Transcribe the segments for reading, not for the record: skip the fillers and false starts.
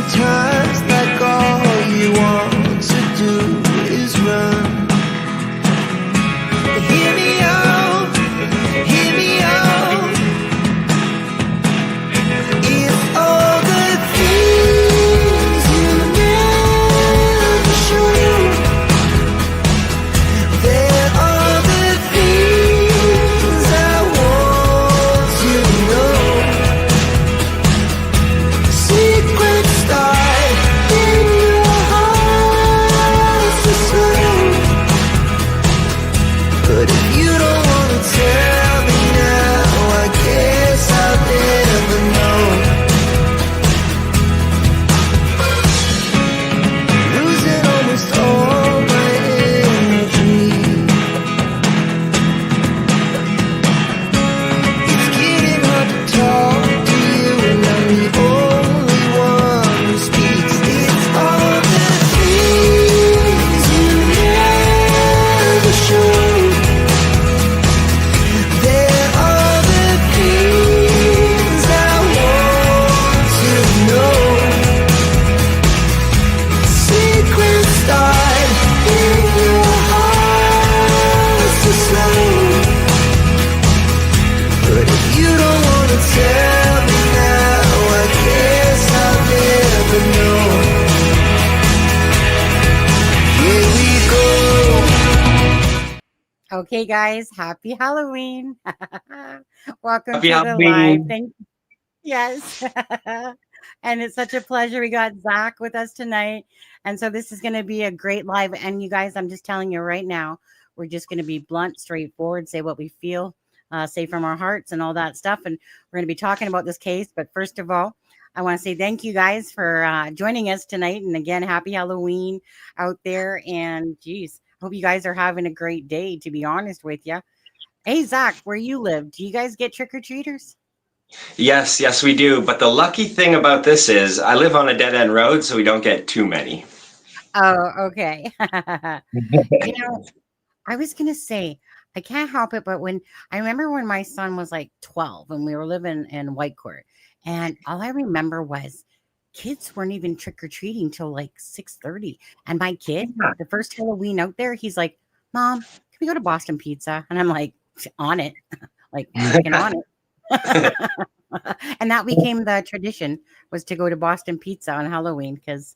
sometimes like all you want to do is run. Hear me out, hear me out. It's all the things you never show. There are the things I want to know. Secrets start in your heart to slow. But if you don't want to tell me now, I guess I'll never know. Losing almost all my energy. It's getting hard to talk to you, and I'm the only one who speaks. It's all the things you never show. There are the things I want to know. Secrets start in your heart to slow. But if you don't want to tell me now, I guess I'll never know. Here we go. Okay, guys, happy Halloween. Welcome Happy to the Halloween. live. Yes. And it's such a pleasure. We got Zach with us tonight. And so this is going to be a great live. And you guys, I'm just telling you right now, we're just going to be blunt, straightforward, say what we feel, say from our hearts and all that stuff. And we're going to be talking about this case. But first of all, I want to say thank you guys for joining us tonight. And again, happy Halloween out there. And geez, hope you guys are having a great day, to be honest with you. Hey, Zach, where you live, do you guys get trick-or-treaters? Yes, we do. But the lucky thing about this is I live on a dead-end road, so we don't get too many. Oh, okay. You know, I was going to say, I can't help it, but I remember when my son was like 12 and we were living in Whitecourt, and all I remember was kids weren't even trick-or-treating till like 6:30. And my kid, the first Halloween out there, he's like, Mom, can we go to Boston Pizza? And I'm like, on it. Like, freaking on it. And that became the tradition, was to go to Boston Pizza on Halloween because,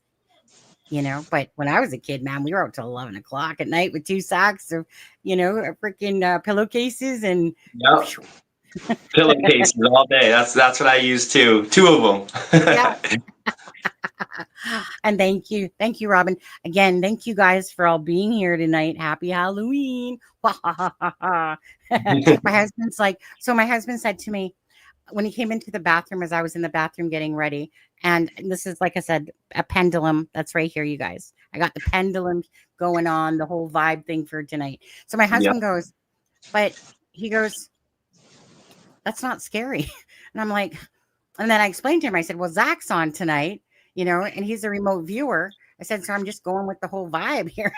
you know, but when I was a kid, man, we were out till 11 o'clock at night with 2 sacks of, you know, freaking pillowcases and Yep. Pillowcases all day. That's what I use too. 2 of them. yeah. And thank you, Robin. Again, thank you guys for all being here tonight. Happy Halloween. My husband's like, so my husband said to me when he came into the bathroom, as I was in the bathroom getting ready, and this is, like I said, a pendulum that's right here, you guys. I got the pendulum going on, the whole vibe thing for tonight. So my husband goes, but he goes, that's not scary. And I'm like, and then I explained to him, I said, well, Zach's on tonight, you know, and he's a remote viewer. I said, so I'm just going with the whole vibe here.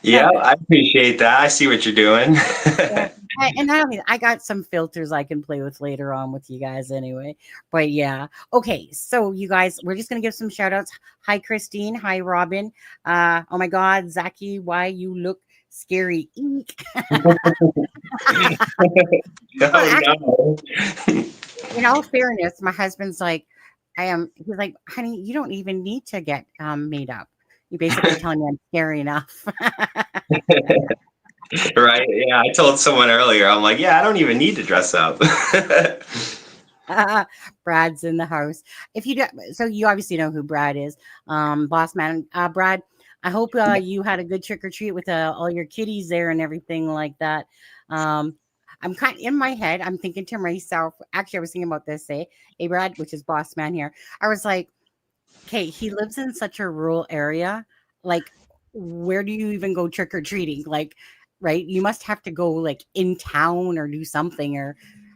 Yeah, I appreciate that. I see what you're doing. Yeah. And I got some filters I can play with later on with you guys anyway. But yeah. Okay. So you guys, we're just going to give some shout outs. Hi, Christine. Hi, Robin. Oh my God, Zachy, why you look scary. Ink. No. In all fairness, my husband's like, he's like, honey, you don't even need to get made up. You basically telling me I'm scary enough. Right. Yeah. I told someone earlier, I'm like, yeah, I don't even need to dress up. Brad's in the house. If you do, so you obviously know who Brad is. Boss man. Brad, I hope you had a good trick or treat with all your kitties there and everything like that. I'm kind of in my head. I'm thinking to myself, actually, I was thinking about this, hey, Brad, which is boss man here. I was like, okay, he lives in such a rural area. Like, where do you even go trick or treating? Like, right? You must have to go like in town or do something, or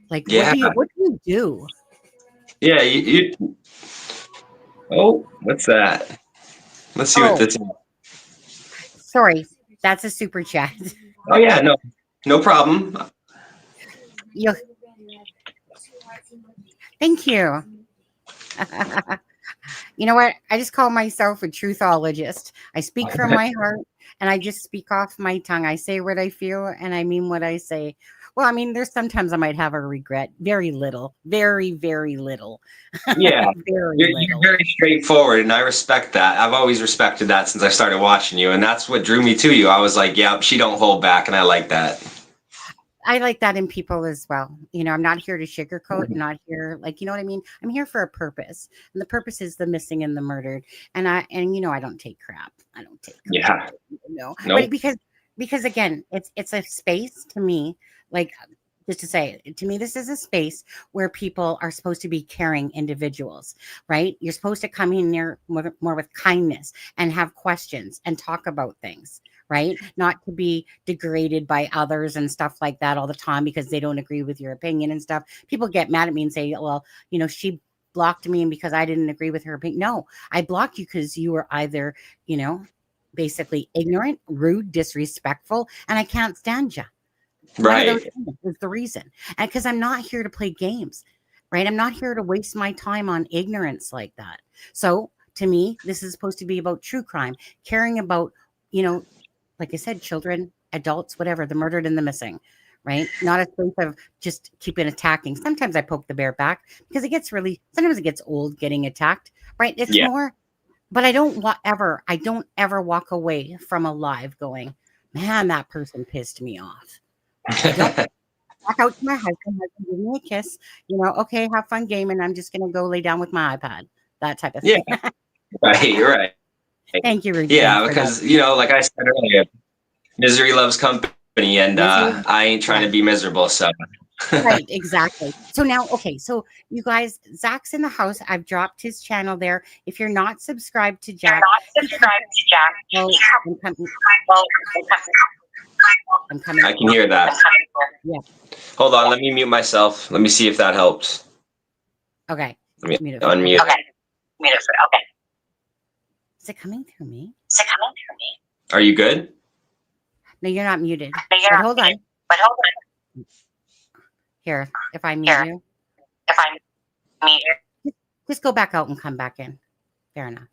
like, Yeah. what do you do? Yeah. You Oh, what's that? Let's see what this is. Sorry, that's a super chat. Oh yeah, no problem. Thank you. You know what? I just call myself a truthologist. I speak from my heart and I just speak off my tongue. I say what I feel and I mean what I say. Well, I mean, there's sometimes I might have a regret. Very little. Very, very little. Yeah, Very you're little. very straightforward, and I respect that. I've always respected that since I started watching you, and that's what drew me to you. I was like, yeah, she don't hold back, and I like that. I like that in people as well. You know, I'm not here to sugarcoat, not here, like, you know what I mean? I'm here for a purpose. And the purpose is the missing and the murdered. And you know, I don't take crap. I don't take crap. Yeah. No. Nope. But because again, it's a space to me, like just to say, to me, this is a space where people are supposed to be caring individuals, right? You're supposed to come in there more with kindness and have questions and talk about things, right? Not to be degraded by others and stuff like that all the time because they don't agree with your opinion and stuff. People get mad at me and say, well, you know, she blocked me and because I didn't agree with her opinion. No, I blocked you because you were either, you know, basically ignorant, rude, disrespectful, and I can't stand you. One of those Right. things is the reason. And because I'm not here to play games, right? I'm not here to waste my time on ignorance like that. So to me, this is supposed to be about true crime, caring about, you know, like I said, children, adults, whatever, the murdered and the missing, right? Not a space of just keeping attacking. Sometimes I poke the bear back because sometimes it gets old getting attacked, right? It's Yeah. more, but I don't ever walk away from a live going, man, that person pissed me off. I don't walk out to my husband, give me a kiss, you know, okay, have fun gaming. I'm just going to go lay down with my iPad, that type of Yeah. thing. Right. Right. Thank you, Rude King, Yeah, for that. because like I said earlier, misery loves company, and Misery. I ain't trying Yeah. to be miserable. So Right, exactly. So now, okay, so you guys, Zach's in the house. I've dropped his channel there. If you're not subscribed to Jack, oh, I'm coming. I can hear that. Yeah. Hold on, let me mute myself. Let me see if that helps. Okay. Let me Mute it for unmute. okay. Is it coming through me? Are you good? No, you're not muted. But hold on. Here, if I mute you, just go back out and come back in. Fair enough.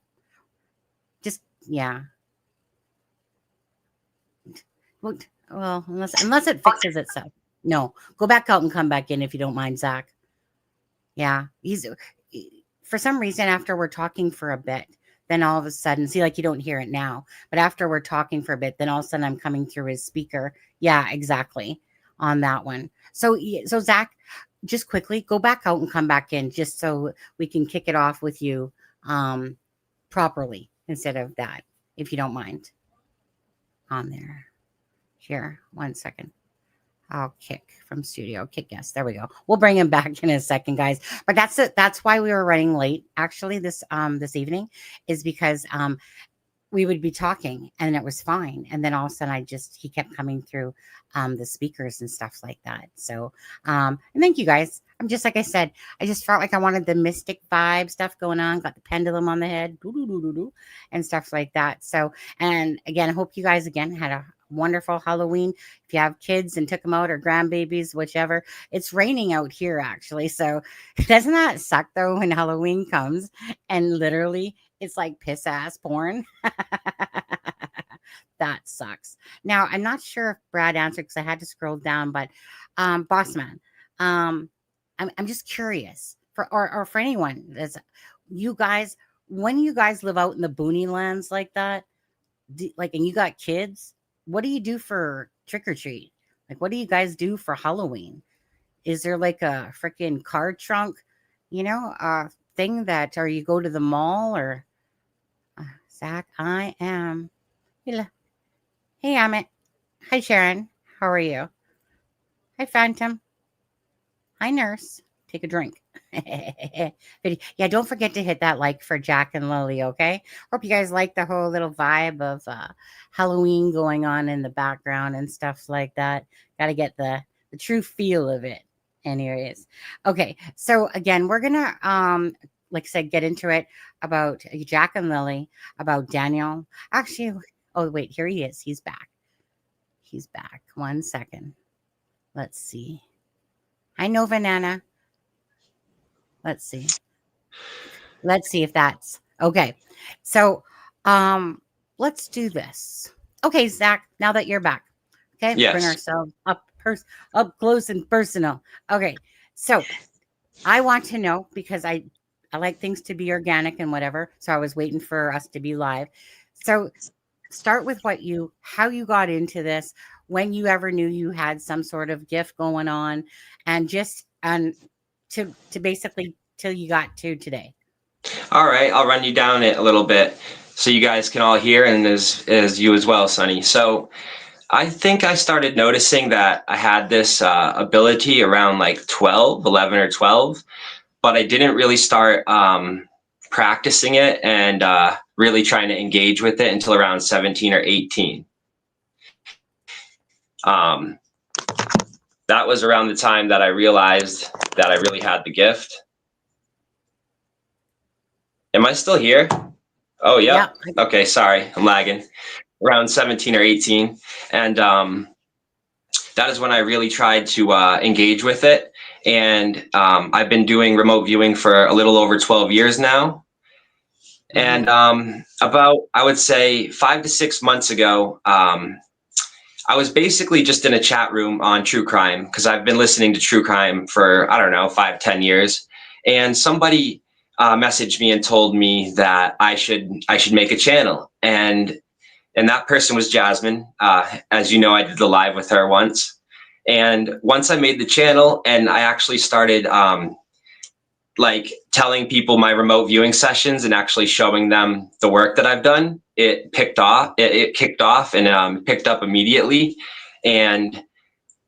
Just yeah. Well, unless it fixes itself. No, go back out and come back in if you don't mind, Zach. Yeah, for some reason after we're talking for a bit, then all of a sudden, see, like you don't hear it now, but after we're talking for a bit, then all of a sudden I'm coming through his speaker. Yeah, exactly on that one. So Zach, just quickly go back out and come back in, just so we can kick it off with you properly instead of that, if you don't mind. On there. Here, 1 second. I'll kick from studio. Kick, yes, there we go. We'll bring him back in a second, guys. But that's it. That's why we were running late. Actually, this evening is because we would be talking and it was fine, and then all of a sudden he kept coming through the speakers and stuff like that. So and thank you guys. I'm just, like I said, I just felt like I wanted the mystic vibe stuff going on. Got the pendulum on the head, and stuff like that. So, and again, I hope you guys again had a wonderful Halloween. If you have kids and took them out, or grandbabies, whichever. It's raining out here actually, so doesn't that suck though when Halloween comes and literally it's like piss ass porn? That sucks. Now I'm not sure if Brad answered because I had to scroll down, but boss man, I'm just curious or for anyone that's you guys, when you guys live out in the boony lands like that, and you got kids, what do you do for trick or treat? Like, what do you guys do for Halloween? Is there like a freaking car trunk, thing that, or you go to the mall or Zach? I am. Hey, Amit. Hi, Sharon. How are you? Hi, Phantom. Hi, Nurse. Take a drink. Yeah, don't forget to hit that like for Jack and Lily, okay? Hope you guys like the whole little vibe of Halloween going on in the background and stuff like that. Got to get the true feel of it. Anyways, okay. So again, we're gonna like I said, get into it about Jack and Lily, about Daniel. Actually, oh wait, here he is. He's back. He's back. 1 second. Let's see. I know, Vanana. Let's see. Let's see if that's okay. So, let's do this. Okay, Zach, now that you're back, okay, bring Yes. ourselves up close and personal. Okay, so I want to know because I like things to be organic and whatever. So I was waiting for us to be live. So start with how you got into this, when you ever knew you had some sort of gift going on, and just to basically till you got to today. All right, I'll run you down it a little bit so you guys can all hear, and as you as well, Sonny. So I think I started noticing that I had this ability around like 12, 11 or 12, but I didn't really start practicing it and really trying to engage with it until around 17 or 18. Um, that was around the time that I realized that I really had the gift. Am I still here? Oh, yep. Yeah. Okay, sorry, I'm lagging. Around 17 or 18. And that is when I really tried to engage with it. And I've been doing remote viewing for a little over 12 years now. And about, I would say, 5 to 6 months ago, I was basically just in a chat room on true crime because I've been listening to true crime for, I don't know, 5, 10 years. And somebody messaged me and told me that I should make a channel. And that person was Jasmine. As you know, I did the live with her once. And once I made the channel and I actually started like telling people my remote viewing sessions and actually showing them the work that I've done, it kicked off and picked up immediately. And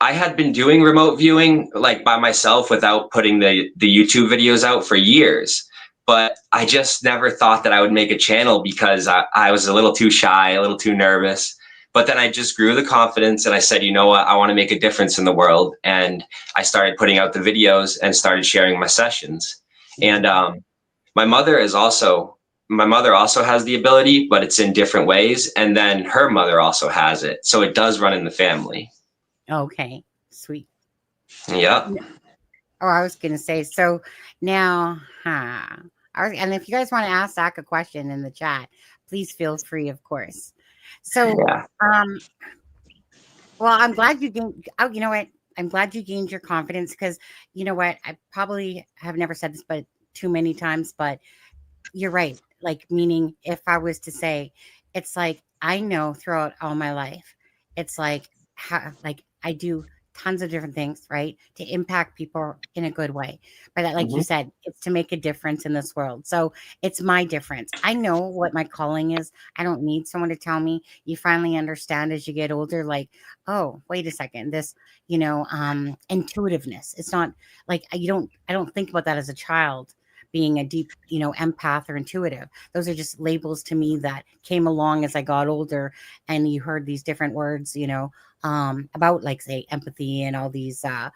I had been doing remote viewing like by myself without putting the YouTube videos out for years. But I just never thought that I would make a channel because I was a little too shy, a little too nervous. But then I just grew the confidence and I said, you know what, I want to make a difference in the world. And I started putting out the videos and started sharing my sessions. And my mother also has the ability, but it's in different ways. And then her mother also has it. So it does run in the family. Okay, sweet. Yeah. Oh, I was gonna say, so now, and if you guys want to ask Zach a question in the chat, please feel free, of course. So, Yeah. well, I'm glad you gained. Oh, you know what? I'm glad you gained your confidence because you know what? I probably have never said this, but too many times. But you're right. Like, meaning, if I was to say, it's like I know throughout all my life, it's like like I do tons of different things, right, to impact people in a good way. But like you said, it's to make a difference in this world. So it's my difference. I know what my calling is. I don't need someone to tell me. You finally understand as you get older, like, oh, wait a second, this, intuitiveness. It's not like I don't think about that as a child being a deep, empath or intuitive. Those are just labels to me that came along as I got older and you heard these different words, about like say empathy and all these, like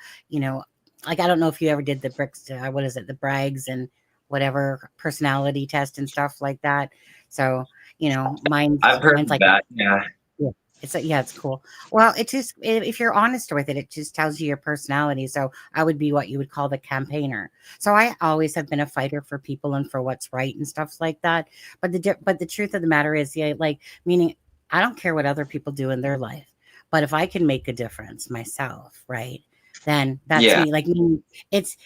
I don't know if you ever did the bricks, what is it, the Braggs and whatever personality test and stuff like that. So, I've heard mine's like that. Yeah. yeah, it's cool. Well, it just if you're honest with it, it just tells you your personality. So I would be what you would call the campaigner. So I always have been a fighter for people and for what's right and stuff like that. But the truth of the matter is, yeah, like meaning I don't care what other people do in their life, but if I can make a difference myself, right, then that's Yeah. me. Like meaning it's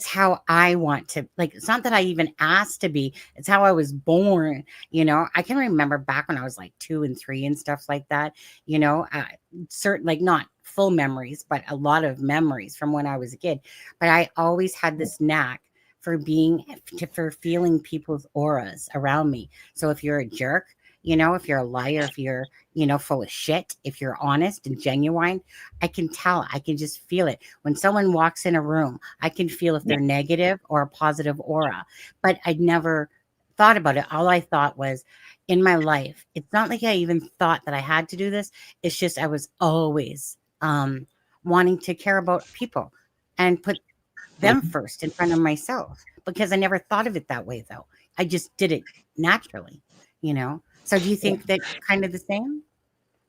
how I want to, like, it's not that I even asked to be, it's how I was born. I can remember back when I was like 2 and 3 and stuff like that, certain, like not full memories, but a lot of memories from when I was a kid. But I always had this knack for for feeling people's auras around me. So if you're a jerk, if you're a liar, if you're, full of shit, if you're honest and genuine, I can tell. I can just feel it. When someone walks in a room, I can feel if they're negative or a positive aura. But I never thought about it. All I thought was in my life, it's not like I even thought that I had to do this. It's just I was always wanting to care about people and put them first in front of myself because I never thought of it that way, though. I just did it naturally. So do you think that kind of the same?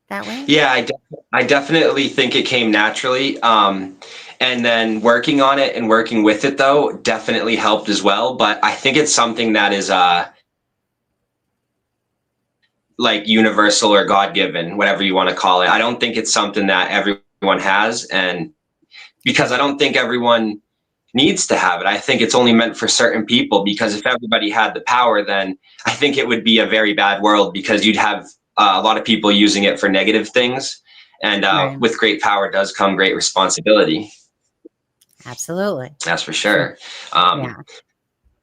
that way? Yeah, I definitely think it came naturally. And then working on it and working with it though definitely helped as well. But I think it's something that is like universal or God given, whatever you want to call it. I don't think it's something that everyone has, and because I don't think everyone needs to have it. I think it's only meant for certain people, because if everybody had the power, then I think it would be a very bad world, because you'd have a lot of people using it for negative things. And Right. with great power does come great responsibility. Absolutely. That's for sure. Um, Yeah.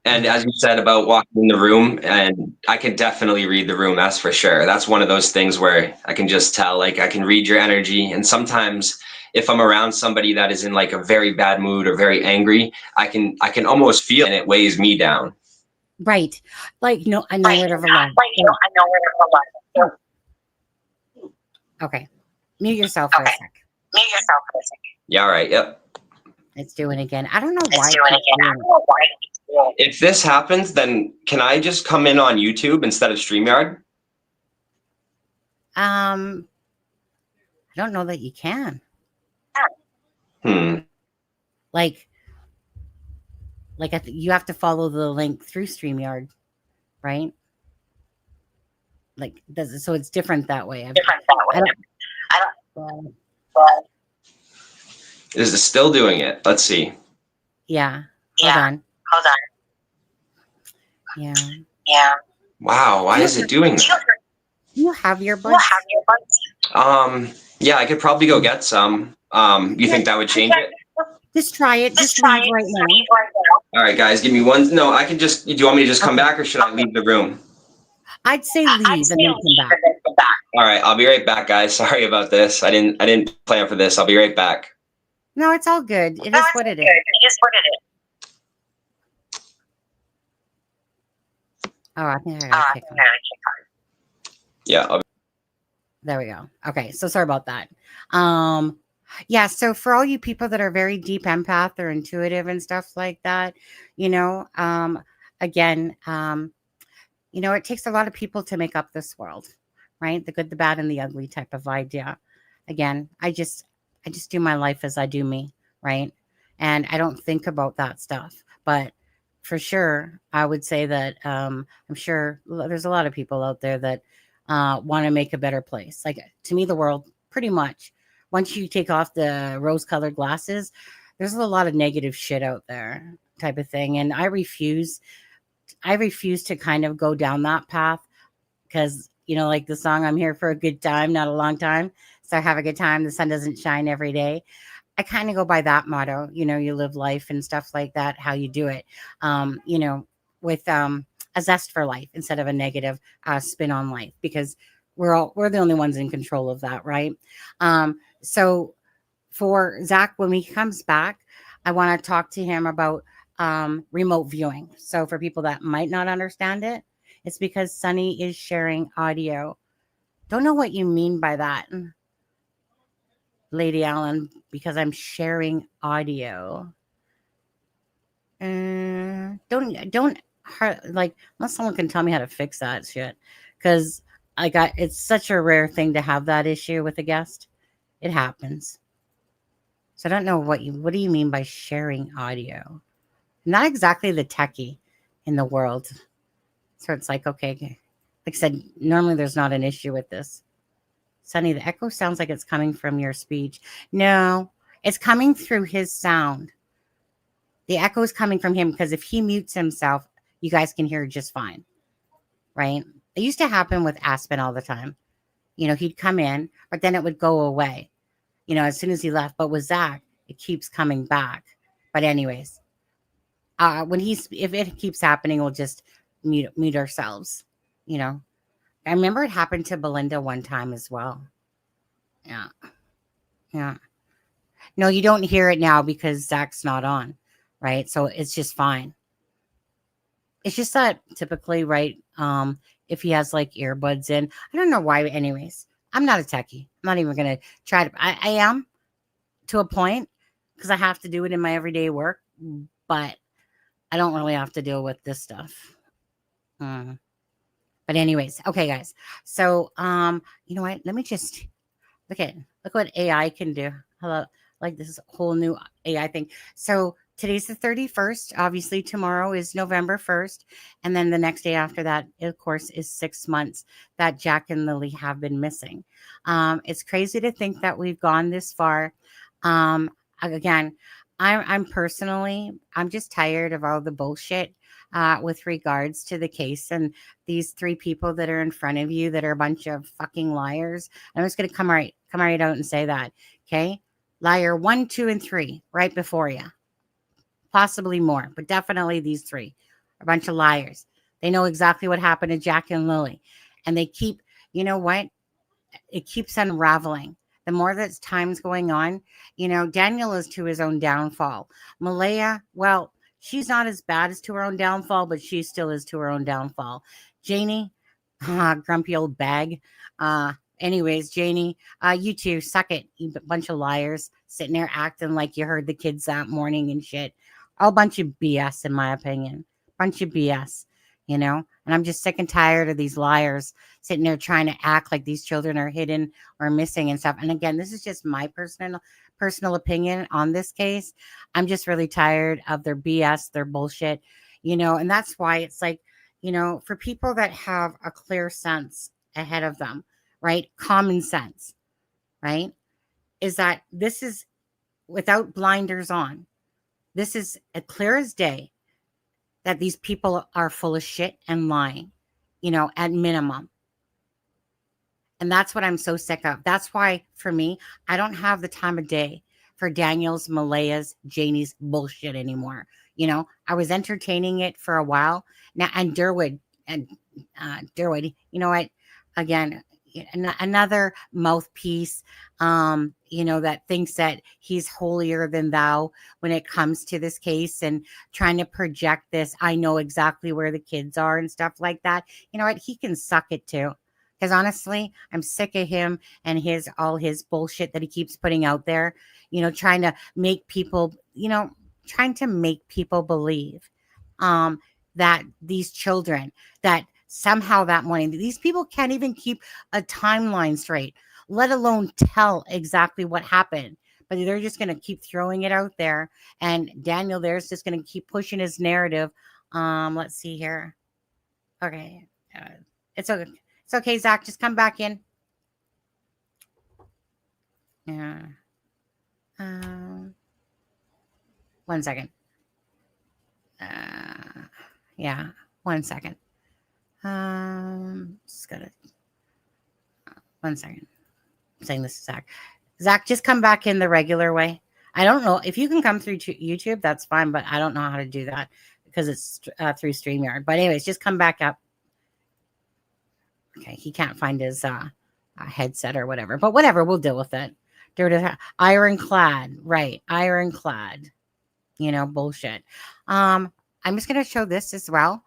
and as you said about walking in the room, and I can definitely read the room, that's for sure. That's one of those things where I can just tell, like, I can read your energy. And sometimes if I'm around somebody that is in like a very bad mood or very angry, I can almost feel, and it weighs me down. Right. Like, no, I know where to rely. Okay. Mute yourself for a sec. Yeah, all right. Yep. It's doing it again. I don't know why it keeps doing it. If this happens, then can I just come in on YouTube instead of StreamYard? I don't know that you can. Like you have to follow the link through StreamYard, right? Like, so it's different that way. Is it still doing it? Let's see. Yeah. Hold on. Yeah. Wow, why is it doing that? You have your buds. Yeah, I could probably go get some. You think that would change it? Just try it. Just leave right now. All right, guys, give me one. No, I can just. Do you want me to just come back, or should I leave the room? I'd say leave and then come back. All right, I'll be right back, guys. Sorry about this. I didn't plan for this. I'll be right back. No, it's all good. It is what it is. Oh, I think I got kick on. Yeah. There we go. Okay, so sorry about that. Yeah, so for all you people that are very deep empath or intuitive and stuff like that, again, it takes a lot of people to make up this world, right? The good, the bad, and the ugly type of idea. Again, I just do my life as I do me, right? And I don't think about that stuff. But for sure, I would say that I'm sure there's a lot of people out there that want to make a better place. Like, to me, the world, pretty much, once you take off the rose-colored glasses, there's a lot of negative shit out there, type of thing. And I refuse to kind of go down that path, because, like the song, I'm here for a good time, not a long time. So have a good time. The sun doesn't shine every day. I kind of go by that motto, you live life and stuff like that, how you do it, with a zest for life instead of a negative spin on life, because we're the only ones in control of that, right? So for Zach, when he comes back, I want to talk to him about remote viewing. So for people that might not understand it, it's because Sunny is sharing audio. Don't know what you mean by that, Lady Allen, because I'm sharing audio. Don't like, unless someone can tell me how to fix that shit, because it's such a rare thing to have that issue with a guest. It happens. So I don't know what do you mean by sharing audio? Not exactly the techie in the world. So it's like, okay, like I said, normally there's not an issue with this. Sunny, the echo sounds like it's coming from your speech. No, it's coming through his sound. The echo is coming from him, because if he mutes himself, you guys can hear just fine, right? It used to happen with Aspen all the time. He'd come in, but then it would go away, as soon as he left. But with Zach, it keeps coming back. But anyways, if it keeps happening, we'll just mute ourselves, I remember it happened to Belinda one time as well. Yeah. No, you don't hear it now because Zach's not on, right? So it's just fine. It's just that typically, right, if he has like earbuds in, I don't know why. Anyways, I'm not a techie. I'm not even going to try to. I am, to a point, because I have to do it in my everyday work, but I don't really have to deal with this stuff. But anyways, okay, guys. So, you know what? Let me just look what AI can do. Hello, like this whole new AI thing. So today's the 31st. Obviously, tomorrow is November 1st. And then the next day after that, of course, is 6 months that Jack and Lily have been missing. It's crazy to think that we've gone this far. Again, I'm personally, I'm just tired of all the bullshit with regards to the case and these three people that are in front of you that are a bunch of fucking liars. I'm just gonna come right out and say that. Okay. Liar 1, 2, and 3 right before you. Possibly more, but definitely these three are a bunch of liars. They know exactly what happened to Jack and Lily. And they keep, you know what? It keeps unraveling. The more that time's going on, Daniel is to his own downfall. Malaya, well, she's not as bad as to her own downfall, but she still is to her own downfall. Janie, grumpy old bag. Anyways, Janie, you two, suck it, you bunch of liars, sitting there acting like you heard the kids that morning and shit. All bunch of BS, in my opinion. Bunch of BS, And I'm just sick and tired of these liars sitting there trying to act like these children are hidden or missing and stuff. And again, this is just my personal opinion on this case. I'm just really tired of their BS, their bullshit, and that's why it's like, for people that have a clear sense ahead of them, right? Common sense, right? Is that this is without blinders on. This is as clear as day that these people are full of shit and lying, at minimum. And that's what I'm so sick of. That's why, for me, I don't have the time of day for Daniel's, Malaya's, Janie's bullshit anymore. I was entertaining it for a while now, and Durwood, you know what? Again, another mouthpiece, that thinks that he's holier than thou when it comes to this case and trying to project this. I know exactly where the kids are and stuff like that. You know what? He can suck it too. Because honestly, I'm sick of him and all his bullshit that he keeps putting out there, trying to make people, believe that these children, that somehow that morning, these people can't even keep a timeline straight, let alone tell exactly what happened. But they're just going to keep throwing it out there. And Daniel there's just going to keep pushing his narrative. Let's see here. Okay. It's okay. It's okay, Zach. Just come back in. Yeah. 1 second. Yeah. 1 second. Just gotta 1 second. I'm saying this to Zach. Zach, just come back in the regular way. I don't know if you can come through to YouTube. That's fine, but I don't know how to do that because it's through StreamYard. But anyways, just come back up. Okay, he can't find his headset or whatever. But whatever, we'll deal with it. Ironclad, right? Ironclad. Bullshit. I'm just gonna show this as well.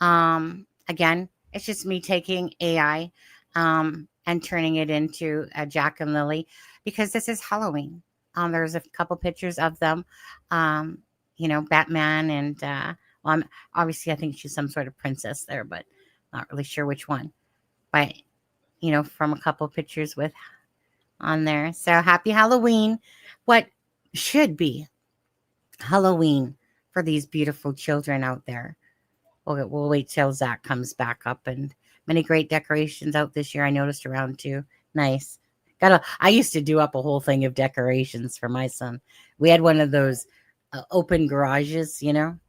Again, it's just me taking AI and turning it into a Jack and Lily because this is Halloween. There's a couple pictures of them. Batman and obviously I think she's some sort of princess there, but not really sure which one. But from a couple pictures with on there. So happy Halloween. What should be Halloween for these beautiful children out there. We'll wait till Zach comes back up, and many great decorations out this year. I noticed around too. Nice. I used to do up a whole thing of decorations for my son. We had one of those open garages, and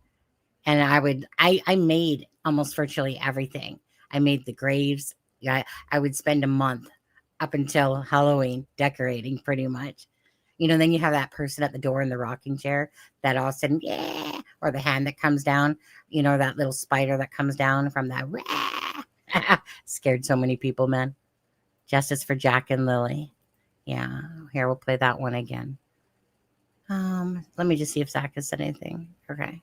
I made almost virtually everything. I made the graves. Yeah, I would spend a month up until Halloween decorating pretty much. Then you have that person at the door in the rocking chair that all of a sudden, yeah, or the hand that comes down, that little spider that comes down from that. Scared so many people, man. Justice for Jack and Lily. Yeah, here, we'll play that one again. Let me just see if Zach has said anything. Okay.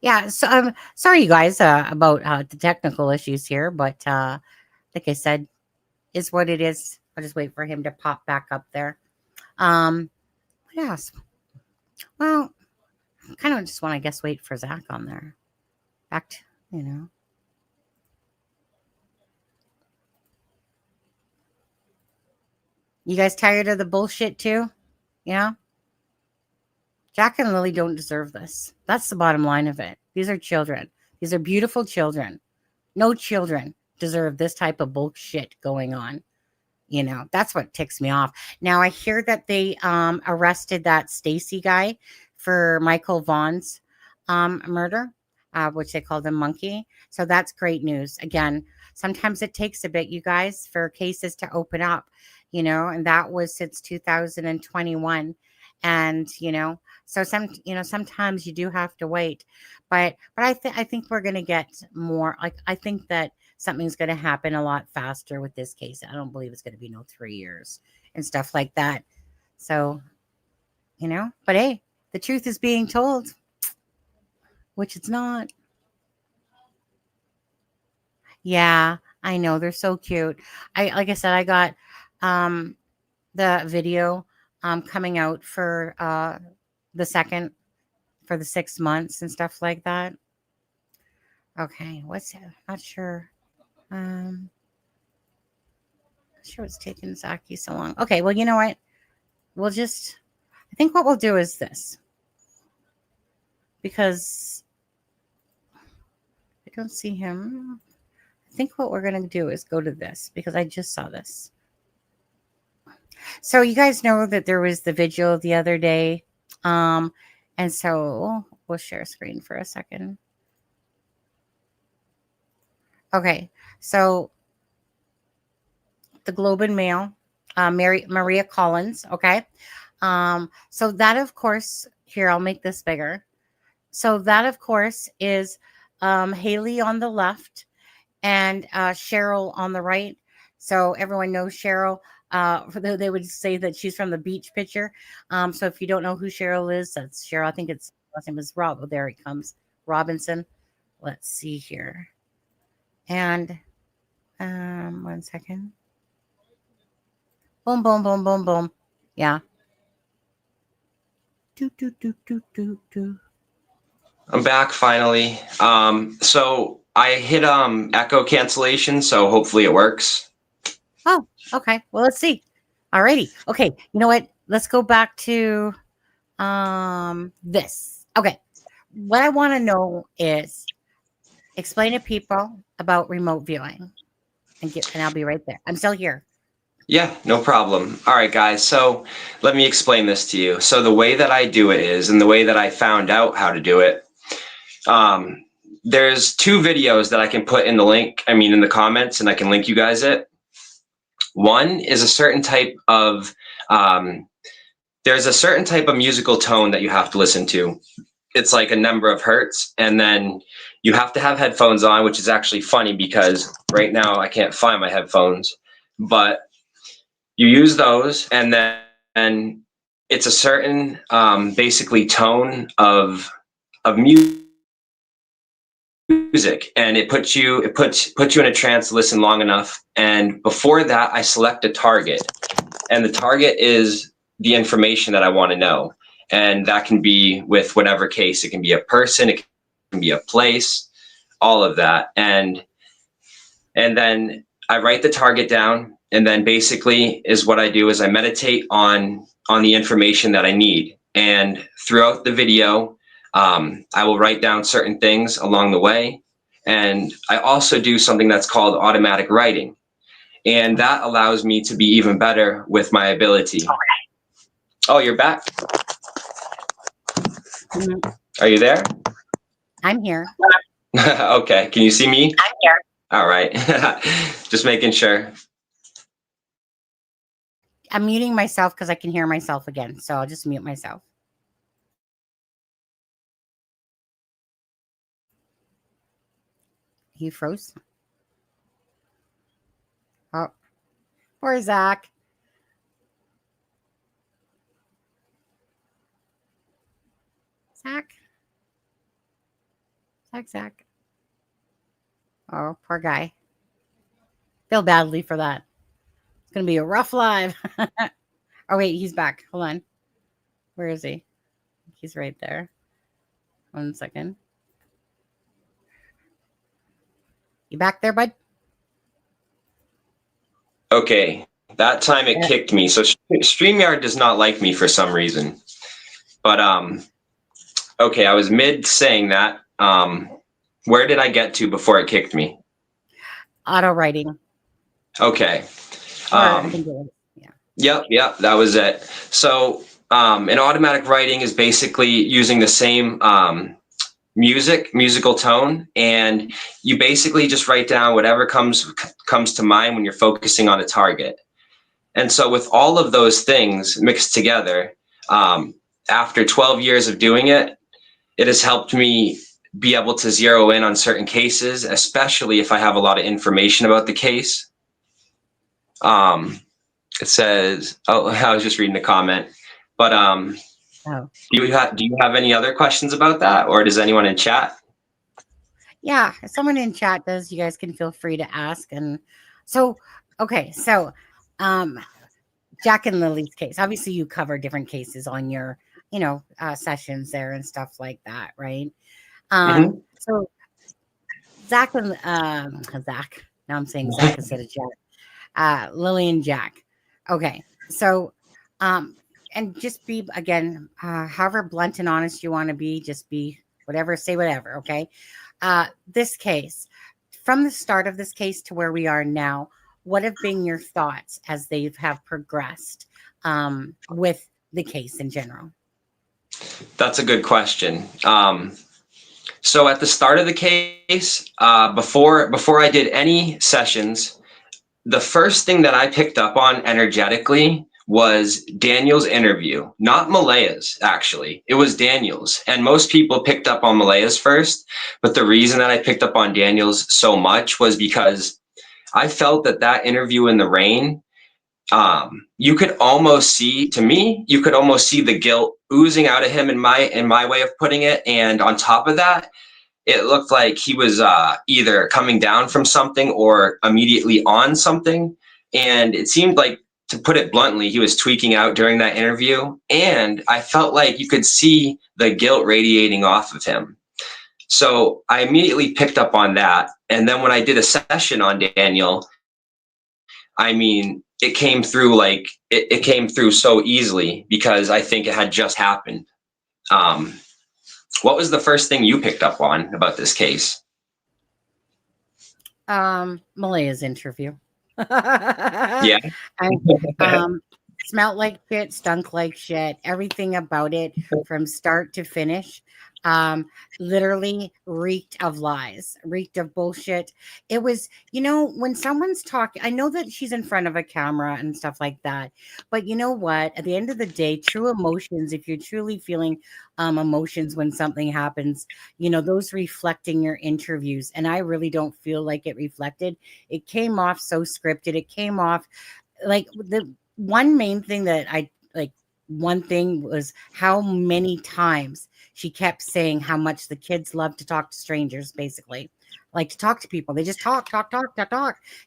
Yeah, so sorry, you guys, about the technical issues here, but like I said, is what it is. I'll just wait for him to pop back up there. What else? Well, I kind of just want to wait for Zach on there. Back to, You guys tired of the bullshit too? Yeah. Jack and Lily don't deserve this. That's the bottom line of it. These are children. These are beautiful children. No children deserve this type of bullshit going on. You know, that's what ticks me off. Now I hear that they arrested that Stacy guy for Michael Vaughn's murder, which they called him Monkey. So that's great news. Again, sometimes it takes a bit, you guys, for cases to open up, you know, and that was since 2021. And, you know, so sometimes you do have to wait, but I think we're going to get more, like, I think that something's going to happen a lot faster with this case. I don't believe it's going to be no 3 years and stuff like that. So, you know, but hey, the truth is being told, which it's not. Yeah, I know. They're so cute. Like I said, I got the video coming out for the second, for the 6 months and stuff like that. Okay, what's it? Not sure. Not sure what's taking Zaki so long. Okay, well, you know what? We'll just, I think what we'll do is this. Because I don't see him. I think what we're going to do is go to this because I just saw this. So you guys know that there was the vigil the other day. And so we'll share screen for a second. Okay, so the Globe and Mail, Maria Collins. Okay, so that, of course, here, I'll make this bigger. So that, of course, is Haley on the left and Cheryl on the right. So everyone knows Cheryl. They would say that she's from the beach picture. So if you don't know who Cheryl is, that's Cheryl. I think it's last name is Rob. Oh, there he comes, Robinson. Let's see here. And 1 second. Boom, boom, boom, boom, boom. Yeah. Do, do, do, do, do, do. I'm back finally. So I hit echo cancellation, so hopefully it works. Oh, okay. Well, let's see. Alrighty. Okay. You know what? Let's go back to this. Okay. What I want to know is explain to people about remote viewing. And I'll be right there. I'm still here. Yeah, no problem. All right, guys. So let me explain this to you. So the way that I do it is, and the way that I found out how to do it, there's 2 videos that I can put in the link, in the comments, and I can link you guys it. One is a certain type of, there's a certain type of musical tone that you have to listen to. It's like a number of hertz, and then you have to have headphones on, which is actually funny because right now I can't find my headphones, but you use those, and then it's a certain basically tone of music, and it puts you in a trance to listen long enough. And before that, I select a target, and the target is the information that I want to know. And that can be with whatever case. It can be a person, it can be a place, all of that. And then I write the target down, and then basically is what I do is I meditate on the information that I need. And throughout the video, I will write down certain things along the way. And I also do something that's called automatic writing. And that allows me to be even better with my ability. Oh, you're back? Are you there? I'm here. Okay. Can you see me? I'm here. All right. Just making sure. I'm muting myself because I can hear myself again. So I'll just mute myself. He froze. Oh, poor Zach. Zach. Oh, poor guy. Feel badly for that. It's going to be a rough live. Oh, wait, he's back. Hold on. Where is he? He's right there. 1 second. You back there, bud? Okay. That time it kicked me. So StreamYard does not like me for some reason. But okay, I was mid saying that. Where did I get to before it kicked me? Auto writing. Okay. I think it was, yeah. Yep, that was it. So an automatic writing is basically using the same musical tone, and you basically just write down whatever comes to mind when you're focusing on a target. And so with all of those things mixed together, after 12 years of doing it, it has helped me be able to zero in on certain cases, especially if I have a lot of information about the case. It says, oh, I was just reading the comment, but do you have any other questions about that, or does anyone in chat? Yeah, if someone in chat does, you guys can feel free to ask. And so, okay, so Jack and Lily's case, obviously you cover different cases on your, sessions there and stuff like that, right? So Zach and Zach, now I'm saying Zach instead of Jack, Lily and Jack. Okay, so and just be, again, however blunt and honest you want to be, just be whatever, say whatever, okay? This case, from the start of this case to where we are now, what have been your thoughts as they have progressed with the case in general? That's a good question. So at the start of the case, before I did any sessions, the first thing that I picked up on energetically was Daniel's interview, not Malaya's, actually. It was Daniel's. And most people picked up on Malaya's first. But the reason that I picked up on Daniel's so much was because I felt that interview in the rain, you could almost see, to me, you could almost see the guilt oozing out of him in my way of putting it. And on top of that, it looked like he was either coming down from something or immediately on something. And it seemed like, to put it bluntly, he was tweaking out during that interview. And I felt like you could see the guilt radiating off of him. So I immediately picked up on that. And then when I did a session on Daniel, I mean, it came through like, it came through so easily because I think it had just happened. What was the first thing you picked up on about this case? Malaya's interview. Yeah. And, smelled like shit, stunk like shit, everything about it from start to finish. Literally reeked of lies, reeked of bullshit. It was, when someone's talking, I know that she's in front of a camera and stuff like that, but you know what? At the end of the day, true emotions, if you're truly feeling emotions when something happens, those reflecting your interviews. And I really don't feel like it reflected. It came off so scripted. It came off like the one main thing that one thing was how many times she kept saying how much the kids love to talk to strangers, basically, like to talk to people. They just talk. I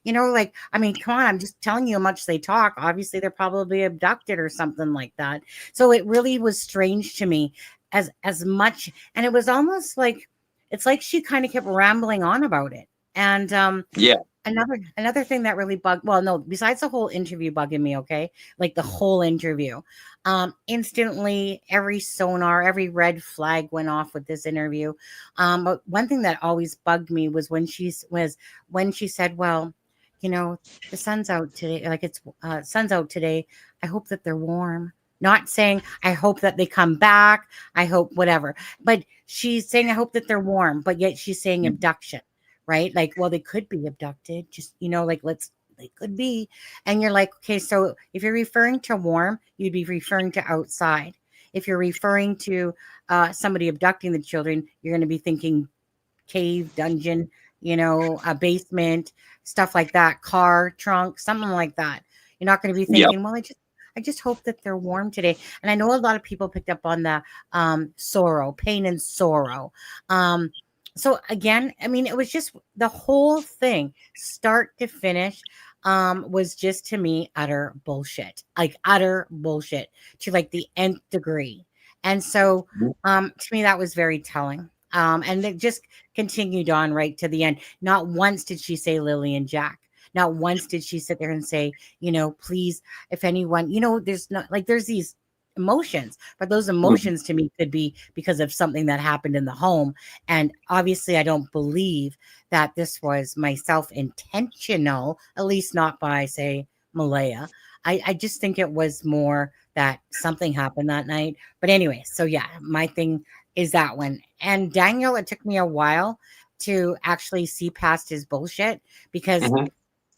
mean, come on, I'm just telling you how much they talk. Obviously, they're probably abducted or something like that. So it really was strange to me as much. And it was almost like, it's like she kind of kept rambling on about it. And yeah. Another thing that really besides the whole interview bugging me, okay? Like the whole interview. Instantly, every sonar, every red flag went off with this interview. But one thing that always bugged me was when she said, well, the sun's out today. Like it's sun's out today. I hope that they're warm. Not saying, I hope that they come back. I hope whatever. But she's saying, I hope that they're warm. But yet she's saying abduction. Right? Like, well, they could be abducted, just, they could be. And you're like, okay, so if you're referring to warm, you'd be referring to outside. If you're referring to somebody abducting the children, you're going to be thinking cave, dungeon, a basement, stuff like that, car, trunk, something like that. You're not going to be thinking, well, I just hope that they're warm today. And I know a lot of people picked up on the pain and sorrow. So again, I mean, it was just the whole thing, start to finish, was just, to me, utter bullshit, to like the nth degree. And so to me, that was very telling. And it just continued on right to the end. Not once did she say Lily and Jack. Not once did she sit there and say, please, if anyone, there's not like there's these emotions, but those emotions to me could be because of something that happened in the home. And obviously, I don't believe that this was myself intentional, at least not by, say, Malaya. I just think it was more that something happened that night. But anyway, so yeah, my thing is that one. And Daniel, it took me a while to actually see past his bullshit because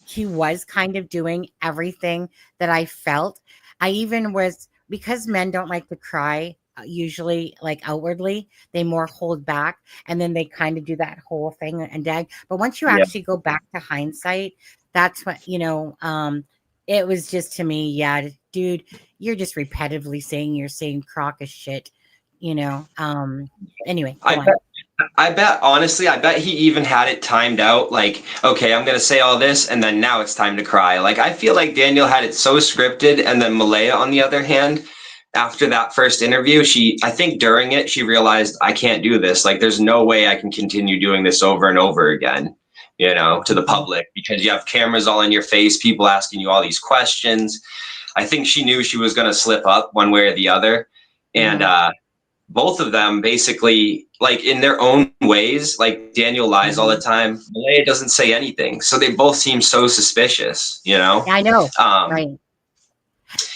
he was kind of doing everything that I felt. I even was, because men don't like to cry usually, like outwardly, they more hold back, and then they kind of do that whole thing and dag. But once you actually go back to hindsight, that's what it was just, to me, yeah, dude, you're just repetitively saying you're saying crock of shit, anyway, go on. I bet, honestly, I bet he even had it timed out. Like, okay, I'm going to say all this, and then now it's time to cry. Like, I feel like Daniel had it so scripted. And then Malaya, on the other hand, after that first interview, I think during it, she realized, I can't do this. Like, there's no way I can continue doing this over and over again, to the public, because you have cameras all in your face, people asking you all these questions. I think she knew she was going to slip up one way or the other. And, both of them basically, like, in their own ways, like Daniel lies all the time. Malaya doesn't say anything. So they both seem so suspicious, I know. Right.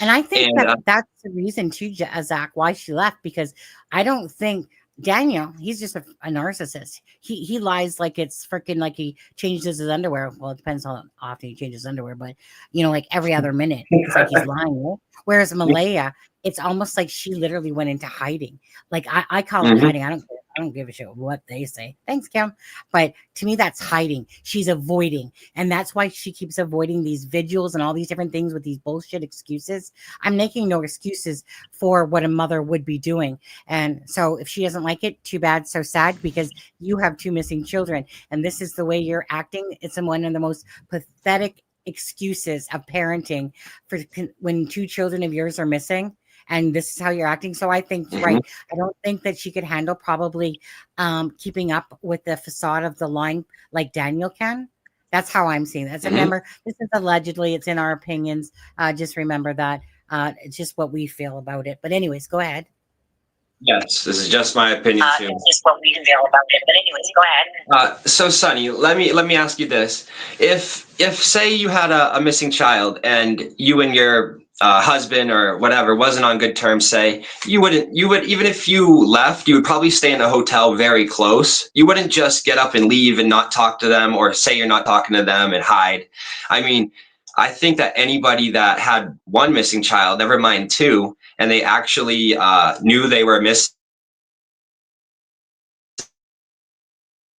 And I think that's the reason too, Zach, why she left, because I don't think Daniel, he's just a narcissist. He lies like it's freaking like he changes his underwear. Well, it depends on how often he changes his underwear, but like every other minute, it's like he's lying. Right? Whereas Malaya, it's almost like she literally went into hiding. Like I call it hiding. I don't give a shit what they say. Thanks, Kim. But to me, that's hiding. She's avoiding. And that's why she keeps avoiding these vigils and all these different things with these bullshit excuses. I'm making no excuses for what a mother would be doing. And so if she doesn't like it, too bad, so sad, because you have 2 missing children. And this is the way you're acting. It's one of the most pathetic excuses of parenting for when 2 children of yours are missing. And this is how you're acting. So I think, right, I don't think that she could handle probably keeping up with the facade of the line like Daniel can. That's how I'm seeing that. So remember, this is allegedly, it's in our opinions. Just remember that. It's just what we feel about it. But anyways, go ahead. Yes, this is just my opinion too. It's just what we feel about it. But anyways, go ahead. So Sonny, let me ask you this: if say you had a missing child and you and your husband or whatever wasn't on good terms, say you would even if you left, you would probably stay in a hotel very close. You wouldn't just get up and leave and not talk to them, or say you're not talking to them and hide. I mean, I think that anybody that had 1 missing child, never mind 2, and they actually knew they were missing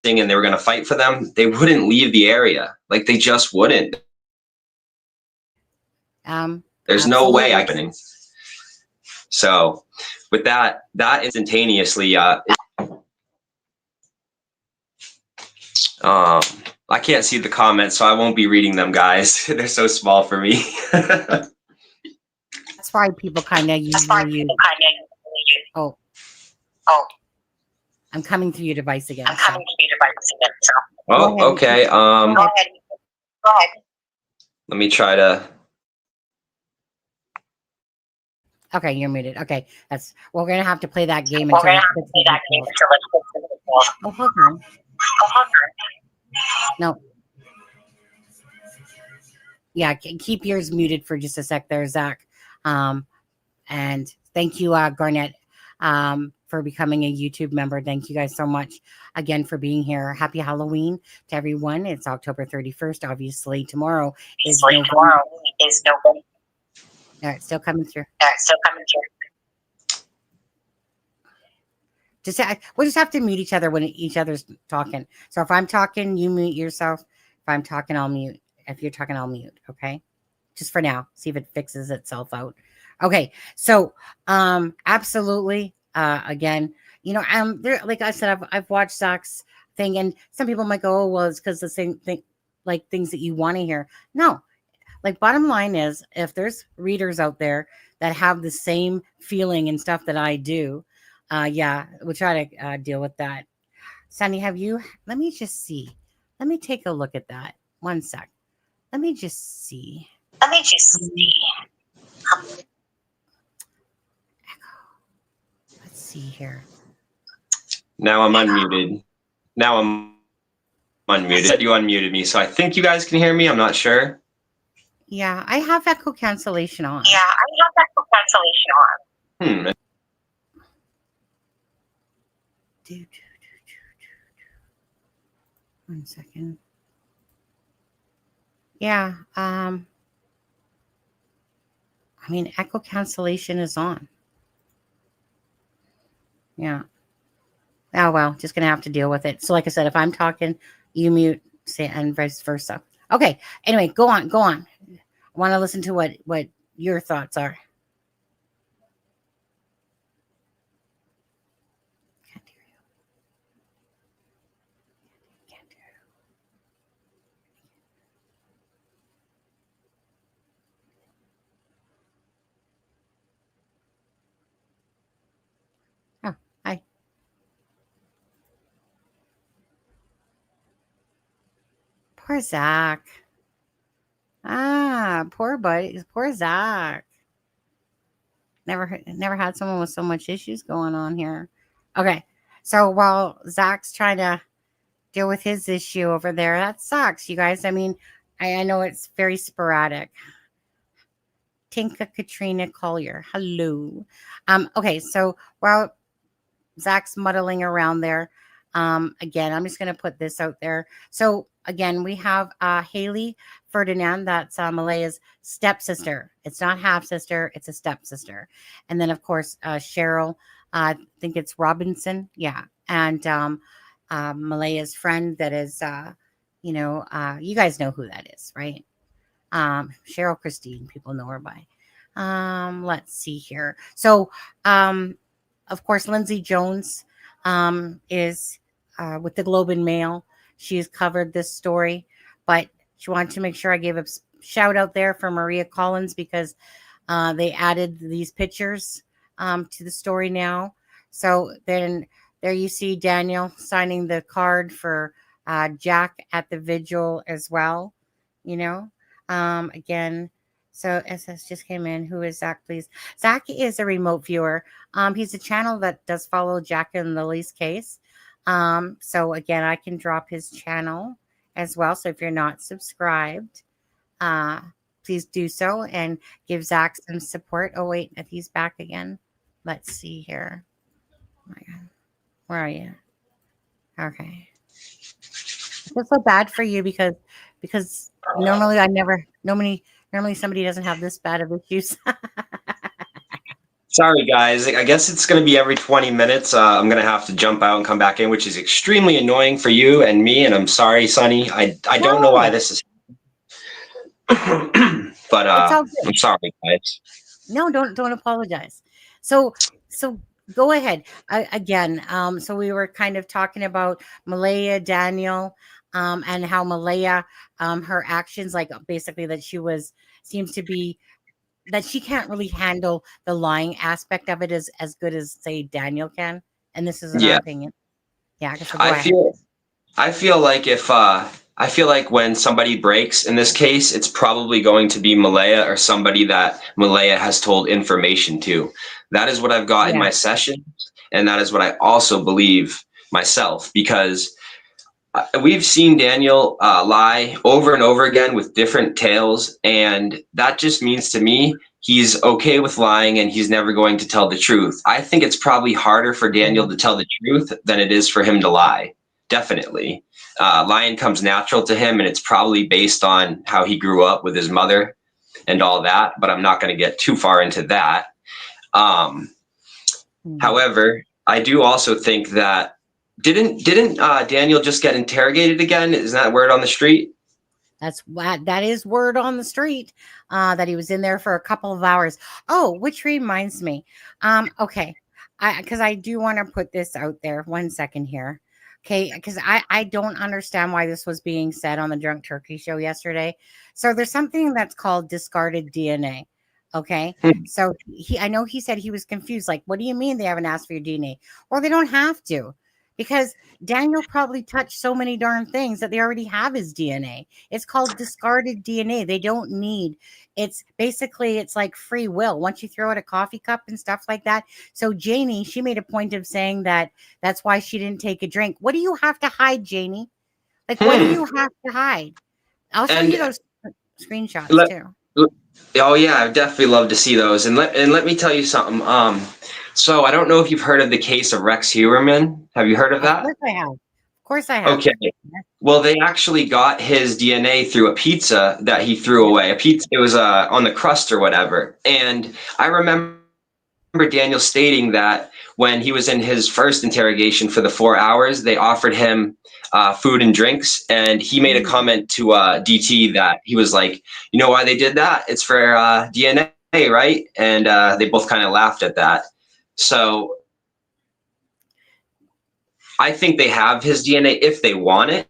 and they were going to fight for them, they wouldn't leave the area. Like, they just wouldn't. There's no way happening. So with that instantaneously, I can't see the comments, so I won't be reading them, guys. They're so small for me. That's why people kind of usually use. Oh, I'm coming through your device again. Oh, okay. Go ahead. Let me try to. Okay, you're muted. Okay, we're gonna have to play that game We're until. gonna have to play that game until Oh, hold on. No. Yeah, keep yours muted for just a sec there, Zach. And thank you, Garnett, for becoming a YouTube member. Thank you guys so much again for being here. Happy Halloween to everyone. It's October 31st. Obviously, tomorrow is November. All right, still coming through. We'll just have to mute each other when each other's talking. So if I'm talking, you mute yourself. If I'm talking, I'll mute. If you're talking, I'll mute. Okay, just for now. See if it fixes itself out. Okay, so absolutely. Again, there, like I said, I've watched Zach's thing, and some people might go, "Oh, well, it's because the same thing, like things that you want to hear." No, like bottom line is, if there's readers out there that have the same feeling and stuff that I do, yeah, we'll try to deal with that. Sunny, let me just see. Let me take a look at that. One sec. Let me just see. Let's see here. Now I'm unmuted. You unmuted me, so I think you guys can hear me. I'm not sure. Yeah, I have echo cancellation on. Hmm. One second. Yeah, I mean, echo cancellation is on. Yeah. Oh, well, just going to have to deal with it. So like I said, if I'm talking, you mute, say, and vice versa. Okay. Anyway, go on. I want to listen to what your thoughts are. Can't hear you. Can't hear you. Oh, hi. Poor Zach. Poor buddy. Poor Zach. Never had someone with so much issues going on here. Okay. So while Zach's trying to deal with his issue over there, that sucks, you guys. I mean, I know it's very sporadic. Tinka Katrina Collier. Hello. Okay, so while Zach's muddling around there, again, I'm just going to put this out there. So again, we have Haley Ferdinand. That's Malaya's stepsister. It's not half sister. It's a stepsister. And then, of course, Cheryl, I think it's Robinson. Yeah. And Malaya's friend that is, you guys know who that is, right? Cheryl Christine, people know her by. Let's see here. So, of course, Lindsay Jones is with the Globe and Mail. She's covered this story, but she wanted to make sure I gave a shout out there for Maria Collins because they added these pictures to the story now. So then there you see Daniel signing the card for Jack at the vigil as well, again. So SS just came in. Who is Zach, please? Zach is a remote viewer. He's a channel that does follow Jack and Lily's case. So again, I can drop his channel as well. So if you're not subscribed, please do so and give Zach some support. Oh, wait, if he's back again. Let's see here. Oh my God. Where are you? Okay. I feel so bad for you because normally normally somebody doesn't have this bad of issues. Sorry, guys. I guess it's going to be every 20 minutes. I'm going to have to jump out and come back in, which is extremely annoying for you and me. And I'm sorry, Sonny. I don't know why this is. But I'm sorry, guys. No, don't apologize. So go ahead again. So we were kind of talking about Malaya, Daniel, and how Malaya, her actions, like basically that seems to be that she can't really handle the lying aspect of it as good as say Daniel can. And this is our opinion. Yeah, I feel like when somebody breaks in this case, it's probably going to be Malaya or somebody that Malaya has told information to. That is what I've got in my sessions, and that is what I also believe myself, because we've seen Daniel lie over and over again with different tales, and that just means to me he's okay with lying and he's never going to tell the truth. I think it's probably harder for Daniel to tell the truth than it is for him to lie. Definitely. Lying comes natural to him, and it's probably based on how he grew up with his mother and all that, but I'm not going to get too far into that. However, I do also think that didn't Daniel just get interrogated again? Is that word on the street? That is word on the street, that he was in there for a couple of hours. Oh, which reminds me. Okay. Because I do want to put this out there. 1 second here. Okay, because I don't understand why this was being said on the Drunk Turkey show yesterday. So there's something that's called discarded DNA. Okay, so I know he said he was confused. Like, what do you mean they haven't asked for your DNA? Well, they don't have to, because Daniel probably touched so many darn things that they already have his DNA. It's called discarded DNA. They don't need, it's basically, it's like free will. Once you throw out a coffee cup and stuff like that. So Janie, she made a point of saying that that's why she didn't take a drink. What do you have to hide, Janie? Like, what do you have to hide? I'll show And you those screenshots let, too. oh yeah, I'd definitely love to see those. And let me tell you something. So I don't know if you've heard of the case of Rex Heuermann. Have you heard of Of that? course I have. Of course I have. Okay. Well, they actually got his DNA through a pizza that he threw away. A pizza, it was on the crust or whatever. And I remember Daniel stating that when he was in his first interrogation for the 4 hours, they offered him food and drinks, and he made a comment to DT that he was like, "You know why they did that? It's for DNA, right?" And they both kind of laughed at that. So I think they have his DNA if they want it.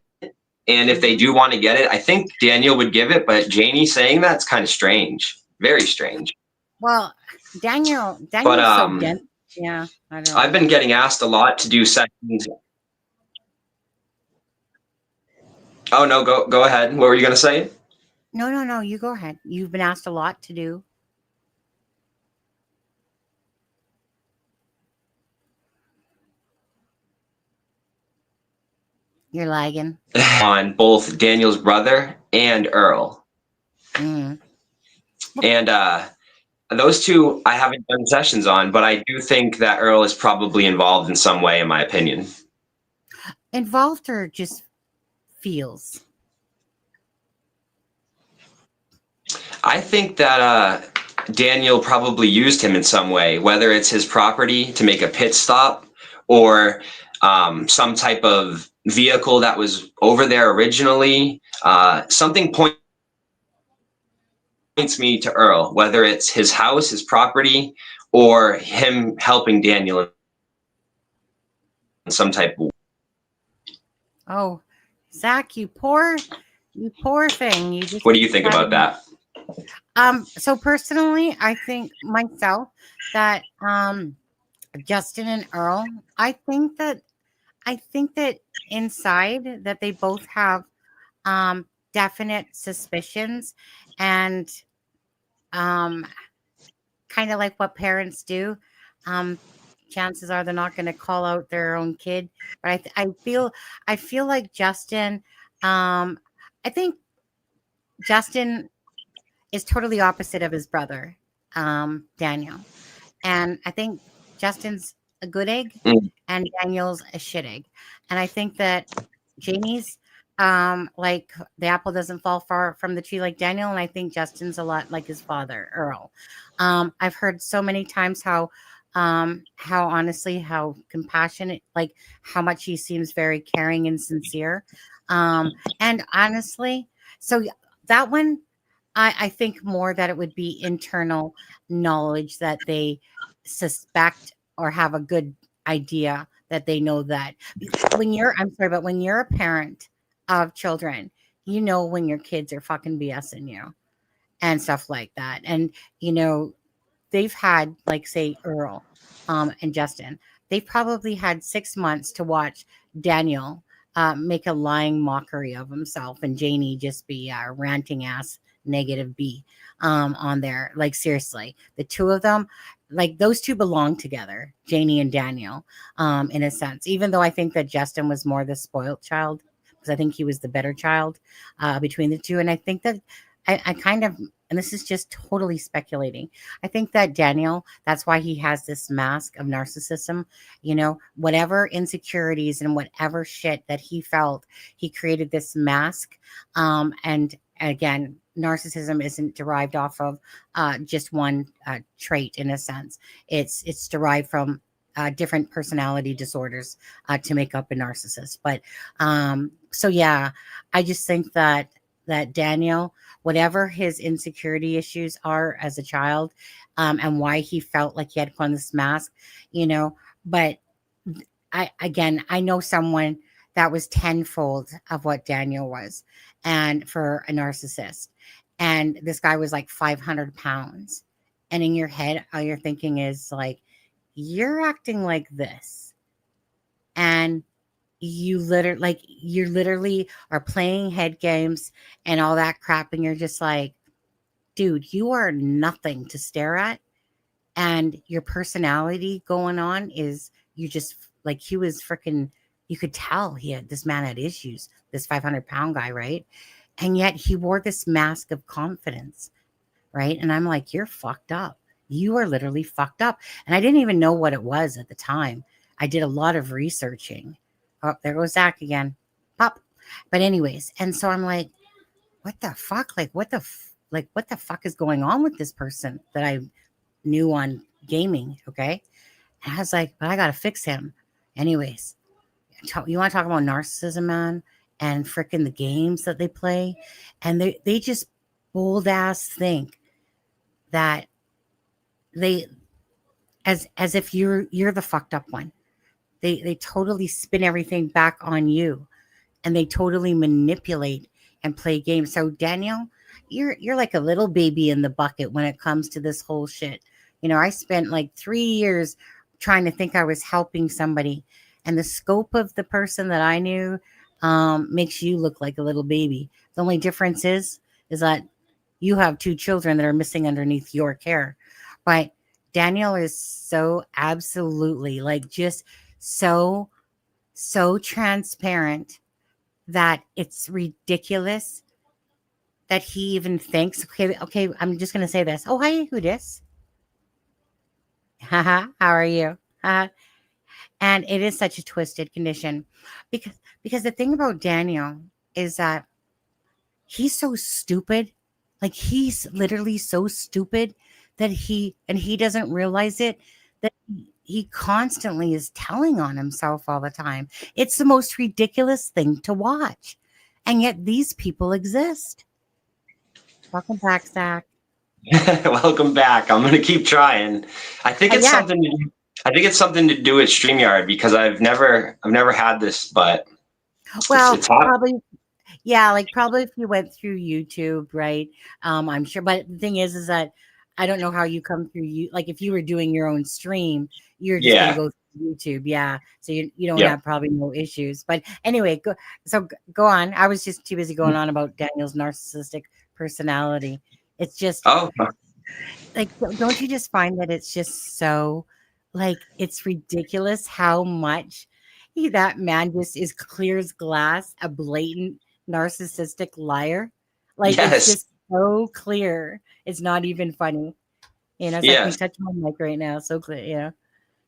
And if they do want to get it, I think Daniel would give it, but Janie saying that's kind of strange. Very strange. Well, Daniel's But so dense. Yeah, I don't know. I've been getting asked a lot to do sessions. Oh no, go ahead. What were you gonna say? No, you go ahead. You've been asked a lot to do. You're lagging. On both Daniel's brother and Earl. Mm. And those two I haven't done sessions on, but I do think that Earl is probably involved in some way, in my opinion. Involved or just feels? I think that Daniel probably used him in some way, whether it's his property to make a pit stop or some type of vehicle that was over there originally. Something points me to Earl, whether it's his house, his property, or him helping Daniel in some type of way. Oh, Zach, you poor thing. You just What do you think about that? So personally, I think myself that Justin and Earl, I think that inside that they both have definite suspicions and kind of like what parents do. Chances are they're not going to call out their own kid, but I feel like Justin. I think Justin is totally opposite of his brother, Daniel, and I think Justin's a good egg and Daniel's a shit egg, and I think that Jamie's like the apple doesn't fall far from the tree like Daniel, and I think Justin's a lot like his father, Earl. I've heard so many times how honestly, how compassionate, like how much he seems very caring and sincere. And honestly, so that one, I think more that it would be internal knowledge that they suspect or have a good idea that they know that when you're, I'm sorry, but when you're a parent of children, you know when your kids are fucking BSing you and stuff like that. And, you know, they've had, like, say, Earl and Justin, they've probably had 6 months to watch Daniel make a lying mockery of himself and Janie just be a ranting ass negative B on there. Like, seriously, the two of them, like, those two belong together, Janie and Daniel, in a sense, even though I think that Justin was more the spoiled child because I think he was the better child between the two. And I think that I kind of, and this is just totally speculating, I think that Daniel, that's why he has this mask of narcissism, you know, whatever insecurities and whatever shit that he felt, he created this mask. And again, narcissism isn't derived off of just one trait in a sense. It's derived from different personality disorders to make up a narcissist. But so yeah, I just think that Daniel, whatever his insecurity issues are as a child, and why he felt like he had to put on this mask, you know, but I know someone that was tenfold of what Daniel was, and for a narcissist. And this guy was like 500 pounds. And in your head, all you're thinking is like, you're acting like this. And you literally are playing head games and all that crap, and you're just like, dude, you are nothing to stare at, and your personality going on is, you just, like, he was freaking, you could tell this man had issues, this 500-pound guy, right? And yet he wore this mask of confidence, right? And I'm like, you're fucked up. You are literally fucked up. And I didn't even know what it was at the time. I did a lot of researching. Oh, there goes Zach again. Pop. But anyways, and so I'm like, what the fuck? Like, what the fuck is going on with this person that I knew on gaming? Okay. And I was like, but I got to fix him. Anyways, you want to talk about narcissism, man? And freaking the games that they play. And they just bold ass think that they, as if you're the fucked up one. They totally spin everything back on you, and they totally manipulate and play games. So Daniel, you're like a little baby in the bucket when it comes to this whole shit. You know, I spent like 3 years trying to think I was helping somebody, and the scope of the person that I knew makes you look like a little baby. The only difference is that you have 2 children that are missing underneath your care. But Daniel is so absolutely, like, just so transparent that it's ridiculous that he even thinks, okay, I'm just going to say this. Oh, hi, who dis? Haha, how are you? And it is such a twisted condition because the thing about Daniel is that he's so stupid. Like, he's literally so stupid that he doesn't realize it, that he constantly is telling on himself all the time. It's the most ridiculous thing to watch. And yet these people exist. Welcome back, Zach. Welcome back. I'm going to keep trying. I think it's something to do with StreamYard, because I've never had this, but well, it's probably, yeah, like probably if you went through YouTube, right? I'm sure. But the thing is that I don't know how you come through. Like, if you were doing your own stream, you're just going to go through YouTube. Yeah. So you don't have probably no issues. But anyway, go on. I was just too busy going on about Daniel's narcissistic personality. It's just, like, don't you just find that it's just so, like, it's ridiculous how much that man just is clear as glass, a blatant narcissistic liar. Like, it's just so clear. It's not even funny. You know, it's like, I can touch my mic right now. So clear.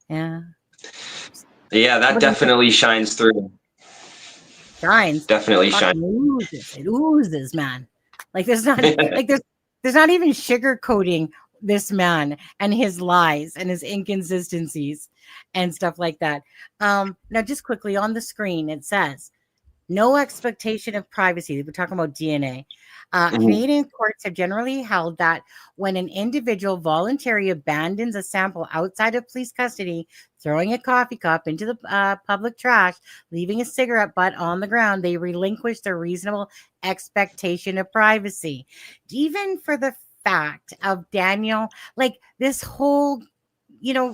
Yeah. Yeah, that definitely shines through. Definitely shines. It oozes, man. Like, there's not like there's not even sugarcoating this man and his lies and his inconsistencies and stuff like that. Now, just quickly on the screen, it says, no expectation of privacy. We're talking about DNA. Canadian courts have generally held that when an individual voluntarily abandons a sample outside of police custody, throwing a coffee cup into the public trash, leaving a cigarette butt on the ground, they relinquish their reasonable expectation of privacy. Even for the fact of Daniel, like, this whole,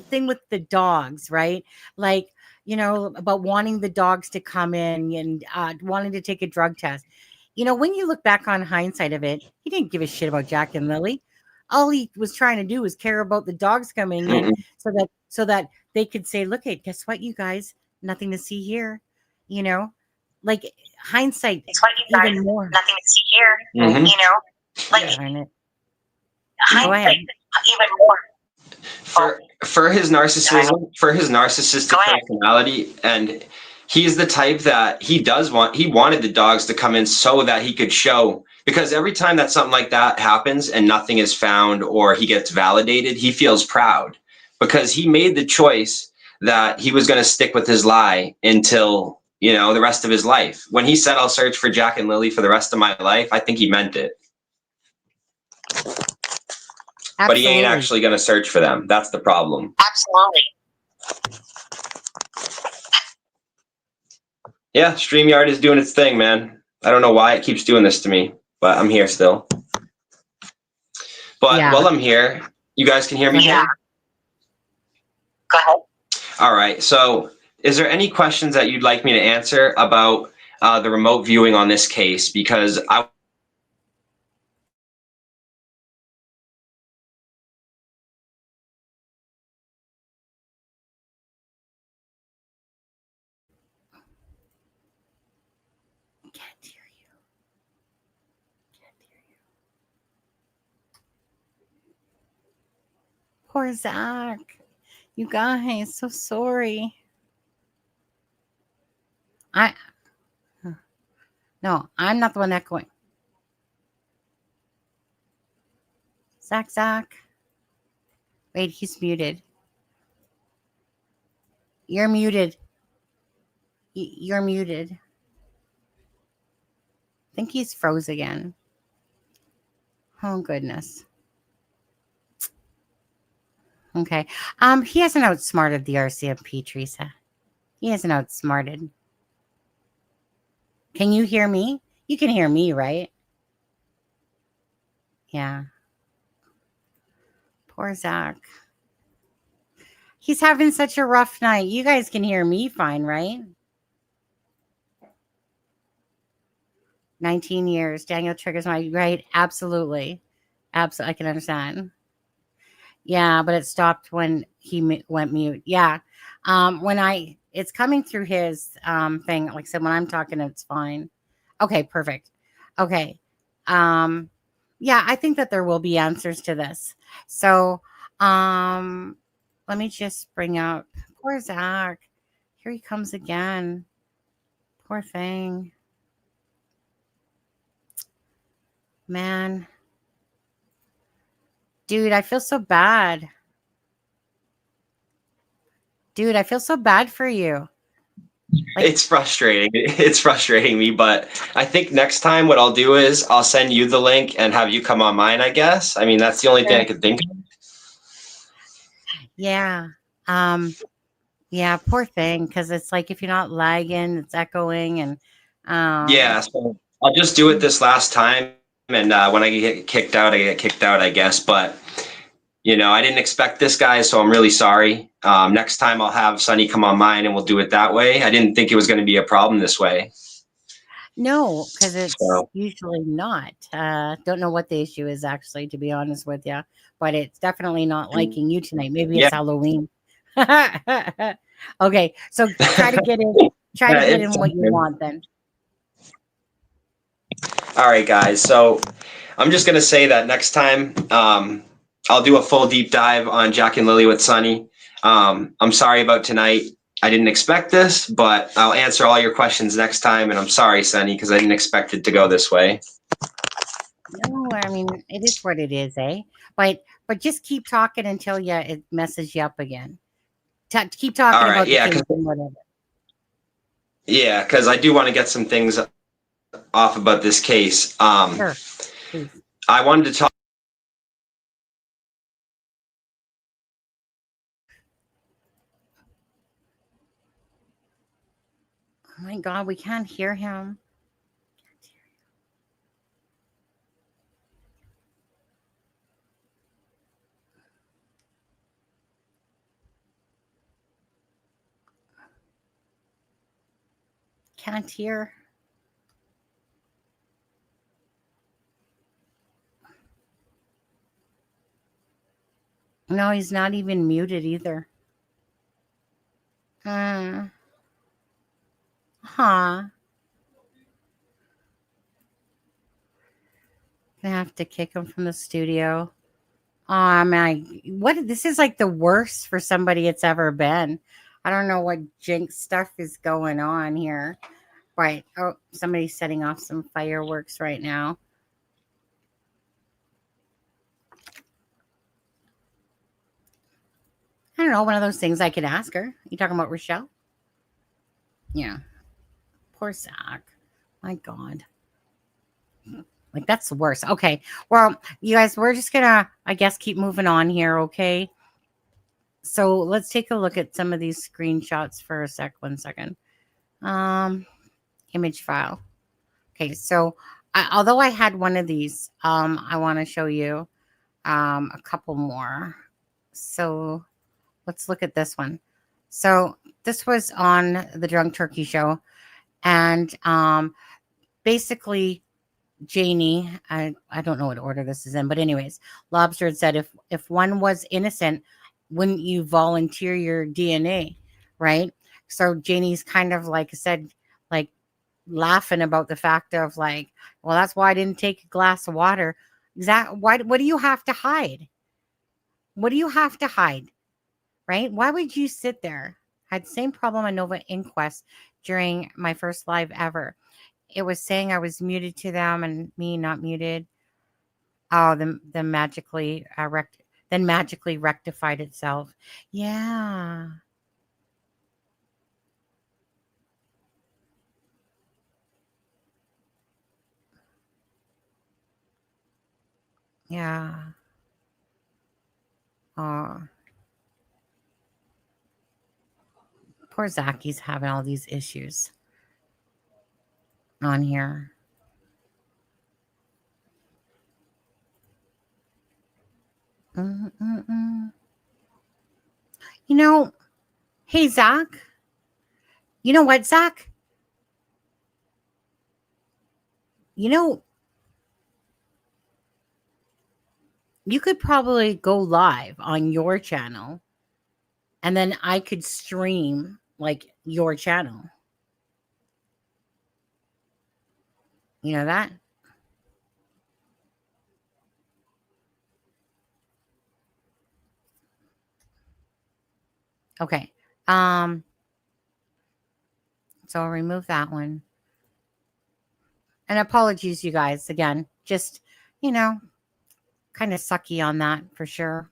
thing with the dogs, right? Like, about wanting the dogs to come in and wanting to take a drug test. When you look back on hindsight of it, he didn't give a shit about Jack and Lily. All he was trying to do was care about the dogs coming in so that they could say, look, hey, guess what, you guys? Nothing to see here. Like, hindsight, even more. Nothing to see here. Like, hindsight, even more. For his narcissism, for his narcissistic personality, and he's the type that he wanted the dogs to come in so that he could show, because every time that something like that happens and nothing is found or he gets validated, he feels proud because he made the choice that he was going to stick with his lie until, the rest of his life. When he said, I'll search for Jack and Lily for the rest of my life, I think he meant it. Absolutely. But he ain't actually going to search for them. That's the problem. Absolutely. Yeah, StreamYard is doing its thing, man. I don't know why it keeps doing this to me, but I'm here still. But while I'm here, you guys can hear me? Yeah. Go ahead. All right. So is there any questions that you'd like me to answer about the remote viewing on this case? Because I Can't hear you. Can't hear you. Poor Zach. You guys, so sorry. No, I'm not the one echoing. Zach. Wait, he's muted. You're muted. You're muted. I think he's froze again. Oh, goodness. Okay. He hasn't outsmarted the RCMP, Teresa. He hasn't outsmarted. Can you hear me? You can hear me, right? Yeah. Poor Zach. He's having such a rough night. You guys can hear me fine, right? 19 years. Daniel triggers my right. Absolutely. Absolutely. I can understand. Yeah, but it stopped when he went mute. Yeah. It's coming through his thing. Like I said, when I'm talking, it's fine. Okay, perfect. Okay. Yeah, I think that there will be answers to this. So, let me just bring up poor Zach. Here he comes again. Poor thing. Man. Dude, I feel so bad. Dude, I feel so bad for you. It's frustrating. It's frustrating me, but I think next time what I'll do is I'll send you the link and have you come on mine, I guess. I mean, that's the only thing I could think of. Yeah. Yeah, poor thing, because it's like if you're not lagging, it's echoing and yeah, so I'll just do it this last time, and when I get kicked out, I get kicked out, I guess. But I didn't expect this, guys, so I'm really sorry. Next time I'll have Sunny come on mine and we'll do it that way. I didn't think it was going to be a problem this way. no, because it's usually not. Don't know what the issue is actually, to be honest with you, but it's definitely not liking you tonight. Maybe it's Halloween. Okay, so try to get in. Try to get in what you want then. All right, guys. So I'm just gonna say that next time I'll do a full deep dive on Jack and Lily with Sunny. I'm sorry about tonight. I didn't expect this, but I'll answer all your questions next time. And I'm sorry, Sunny, because I didn't expect it to go this way. No, I mean it is what it is, eh? But just keep talking until it messes you up again. Keep talking about the case and whatever. Yeah, because I do want to get some things off about this case. Sure. Please. I wanted to talk. Oh my God, we can't hear him. Can't hear. No, he's not even muted either. Huh. Gonna have to kick him from the studio. This is like the worst for somebody it's ever been. I don't know what jinx stuff is going on here. But somebody's setting off some fireworks right now. I don't know, one of those things I could ask her. You talking about Rochelle? Yeah. Poor Zach. My God. Like, that's the worst. Okay. Well, you guys, we're just going to, I guess, keep moving on here, okay? So let's take a look at some of these screenshots for a sec. 1 second. Image file. Okay, so although I had one of these, I want to show you a couple more. So let's look at this one. So this was on the Drunk Turkey Show, and basically Janie, I don't know what order this is in, but anyways, Lobster had said if one was innocent, wouldn't you volunteer your DNA, right? So Janie's kind of like said, like laughing about the fact of like, well, that's why I didn't take a glass of water. Why? What do you have to hide? What do you have to hide? Right? Why would you sit there? I had the same problem on Nova Inquest during my first live ever. It was saying I was muted to them and me not muted. Oh, then magically rectified itself. Yeah. Yeah. Oh. Poor Zacky's having all these issues on here. Mm-mm-mm. You know, hey, Zach. You know what, Zach? You know, you could probably go live on your channel and then I could stream like your channel. You know that? Okay. So I'll remove that one. And apologies, you guys, again. Just, kind of sucky on that for sure.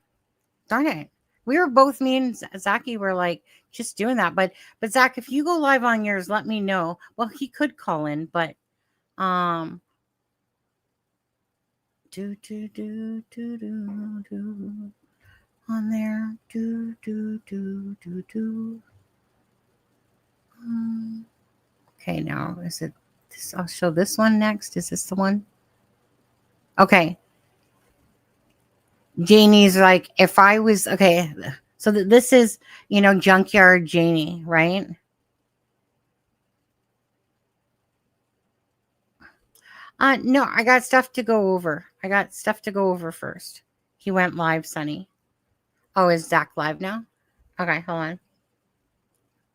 Darn it. We were both, me and Zachy were like just doing that. But Zach, if you go live on yours, let me know. Well, he could call in, but on there. Okay, now is it this? I'll show this one next. Is this the one? Okay. Janie's like, if I was okay, so this is Junkyard Janie, right? No, I got stuff to go over. First. He went live, Sonny. Oh, is Zach live now? Okay, hold on.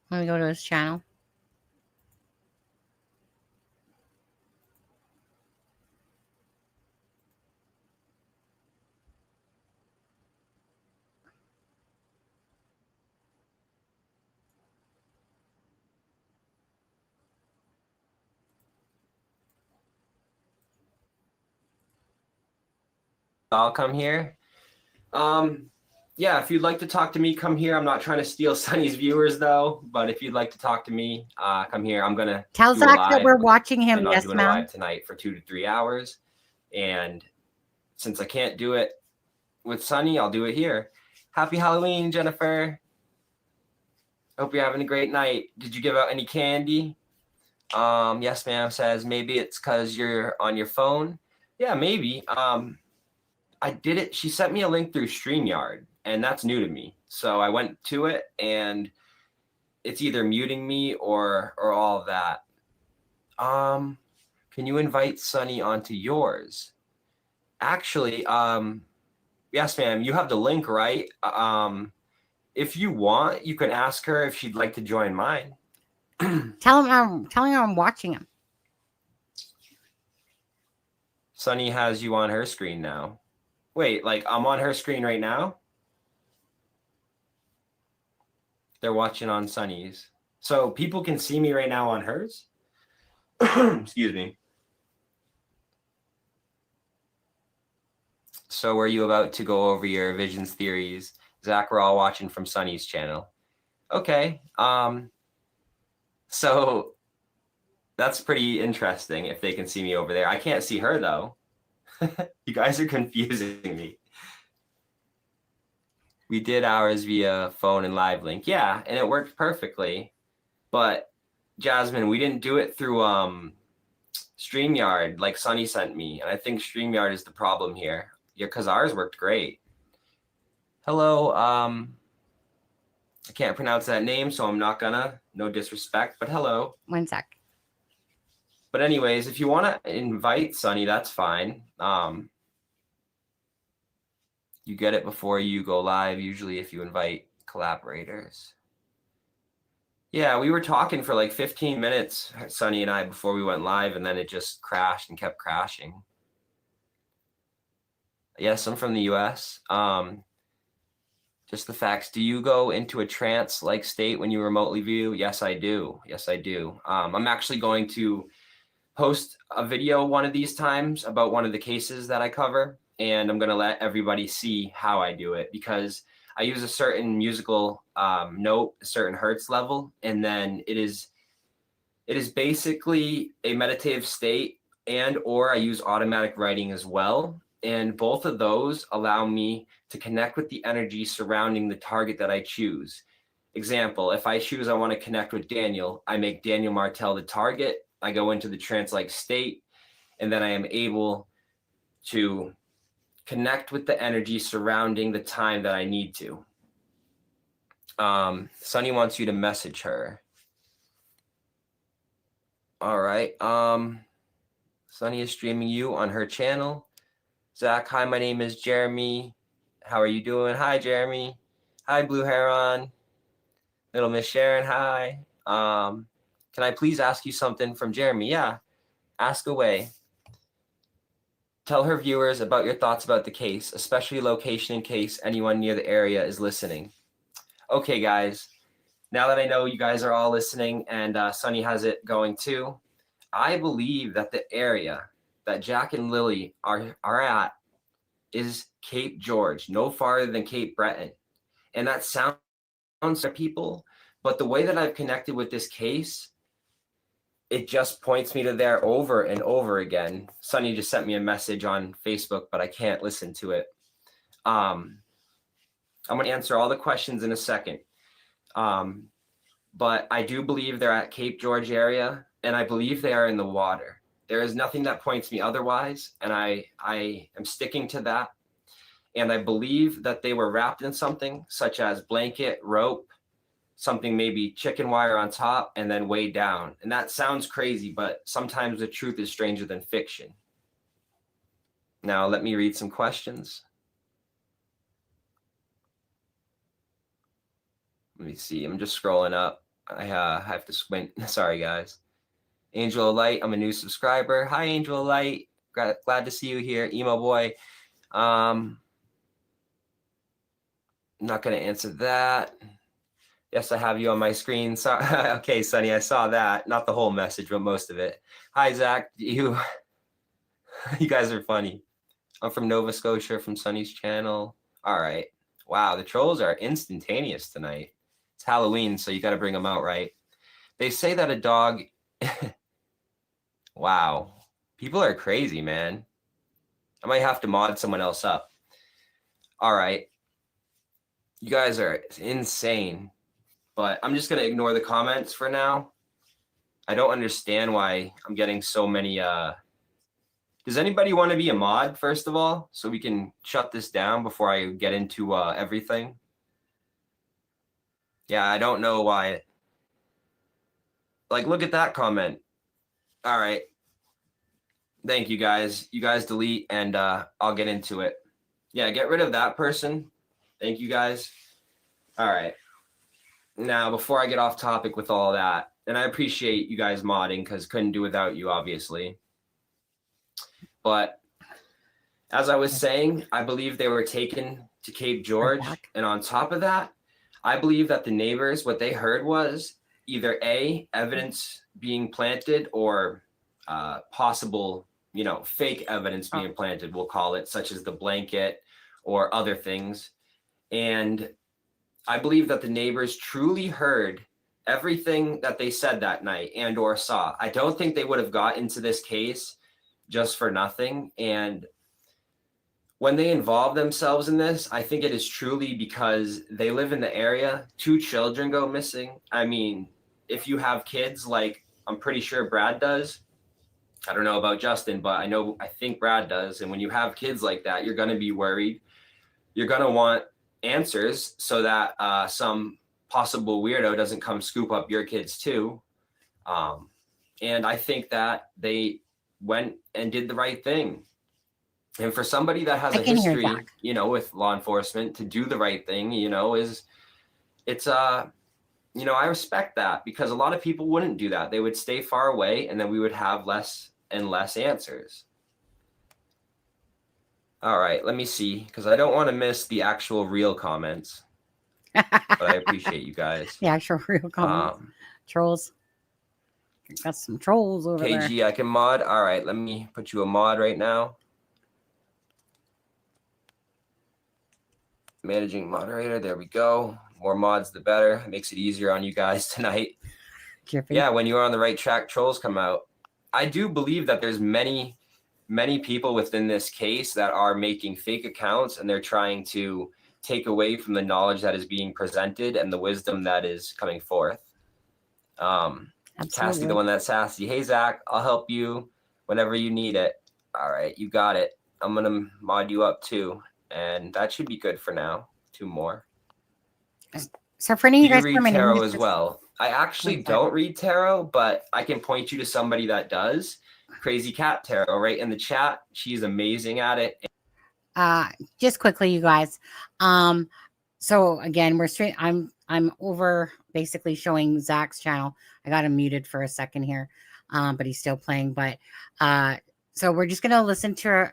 Let me go to his channel. I'll come here. Yeah, if you'd like to talk to me, come here. I'm not trying to steal Sunny's viewers though, but if you'd like to talk to me, come here. I'm gonna tell Zach that we're watching him. Yes, ma'am. Live tonight for 2 to 3 hours, and since I can't do it with Sunny, I'll do it here. Happy Halloween, Jennifer. Hope you're having a great night. Did you give out any candy? Yes, ma'am. Says maybe it's because you're on your phone. Yeah, maybe. I did it. She sent me a link through StreamYard, and that's new to me. So I went to it, and it's either muting me or all of that. Can you invite Sunny onto yours? Actually, yes, ma'am. You have the link, right? If you want, you can ask her if she'd like to join mine. Tell him I'm watching him. Sunny has you on her screen now. Wait, like I'm on her screen right now? They're watching on Sunny's. So people can see me right now on hers? Excuse me. So were you about to go over your visions theories? Zach, we're all watching from Sunny's channel. Okay. So that's pretty interesting if they can see me over there. I can't see her though. You guys are confusing me. We did ours via phone and live link. Yeah, and it worked perfectly. But Jasmine, we didn't do it through StreamYard like Sunny sent me. And I think StreamYard is the problem here. Yeah, because ours worked great. Hello, I can't pronounce that name, so I'm not gonna. No disrespect, but hello. 1 sec. But anyways, if you want to invite Sunny, that's fine. You get it before you go live, usually if you invite collaborators. Yeah, we were talking for like 15 minutes, Sunny and I, before we went live, and then it just crashed and kept crashing. Yes, I'm from the US. Just the facts. Do you go into a trance-like state when you remotely view? Yes, I do. Yes, I do. I'm actually going to post a video one of these times about one of the cases that I cover, and I'm going to let everybody see how I do it, because I use a certain musical note, a certain hertz level, and then it is basically a meditative state, and or I use automatic writing as well. And both of those allow me to connect with the energy surrounding the target that I choose. Example, if I choose I want to connect with Daniel, I make Daniel Martell the target. I go into the trance-like state, and then I am able to connect with the energy surrounding the time that I need to. Sunny wants you to message her. All right. Sunny is streaming you on her channel. Zach, hi, my name is Jeremy. How are you doing? Hi, Jeremy. Hi, Blue Heron. Little Miss Sharon, hi. Can I please ask you something from Jeremy? Yeah, ask away. Tell her viewers about your thoughts about the case, especially location in case anyone near the area is listening. Okay, guys, now that I know you guys are all listening and Sunny has it going too, I believe that the area that Jack and Lily are at is Cape George, no farther than Cape Breton. And that sounds to people, but the way that I've connected with this case, it just points me to there over and over again. Sunny just sent me a message on Facebook, but I can't listen to it. I'm going to answer all the questions in a second. But I do believe they're at Cape George area, and I believe they are in the water. There is nothing that points me otherwise, and I am sticking to that. And I believe that they were wrapped in something such as blanket, rope, something maybe chicken wire on top, and then weighed down. And that sounds crazy, but sometimes the truth is stranger than fiction. Now, let me read some questions. Let me see. I'm just scrolling up. I have to squint. Sorry, guys. Angel of Light, I'm a new subscriber. Hi, Angel of Light. Glad to see you here. Emo Boy. I'm not going to answer that. Yes, I have you on my screen. So, okay, Sunny, I saw that. Not the whole message, but most of it. Hi, Zach. You guys are funny. I'm from Nova Scotia, from Sunny's channel. All right. Wow, the trolls are instantaneous tonight. It's Halloween, so you got to bring them out, right? They say that a dog... Wow. People are crazy, man. I might have to mod someone else up. All right. You guys are insane. But I'm just going to ignore the comments for now. I don't understand why I'm getting so many. Does anybody want to be a mod, first of all, so we can shut this down before I get into everything? Yeah, I don't know why. Like, look at that comment. All right. Thank you, guys. You guys delete, and I'll get into it. Yeah, get rid of that person. Thank you, guys. All right. Now, before I get off topic with all that, and I appreciate you guys modding because couldn't do without you, obviously. But as I was saying, I believe they were taken to Cape George. And on top of that, I believe that the neighbors, what they heard was either A, evidence being planted, or possible, fake evidence being planted, we'll call it, such as the blanket or other things. And I believe that the neighbors truly heard everything that they said that night and or saw. I don't think they would have got into this case just for nothing. And when they involve themselves in this, I think it is truly because they live in the area. 2 children go missing. I mean, if you have kids, like I'm pretty sure Brad does. I don't know about Justin, but I think Brad does. And when you have kids like that, you're going to be worried. You're going to want answers so that some possible weirdo doesn't come scoop up your kids too. And I think that they went and did the right thing. And for somebody that has a history, you know, with law enforcement, to do the right thing, you know, you know, I respect that, because a lot of people wouldn't do that. They would stay far away, and then we would have less and less answers. All right, let me see, because I don't want to miss the actual real comments. But I appreciate you guys. The actual real comments. Trolls. Got some trolls over there. KG, I can mod. All right, let me put you a mod right now. Managing moderator. There we go. More mods, the better. It makes it easier on you guys tonight. Yeah, when you're on the right track, trolls come out. I do believe that there's many people within this case that are making fake accounts, and they're trying to take away from the knowledge that is being presented and the wisdom that is coming forth. Cassie, the one that's sassy. Hey, Zach, I'll help you whenever you need it. All right, you got it. I'm going to mod you up too. And that should be good for now. 2 more. So for any of you guys read tarot as well. I actually don't read tarot, but I can point you to somebody that does. Crazy Cat Tarot, right in the chat. She's amazing at it. Just quickly, you guys. So again, I'm over basically showing Zach's channel. I got him muted for a second here, but he's still playing. But so we're just gonna listen to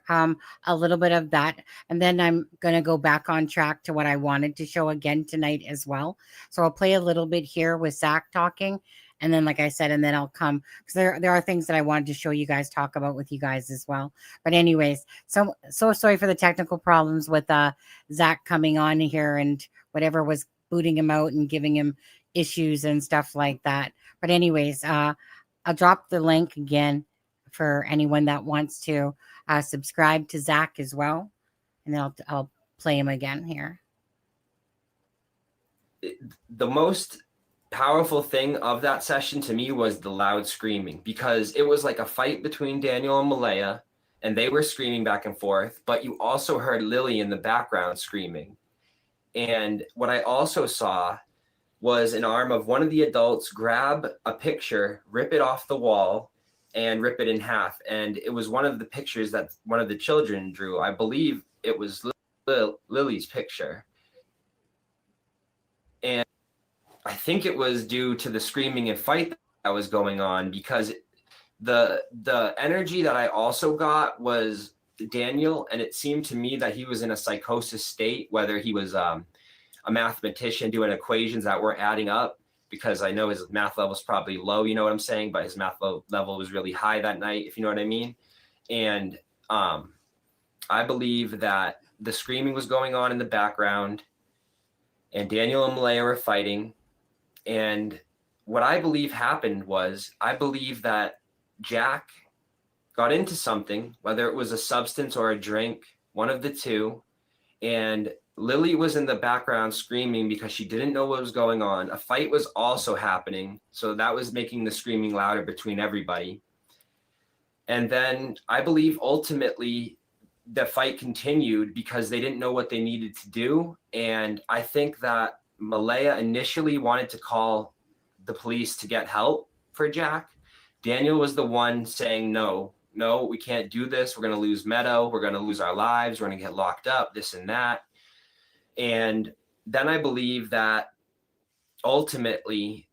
a little bit of that, and then I'm gonna go back on track to what I wanted to show again tonight as well. So I'll play a little bit here with Zach talking, and then, like I said, and then I'll come, because there are things that I wanted to show you guys, talk about with you guys as well. But anyways, so sorry for the technical problems with Zach coming on here and whatever was booting him out and giving him issues and stuff like that. But anyways, I'll drop the link again for anyone that wants to subscribe to Zach as well, and then I'll play him again here. The most powerful thing of that session to me was the loud screaming, because it was like a fight between Daniel and Malaya, and they were screaming back and forth, but you also heard Lily in the background screaming. And what I also saw was an arm of one of the adults grab a picture, rip it off the wall, and rip it in half. And it was one of the pictures that one of the children drew. I believe it was Lily's picture. And I think it was due to the screaming and fight that was going on, because the energy that I also got was Daniel, and it seemed to me that he was in a psychosis state, whether he was a mathematician doing equations that weren't adding up, because I know his math level is probably low, you know what I'm saying, but his math level was really high that night, if you know what I mean. And I believe that the screaming was going on in the background, and Daniel and Malaya were fighting. And what I believe happened was, I believe that Jack got into something, whether it was a substance or a drink, one of the two, and Lily was in the background screaming because she didn't know what was going on. A fight was also happening, so that was making the screaming louder between everybody. And then I believe ultimately the fight continued because they didn't know what they needed to do. And I think that Malaya initially wanted to call the police to get help for Jack. Daniel was the one saying, no, we can't do this. We're going to lose Meadow. We're going to lose our lives. We're going to get locked up, this and that. And then I believe that ultimately,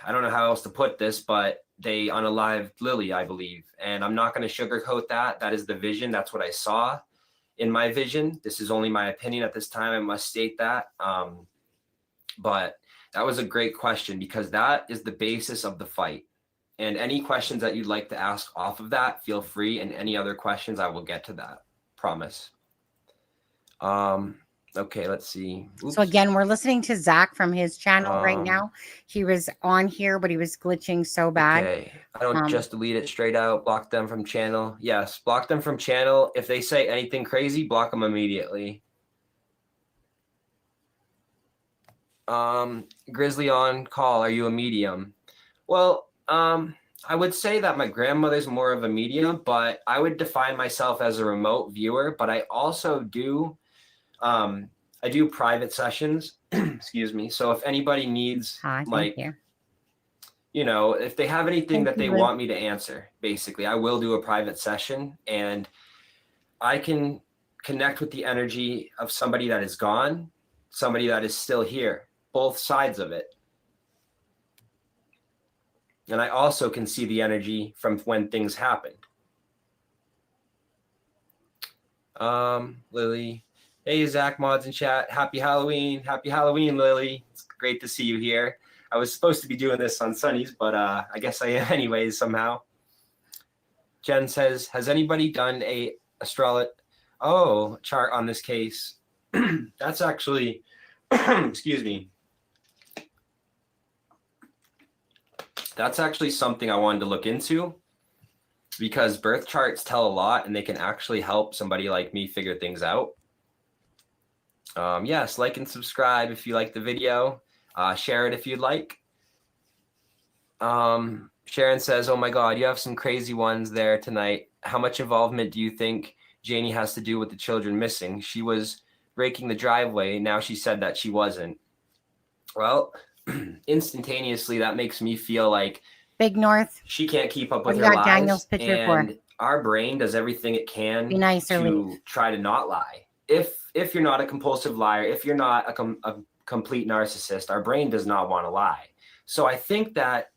I don't know how else to put this, but they unalived Lily, I believe. And I'm not going to sugarcoat that. That is the vision. That's what I saw in my vision. This is only my opinion at this time. I must state that. But that was a great question, because that is the basis of the fight. And any questions that you'd like to ask off of that, feel free. And any other questions, I will get to that. Promise. Okay, let's see. Oops. So again, we're listening to Zach from his channel right now. He was on here, but he was glitching so bad. Okay, I don't just delete it straight out. Block them from channel. Yes, block them from channel. If they say anything crazy, block them immediately. Grizzly on call. Are you a medium? Well, I would say that my grandmother's more of a medium, but I would define myself as a remote viewer. But I also do. I do private sessions. Excuse me. So if anybody needs Thank you. You know, if they have anything that they Luke. want me to answer, basically, I will do a private session, and I can connect with the energy of somebody that is gone, somebody that is still here, both sides of it. And I also can see the energy from when things happened. Lily. Hey, Zach, mods in chat. Happy Halloween. Happy Halloween, Lily. It's great to see you here. I was supposed to be doing this on Sundays, but I guess I am anyways somehow. Jen says, has anybody done a chart on this case? That's actually, excuse me. That's actually something I wanted to look into, because birth charts tell a lot and they can actually help somebody like me figure things out. Yes, like and subscribe if you like the video. Share it if you'd like. Sharon says, oh my God, you have some crazy ones there tonight. How much involvement do you think Janie has to do with the children missing? She was raking the driveway. Now she said that she wasn't. Well, instantaneously, that makes me feel like Big North. she can't keep up with What her do you got lies. Daniel's picture And for? our brain does everything it can Be nice or to leave. try to not lie. If you're not a compulsive liar, if you're not a complete narcissist, our brain does not want to lie. So I think that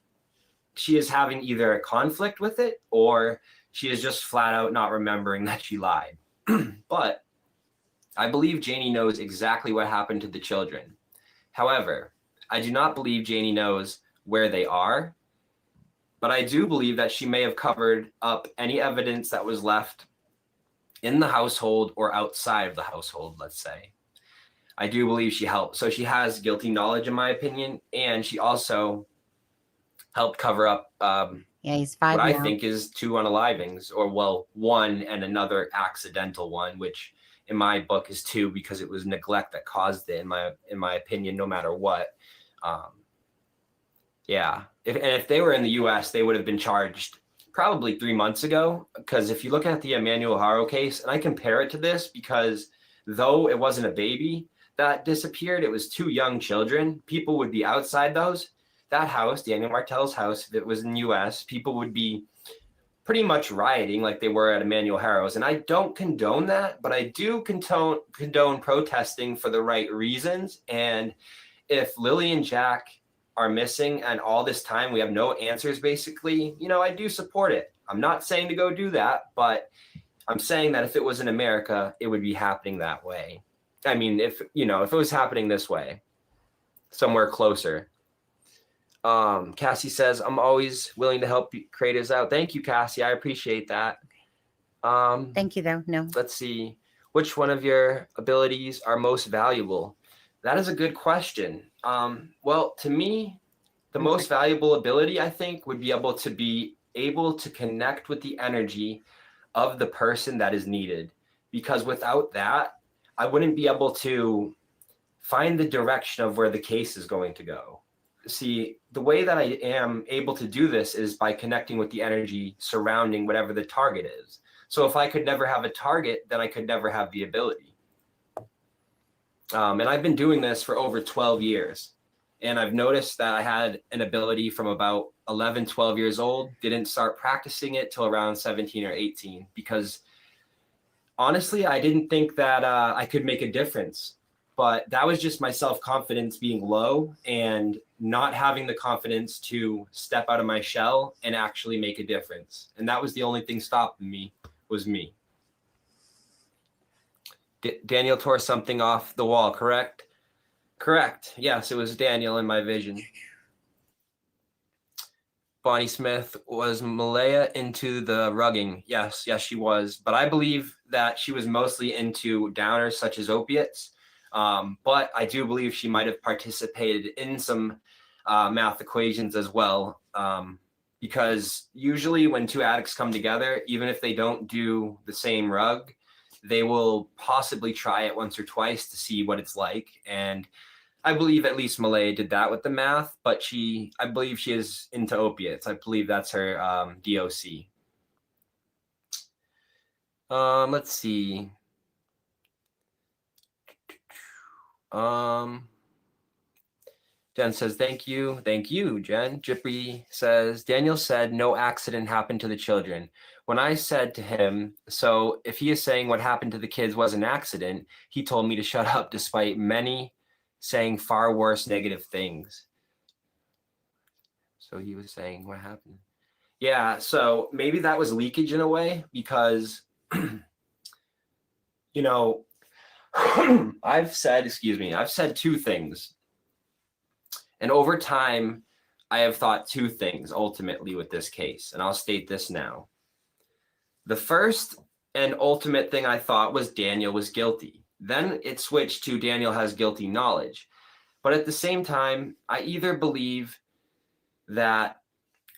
she is having either a conflict with it, or she is just flat out not remembering that she lied. But I believe Janie knows exactly what happened to the children. However, I do not believe Janie knows where they are, but I do believe that she may have covered up any evidence that was left in the household or outside of the household, let's say. I do believe she helped. So she has guilty knowledge, in my opinion, and she also helped cover up He's 5 what now. I think is 2 unalivings, or well, 1 and another accidental one, which in my book is 2 because it was neglect that caused it, in my opinion, no matter what. Yeah, if they were in the U.S., they would have been charged probably 3 months ago, because if you look at the Emmanuel Haro case, and I compare it to this because though it wasn't a baby that disappeared, it was 2 young children. People would be outside that house, Daniel Martell's house. If it was in the U.S., people would be pretty much rioting like they were at Emmanuel Haro's. And I don't condone that, but I do condone protesting for the right reasons. And if Lily and Jack are missing and all this time we have no answers, basically, you know, I do support it. I'm not saying to go do that, but I'm saying that if it was in America, it would be happening that way. I mean, if it was happening this way, somewhere closer. Cassie says, I'm always willing to help creatives out. Thank you, Cassie. I appreciate that. Thank you, though. No. Let's see. Which one of your abilities are most valuable? That is a good question. Well, to me, the most valuable ability, I think, would be able to connect with the energy of the person that is needed. Because without that, I wouldn't be able to find the direction of where the case is going to go. See, the way that I am able to do this is by connecting with the energy surrounding whatever the target is. So if I could never have a target, then I could never have the ability. And I've been doing this for over 12 years. And I've noticed that I had an ability from about 11, 12 years old, didn't start practicing it till around 17 or 18, because honestly, I didn't think that I could make a difference. But that was just my self-confidence being low and not having the confidence to step out of my shell and actually make a difference. And that was the only thing stopping me, was me. Daniel tore something off the wall, correct? Correct. Yes, it was Daniel in my vision. Bonnie Smith, was Malaya into the rugging? Yes, she was. But I believe that she was mostly into downers such as opiates. But I do believe she might have participated in some math equations as well. Because usually when 2 addicts come together, even if they don't do the same rug, they will possibly try it once or twice to see what it's like. And I believe at least Malaya did that with the math, but I believe she is into opiates. I believe that's her DOC. Let's see. Jen says, thank you. Thank you, Jen. Jippy says, Daniel said no accident happened to the children. When I said to him, so if he is saying what happened to the kids was an accident, he told me to shut up despite many saying far worse negative things. So he was saying what happened. Yeah, so maybe that was leakage in a way because, you know, I've said two things. And over time, I have thought two things ultimately with this case, and I'll state this now. The first and ultimate thing I thought was Daniel was guilty. Then it switched to Daniel has guilty knowledge. But at the same time, I either believe that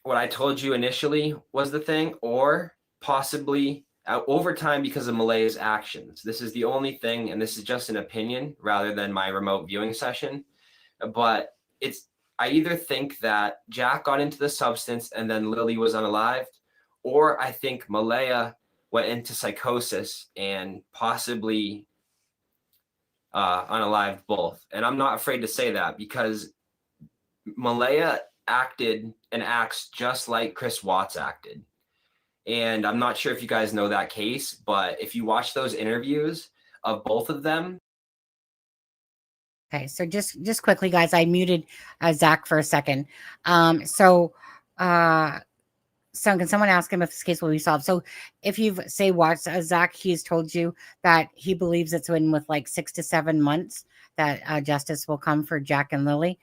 what I told you initially was the thing, or possibly over time because of Malaya's actions. This is the only thing, and this is just an opinion rather than my remote viewing session. But I either think that Jack got into the substance and then Lily was unalived, or I think Malaya went into psychosis and possibly unalived both. And I'm not afraid to say that because Malaya acted and acts just like Chris Watts acted. And I'm not sure if you guys know that case, but if you watch those interviews of both of them. Okay, so just quickly, guys, I muted Zach for a second. So can someone ask him if this case will be solved? So if you've watched Zach, he's told you that he believes it's in with like 6 to 7 months that justice will come for Jack and Lily.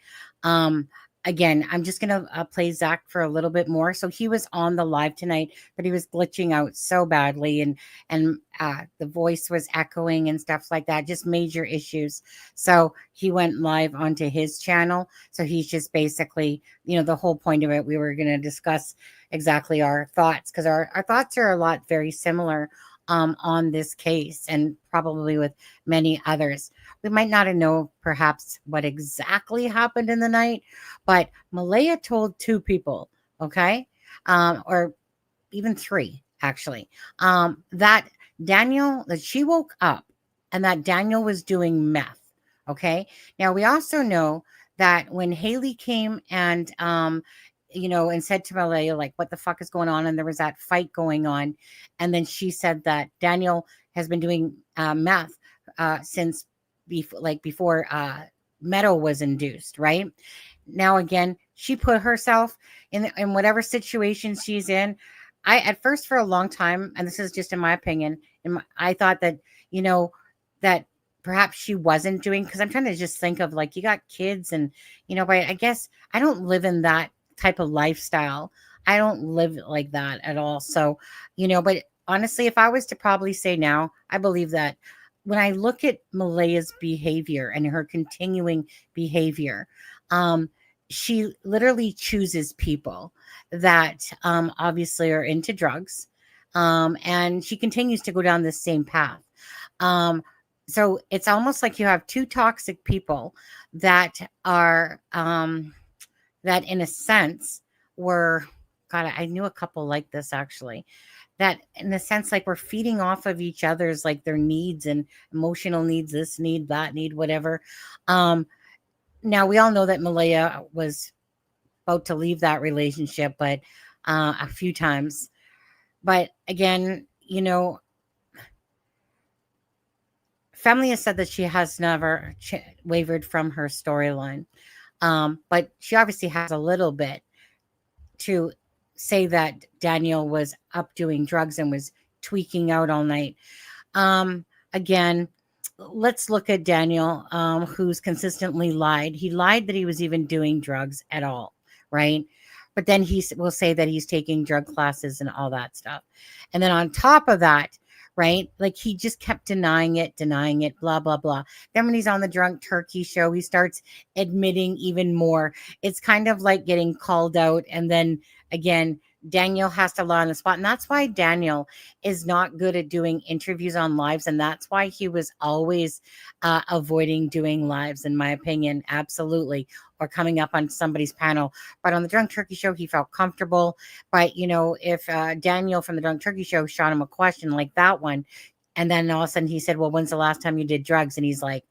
Again, I'm just going to play Zach for a little bit more. So he was on the live tonight, but he was glitching out so badly and the voice was echoing and stuff like that, just major issues. So he went live onto his channel. So he's just basically, the whole point of it, we were going to discuss exactly our thoughts because our thoughts are a lot very similar on this case and probably with many others. We might not know perhaps what exactly happened in the night, but Malaya told 2 people, okay, or even 3 actually, that she woke up and that Daniel was doing meth. Okay. Now we also know that when Haley came and and said to Malaya, like, what the fuck is going on? And there was that fight going on. And then she said that Daniel has been doing meth since before Meadow was induced, right? Now, again, she put herself in whatever situation she's in. I, at first, for a long time, and this is just in my opinion, I thought that, that perhaps she wasn't doing, because I'm trying to just think of, like, you got kids and, but I guess I don't live in that type of lifestyle. I don't live like that at all. So, but honestly, if I was to probably say now, I believe that when I look at Malaya's behavior and her continuing behavior, she literally chooses people that obviously are into drugs, and she continues to go down this same path. So it's almost like you have 2 toxic people that are that in a sense were, God, I knew a couple like this actually, that in a sense, like, we're feeding off of each other's, like, their needs and emotional needs, this need, that need, whatever. Now we all know that Malaya was about to leave that relationship, but a few times. But again, family has said that she has never wavered from her storyline. But she obviously has a little bit to say that Daniel was up doing drugs and was tweaking out all night. Again, let's look at Daniel, who's consistently lied. He lied that he was even doing drugs at all, right? But then he will say that he's taking drug classes and all that stuff. And then on top of that, right, like, he just kept denying it, blah, blah, blah. Then when he's on the Drunk Turkey show, he starts admitting even more. It's kind of like getting called out. And then again, Daniel has to lie on the spot. And that's why Daniel is not good at doing interviews on lives. And that's why he was always avoiding doing lives, in my opinion, absolutely, or coming up on somebody's panel. But on the Drunk Turkey show, he felt comfortable. But, if Daniel from the Drunk Turkey show shot him a question like that one, and then all of a sudden he said, well, when's the last time you did drugs? And he's like,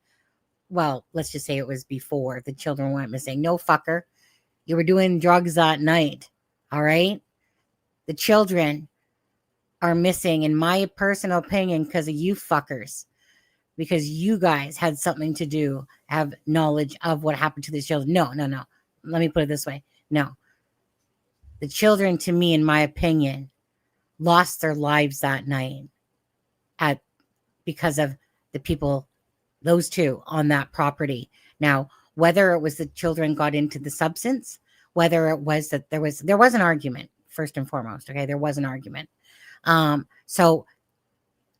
well, let's just say it was before the children went missing. No, fucker. You were doing drugs that night. All right. The children are missing, in my personal opinion, because of you fuckers. Because you guys had something to do, have knowledge of what happened to the children. No. Let me put it this way. No. The children, to me, in my opinion, lost their lives that night because of the people, those two on that property. Now, whether it was the children got into the substance, whether it was that there was an argument, first and foremost. Okay, there was an argument. So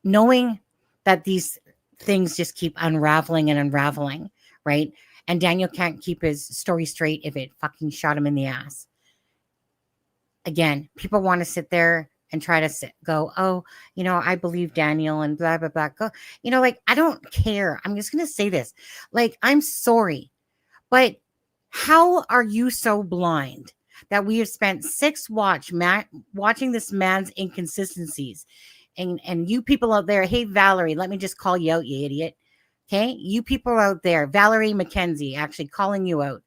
knowing that these things just keep unraveling and unraveling, right? And Daniel can't keep his story straight if it fucking shot him in the ass. Again, people want to sit there and try to go, oh, I believe Daniel and blah, blah, blah. Go, like, I don't care. I'm just going to say this. Like, I'm sorry, but how are you so blind that we have spent 6 watching this man's inconsistencies? And you people out there, hey, Valerie, let me just call you out, you idiot. Okay. You people out there, Valerie McKenzie, actually calling you out.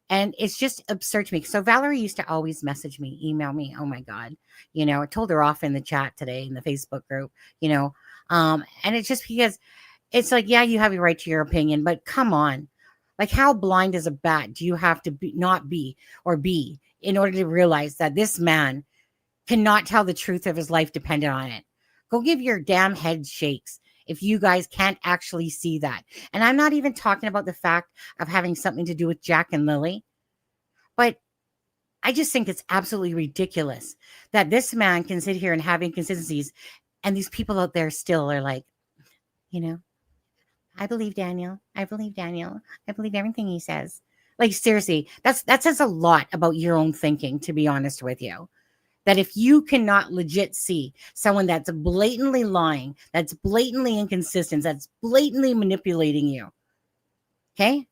And it's just absurd to me. So Valerie used to always message me, email me. Oh my God. I told her off in the chat today in the Facebook group, and it's just because it's like, yeah, you have your right to your opinion, but come on. Like, how blind as a bat do you have to be in order to realize that this man cannot tell the truth of his life dependent on it? Go give your damn head shakes if you guys can't actually see that. And I'm not even talking about the fact of having something to do with Jack and Lily, but I just think it's absolutely ridiculous that this man can sit here and have inconsistencies, and these people out there still are like, I believe Daniel. I believe Daniel. I believe everything he says. Like, seriously, that says a lot about your own thinking, to be honest with you. That if you cannot legit see someone that's blatantly lying, that's blatantly inconsistent, that's blatantly manipulating you, okay?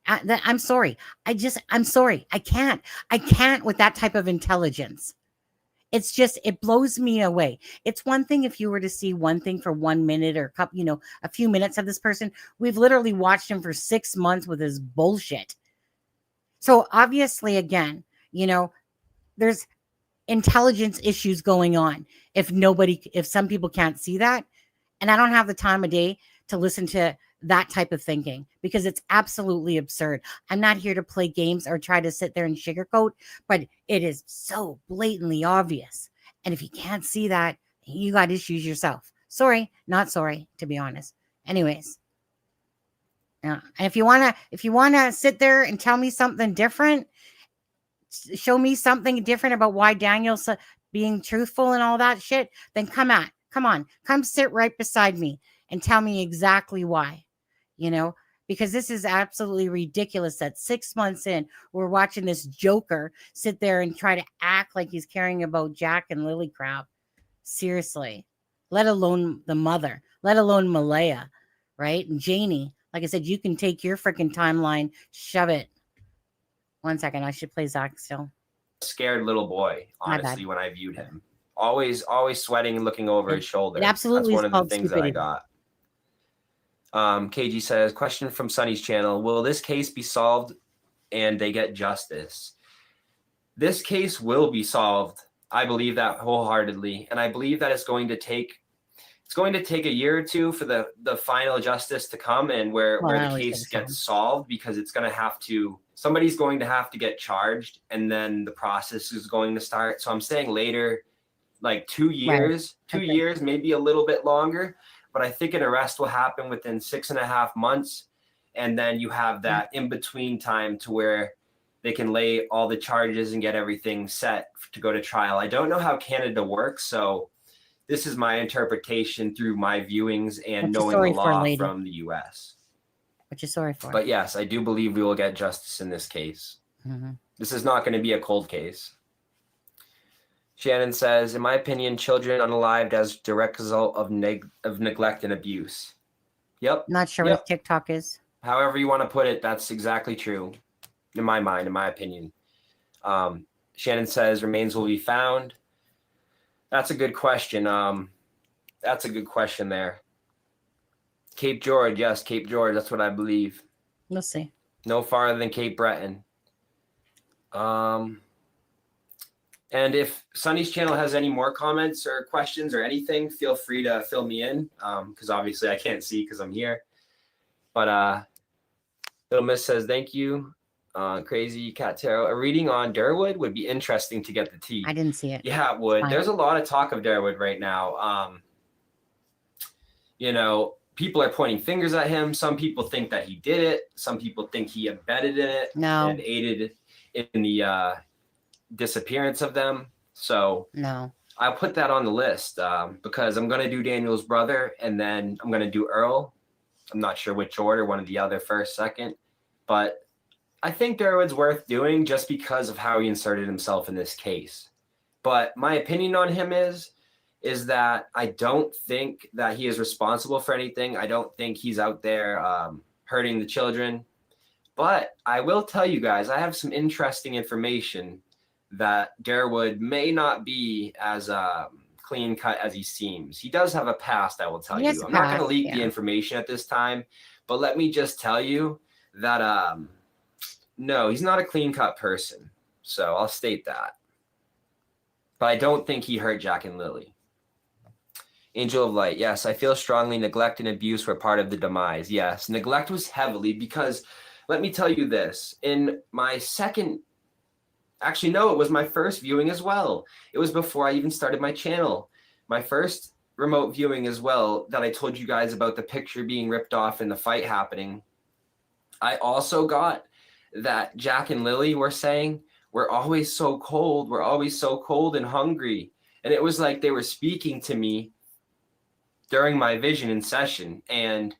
I'm sorry. I'm sorry. I can't with that type of intelligence. It's just, it blows me away. It's one thing if you were to see one thing for 1 minute or a few minutes of this person. We've literally watched him for 6 months with his bullshit. So obviously, again, there's intelligence issues going on if some people can't see that. And I don't have the time of day to listen to that type of thinking because it's absolutely absurd. I'm not here to play games or try to sit there and sugarcoat, but it is so blatantly obvious. And if you can't see that, you got issues yourself. Sorry, not sorry, to be honest. Anyways. And if you want to sit there and tell me something different, show me something different about why Daniel's being truthful and all that shit, then come on, come sit right beside me and tell me exactly why, because this is absolutely ridiculous that 6 months in, we're watching this joker sit there and try to act like he's caring about Jack and Lily crap. Seriously, let alone the mother, let alone Malaya, right? And Janie, like I said, you can take your freaking timeline, shove it. 1 second, I should play Zach still. Scared little boy, honestly, when I viewed him. Always sweating and looking over his shoulder. Absolutely. That's one of the things stupidity that I got. KG says, question from Sunny's channel. Will this case be solved and they get justice? This case will be solved. I believe that wholeheartedly. And I believe that it's going to take a year or two for the final justice to come and where the case gets solved, because it's going to have to, somebody's going to have to get charged and then the process is going to start. So I'm saying later, like 2 years, right. 2 years, maybe a little bit longer, but I think an arrest will happen within 6.5 months. And then you have that in between time to where they can lay all the charges and get everything set to go to trial. I don't know how Canada works, so this is my interpretation through my viewings and knowing the law from the U.S. What you're sorry for. But yes, I do believe we will get justice in this case. Mm-hmm. This is not going to be a cold case. Shannon says, in my opinion, children unalived as direct result of neglect and abuse. Yep. Not sure what TikTok is. However you want to put it, that's exactly true. In my mind, in my opinion. Shannon says, remains will be found. That's a good question. That's a good question there. Cape George, yes, Cape George. That's what I believe. We'll see. No farther than Cape Breton. And if Sunny's channel has any more comments or questions or anything, feel free to fill me in, because obviously I can't see because I'm here. But Little Miss says, thank you. Crazy Cat Tarot. A reading on Darwood would be interesting to get the tea. I didn't see it. Yeah, it would. There's a lot of talk of Darwood right now. You know, people are pointing fingers at him. Some people think that he did it. Some people think he embedded in it and aided in the disappearance of them. So no, I'll put that on the list because I'm going to do Daniel's brother and then I'm going to do Earl. I'm not sure which order, one or the other, first, second. But I think Darwood's worth doing just because of how he inserted himself in this case. But my opinion on him is that I don't think that he is responsible for anything. I don't think he's out there hurting the children. But I will tell you guys, I have some interesting information that Darwood may not be as clean cut as he seems. He does have a past, I will tell you. I'm not going to leak the information at this time, but let me just tell you that no, he's not a clean cut person. So I'll state that. But I don't think he hurt Jack and Lily. Angel of Light. Yes, I feel strongly neglect and abuse were part of the demise. Yes, neglect was heavily because let me tell you this. In my second, actually, no, it was my first viewing as well. It was before I even started my channel. My first remote viewing as well that I told you guys about the picture being ripped off and the fight happening. I also got that Jack and Lily were saying, we're always so cold. We're always so cold and hungry. And it was like they were speaking to me during my vision in session. And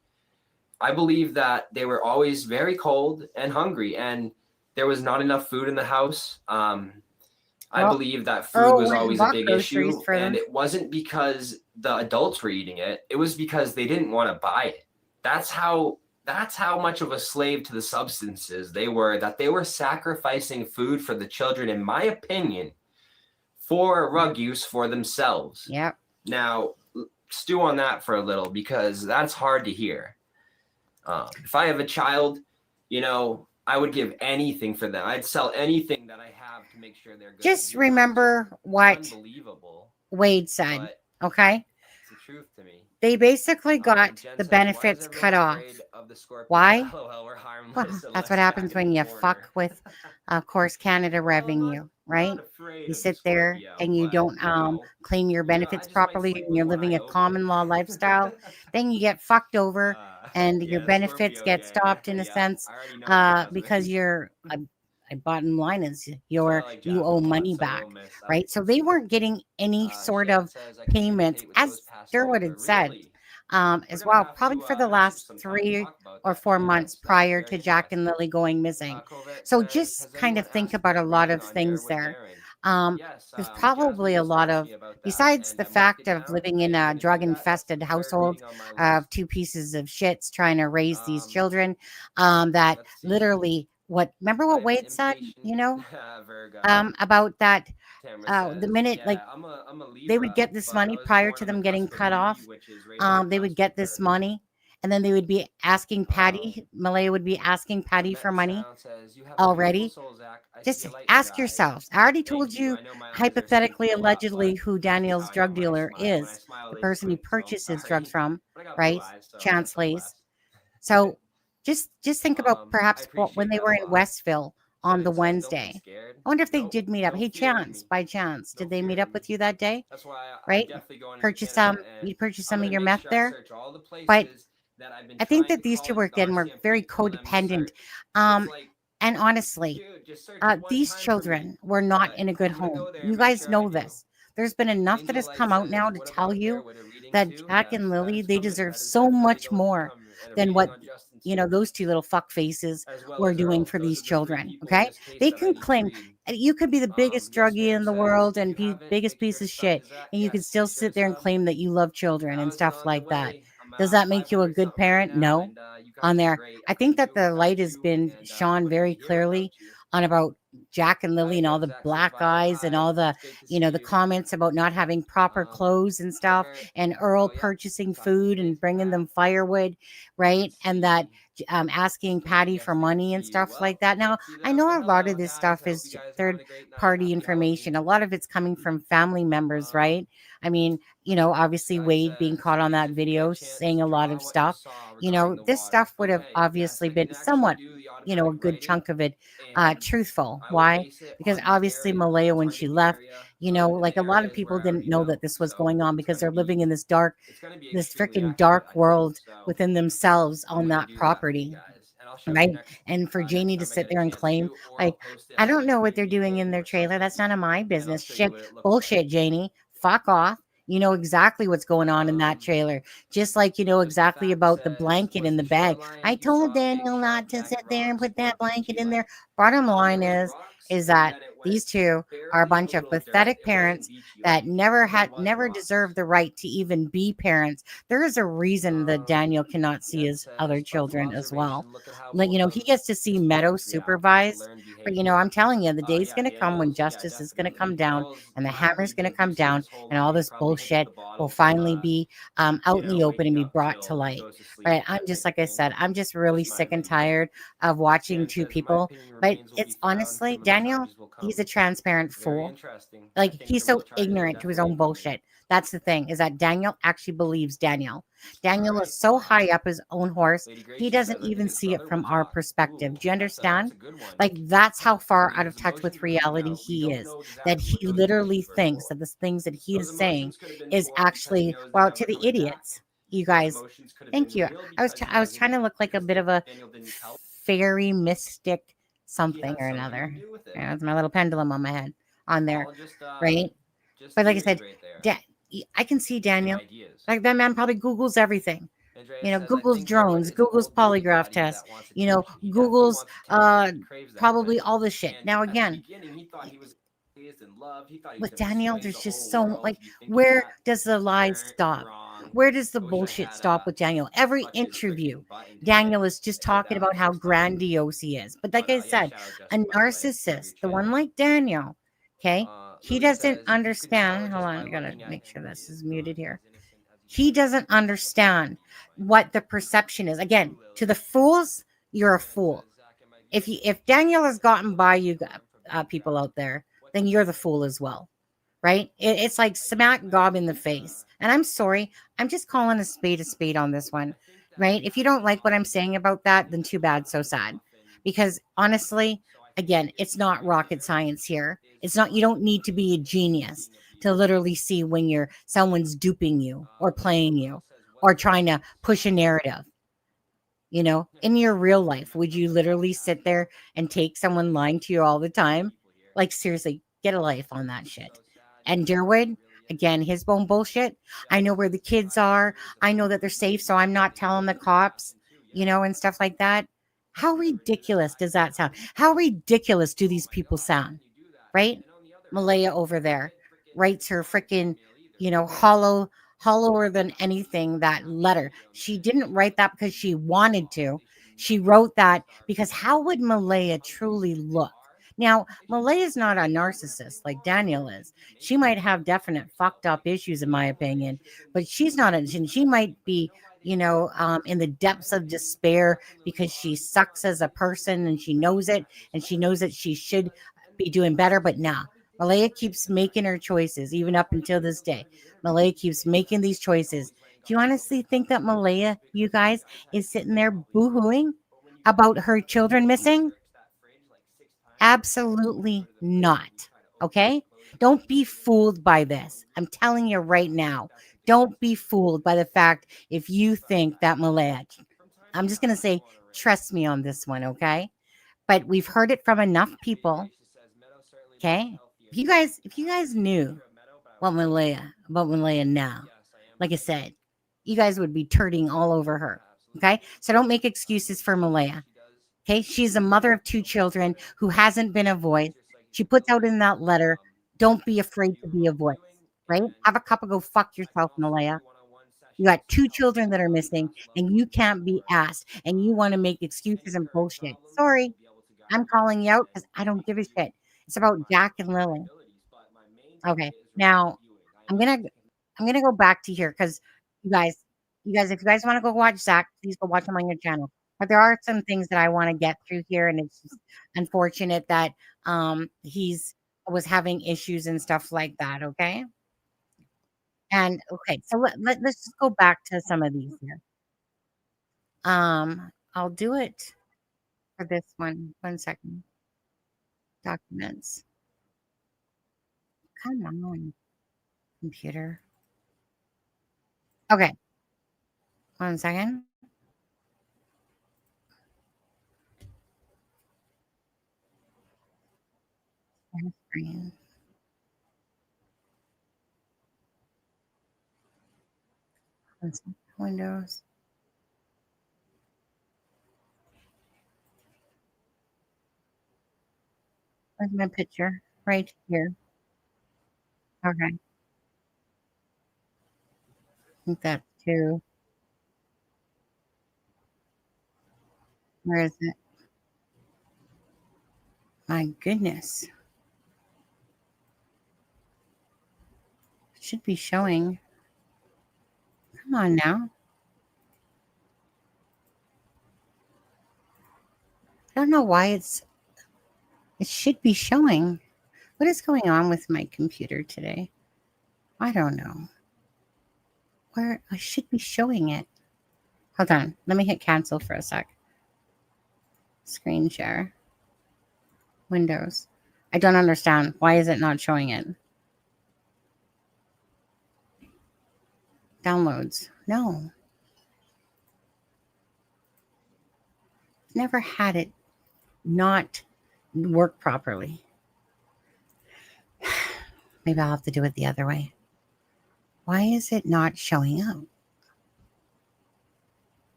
I believe that they were always very cold and hungry. And there was not enough food in the house. I believe that food was always a big issue. And it wasn't because the adults were eating it. It was because they didn't want to buy it. That's how much of a slave to the substances they were, that they were sacrificing food for the children, in my opinion, for rug use for themselves. Yeah. Now, stew on that for a little because that's hard to hear. If I have a child, you know, I would give anything for them. I'd sell anything that I have to make sure they're good. Just remember what Wade said, okay? It's the truth to me. They basically got the benefits cut off. Why? Well, that's what happens when you fuck with, of course, Canada revenue, right? You sit there and you don't claim your benefits properly and you're living a common law lifestyle. Then you get fucked over and your benefits get stopped in a sense because you're bottom line is you owe money back, right? So they weren't getting any sort of payments, as Darwood had said, as well, probably for the last 3 or 4 months prior to Jack and Lily going missing. So just kind of think about a lot of things there. There's probably a lot of, besides the fact of living in a drug-infested household of 2 pieces of shits trying to raise these children, that literally, remember what Wade said, you know, about that, the minute, like, they would get this money prior to them getting cut off, they would get this money, and then they would be asking Patty, Malaya would be asking Patty for money already. Just ask yourselves. I already told you, hypothetically, allegedly, who Daniel's drug dealer is, the person he purchases drugs from, right? Chance Lace. So, just think about perhaps when they were in Westville on the Wednesday. I wonder if they did meet up. Hey, Chance, by chance, did they meet up with you that day? Right? You purchased some of your meth there. But I think that these two were very codependent. And honestly, these children were not in a good home. You guys know this. There's been enough that has come out now to tell you that Jack and Lily, they deserve so much more than what, you know, those 2 little fuck faces were doing for these children. Okay, they can claim, you could be the biggest druggie in the world and biggest piece of shit, and you can still sit there and claim that you love children and stuff like that. Does that make you a good parent? No. On there, I think that the light has been shone very clearly on about Jack and Lily and all the black eyes and all the, the comments about not having proper clothes and stuff, and Earl purchasing food and bringing them firewood, right? And that asking Patty for money and stuff like that. Now, I know a lot of this stuff is third party information. A lot of it's coming from family members, right? I mean, obviously Wade being caught on that video saying a lot of stuff. This stuff would have obviously been somewhat, a good chunk of it truthful. Why? Because obviously Malaya, when she left, like a lot of people didn't know that this was going on because they're living in this freaking dark world within themselves on that property. Right. And for Janie to sit there and claim, like, I don't know what they're doing in their trailer. That's none of my business. Shit, bullshit, Janie. Fuck off. You know exactly what's going on in that trailer. Just like you know exactly about the blanket in the bag. I told Daniel not to sit there and put that blanket in there. Bottom line is that these two are a bunch of pathetic parents that never deserved the right to even be parents. There is a reason that Daniel cannot see his other children as well. Like, he gets to see Meadow supervised, but I'm telling you, the day's going to come when justice is going to come down and the hammer's going to come down, and all this bullshit will finally be out in the open and be brought to light. Right? I'm just, like I said, I'm just really sick and tired of watching two people. But it's honestly, Daniel, he's a transparent fool. Like, he's so ignorant to his own bullshit. That's the thing, is that Daniel actually believes Daniel. Daniel is so high up his own horse, he doesn't even see it from our perspective. Do you understand? Like, that's how far out of touch with reality he is. That he literally thinks that the things that he is saying is actually, well, to the idiots. You guys, thank you. I was trying to look like a bit of a fairy mystic something or another. Yeah, it's my little pendulum on my head on there, right? But like I said, I can see Daniel. Like, that man probably Googles everything. Google's drones, Google's polygraph tests, Google's probably all this shit. Now, again, with Daniel, there's just so, like, where does the lies stop? Where does the bullshit stop with Daniel? Every interview, Daniel is just talking about how grandiose he is. But like I said, a narcissist, the one like Daniel, okay, he doesn't understand. Hold on, I gotta make sure this is muted here. He doesn't understand what the perception is. Again, to the fools, you're a fool. If Daniel has gotten by you people out there, then you're the fool as well, right? It's like smack Gob in the face. And I'm sorry, I'm just calling a spade on this one, right? If you don't like what I'm saying about that, then too bad, so sad. Because honestly, again, it's not rocket science here. It's not, you don't need to be a genius to literally see when someone's duping you or playing you or trying to push a narrative. In your real life, would you literally sit there and take someone lying to you all the time? Like, seriously, get a life on that shit. And Derwood, again, his own bullshit. I know where the kids are. I know that they're safe, so I'm not telling the cops, and stuff like that. How ridiculous does that sound? How ridiculous do these people sound? Right? Malaya over there writes her freaking, hollower than anything, that letter. She didn't write that because she wanted to. She wrote that because how would Malaya truly look? Now, Malaya is not a narcissist like Daniel is. She might have definite fucked up issues, in my opinion, but she's not. She might be, in the depths of despair because she sucks as a person and she knows it, and she knows that she should be doing better. But nah, Malaya keeps making her choices, even up until this day. Malaya keeps making these choices. Do you honestly think that Malaya, you guys, is sitting there boo-hooing about her children missing? Absolutely not. Okay? Don't be fooled by this. I'm telling you right now. Don't be fooled by the fact if you think that Malaya. I'm just going to say, trust me on this one, okay? But we've heard it from enough people. Okay? If you guys knew about Malaya now, like I said, you guys would be turning all over her. Okay? So don't make excuses for Malaya. Okay, she's a mother of 2 children who hasn't been a voice. She puts out in that letter, don't be afraid to be a voice, right? Have a cup of go fuck yourself, Malaya. You got 2 children that are missing and you can't be asked and you want to make excuses and bullshit. Sorry. I'm calling you out because I don't give a shit. It's about Jack and Lily. Okay. Now I'm gonna go back to here because you guys, if you guys want to go watch Zach, please go watch him on your channel. But there are some things that I want to get through here, and it's just unfortunate that he's was having issues and stuff like that. Okay. And okay, so let's just go back to some of these here. I'll do it for this one. 1 second. Documents. Come on, computer. Okay. 1 second. Screen. Windows. Where's my picture? Right here. Okay. I think that's two. Where is it? My goodness. It should be showing. Come on now. I don't know why it should be showing. What is going on with my computer today? I don't know. Where I should be showing it. Hold on. Let me hit cancel for a sec. Screen share. Windows. I don't understand. Why is it not showing it? Downloads. No. Never had it not work properly. Maybe I'll have to do it the other way. Why is it not showing up?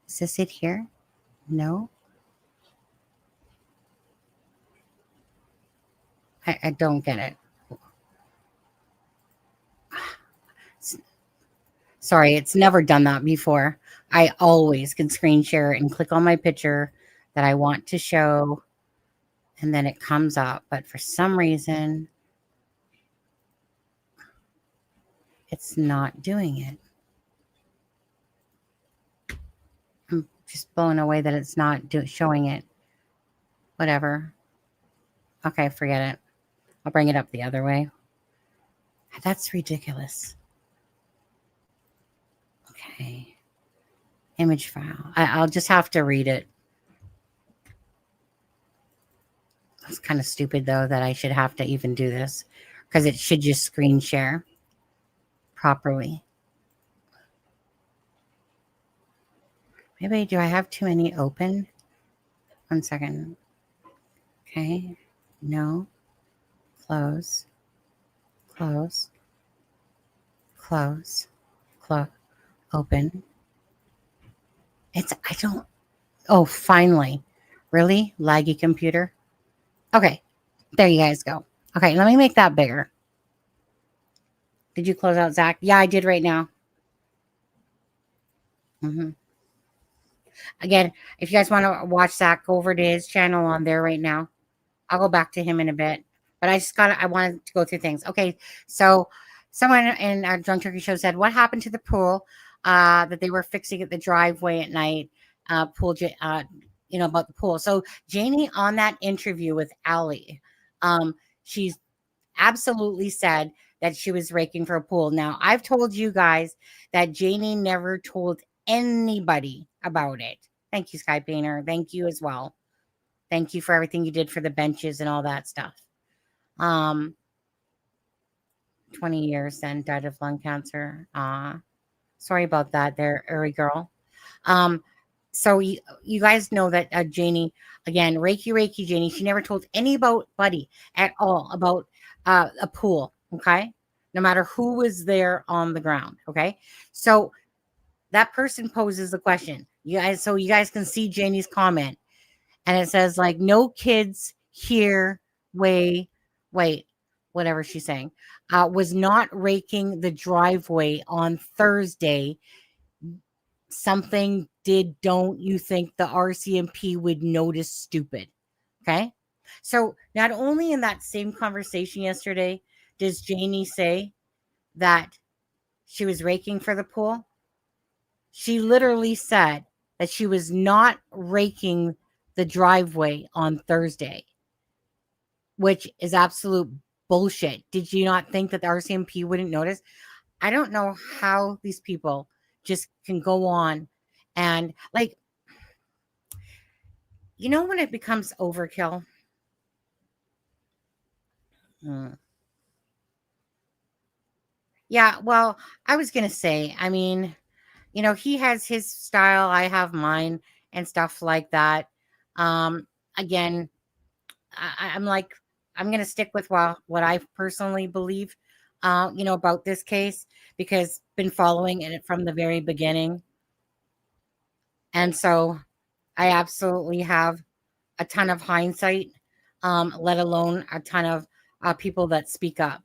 Is this it here? No. I don't get it. Sorry, it's never done that before. I always can screen share and click on my picture that I want to show, and then it comes up. But for some reason, it's not doing it. I'm just blown away that it's not showing it. Whatever. Okay, forget it. I'll bring it up the other way. That's ridiculous. Okay. Image file. I'll just have to read it. It's kind of stupid, though, that I should have to even do this because it should just screen share properly. Maybe do I have too many open? 1 second. Okay. No. Close. Close. Close. Close. Open. I don't. Oh, finally. Really? Laggy computer? Okay. There you guys go. Okay, let me make that bigger. Did you close out Zach? Yeah, I did right now. Again, if you guys want to watch Zach, go over to his channel on there right now. I'll go back to him in a bit. But I wanted to go through things. Okay, so someone in our Drunk Turkey show said, what happened to the pool that they were fixing at the driveway at night? About the pool. So Janie, on that interview with Allie, she's absolutely said that she was raking for a pool. Now, I've told you guys that Janie never told anybody about it. Thank you, Sky Painter. Thank you as well. Thank you for everything you did for the benches and all that stuff. 20 years then, died of lung cancer. Sorry about that there, Uri girl. So you guys know that Janie, again, Reiki Janie, she never told anybody at all about a pool, okay? No matter who was there on the ground, okay? So that person poses the question. You guys can see Janie's comment. And it says, like, no kids here, wait, whatever she's saying, was not raking the driveway on Thursday. Something don't you think the RCMP would notice stupid? Okay. So not only in that same conversation yesterday does Janie say that she was raking for the pool, she literally said that she was not raking the driveway on Thursday, which is absolute bullshit. Did you not think that the RCMP wouldn't notice? I don't know how these people just can go on and like, you know, when it becomes overkill. Yeah, well, I was going to say, I mean, you know, he has his style, I have mine and stuff like that. Again, I'm like, I'm going to stick with what I personally believe, you know, about this case, because been following it from the very beginning. And so I absolutely have a ton of hindsight, let alone a ton of people that speak up.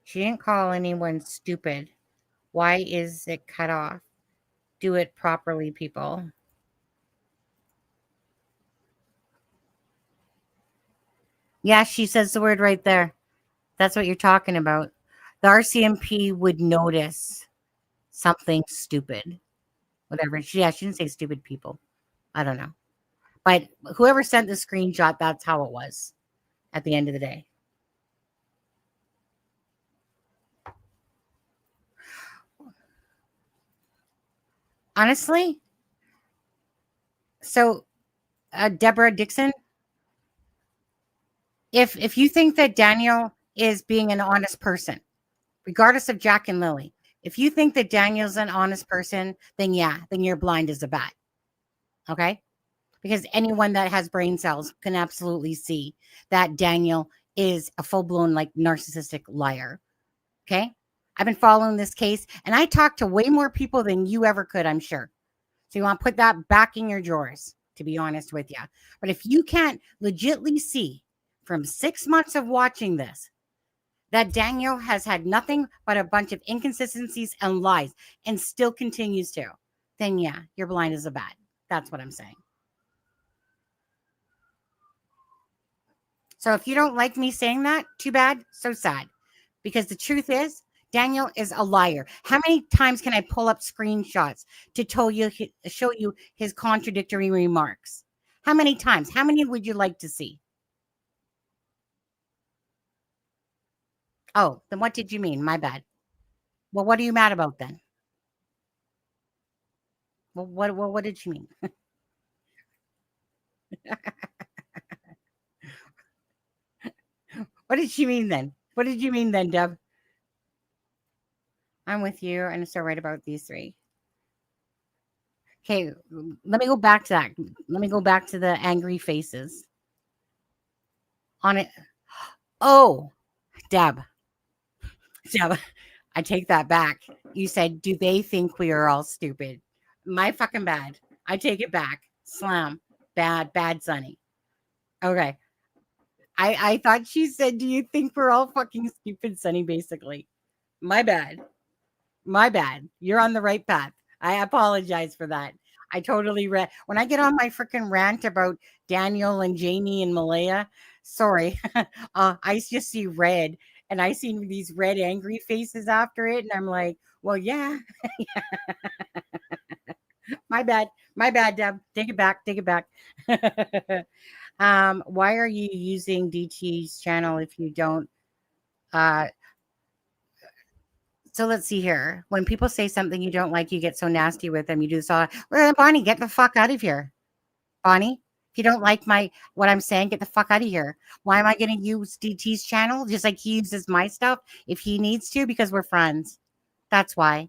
She didn't call anyone stupid. Why is it cut off? Do it properly, people. Yeah, she says the word right there. That's what you're talking about. The RCMP would notice something stupid. Whatever. Yeah, she didn't say stupid people. I don't know. But whoever sent the screenshot, that's how it was at the end of the day. Honestly, so Deborah Dixon, if you think that Daniel is being an honest person, regardless of Jack and Lily, if you think that Daniel's an honest person, then yeah, then you're blind as a bat. Okay? Because anyone that has brain cells can absolutely see that Daniel is a full-blown like narcissistic liar. Okay? I've been following this case and I talked to way more people than you ever could, I'm sure. So you want to put that back in your drawers, to be honest with you. But if you can't legitly see from 6 months of watching this that Daniel has had nothing but a bunch of inconsistencies and lies and still continues to, then yeah, you're blind as a bat. That's what I'm saying. So if you don't like me saying that, too bad, so sad. Because the truth is, Daniel is a liar. How many times can I pull up screenshots to show you his contradictory remarks? How many times? How many would you like to see? Oh, then what did you mean? My bad. Well, what are you mad about then? Well, what did you mean? What did she mean then? What did you mean then, Deb? I'm with you. I'm so right about these three. Okay, let me go back to that. Let me go back to the angry faces. On it. Oh, Deb, I take that back. You said, do they think we are all stupid? My fucking bad. I take it back. Slam. Bad, Sonny. Okay. I thought she said, do you think we're all fucking stupid, Sonny, basically? My bad. You're on the right path. I apologize for that. I totally read. When I get on my freaking rant about Daniel and Janie and Malaya, sorry. I just see red and I see these red angry faces after it. And I'm like, well, yeah. My bad, Deb. Take it back. Why are you using DT's channel if you don't? So let's see here. When people say something you don't like, you get so nasty with them. You do this all. Well, Bonnie, get the fuck out of here. Bonnie, if you don't like what I'm saying, get the fuck out of here. Why am I going to use DT's channel just like he uses my stuff if he needs to? Because we're friends. That's why.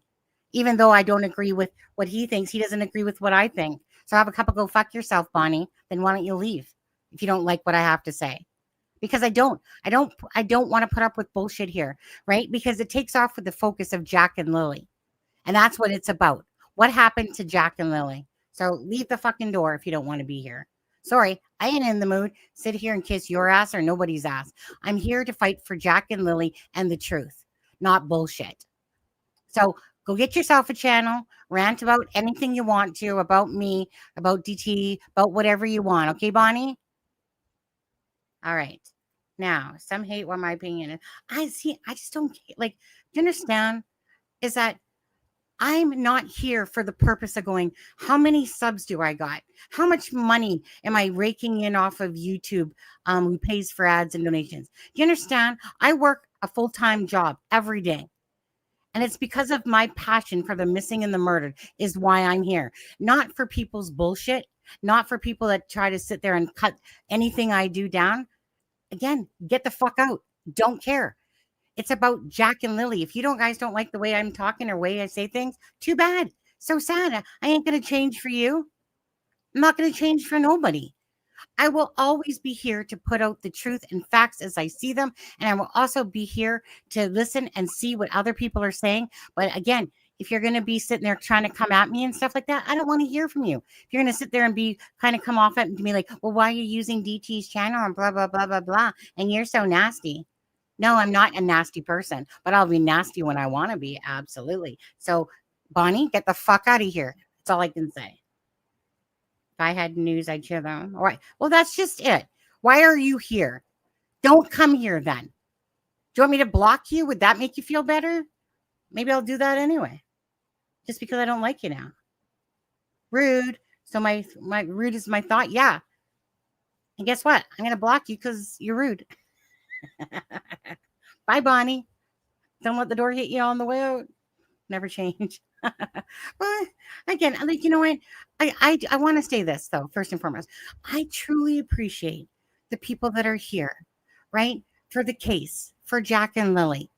Even though I don't agree with what he thinks, he doesn't agree with what I think. So have a cup of go fuck yourself, Bonnie. Then why don't you leave if you don't like what I have to say? Because I don't want to put up with bullshit here, right? Because it takes off with the focus of Jack and Lily. And that's what it's about. What happened to Jack and Lily? So leave the fucking door if you don't want to be here. Sorry, I ain't in the mood. Sit here and kiss your ass or nobody's ass. I'm here to fight for Jack and Lily and the truth, not bullshit. So Go get yourself a channel, rant about anything you want to, about me, about DT, about whatever you want. Okay, Bonnie? All right. Now, some hate what my opinion is. I just don't like, do you understand? Is that I'm not here for the purpose of going, how many subs do I got? How much money am I raking in off of YouTube who pays for ads and donations? Do you understand? I work a full-time job every day. And it's because of my passion for the missing and the murdered is why I'm here. Not for people's bullshit. Not for people that try to sit there and cut anything I do down. Again, get the fuck out. Don't care. It's about Jack and Lily. If you guys don't like the way I'm talking or way I say things, too bad. So sad. I ain't going to change for you. I'm not going to change for nobody. I will always be here to put out the truth and facts as I see them. And I will also be here to listen and see what other people are saying. But again, if you're going to be sitting there trying to come at me and stuff like that, I don't want to hear from you. If you're going to sit there and be kind of come off it and be like, well, why are you using DT's channel and blah, blah, blah, blah, blah. And you're so nasty. No, I'm not a nasty person, but I'll be nasty when I want to be. Absolutely. So, Bonnie, get the fuck out of here. That's all I can say. If I had news, I'd share them. All right. Well, that's just it. Why are you here? Don't come here then. Do you want me to block you? Would that make you feel better? Maybe I'll do that anyway. Just because I don't like you now. Rude. So my rude is my thought. Yeah. And guess what? I'm going to block you because you're rude. Bye, Bonnie. Don't let the door hit you on the way out. Never change. But again, like, you know what? I want to say this though. First and foremost, I truly appreciate the people that are here, right? For the case, for Jack and Lily.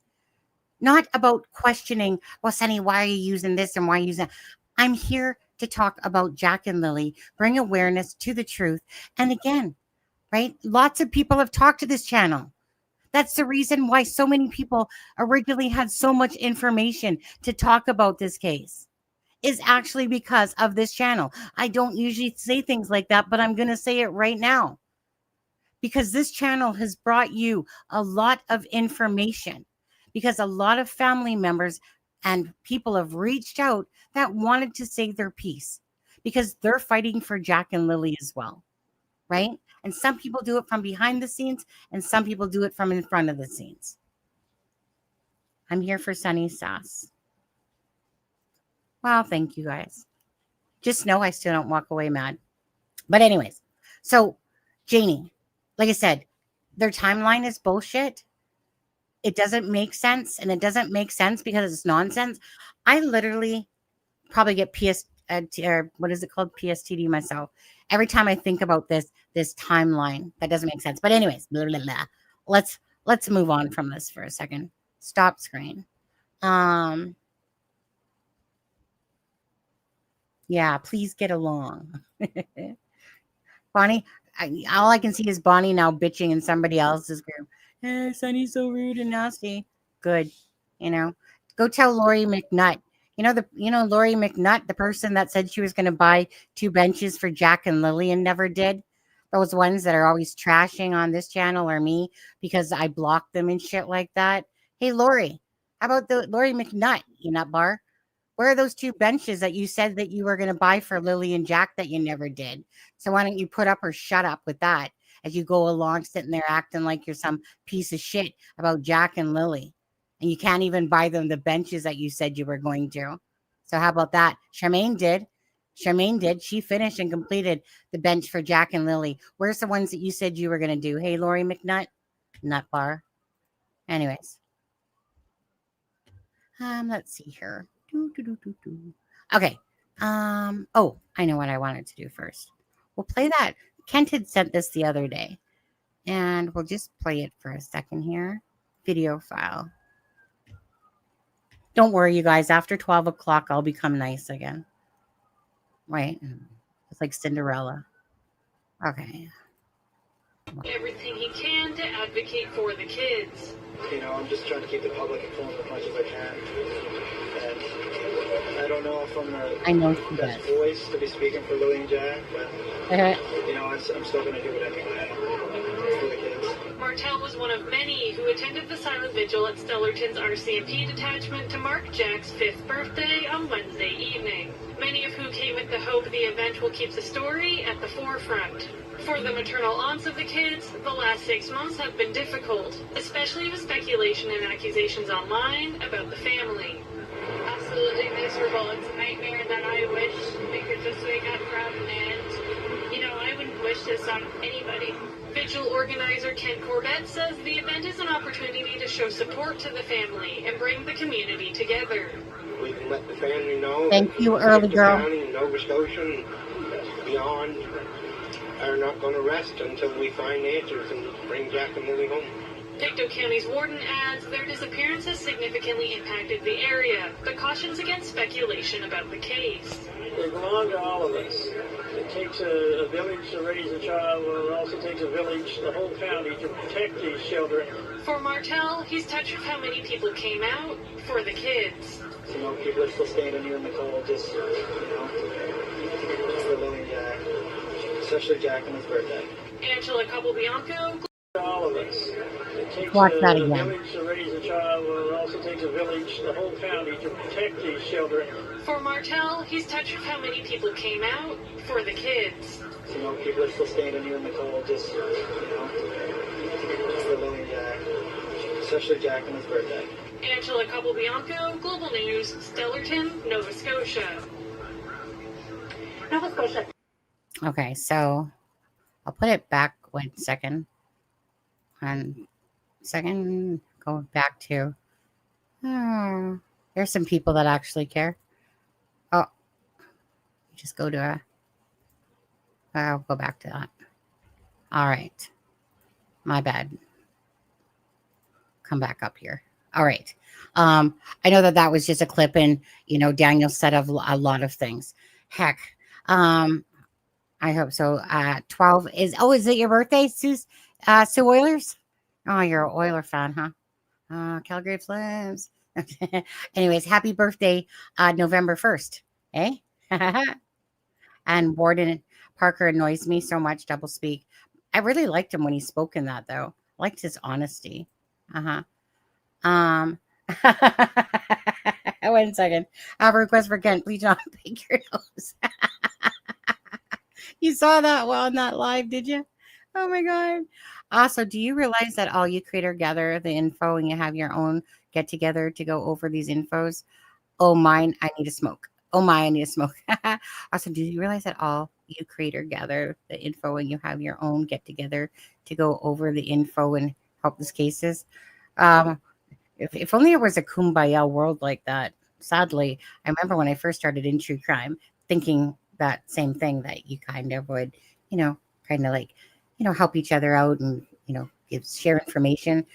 Not about questioning, well, Sunny, why are you using this and why are you using that? I'm here to talk about Jack and Lily, bring awareness to the truth. And again, right? Lots of people have talked to this channel. That's the reason why so many people originally had so much information to talk about this case, is actually because of this channel. I don't usually say things like that, but I'm going to say it right now because this channel has brought you a lot of information, because a lot of family members and people have reached out that wanted to say their piece because they're fighting for Jack and Lily as well, right? And some people do it from behind the scenes, and some people do it from in front of the scenes. I'm here for Sunny Sass. Well, thank you guys. Just know I still don't walk away mad. But anyways, so Janie, like I said, their timeline is bullshit. It doesn't make sense, and it doesn't make sense because it's nonsense. I literally probably get or what is it called? PSTD myself. Every time I think about this timeline, that doesn't make sense. But anyways, blah, blah, blah. Let's move on from this for a second. Stop screen. Yeah, please get along. Bonnie, all I can see is Bonnie now bitching in somebody else's group. Hey, Sunny's so rude and nasty. Good. Go tell Lori McNutt. Lori McNutt, the person that said she was going to buy 2 benches for Jack and Lily and never did. Those ones that are always trashing on this channel or me because I blocked them and shit like that. Hey, Lori, how about the Lori McNutt, you nut bar? Where are those 2 benches that you said that you were going to buy for Lily and Jack that you never did? So why don't you put up or shut up with that as you go along sitting there acting like you're some piece of shit about Jack and Lily? And you can't even buy them the benches that you said you were going to. So how about that? Charmaine did. She finished and completed the bench for Jack and Lily. Where's the ones that you said you were going to do? Hey, Lori McNutt. Nut bar. Anyways. Let's see here. Okay. Oh, I know what I wanted to do first. We'll play that. Kent had sent this the other day. And we'll just play it for a second here. Video file. Don't worry, you guys. After 12 o'clock, I'll become nice again. Right? It's like Cinderella. Okay. Everything he can to advocate for the kids. I'm just trying to keep the public informed as much as I can. And I don't know if I'm the best voice to be speaking for Lily and Jack, but, I'm still going to do it anyway for the kids. Martell was was one of many who attended the silent vigil at Stellarton's RCMP detachment to mark Jack's 5th birthday on Wednesday evening. Many of who came with the hope the event will keep the story at the forefront. For the maternal aunts of the kids, the last 6 months have been difficult, especially with speculation and accusations online about the family. Absolutely miserable. It's a nightmare that I wish we could just wake up from, and, you know, I wouldn't wish this on anybody. Vigil organizer Ken Corbett says the event is an opportunity to show support to the family and bring the community together. We can let the family know. Thank you, early girl. County, Nova Scotia, and beyond are not going to rest until we find answers and bring Jack and Lily home. Pictou County's warden adds their disappearance has significantly impacted the area, but cautions against speculation about the case. They belong to all of us. It takes a village to raise a child, and it also takes a village, the whole county, to protect these children. For Martell, he's touched with how many people came out for the kids. You know, people are still standing here in the cold, just, you know, for Lily and Jack, especially Jack on his birthday. Angela Capobianco. All of us. It takes Watch that a again. village to raise a child, and it also takes a village, the whole county, to protect these children. For Martell, he's touched with how many people came out for the kids. You know, people are still standing here in the cold, just, you know, for Lily and Jack, especially Jack on his birthday. Angela Capobianco, Global News, Stellarton, Nova Scotia. Nova Scotia. Okay, so I'll put it back 1 second. 1 second. Go back to. Oh, there's some people that actually care. Oh, just go to a. I'll go back to that. All right. My bad. Come back up here. All right. I know that was just a clip, and you know Daniel said of a lot of things. Heck, I hope so. 12 is. Oh, is it your birthday, Sue Oilers? Oh, you're an Oiler fan, huh? Calgary Flames. Anyways, happy birthday, November 1st. Eh? And Warden Parker annoys me so much. Double speak. I really liked him when he spoke in that, though. I liked his honesty. 1 second. I have a request for Kent. Please don't pick your nose. You saw that well on that live, did you? Oh my God. Also, do you realize that all you creator gather the info and you have your own get together to go over these infos? Oh, mine, I need to smoke. Oh my, I need to smoke. Also, do you realize that all you creator gather the info and you have your own get together to go over the info and help these cases? If only it was a kumbaya world like that. Sadly, I remember when I first started in true crime, thinking that same thing, that you kind of would, you know, kind of like, you know, help each other out and, you know, share information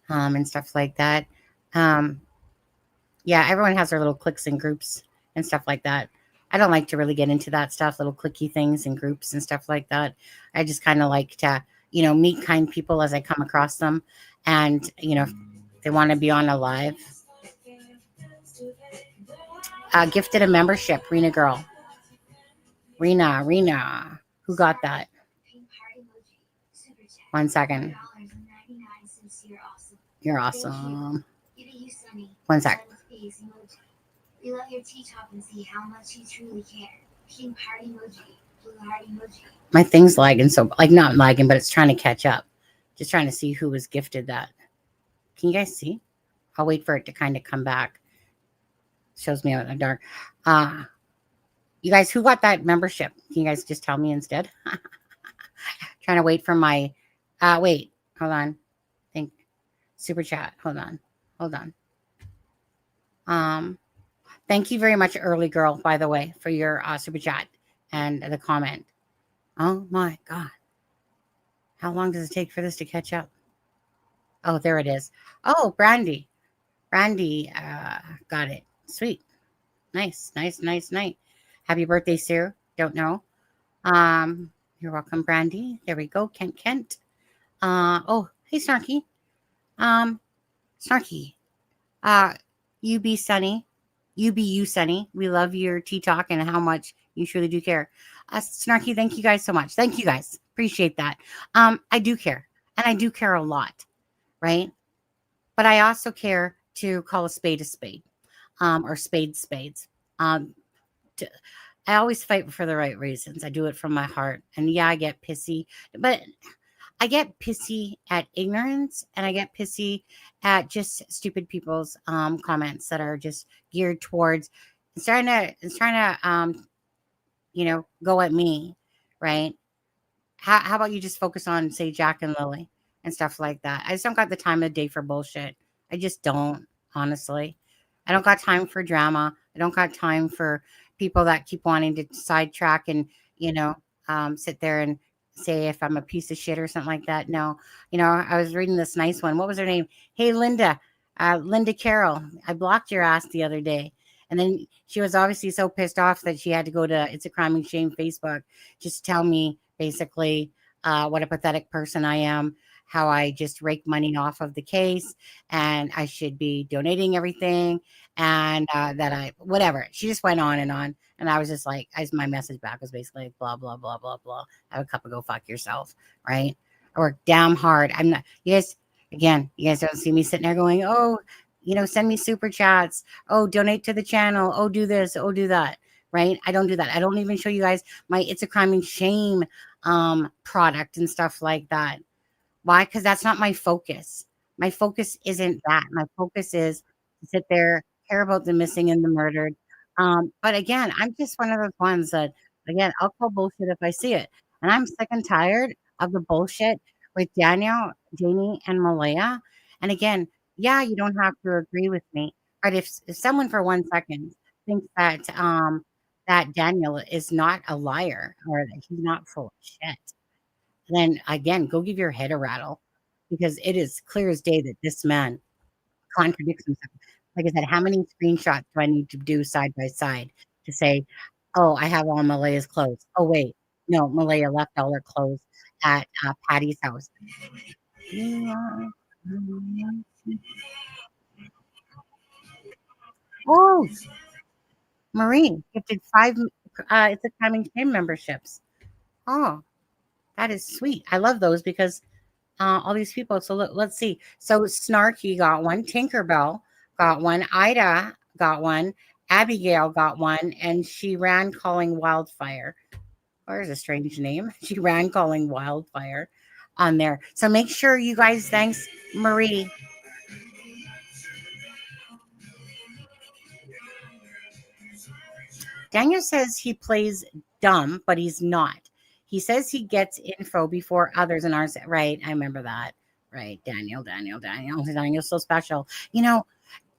and stuff like that. Yeah, everyone has their little cliques and groups and stuff like that. I don't like to really get into that stuff, little cliquey things and groups and stuff like that. I just kind of like to, you know, meet kind people as I come across them. And, you know, if they want to be on a live. Gifted a membership, Rena girl. Rena. Who got that? 1 second. You're awesome. 1 sec. We love your T-top and see how much you truly care. Pink heart emoji. Blue heart emoji. My thing's lagging, so like not lagging, but it's trying to catch up. Just trying to see who was gifted that. Can you guys see? I'll wait for it to kind of come back. Shows me out in the dark. You guys, who got that membership? Can you guys just tell me instead? Trying to wait for my. Wait, hold on. Think super chat. Hold on. Thank you very much, early girl, by the way, for your super chat and the comment. Oh my God. How long does it take for this to catch up? Oh, there it is. Oh, Brandy. Brandy got it. Sweet. Nice. Happy birthday, Sue. Don't know. You're welcome, Brandy. There we go. Kent. Oh, hey, Snarky. Snarky. You be Sunny. You be you, Sunny. We love your tea talk and how much you truly do care. Snarky, thank you guys so much. Thank you guys. Appreciate that. I do care. And I do care a lot. right? But I also care to call a spade, or spades. Um, I always fight for the right reasons. I do it from my heart. And yeah, I get pissy, but I get pissy at ignorance, and I get pissy at just stupid people's comments that are just geared towards it's trying to go at me, right? How about you just focus on, say, Jack and Lily and stuff like that? I just don't got the time of day for bullshit. I just don't, honestly. I don't got time for drama. I don't got time for people that keep wanting to sidetrack and, sit there and say if I'm a piece of shit or something like that. No, I was reading this nice one. What was her name? Hey, Linda Carroll. I blocked your ass the other day. And then she was obviously so pissed off that she had to go to It's a Crime and Shame Facebook just to tell me basically what a pathetic person I am, how I just rake money off of the case, and I should be donating everything, and that I, whatever. She just went on. And I was just like, my message back was basically blah, blah, blah, blah, blah. Have a cup of go fuck yourself, right? I work damn hard. I'm not, you guys don't see me sitting there going, oh, send me super chats. Oh, donate to the channel. Oh, do this. Oh, do that. Right? I don't do that. I don't even show you guys my It's a Crime and Shame product and stuff like that. Why? Because that's not my focus. My focus isn't that. My focus is to sit there, care about the missing and the murdered. But again, I'm just one of those ones that, again, I'll call bullshit if I see it. And I'm sick and tired of the bullshit with Daniel, Janie, and Malaya. And again, yeah, you don't have to agree with me. But if someone for 1 second thinks that Daniel is not a liar or that he's not full of shit, then again, go give your head a rattle, because it is clear as day that this man contradicts himself. Like I said, how many screenshots do I need to do side by side to say, oh, I have all Malaya's clothes? Oh, wait, no, Malaya left all her clothes at Patty's house. Oh, Marie gifted 5 It's a Crime and Shame memberships. Oh, that is sweet. I love those because all these people. So let's see. So Snarky got one, Tinkerbell got one, Ida got one, Abigail got one, and she ran calling wildfire. There's a strange name. She ran calling wildfire on there. So make sure you guys, thanks, Marie. Daniel says he plays dumb, but he's not. He says he gets info before others in our right. I remember that. Right. Daniel's so special.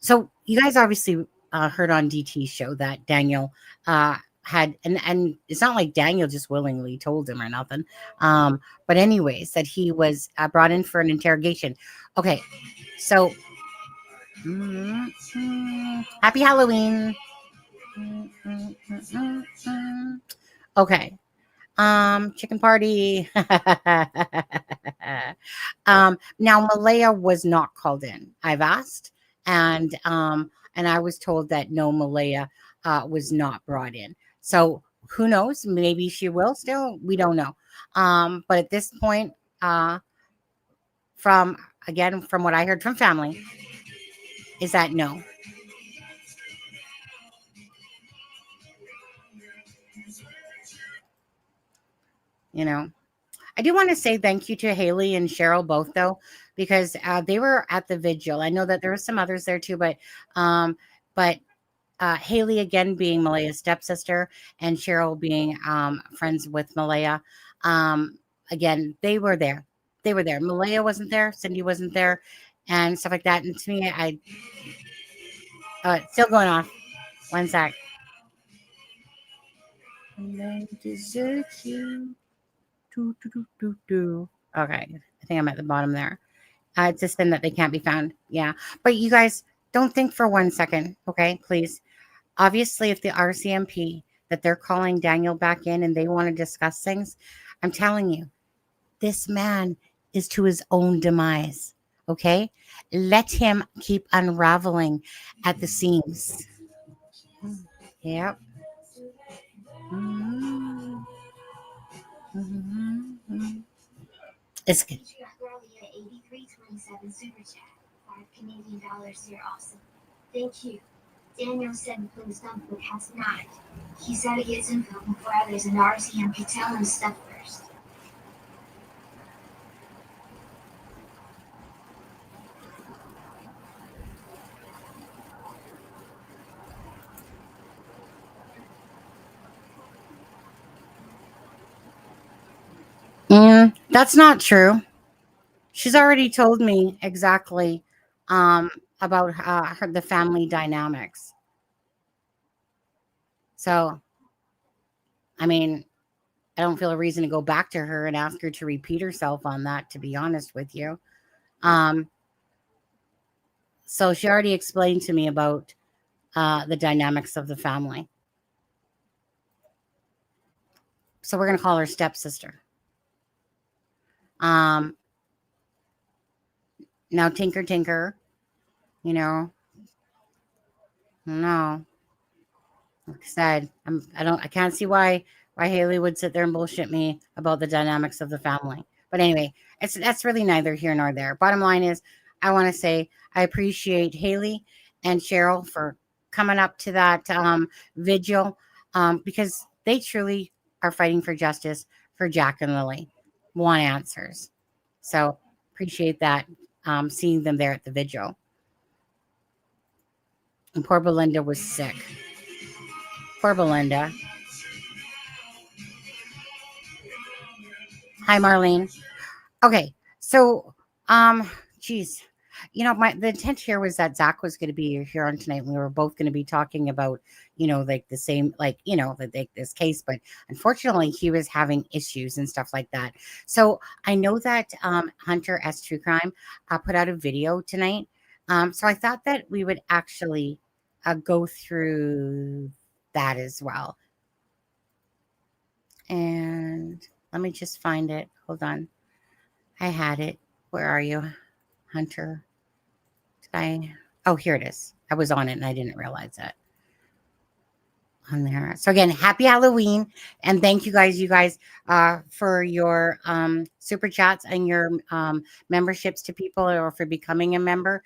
So you guys obviously heard on DT's show that Daniel had, and it's not like Daniel just willingly told him or nothing. But anyways, that he was brought in for an interrogation. Okay. So happy Halloween. Okay. Chicken party. Now Malaya was not called in. I've asked, and I was told that no, Malaya was not brought in. So who knows? Maybe she will still. We don't know. But at this point, from what I heard from family, is that no. I do want to say thank you to Haley and Cheryl both, though, because they were at the vigil. I know that there were some others there too, but Haley, again, being Malaya's stepsister, and Cheryl being friends with Malaya, again, they were there. Malaya wasn't there. Cindy wasn't there, and stuff like that. And to me, it's still going off. One sec. I desert you. Okay, I think I'm at the bottom there. It's just then that they can't be found. Yeah, but you guys don't think for 1 second, okay? Please. Obviously, if the RCMP that they're calling Daniel back in and they want to discuss things, I'm telling you, this man is to his own demise. Okay, let him keep unraveling at the seams. Yep. It's good. 8327 Super Chat. $5 Canadian. You're awesome. Thank you. Daniel said please don't put has not. He said he gets info before others and RCMP tell him stuff first. That's not true. She's already told me exactly about the family dynamics. So, I mean, I don't feel a reason to go back to her and ask her to repeat herself on that, to be honest with you. So she already explained to me about the dynamics of the family. So we're going to call her stepsister. Now, Tinker, no. Like I said, I can't see why Haley would sit there and bullshit me about the dynamics of the family. But anyway, that's really neither here nor there. Bottom line is, I want to say I appreciate Haley and Cheryl for coming up to that vigil because they truly are fighting for justice for Jack and Lily. Want answers. So appreciate that, seeing them there at the vigil. And poor Belinda was sick. Poor Belinda. Hi, Marlene. Okay, so, geez, the intent here was that Zach was going to be here on tonight. We were both going to be talking about, like the same, like, this case, but unfortunately he was having issues and stuff like that. So I know that Hunter S. True Crime put out a video tonight. So I thought that we would actually go through that as well. And let me just find it. Hold on. I had it. Where are you, Hunter? Oh, here it is. I was on it and I didn't realize that. On there. So again, happy Halloween. And thank you guys for your super chats and your memberships to people, or for becoming a member.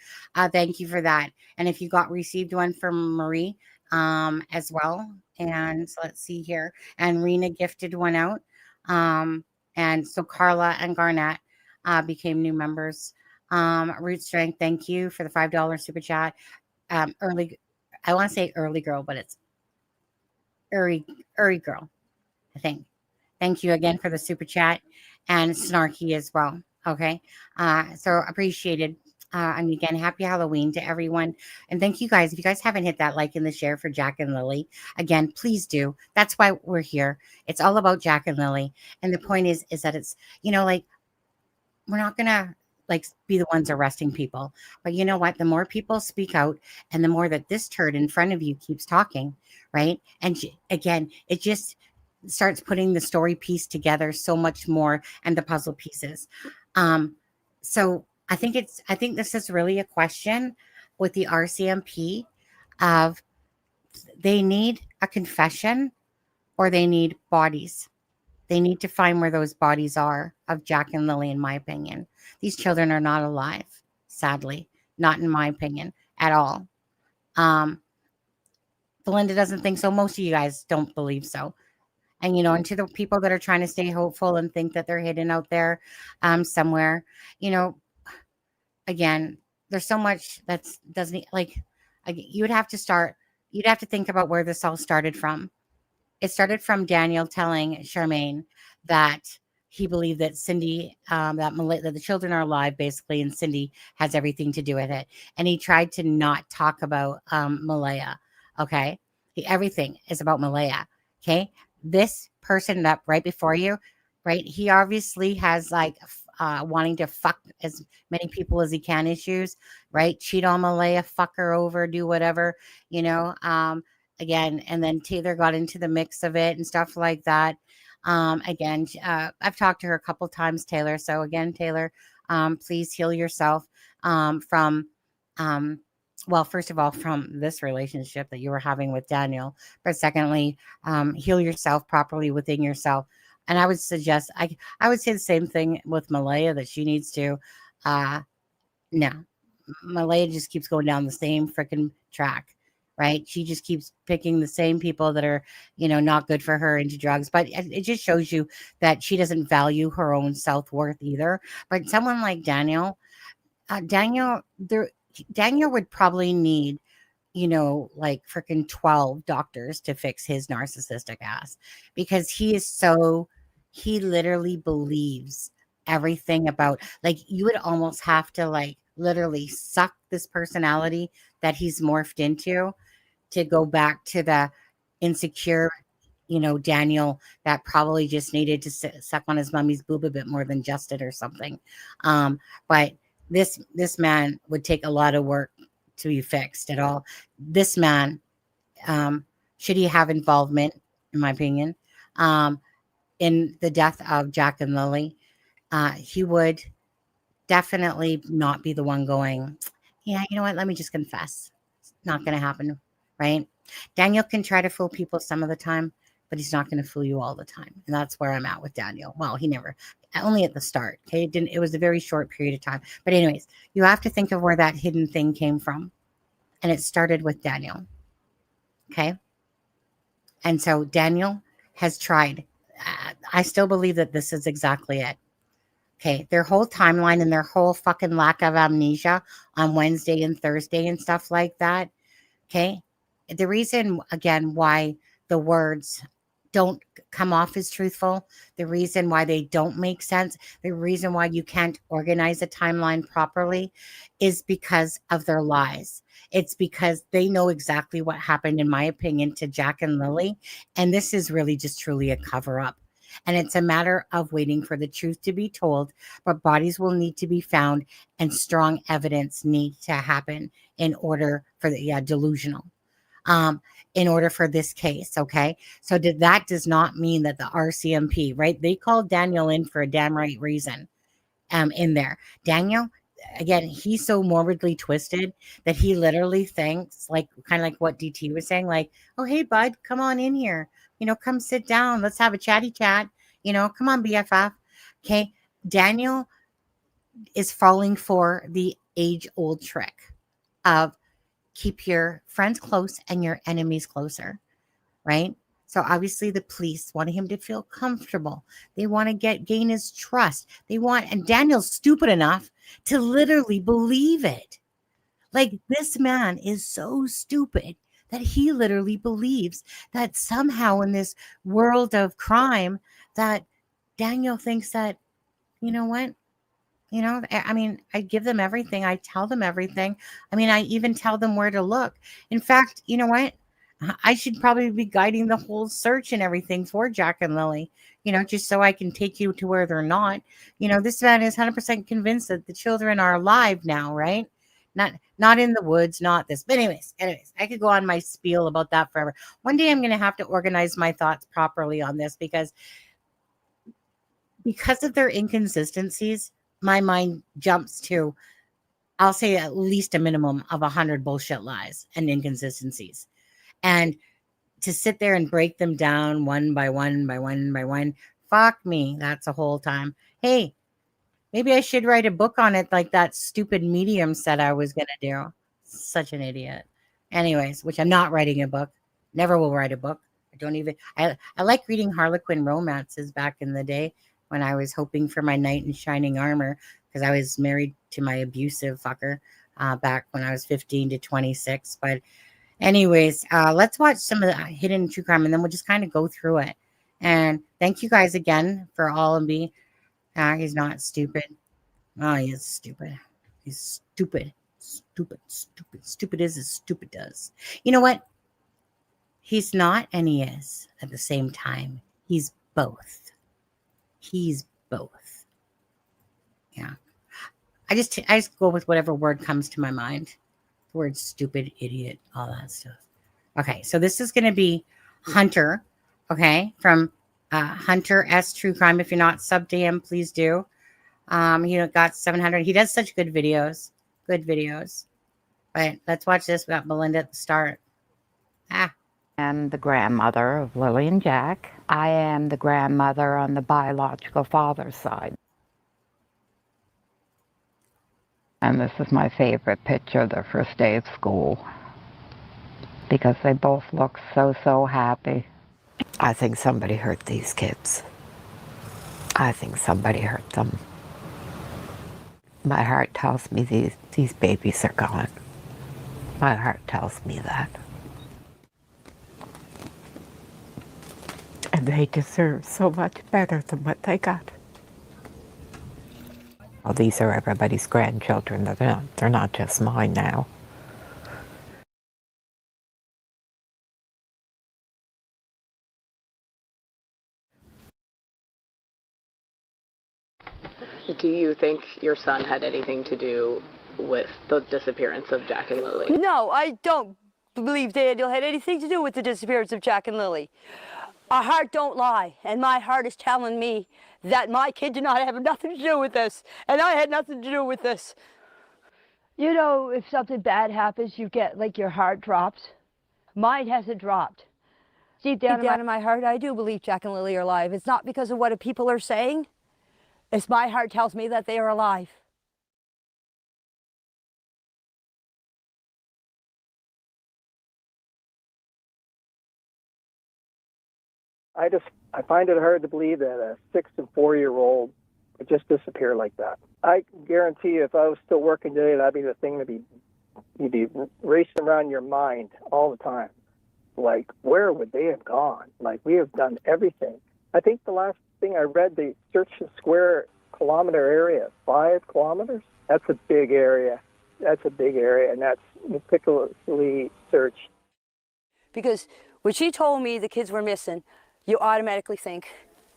Thank you for that. And if you received one from Marie as well. And so let's see here. And Rena gifted one out. And so Carla and Garnett became new members. Root Strength, thank you for the $5 super chat. I want to say early girl, but it's Uri girl, I think. Thank you again for the super chat, and Snarky as well. Okay. So appreciated. And again, happy Halloween to everyone. And thank you guys. If you guys haven't hit that like and the share for Jack and Lily, again, please do. That's why we're here. It's all about Jack and Lily. And the point is that it's, like, we're not going to be the ones arresting people. But you know what? The more people speak out, and the more that this turd in front of you keeps talking, right? And again, it just starts putting the story piece together so much more, and the puzzle pieces. So I think this is really a question with the RCMP of they need a confession or they need bodies. They need to find where those bodies are of Jack and Lily, in my opinion. These children are not alive, sadly, not in my opinion at all. Belinda doesn't think so. Most of you guys don't believe so. And, and to the people that are trying to stay hopeful and think that they're hidden out there somewhere, again, there's so much that doesn't, you'd have to think about where this all started from. It started from Daniel telling Charmaine that he believed that Cindy, that the children are alive, basically, and Cindy has everything to do with it. And he tried to not talk about Malaya. Okay, everything is about Malaya. Okay, this person that right before you, right? He obviously has wanting to fuck as many people as he can issues, right? Cheat on Malaya, fuck her over, do whatever, again, and then Taylor got into the mix of it and stuff like that. Again, I've talked to her a couple times, Taylor. So again, Taylor, please heal yourself from, well, first of all, from this relationship that you were having with Daniel, but secondly, heal yourself properly within yourself. And I would suggest, I would say the same thing with Malaya, that she needs to No, Malaya just keeps going down the same freaking track, right? She just keeps picking the same people that are, not good for her into drugs. But it just shows you that she doesn't value her own self-worth either. But someone like Daniel, Daniel would probably need, like freaking 12 doctors to fix his narcissistic ass, because he literally believes everything about, like, you would almost have to, like, literally suck this personality that he's morphed into to go back to the insecure, Daniel that probably just needed to suck on his mummy's boob a bit more than just it or something. But this man would take a lot of work to be fixed at all. This man, should he have involvement, in my opinion, in the death of Jack and Lily, he would definitely not be the one going, yeah, you know what, let me just confess. It's not going to happen, right? Daniel can try to fool people some of the time, but he's not going to fool you all the time. And that's where I'm at with Daniel. Well, he never, only at the start. Okay. It was a very short period of time. But anyways, you have to think of where that hidden thing came from. And it started with Daniel. Okay. And so Daniel has tried. I still believe that this is exactly it. Okay. Their whole timeline and their whole fucking lack of amnesia on Wednesday and Thursday and stuff like that. Okay. The reason, again, why the words don't come off as truthful, the reason why they don't make sense, the reason why you can't organize a timeline properly is because of their lies. It's because they know exactly what happened, in my opinion, to Jack and Lily. And this is really just truly a cover up. And it's a matter of waiting for the truth to be told, but bodies will need to be found and strong evidence needs to happen in order for the delusional. In order for this case, okay? So that does not mean that the RCMP, right? They called Daniel in for a damn right reason in there. Daniel, again, he's so morbidly twisted that he literally thinks, like, kind of like what DT was saying, like, oh, hey, bud, come on in here. Come sit down. Let's have a chatty chat. Come on, BFF. Okay. Daniel is falling for the age-old trick of keep your friends close and your enemies closer, right? So obviously the police want him to feel comfortable. They want to gain his trust. And Daniel's stupid enough to literally believe it. Like, this man is so stupid that he literally believes that somehow in this world of crime that Daniel thinks that, you know what? I mean, I give them everything. I tell them everything. I mean, I even tell them where to look. In fact, you know what? I should probably be guiding the whole search and everything for Jack and Lily, just so I can take you to where they're not. This man is 100% convinced that the children are alive now, right? Not in the woods, not this. But anyways, I could go on my spiel about that forever. One day I'm going to have to organize my thoughts properly on this because of their inconsistencies. My mind jumps to, I'll say, at least a minimum of 100 bullshit lies and inconsistencies. And to sit there and break them down one by one, fuck me. That's a whole time. Hey, maybe I should write a book on it like that stupid Medium said I was going to do. Such an idiot. Anyways, which I'm not writing a book. Never will write a book. I like reading Harlequin romances back in the day, when I was hoping for my knight in shining armor, because I was married to my abusive fucker back when I was 15 to 26. But anyways, let's watch some of the hidden true crime, and then we'll just kind of go through it. And thank you guys again for all of me. He's not stupid. Oh, he is stupid. He's stupid. Stupid is as stupid does. You know what? He's not and he is at the same time. He's both. He's both. Yeah. I just go with whatever word comes to my mind. The word stupid, idiot, all that stuff. Okay, so this is going to be Hunter, okay, from Hunter S True Crime. If you're not subbed to him, please do. He got 700. He does such good videos. But let's watch this. We got Belinda at the start. I'm the grandmother of Lily and Jack. I am the grandmother on the biological father's side. And this is my favorite picture, their first day of school, because they both look so happy. I think somebody hurt these kids. I think somebody hurt them. My heart tells me these babies are gone. My heart tells me that. And they deserve so much better than what they got. Well, these are everybody's grandchildren. They're not just mine now. Do you think your son had anything to do with the disappearance of Jack and Lily? No, I don't believe Daniel had anything to do with the disappearance of Jack and Lily. Our heart don't lie, and my heart is telling me that my kid did not have nothing to do with this, and I had nothing to do with this. You know, if something bad happens, you get, like, your heart drops. Mine hasn't dropped. Deep down in my heart, I do believe Jack and Lily are alive. It's not because of what people are saying. It's my heart tells me that they are alive. I find it hard to believe that a 6 and 4-year-old would just disappear like that. I guarantee you, if I was still working today, that'd be the thing you'd be racing around your mind all the time. Like, where would they have gone? Like, we have done everything. I think the last thing I read, they searched the square kilometer area, 5 kilometers. That's a big area. That's a big area, and that's meticulously searched. Because when she told me the kids were missing, you automatically think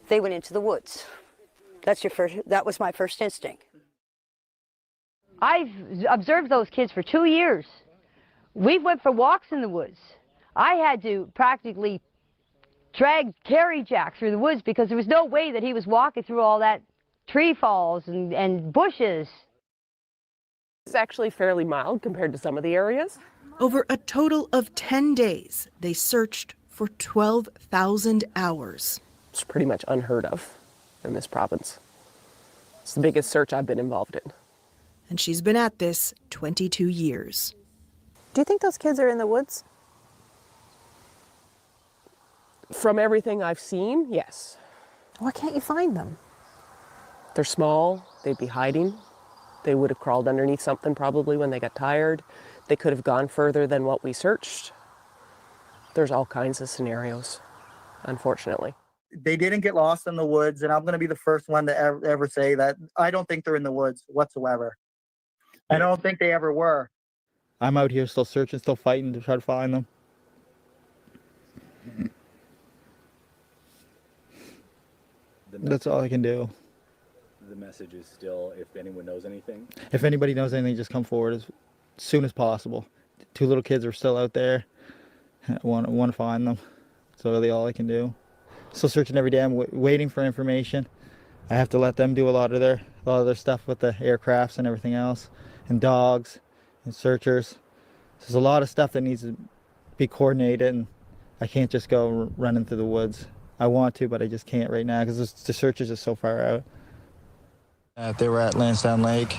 they went into the woods. That was my first instinct. I've observed those kids for 2 years. We went for walks in the woods. I had to practically carry Jack through the woods because there was no way that he was walking through all that tree falls and bushes. It's actually fairly mild compared to some of the areas. Over a total of 10 days, they searched for 12,000 hours. It's pretty much unheard of in this province. It's the biggest search I've been involved in. And she's been at this 22 years. Do you think those kids are in the woods? From everything I've seen, yes. Why can't you find them? They're small, they'd be hiding. They would have crawled underneath something probably when they got tired. They could have gone further than what we searched. There's all kinds of scenarios, unfortunately. They didn't get lost in the woods, and I'm going to be the first one to ever say that. I don't think they're in the woods whatsoever. I don't think they ever were. I'm out here still searching, still fighting to try to find them. That's all I can do. The message is still, if anyone knows anything. If anybody knows anything, just come forward as soon as possible. 2 little kids are still out there. I want to find them. That's really all I can do. Still searching every day. I'm waiting for information. I have to let them do a lot of their stuff with the aircrafts and everything else, and dogs and searchers. There's a lot of stuff that needs to be coordinated, and I can't just go running through the woods. I want to, but I just can't right now because the search is just so far out. They were at Lansdowne Lake,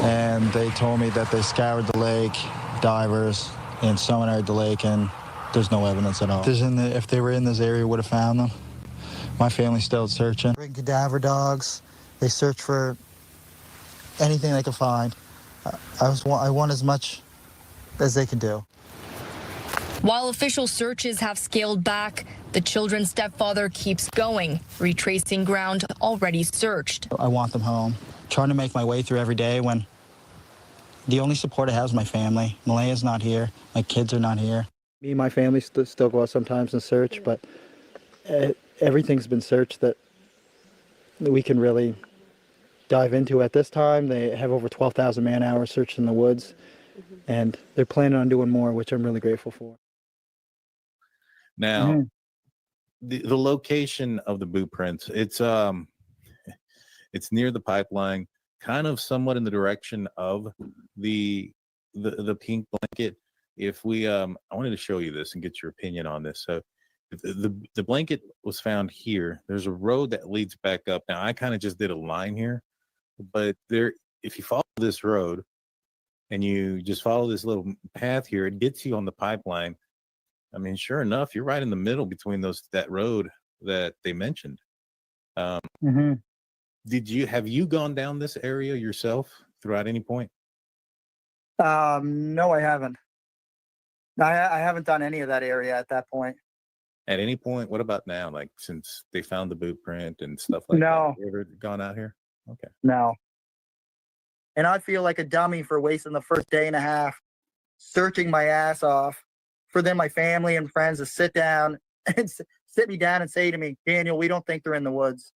and they told me that they scoured the lake, divers, and sonared the lake, and there's no evidence at all. If they were in this area, would have found them. My family's still searching. Bring cadaver dogs. They search for anything they can find. I want as much as they can do. While official searches have scaled back, the children's stepfather keeps going, retracing ground already searched. I want them home. Trying to make my way through every day when the only support I have is my family. Malaya's not here. My kids are not here. Me and my family still go out sometimes and search, but everything's been searched that we can really dive into at this time. They have over 12,000 man-hours searched in the woods, and they're planning on doing more, which I'm really grateful for. Now, the location of the boot prints, it's near the pipeline, kind of somewhat in the direction of the pink blanket. If we I wanted to show you this and get your opinion on this. So the blanket was found here. There's a road that leads back up. Now I kind of just did a line here, but there if you follow this road and you just follow this little path here, it gets you on the pipeline. I mean, sure enough, you're right in the middle between that road that they mentioned. Mm-hmm. Have you gone down this area yourself throughout any point? No, I haven't. I haven't done any of that area at that point. At any point? What about now? Like since they found the boot print and stuff like that? No. Have you ever gone out here? Okay. No. And I feel like a dummy for wasting the first day and a half searching my ass off for then my family and friends to sit down and sit me down and say to me, Daniel, we don't think they're in the woods.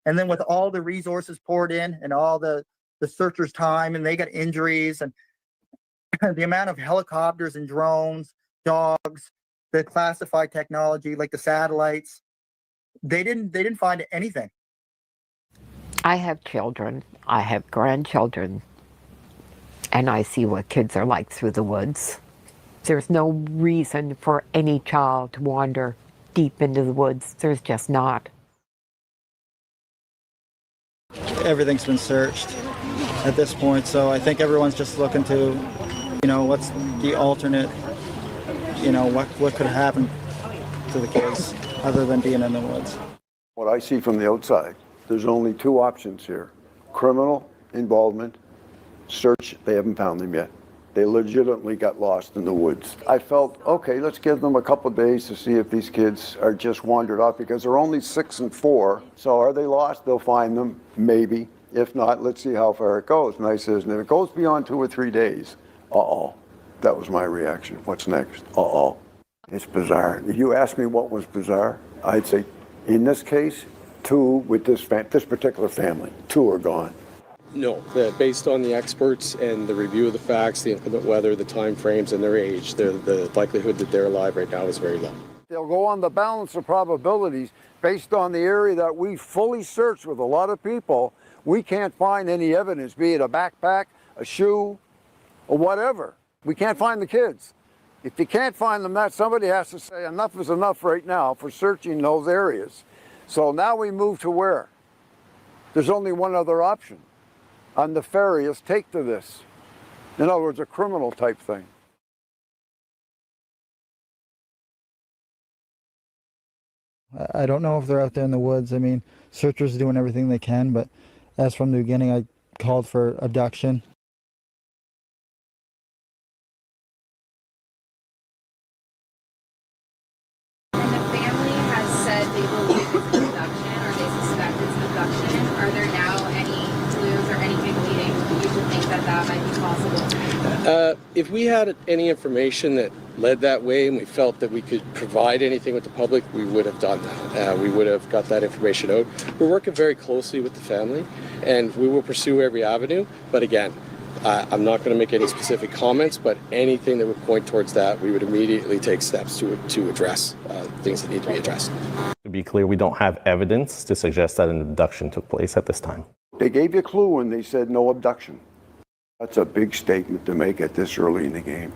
And then with all the resources poured in and all the searchers' time, and they got injuries, and the amount of helicopters and drones, dogs, the classified technology like the satellites, they didn't find anything. I have children, I have grandchildren, and I see what kids are like through the woods. There's no reason for any child to wander deep into the woods. There's just not. Everything's been searched at this point, so I think everyone's just looking to, what's the alternate, what could happen to the kids other than being in the woods. What I see from the outside, there's only two options here. Criminal involvement, search, they haven't found them yet. They legitimately got lost in the woods. I felt, okay, let's give them a couple of days to see if these kids are just wandered off, because they're only 6 and 4. So are they lost? They'll find them, maybe. If not, let's see how far it goes. And I says, and if it goes beyond 2 or 3 days, uh-oh. That was my reaction. What's next? Uh-oh. It's bizarre. If you ask me what was bizarre, I'd say, in this case, 2 with this particular family. 2 are gone. No, based on the experts and the review of the facts, the inclement weather, the time frames, and their age, the likelihood that they're alive right now is very low. They'll go on the balance of probabilities based on the area that we fully searched with a lot of people. We can't find any evidence, be it a backpack, a shoe, or whatever. We can't find the kids. If you can't find them, somebody has to say enough is enough right now for searching those areas. So now we move to where? There's only one other option. A nefarious take to this. In other words, a criminal type thing. I don't know if they're out there in the woods. I mean, searchers are doing everything they can, but as from the beginning, I called for abduction. And the family has said they believe it's an abduction, or they suspect it's an abduction. Are there now any clues or anything leading you to think that might be possible? If we had any information that led that way and we felt that we could provide anything with the public, we would have done that. We would have got that information out. We're working very closely with the family, and we will pursue every avenue. But again, I'm not going to make any specific comments, but anything that would point towards that, we would immediately take steps to address things that need to be addressed. To be clear, we don't have evidence to suggest that an abduction took place at this time. They gave you a clue when they said no abduction. That's a big statement to make at this early in the game.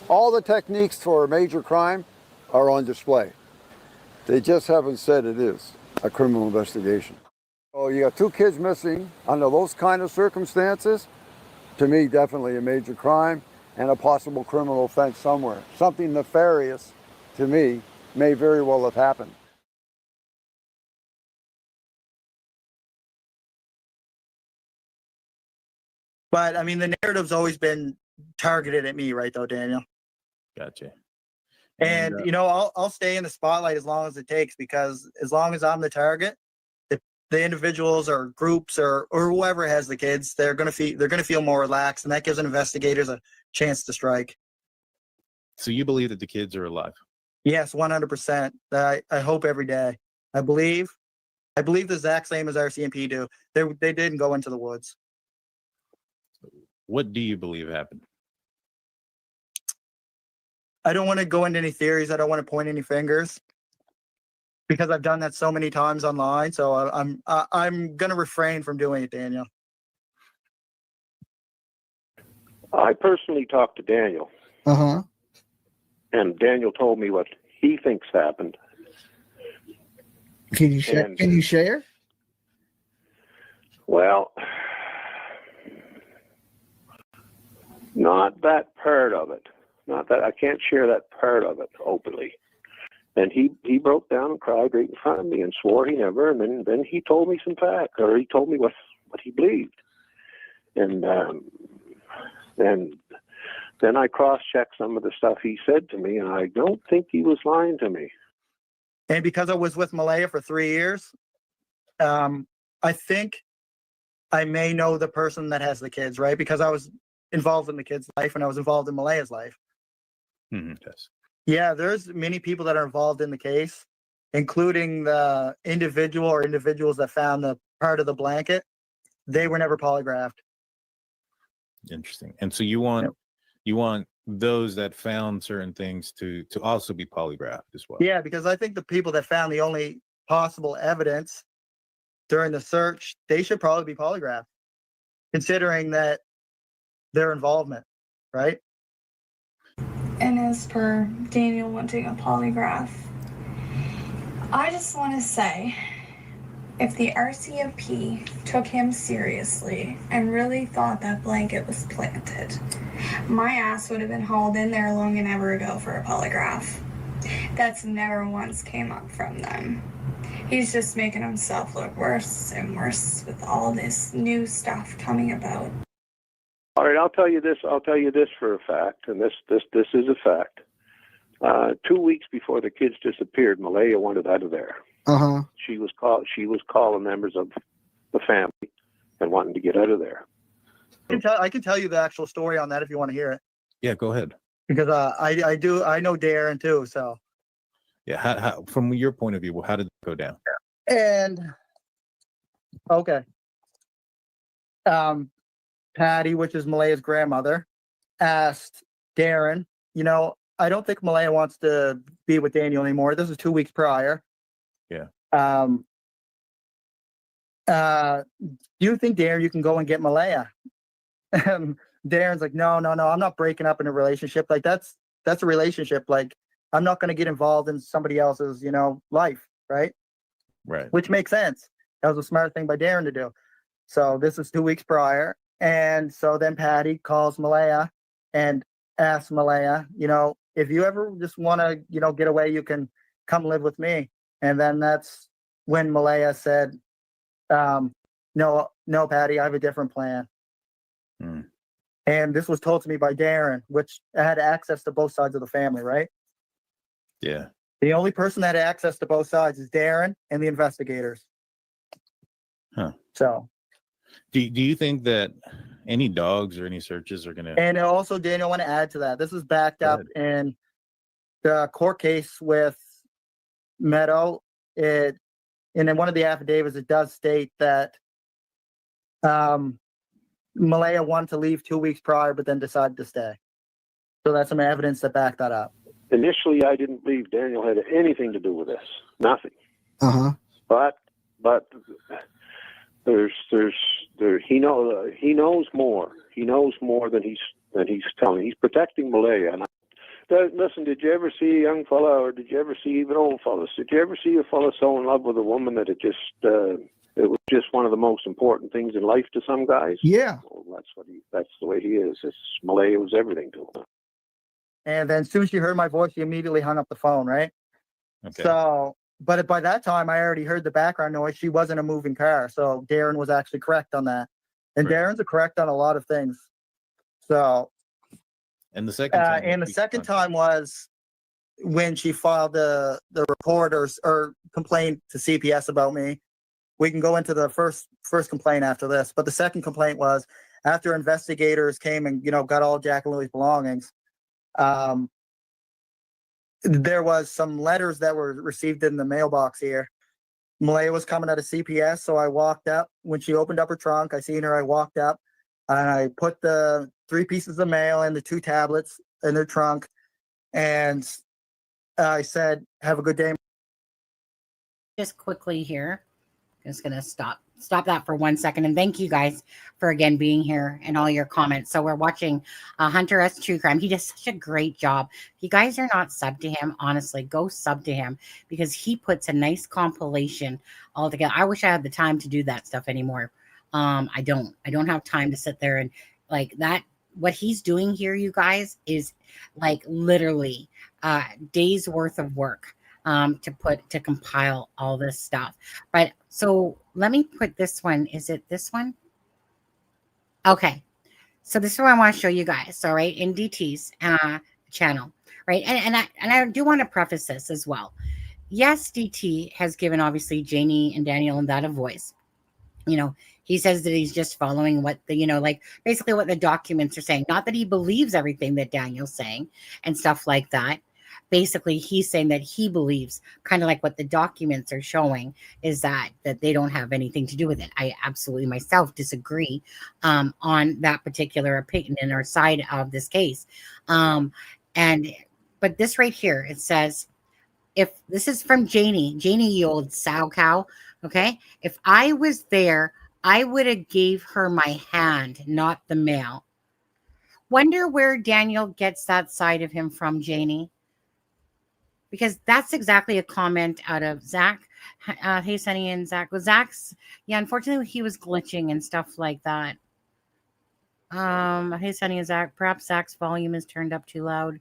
All the techniques for a major crime are on display. They just haven't said it is a criminal investigation. So you got 2 kids missing under those kind of circumstances. To me, definitely a major crime and a possible criminal offense somewhere. Something nefarious, to me, may very well have happened. But I mean, the narrative's always been targeted at me, right, though, Daniel? Gotcha. And I'll stay in the spotlight as long as it takes, because as long as I'm the target, the individuals or groups or whoever has the kids, they're gonna feel more relaxed, and that gives investigators a chance to strike. So you believe that the kids are alive? Yes, 100%. I hope every day. I believe the exact same as RCMP do. They didn't go into the woods. What do you believe happened? I don't want to go into any theories. I don't want to point any fingers, because I've done that so many times online. So I'm going to refrain from doing it, Daniel. I personally talked to Daniel. Uh-huh. And Daniel told me what he thinks happened. Can you share? Well, Not that part of it. Not that I can't share that part of it openly. And he broke down and cried right in front of me and swore he never. And then he told me some facts, or he told me what he believed. And then I cross-checked some of the stuff he said to me, and I don't think he was lying to me. And because I was with Malaya for 3 years, I think I may know the person that has the kids, right? Because I was involved in the kid's life and I was involved in Malaya's life. Yes. Yeah, there's many people that are involved in the case, including the individual or individuals that found the part of the blanket. They were never polygraphed. Interesting. And so you want those that found certain things to also be polygraphed as well. Yeah, because I think the people that found the only possible evidence during the search, they should probably be polygraphed, considering that their involvement, right? And as per Daniel wanting a polygraph, I just want to say, if the RCMP took him seriously and really thought that blanket was planted, my ass would have been hauled in there long and ever ago for a polygraph. That's never once came up from them. He's just making himself look worse and worse with all this new stuff coming about. All right, I'll tell you this for a fact, and this is a fact. 2 weeks before the kids disappeared, Malaya wanted out of there. She was calling members of the family and wanting to get out of there. I can tell you the actual story on that if you want to hear it. Yeah, go ahead. Because I know Darren too, so. Yeah, how from your point of view, how did it go down? And okay. Patty, which is Malaya's grandmother, asked Darren, I don't think Malaya wants to be with Daniel anymore. This was 2 weeks prior. Yeah. Do you think, Darren, you can go and get Malaya? Darren's like, no, I'm not breaking up in a relationship. Like that's a relationship. Like I'm not going to get involved in somebody else's, life. Right. Right. Which makes sense. That was a smart thing by Darren to do. So this is 2 weeks prior. And so then Patty calls Malaya and asks Malaya, if you ever just want to, get away, you can come live with me. And then that's when Malaya said, no, Patty, I have a different plan. And this was told to me by Darren, which had access to both sides of the family, right? Yeah. The only person that had access to both sides is Darren and the investigators. Huh. So. Do you think that any dogs or any searches are going to... And also, Daniel, I want to add to that. This is backed up in the court case with Meadow. And in one of the affidavits, it does state that Malaya wanted to leave 2 weeks prior, but then decided to stay. So that's some evidence that backed that up. Initially, I didn't believe Daniel had anything to do with this. Nothing. But he knows more. He knows more than he's telling. He's protecting Malaya. And listen, did you ever see a young fella, or did you ever see even old fellas? Did you ever see a fella so in love with a woman that it was just one of the most important things in life to some guys? Yeah. Well, that's the way he is. Malaya was everything to him. And then as soon as she heard my voice, she immediately hung up the phone, right? Okay. So, but by that time, I already heard the background noise. She wasn't a moving car. So Darren was actually correct on that. And Darren's correct on a lot of things. So. And the second time? Second time was when she filed the report or complaint to CPS about me. We can go into the first complaint after this. But the second complaint was after investigators came and, got all Jack and Lily's belongings. There was some letters that were received in the mailbox here. Malaya was coming out of CPS, so I walked up. When she opened up her trunk, I seen her. I walked up, and I put the 3 pieces of mail and the 2 tablets in their trunk, and I said, "Have a good day." Just quickly here, I'm just gonna stop that for 1 second, and thank you guys for again being here and all your comments. So we're watching Hunter S. True Crime. He does such a great job. If you guys are not sub to him, honestly, go sub to him because he puts a nice compilation all together. I wish I had the time to do that stuff anymore. I don't have time to sit there and like that. what he's doing here, you guys, is like literally days worth of work to compile all this stuff. But so let me put this one. Is it this one? Okay. So this is what I want to show you guys. All right, in DT's channel, right? And I do want to preface this as well. Yes, DT has given obviously Janie and Daniel and that a voice. You know, he says that he's just following what the, you know, like basically what the documents are saying. Not that he believes everything that Daniel's saying and stuff like that. Basically, he's saying that he believes kind of like what the documents are showing is that they don't have anything to do with it. I absolutely myself disagree on that particular opinion or side of this case. But this right here, it says, if this is from Janie, you old sow cow. Okay. If I was there, I would have gave her my hand, not the mail. Wonder where Daniel gets that side of him from, Janie. Because that's exactly a comment out of Zach. Hey, Sunny and Zach. Well, Zach's, yeah, unfortunately, he was glitching and stuff like that. Hey, Sunny and Zach. Perhaps Zach's volume is turned up too loud.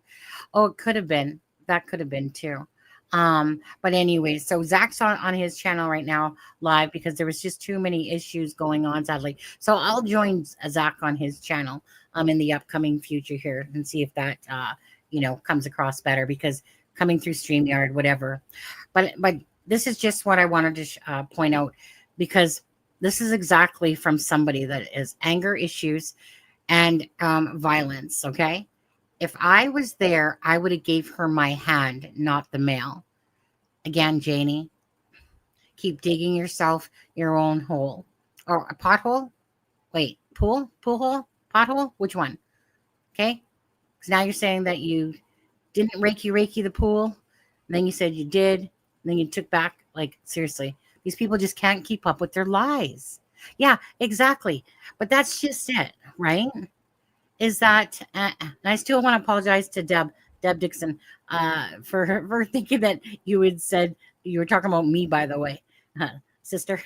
Oh, it could have been. That could have been too. But anyway, so Zach's on his channel right now live because there was just too many issues going on, sadly. So I'll join Zach on his channel in the upcoming future here and see if that comes across better, because coming through StreamYard, whatever. But this is just what I wanted to point out, because this is exactly from somebody that is anger issues and violence, okay? If I was there, I would have gave her my hand, not the mail. Again, Janie, keep digging yourself your own hole. Or a pothole? Wait, pool hole? Pothole? Which one? Okay? Because now you're saying that you didn't reiki the pool. And then you said you did. And then you took back. Like, seriously. These people just can't keep up with their lies. Yeah, exactly. But that's just it, right? Is that, and I still want to apologize to Deb Dixon, for thinking that you had said, you were talking about me, by the way, sister.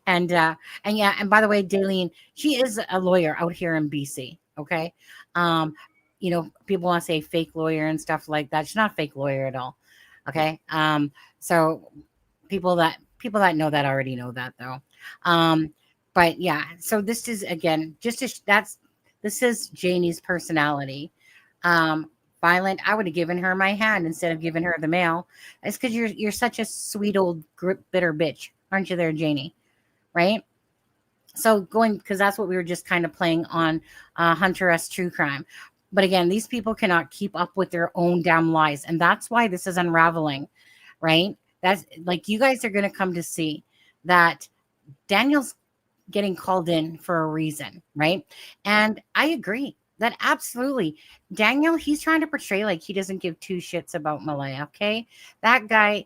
And yeah, and by the way, Daleen, she is a lawyer out here in BC. Okay. People want to say fake lawyer and stuff like that. She's not a fake lawyer at all. Okay. So people that know that already know that, though. But yeah, so this is, again, this is Janie's personality. Violent. I would have given her my hand instead of giving her the mail. It's because you're such a sweet old bitter bitch, aren't you there, Janie? Right? So because that's what we were just kind of playing on Hunter S. True Crime. But again, these people cannot keep up with their own damn lies. And that's why this is unraveling, right? That's like, you guys are going to come to see that Daniel's getting called in for a reason, right? And I agree that absolutely Daniel, he's trying to portray like he doesn't give two shits about Malaya. Okay. That guy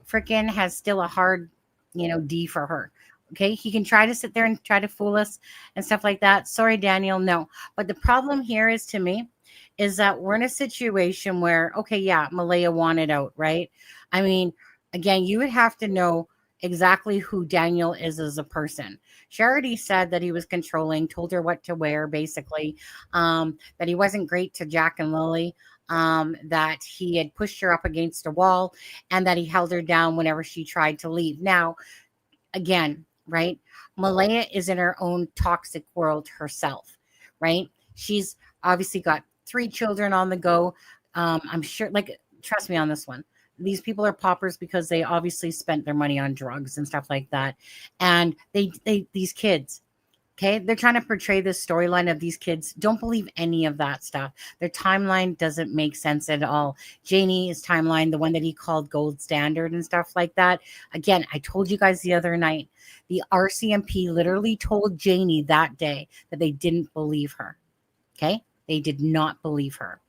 freaking has still a hard, D for her. Okay. He can try to sit there and try to fool us and stuff like that. Sorry, Daniel. No. But the problem here is, to me, is that we're in a situation where, okay, yeah, Malaya wanted out, right? I mean, again, you would have to know exactly who Daniel is as a person. She already said that he was controlling, told her what to wear, basically, that he wasn't great to Jack and Lily, that he had pushed her up against a wall, and that he held her down whenever she tried to leave. Now, again, right? Malaya is in her own toxic world herself, right? She's obviously got 3 children on the go. I'm sure, like, trust me on this one. These people are paupers because they obviously spent their money on drugs and stuff like that. And these kids, okay, they're trying to portray this storyline of these kids. Don't believe any of that stuff. Their timeline doesn't make sense at all. Janie's timeline, the one that he called gold standard and stuff like that. Again, I told you guys the other night, the RCMP literally told Janie that day that they didn't believe her. Okay. They did not believe her.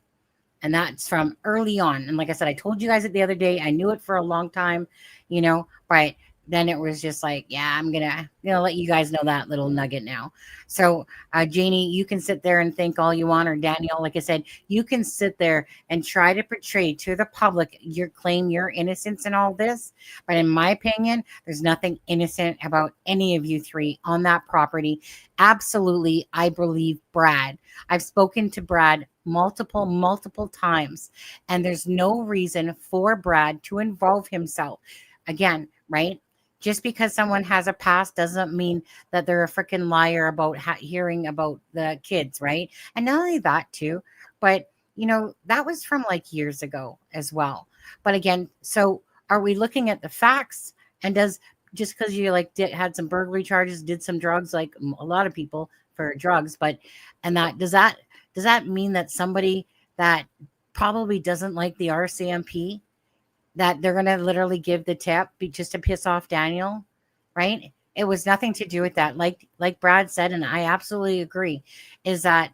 And that's from early on. And like I said, I told you guys it the other day. I knew it for a long time, but then it was just like, yeah, I'm gonna let you guys know that little nugget now. So Janie, you can sit there and think all you want, or Daniel, like I said, you can sit there and try to portray to the public your claim your innocence in all this, but in my opinion, there's nothing innocent about any of you three on that property. Absolutely, I believe Brad. I've spoken to Brad multiple times, and there's no reason for Brad to involve himself. Again, right? Just because someone has a past doesn't mean that they're a freaking liar about hearing about the kids, right? And not only that, too, but that was from like years ago as well. But again, so are we looking at the facts? And does just because you had some burglary charges, did some drugs, like a lot of people for drugs, does that mean that somebody that probably doesn't like the RCMP, that they're going to literally give the tip just to piss off Daniel, right? It was nothing to do with that. Like Brad said, and I absolutely agree, is that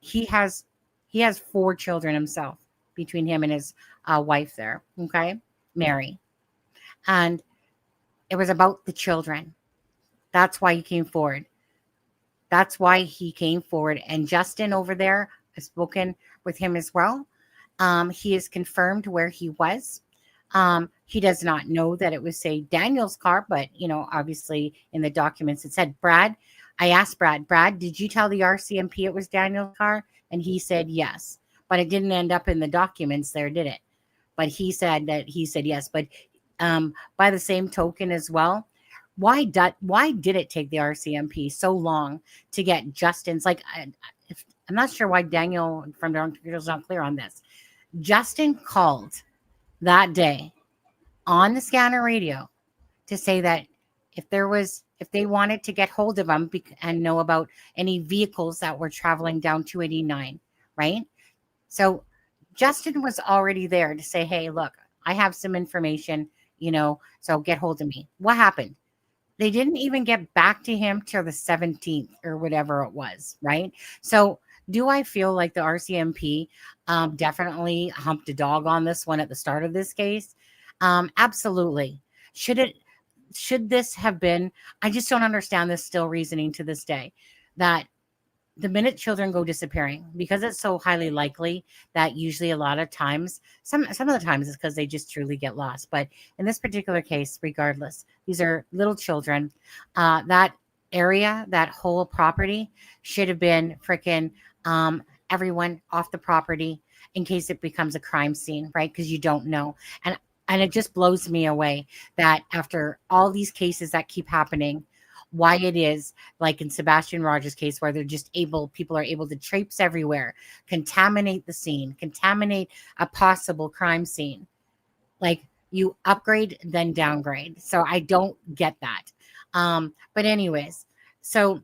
he has 4 children himself between him and his wife there, okay, Mary. And it was about the children. That's why he came forward. And Justin over there, I've spoken with him as well. He has confirmed where he was. He does not know that it was, say, Daniel's car, but, obviously in the documents it said Brad. I asked Brad, did you tell the RCMP it was Daniel's car? And he said yes, but it didn't end up in the documents there, did it? But he said yes. But by the same token as well, why did it take the RCMP so long to get Justin's? I'm not sure why Daniel from Toronto's not clear on this. Justin called that day on the scanner radio to say that if they wanted to get hold of him and know about any vehicles that were traveling down 289, right? So Justin was already there to say, hey, look, I have some information, so get hold of me. What happened? They didn't even get back to him till the 17th or whatever it was, right? So do I feel like the RCMP definitely humped a dog on this one at the start of this case? Absolutely. Should this have been, I just don't understand this still reasoning to this day, that the minute children go disappearing, because it's so highly likely that usually a lot of times, some of the times it's because they just truly get lost. But in this particular case, regardless, these are little children. That area, that whole property should have been freaking everyone off the property in case it becomes a crime scene, right? Because you don't know. And it just blows me away that after all these cases that keep happening, why it is like in Sebastian Rogers' case, where people are able to traipse everywhere, contaminate the scene, contaminate a possible crime scene. Like you upgrade, then downgrade. So I don't get that. But anyways, so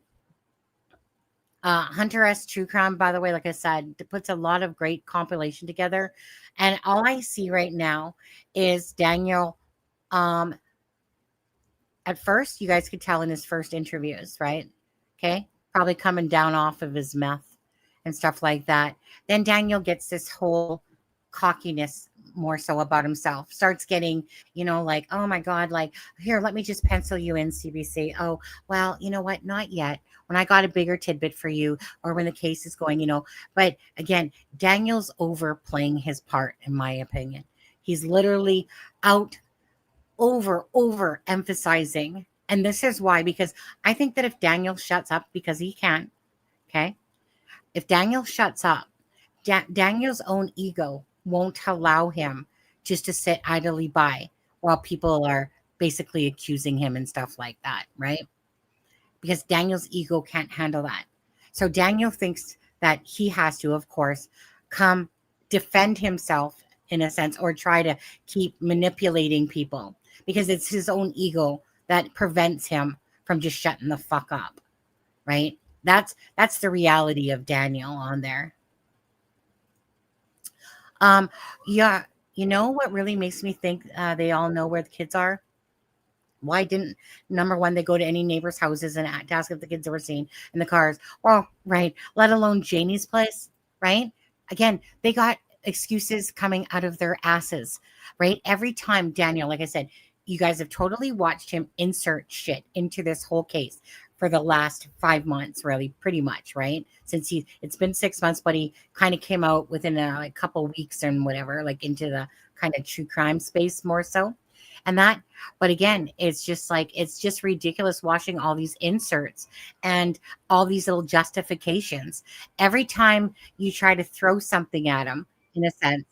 Hunter S. True Crime, by the way, like I said, puts a lot of great compilation together. And all I see right now is Daniel. At first, you guys could tell in his first interviews, right? Okay. Probably coming down off of his meth and stuff like that. Then Daniel gets this whole cockiness more so about himself, starts getting, like, oh my God, like, here, let me just pencil you in, CBC. Oh, well, you know what? Not yet. When I got a bigger tidbit for you, or when the case is going, But again, Daniel's overplaying his part, in my opinion. He's literally over emphasizing. And this is why, because I think that if Daniel shuts up, because he can, okay? If Daniel shuts up, Daniel's own ego won't allow him just to sit idly by while people are basically accusing him and stuff like that, right? Because Daniel's ego can't handle that. So Daniel thinks that he has to, of course, come defend himself in a sense, or try to keep manipulating people, because it's his own ego that prevents him from just shutting the fuck up, right? That's the reality of Daniel on there. Yeah, what really makes me think they all know where the kids are? Why didn't, number one, they go to any neighbors' houses and ask if the kids were seen in the cars? Well, right, let alone Janie's place, right? Again, they got excuses coming out of their asses, right? Every time Daniel, like I said, you guys have totally watched him insert shit into this whole case for the last 5 months, really, pretty much, right? Since it's been 6 months, but he kind of came out within a couple weeks and whatever, like into the kind of true crime space more so. And that, but again, it's just ridiculous watching all these inserts and all these little justifications. Every time you try to throw something at him, in a sense,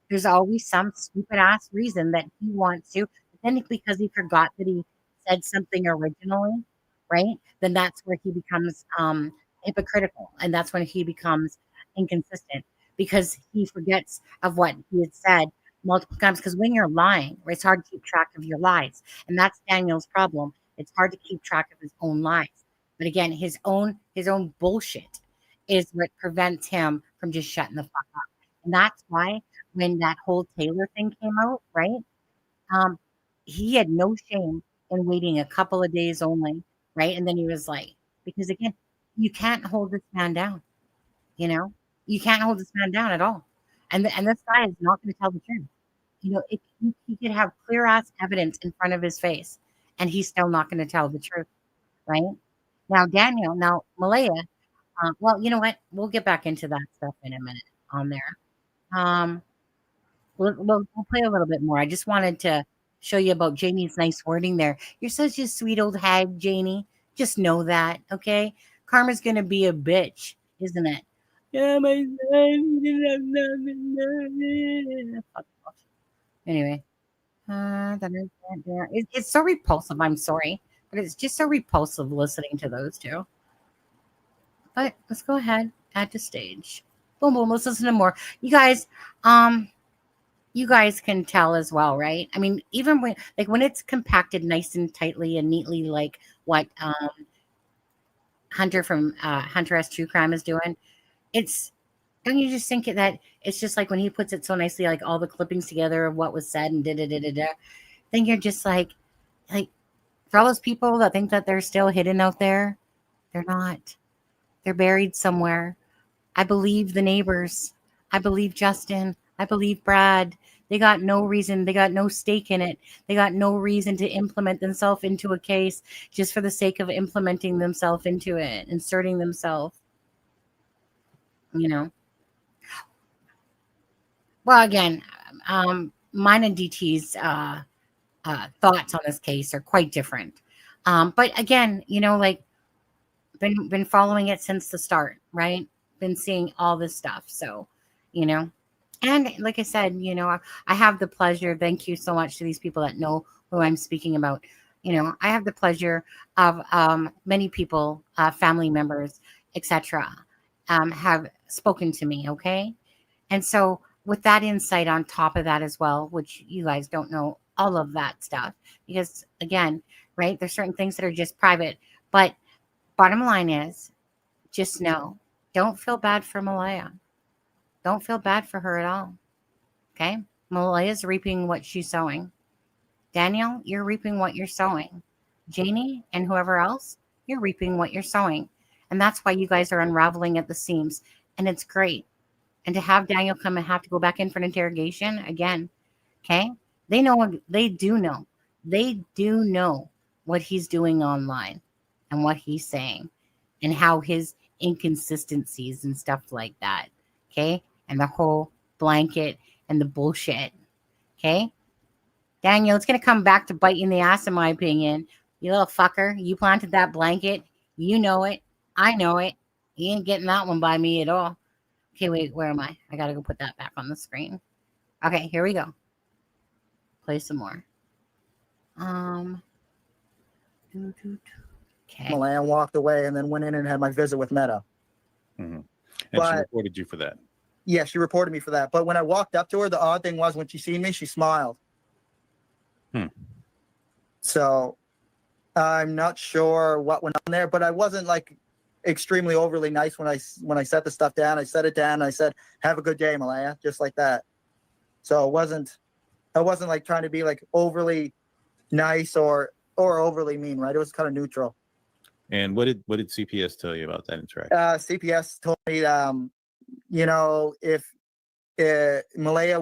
there's always some stupid ass reason that he wants to. But then because he forgot that he said something originally, right? Then that's where he becomes hypocritical, and that's when he becomes inconsistent because he forgets of what he had said multiple times. Because when you're lying, it's hard to keep track of your lies, and that's Daniel's problem. It's hard to keep track of his own lies. But again, his own bullshit is what prevents him from just shutting the fuck up. And that's why when that whole Taylor thing came out, right? He had no shame in waiting a couple of days only, right? And then he was like, because again, you can't hold this man down, you know? You can't hold this man down at all. And this guy is not going to tell the truth. You know, he could have clear ass evidence in front of his face, and he's still not going to tell the truth, right? Now Malaya, well, you know what? We'll get back into that stuff in a minute on there. We'll play a little bit more. I just wanted to show you about Janie's nice wording there. You're such a sweet old hag, Janie. Just know that, okay? Karma's going to be a bitch, isn't it? Yeah, my son. Anyway, it's so repulsive. I'm sorry, but it's just so repulsive listening to those two. But let's go ahead, add to stage. Boom, boom. Let's listen to more. You guys can tell as well, right? I mean, even when it's compacted nice and tightly and neatly, like what Hunter from Hunter S True Crime is doing, don't you just think that it's just like when he puts it so nicely, like all the clippings together of what was said and then you're just like for all those people that think that they're still hidden out there, they're not. They're buried somewhere. I believe the neighbors. I believe Justin. I believe Brad. They got no reason. They got no stake in it. They got no reason to implement themselves into a case just for the sake of implementing themselves into it, inserting themselves. You know. Well, again, mine and DT's thoughts on this case are quite different. But again, you know, like been following it since the start, right? Been seeing all this stuff. So, you know, and like I said, you know, I have the pleasure. Thank you so much to these people that know who I'm speaking about. You know, I have the pleasure of many people, family members, etc., have spoken to me. Okay, and so with that insight on top of that as well, which you guys don't know all of that stuff because again, right? There's certain things that are just private, but bottom line is just know, don't feel bad for Malaya. Don't feel bad for her at all. Okay? Malaya's reaping what she's sowing. Daniel, you're reaping what you're sowing. Janie and whoever else, you're reaping what you're sowing. And that's why you guys are unraveling at the seams. And it's great. And to have Daniel come and have to go back in for an interrogation again, okay? They do know what he's doing online and what he's saying and how his inconsistencies and stuff like that, okay? And the whole blanket and the bullshit, okay? Daniel, it's going to come back to bite you in the ass, in my opinion. You little fucker. You planted that blanket. You know it. I know it. You ain't getting that one by me at all. Okay, wait, where am I? I got to go put that back on the screen. Okay, here we go. Play some more. Okay. Milan walked away and then went in and had my visit with Meta. Mm-hmm. And she reported you for that. Yeah, she reported me for that. But when I walked up to her, the odd thing was when she seen me, she smiled. So I'm not sure what went on there, but I wasn't like extremely overly nice when I set the stuff down. I set it down and I said, "Have a good day, Malaya," just like that. So I wasn't like trying to be like overly nice or overly mean, right? It was kind of neutral. And what did CPS tell you about that interaction? CPS told me, you know, if Malaya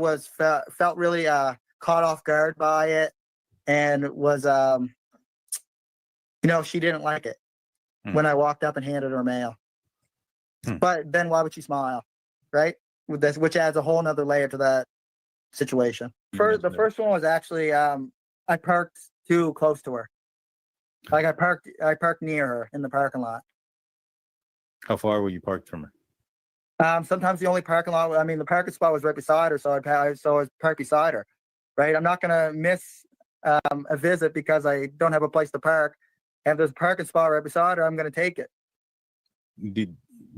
felt really caught off guard by it, and was, she didn't like it when I walked up and handed her mail. But then why would she smile, right? With this, which adds a whole nother layer to that situation. The first one was actually, I parked too close to her. Like I parked near her in the parking lot. How far were you parked from her? Sometimes the only parking lot, the parking spot was right beside her, so I was parked beside her, right? I'm not gonna miss a visit because I don't have a place to park. And if there's a parking spot right beside her, I'm gonna take it.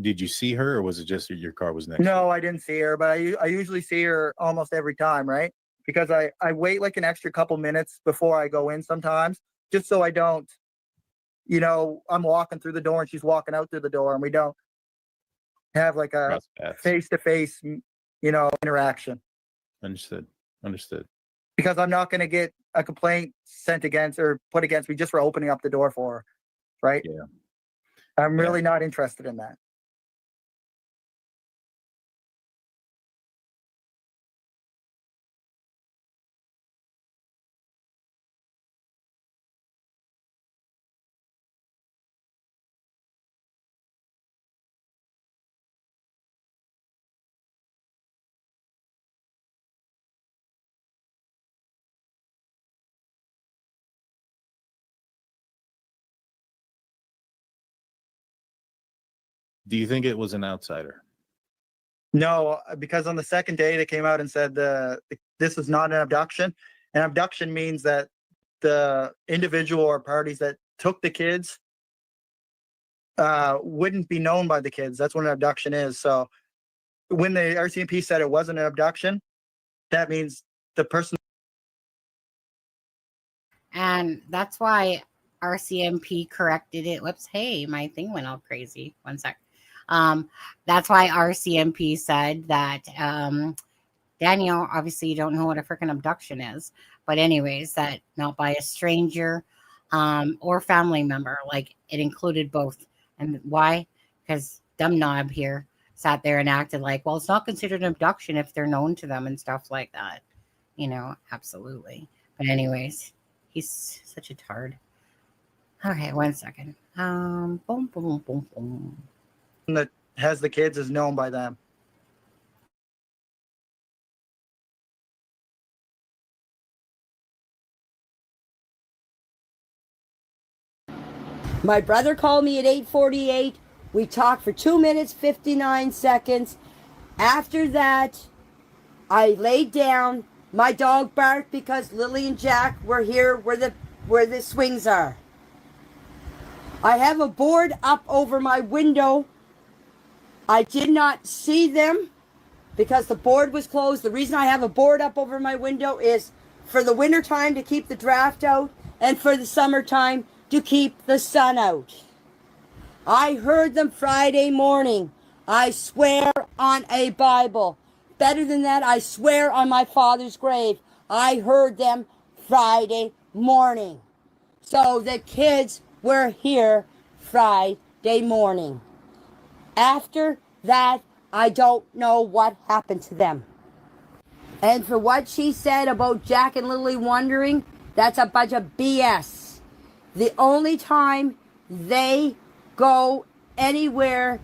Did you see her, or was it just your car was next? No, I didn't see her, but I usually see her almost every time, right? Because I wait like an extra couple minutes before I go in sometimes, just so I don't, I'm walking through the door and she's walking out through the door, and we don't have like a face-to-face, interaction. Understood. Because I'm not going to get a complaint sent against or put against me just for opening up the door for her, right? Yeah. I'm really not interested in that. Do you think it was an outsider? No, because on the second day they came out and said this is not an abduction. An abduction means that the individual or parties that took the kids wouldn't be known by the kids. That's what an abduction is. So when the RCMP said it wasn't an abduction, that means the person. And that's why RCMP corrected it. Whoops, hey, my thing went all crazy. One sec. That's why RCMP said that, Daniel, obviously you don't know what a freaking abduction is, but anyways, that not by a stranger, or family member, like it included both. And why? Because dumb knob here sat there and acted like, well, it's not considered an abduction if they're known to them and stuff like that. Absolutely. But anyways, he's such a tard. Okay, 1 second. Boom, boom, boom, boom. That has the kids is known by them. My brother called me at 8:48. We talked for 2 minutes, 59 seconds. After that, I laid down. My dog barked because Lily and Jack were here where the swings are. I have a board up over my window. I did not see them because the board was closed. The reason I have a board up over my window is for the winter time to keep the draft out and for the summertime to keep the sun out. I heard them Friday morning. I swear on a Bible. Better than that, I swear on my father's grave. I heard them Friday morning. So the kids were here Friday morning. After that, I don't know what happened to them. And for what she said about Jack and Lily wondering, that's a bunch of BS. The only time they go anywhere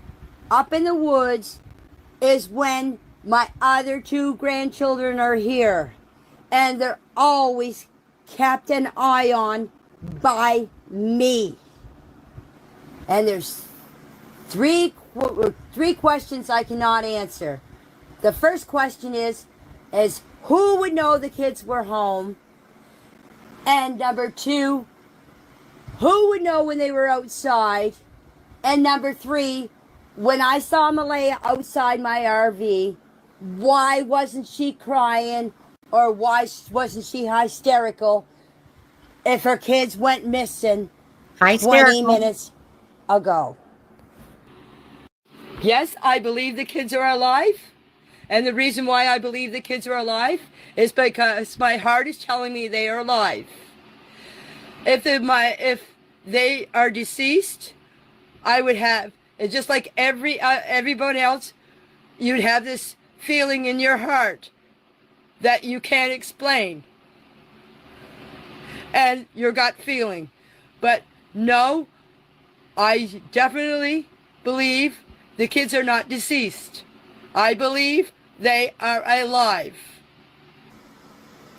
up in the woods is when my other two grandchildren are here. And they're always kept an eye on by me. And there's three questions I cannot answer. The first question is who would know the kids were home? And number two, who would know when they were outside? And number three, when I saw Malaya outside my RV, why wasn't she crying or why wasn't she hysterical if her kids went missing 20 minutes ago? Yes, I believe the kids are alive. And the reason why I believe the kids are alive is because my heart is telling me they are alive. If they are deceased, I would have, just like everyone else, you'd have this feeling in your heart that you can't explain. and your gut feeling. But no, I definitely believe the kids are not deceased. I believe they are alive.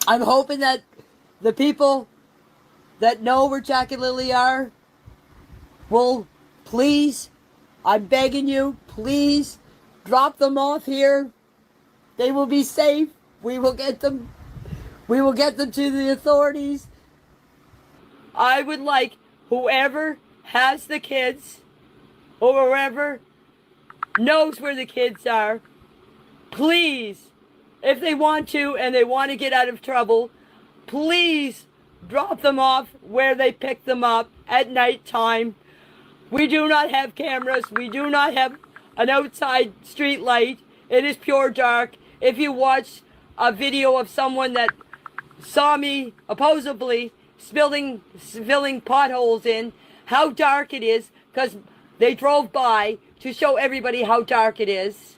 I'm hoping that the people that know where Jack and Lily are will please, I'm begging you, please drop them off here. They will be safe. We will get them to the authorities. I would like whoever has the kids or whoever knows where the kids are, please, if they want to and they want to get out of trouble, please drop them off where they pick them up at night time. We do not have cameras. We do not have an outside street light. It is pure dark. If you watch a video of someone that saw me supposedly filling potholes in, how dark it is, because they drove by to show everybody how dark it is.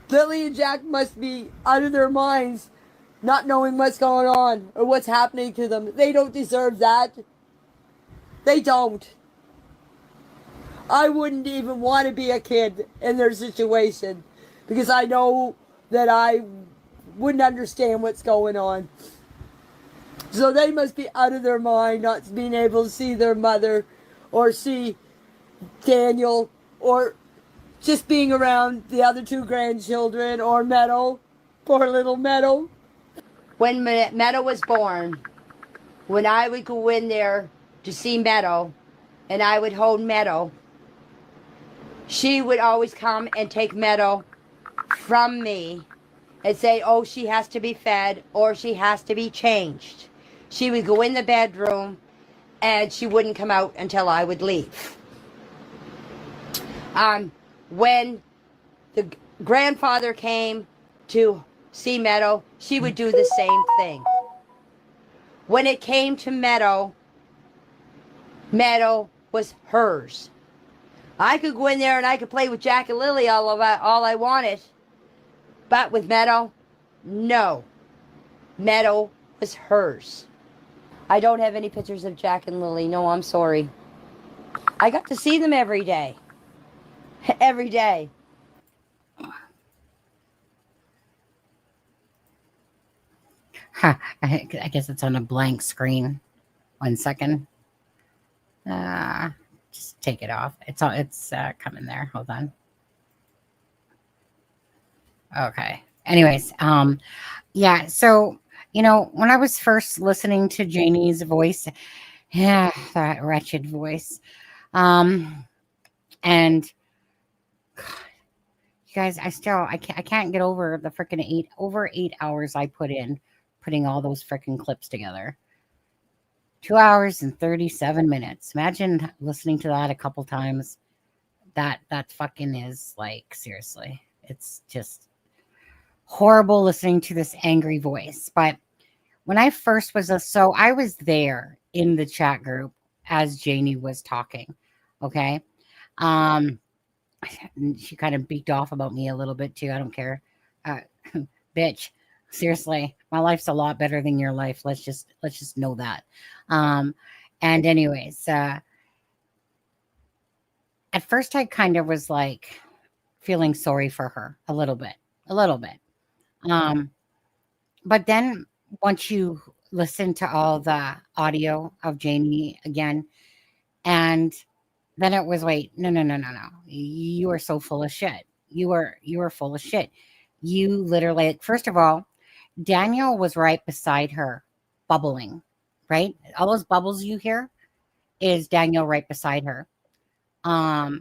Lily and Jack must be out of their minds, not knowing what's going on or what's happening to them. They don't deserve that. They don't. I wouldn't even want to be a kid in their situation because I know that I wouldn't understand what's going on. So they must be out of their mind, not being able to see their mother or see Daniel or just being around the other two grandchildren or Meadow, poor little Meadow. When Meadow was born, when I would go in there to see Meadow and I would hold Meadow, she would always come and take Meadow from me and say, oh, she has to be fed or she has to be changed. She would go in the bedroom and she wouldn't come out until I would leave. When the grandfather came to see Meadow, she would do the same thing. When it came to Meadow, Meadow was hers. I could go in there and I could play with Jack and Lily all I wanted. But with Meadow, no. Meadow was hers. I don't have any pictures of Jack and Lily. No, I'm sorry. I got to see them every day. Every day. Huh, I guess it's on a blank screen. 1 second. Just take it off. It's coming there. Hold on. Okay. Anyways, yeah. So when I was first listening to Janie's voice, yeah, that wretched voice, and God, you guys, I can't get over the freaking over 8 hours I put in putting all those freaking clips together. 2 hours and 37 minutes. Imagine listening to that a couple times. That fucking is like, seriously. It's just horrible listening to this angry voice. But when I first was I was there in the chat group as Janie was talking. Okay. She kind of beaked off about me a little bit too. I don't care. Bitch. Seriously, my life's a lot better than your life. Let's just know that. And anyways, at first I kind of was like feeling sorry for her a little bit. But then once you listen to all the audio of Janie again, and then it was, wait, no. You are so full of shit. You are full of shit. You literally, first of all, Daniel was right beside her, bubbling, right? All those bubbles you hear is Daniel right beside her. No,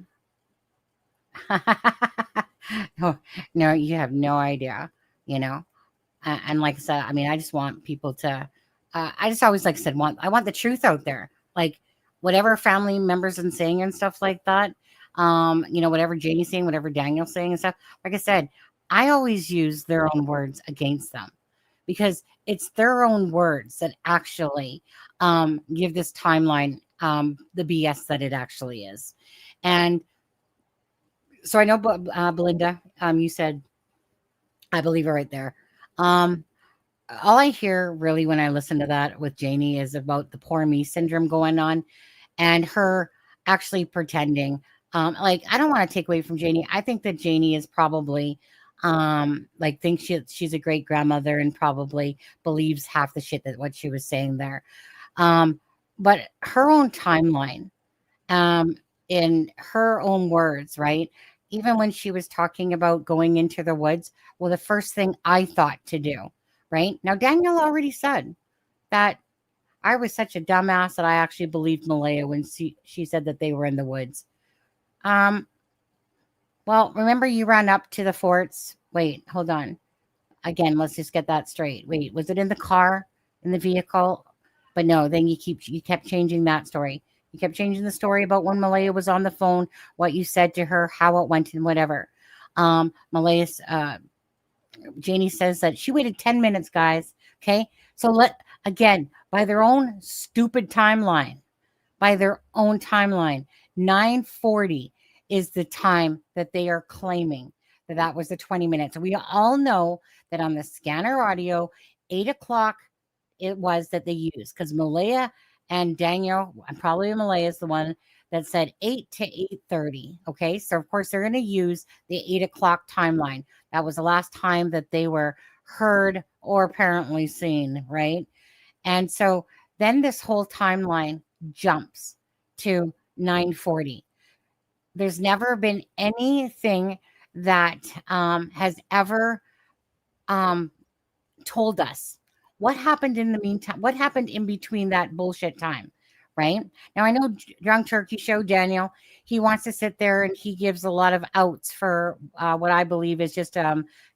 you have no idea, And like I said, I mean, I just want people to, I just always, like I said, I want the truth out there. Like whatever family members and saying and stuff like that, whatever Janie's saying, whatever Daniel's saying and stuff. Like I said, I always use their own words against them because it's their own words that actually give this timeline the BS that it actually is. And so I know, Belinda, you said, I believe it right there. all I hear really when I listen to that with Janie is about the poor me syndrome going on and her actually pretending. Like, I don't want to take away from Janie. I think that Janie is probably like thinks she's a great grandmother and probably believes half the shit that what she was saying there. But her own timeline, um, in her own words, right? Even when she was talking about going into the woods, well, the first thing I thought to do, right? Now, Daniel already said that I was such a dumbass that I actually believed Malaya when she said that they were in the woods. Um, well, remember you ran up to the forts. Wait, hold on. Again, let's just get that straight. Wait, was it in the car, in the vehicle? But no, then you kept changing that story. You kept changing the story about when Malaya was on the phone, what you said to her, how it went, and whatever. Malaya's Janie says that she waited 10 minutes, guys. Okay. So again, by their own stupid timeline, 9:40 is the time that they are claiming that was the 20 minutes. We all know that on the scanner audio, 8 o'clock it was that they used, because Malaya and Daniel, and probably Malaya is the one that said 8 to 8:30. Okay. So of course they're going to use the 8 o'clock timeline. That was the last time that they were heard or apparently seen. Right. And so then this whole timeline jumps to 9:40. There's never been anything that has ever told us what happened in the meantime, what happened in between that bullshit time, right? Now, I know Drunk Turkey Show, Daniel, he wants to sit there and he gives a lot of outs for what I believe is just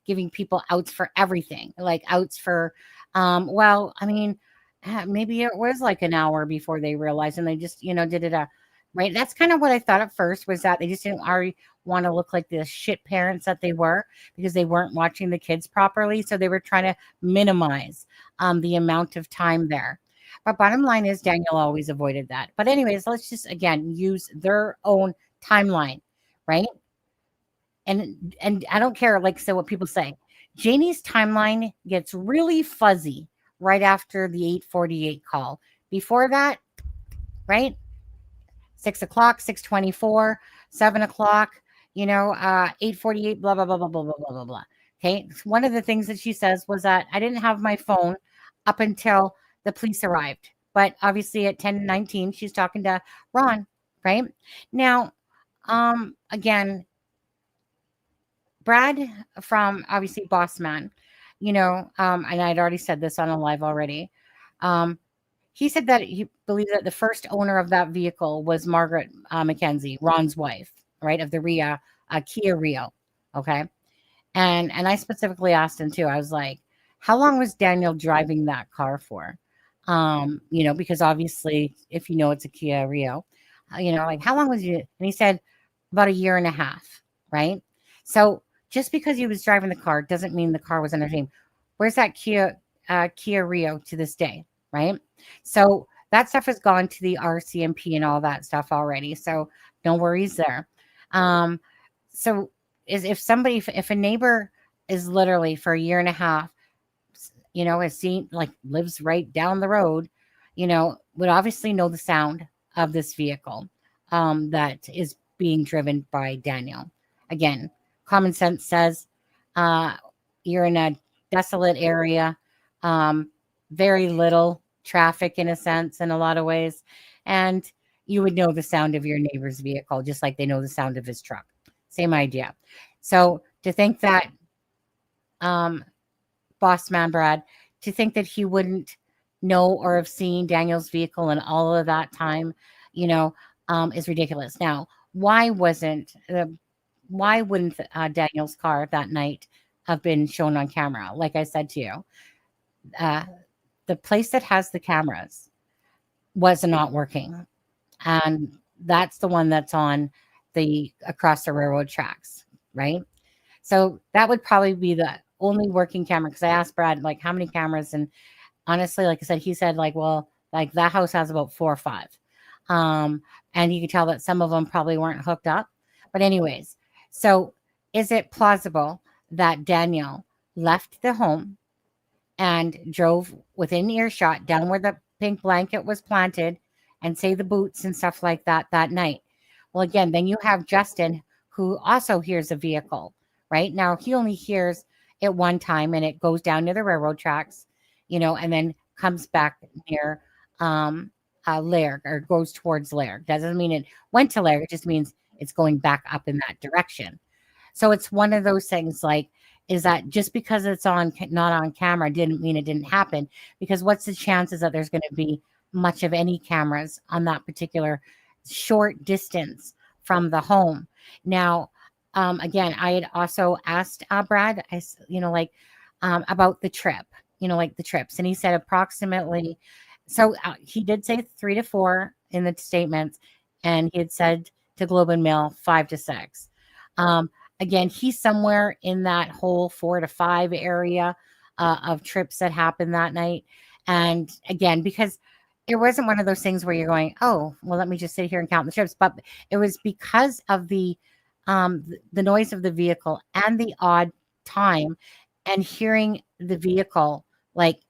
giving people outs for everything, like outs for, well, I mean, maybe it was like an hour before they realized and they just, did it right. That's kind of what I thought at first, was that they just didn't already want to look like the shit parents that they were, because they weren't watching the kids properly. So they were trying to minimize the amount of time there. But bottom line is Daniel always avoided that. But anyways, let's just, again, use their own timeline, right? And I don't care, like, so what people say. Janie's timeline gets really fuzzy right after the 8:48 call. Before that, right? 6 o'clock, 6:24, 7 o'clock, 8:48, blah, blah, blah, blah, blah, blah, blah, blah, blah. Okay. One of the things that she says was that I didn't have my phone up until the police arrived. But obviously at 10:19, she's talking to Ron, right? Now, again, Brad from obviously Boss Man, and I'd already said this on a live already. He said that he believed that the first owner of that vehicle was Margaret McKenzie, Ron's wife, right, of the Kia Rio. Okay. And I specifically asked him too. I was like, how long was Daniel driving that car for? Because obviously, if it's a Kia Rio, like how long was he? And he said about a year and a half, right? So just because he was driving the car doesn't mean the car was under name. Where's that Kia Rio to this day, right? So that stuff has gone to the RCMP and all that stuff already. So no worries there. So if a neighbor is literally for a year and a half, has seen, like, lives right down the road, would obviously know the sound of this vehicle that is being driven by Daniel. Again, common sense says you're in a desolate area, very little traffic in a sense, in a lot of ways, and you would know the sound of your neighbor's vehicle just like they know the sound of his truck. Same idea. So to think that Boss Man Brad, to think that he wouldn't know or have seen Daniel's vehicle in all of that time, is ridiculous. Now, why wouldn't Daniel's car that night have been shown on camera? Like I said to you, the place that has the cameras was not working. And that's the one that's on across the railroad tracks, right? So that would probably be the only working camera. Because I asked Brad, like, how many cameras? And honestly, like I said, he said, like, well, like that house has about 4 or 5. And you could tell that some of them probably weren't hooked up. But anyways, so is it plausible that Daniel left the home, and drove within earshot down where the pink blanket was planted and say the boots and stuff like that that night. Well, again, then you have Justin, who also hears a vehicle, right? Now, he only hears it one time and it goes down near the railroad tracks, and then comes back near Lairg, or goes towards Lairg. Doesn't mean it went to Lairg. It just means it's going back up in that direction. So it's one of those things, like, is that just because it's not on camera didn't mean it didn't happen, because what's the chances that there's going to be much of any cameras on that particular short distance from the home? Now, again, I had also asked Brad, about the trip, like the trips, and he said approximately. So he did say 3 to 4 in the statements, and he had said to Globe and Mail 5 to 6. Again, he's somewhere in that whole 4 to 5 area of trips that happened that night. And again, because it wasn't one of those things where you're going, oh, well, let me just sit here and count the trips. But it was because of the noise of the vehicle and the odd time, and hearing the vehicle like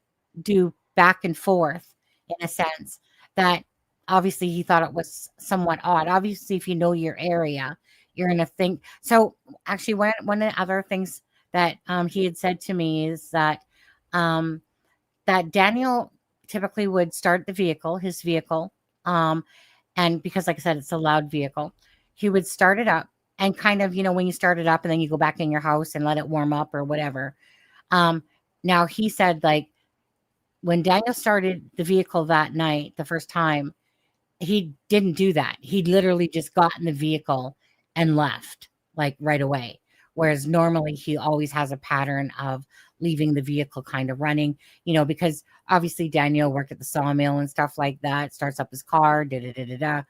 do back and forth in a sense, that obviously he thought it was somewhat odd. Obviously, if you know your area, you're going to think. So actually, one of the other things that he had said to me is that that Daniel typically would start his vehicle, and because, like I said, it's a loud vehicle, he would start it up, and kind of, when you start it up and then you go back in your house and let it warm up or whatever. Now he said, like, when Daniel started the vehicle that night, the first time, he didn't do that. He literally just got in the vehicle and left, like, right away. Whereas normally he always has a pattern of leaving the vehicle kind of running, because obviously Daniel worked at the sawmill and stuff like that, starts up his car, but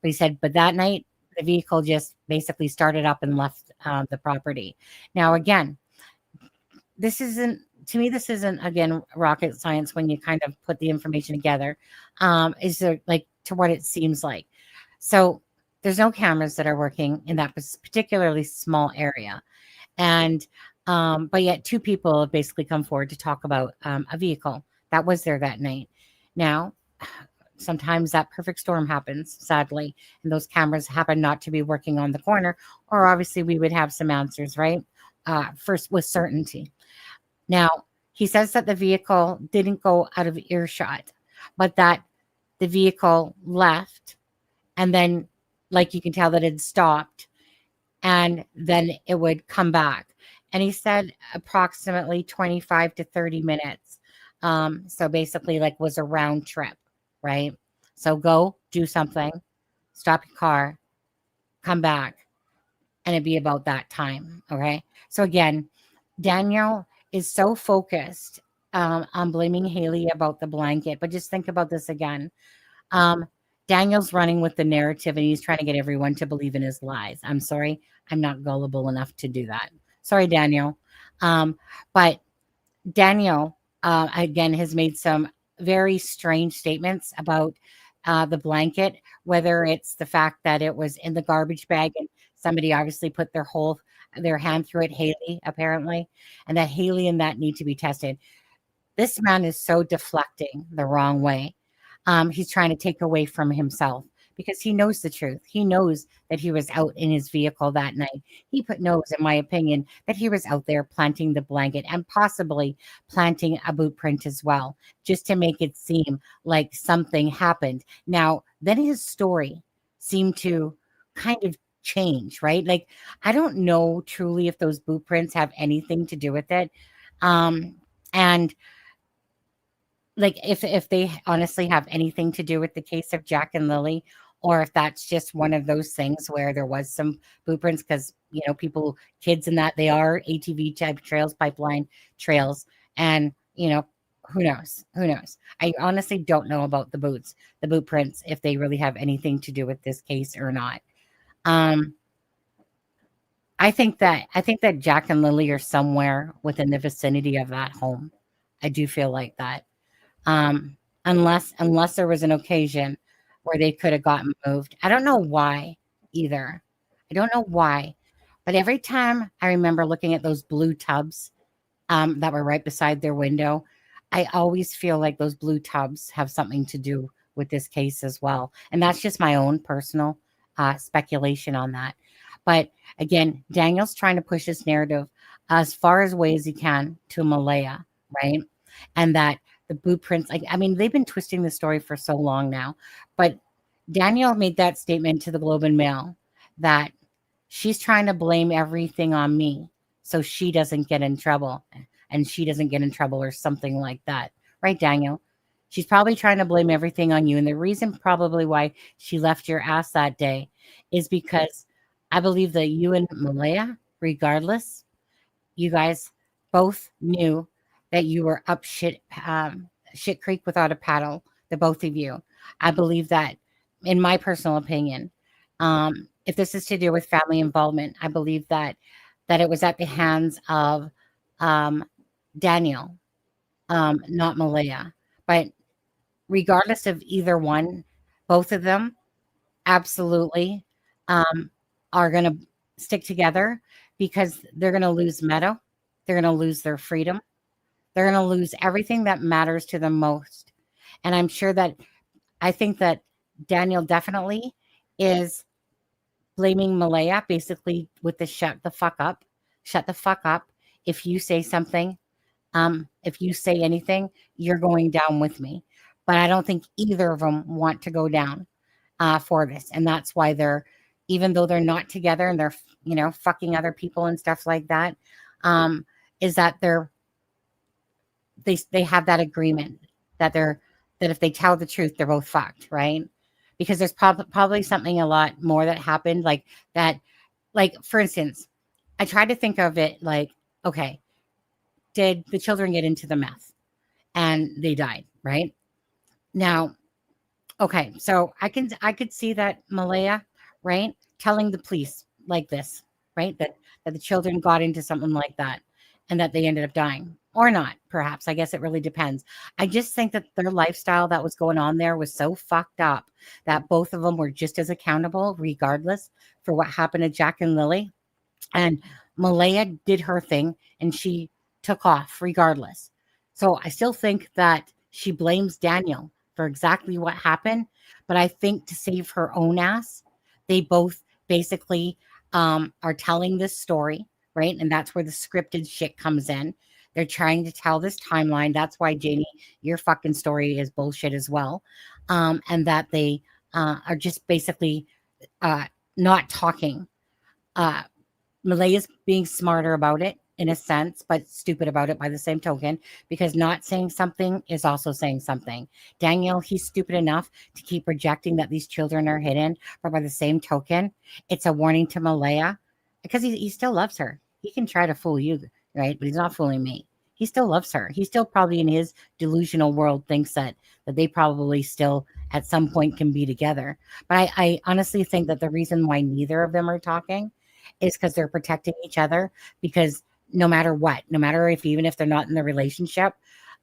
he said, but that night the vehicle just basically started up and left the property. Now, again, this isn't again rocket science when you kind of put the information together. Is there, like, to what it seems like? So there's no cameras that are working in that particularly small area, and but yet 2 people have basically come forward to talk about a vehicle that was there that night. Now, sometimes that perfect storm happens, sadly, and those cameras happen not to be working on the corner, or obviously we would have some answers, right? First, with certainty. Now, he says that the vehicle didn't go out of earshot, but that the vehicle left, and then, like, you can tell that it stopped, and then it would come back. And he said approximately 25 to 30 minutes. So basically, like, was a round trip, right? So go do something, stop your car, come back, and it'd be about that time. Okay. So again, Daniel is so focused on blaming Haley about the blanket, but just think about this again. Daniel's running with the narrative, and he's trying to get everyone to believe in his lies. I'm sorry, I'm not gullible enough to do that. Sorry, Daniel. But Daniel, again, has made some very strange statements about the blanket, whether it's the fact that it was in the garbage bag and somebody obviously put their hand through it, Haley, apparently, and that Haley and that need to be tested. This man is so deflecting the wrong way. He's trying to take away from himself, because he knows the truth. He knows that he was out in his vehicle that night. He knows, in my opinion, that he was out there planting the blanket and possibly planting a boot print as well, just to make it seem like something happened. Now, then his story seemed to kind of change, right? Like, I don't know truly if those boot prints have anything to do with it. And like, if they honestly have anything to do with the case of Jack and Lily, or if that's just one of those things where there was some boot prints, because, kids and that, they are ATV type trails, pipeline trails. And, who knows? I honestly don't know about the boot prints, if they really have anything to do with this case or not. I think that Jack and Lily are somewhere within the vicinity of that home. I do feel like that. Unless there was an occasion where they could have gotten moved. I don't know why either. I don't know why, but every time I remember looking at those blue tubs that were right beside their window. I always feel like those blue tubs have something to do with this case as well. And that's just my own personal speculation on that. But again, Daniel's trying to push this narrative as far away as he can to Malaya, right? And that the blueprints, I mean, they've been twisting the story for so long now. But Daniel made that statement to the Globe and Mail that she's trying to blame everything on me so she doesn't get in trouble, and she doesn't get in trouble or something like that. Right, Daniel? She's probably trying to blame everything on you. And the reason probably why she left your ass that day is because I believe that you and Malaya, regardless, you guys both knew that you were up shit creek without a paddle, the both of you. I believe that, in my personal opinion, if this is to do with family involvement, I believe that it was at the hands of Daniel, not Malaya. But regardless of either one, both of them absolutely are going to stick together because they're going to lose Meadow. They're going to lose their freedom. They're going to lose everything that matters to them most. And I'm sure that I think that Daniel definitely is blaming Malaya basically with the shut the fuck up. Shut the fuck up. If you say something, if you say anything, you're going down with me. But I don't think either of them want to go down for this. And that's why they're, even though they're not together and they're, you know, fucking other people and stuff like that, is that they have that agreement that if they tell the truth, they're both fucked, right? Because there's probably something a lot more that happened like that. Like, for instance, I tried to think of it like, okay, did the children get into the meth and they died, right? Now, okay, so I could see that Malaya, right, telling the police like this, right, that the children got into something like that and that they ended up dying. Or not, perhaps. I guess it really depends. I just think that their lifestyle that was going on there was so fucked up that both of them were just as accountable, regardless, for what happened to Jack and Lily. And Malaya did her thing, and she took off, regardless. So I still think that she blames Daniel for exactly what happened. But I think to save her own ass, they both basically are telling this story, right? And that's where the scripted shit comes in. They're trying to tell this timeline. That's why, Janie, your fucking story is bullshit as well. And that they are just basically not talking. Malaya's being smarter about it in a sense, but stupid about it by the same token, because not saying something is also saying something. Daniel, he's stupid enough to keep projecting that these children are hidden, but by the same token, it's a warning to Malaya because he still loves her. He can try to fool you, right? But he's not fooling me. He still loves her. He still probably in his delusional world thinks that they probably still at some point can be together. But I honestly think that the reason why neither of them are talking is because they're protecting each other, because no matter what, no matter even if they're not in the relationship,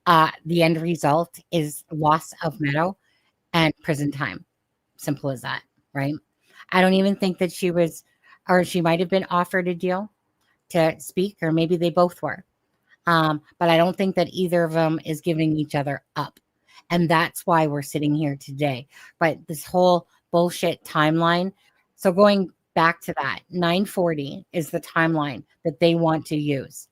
the end result is loss of Meadow and prison time. Simple as that, right? I don't even think that she was, or she might have been offered a deal to speak, or maybe they both were. But I don't think that either of them is giving each other up. And that's why we're sitting here today. But this whole bullshit timeline. So going back to that, 9:40 is the timeline that they want to use.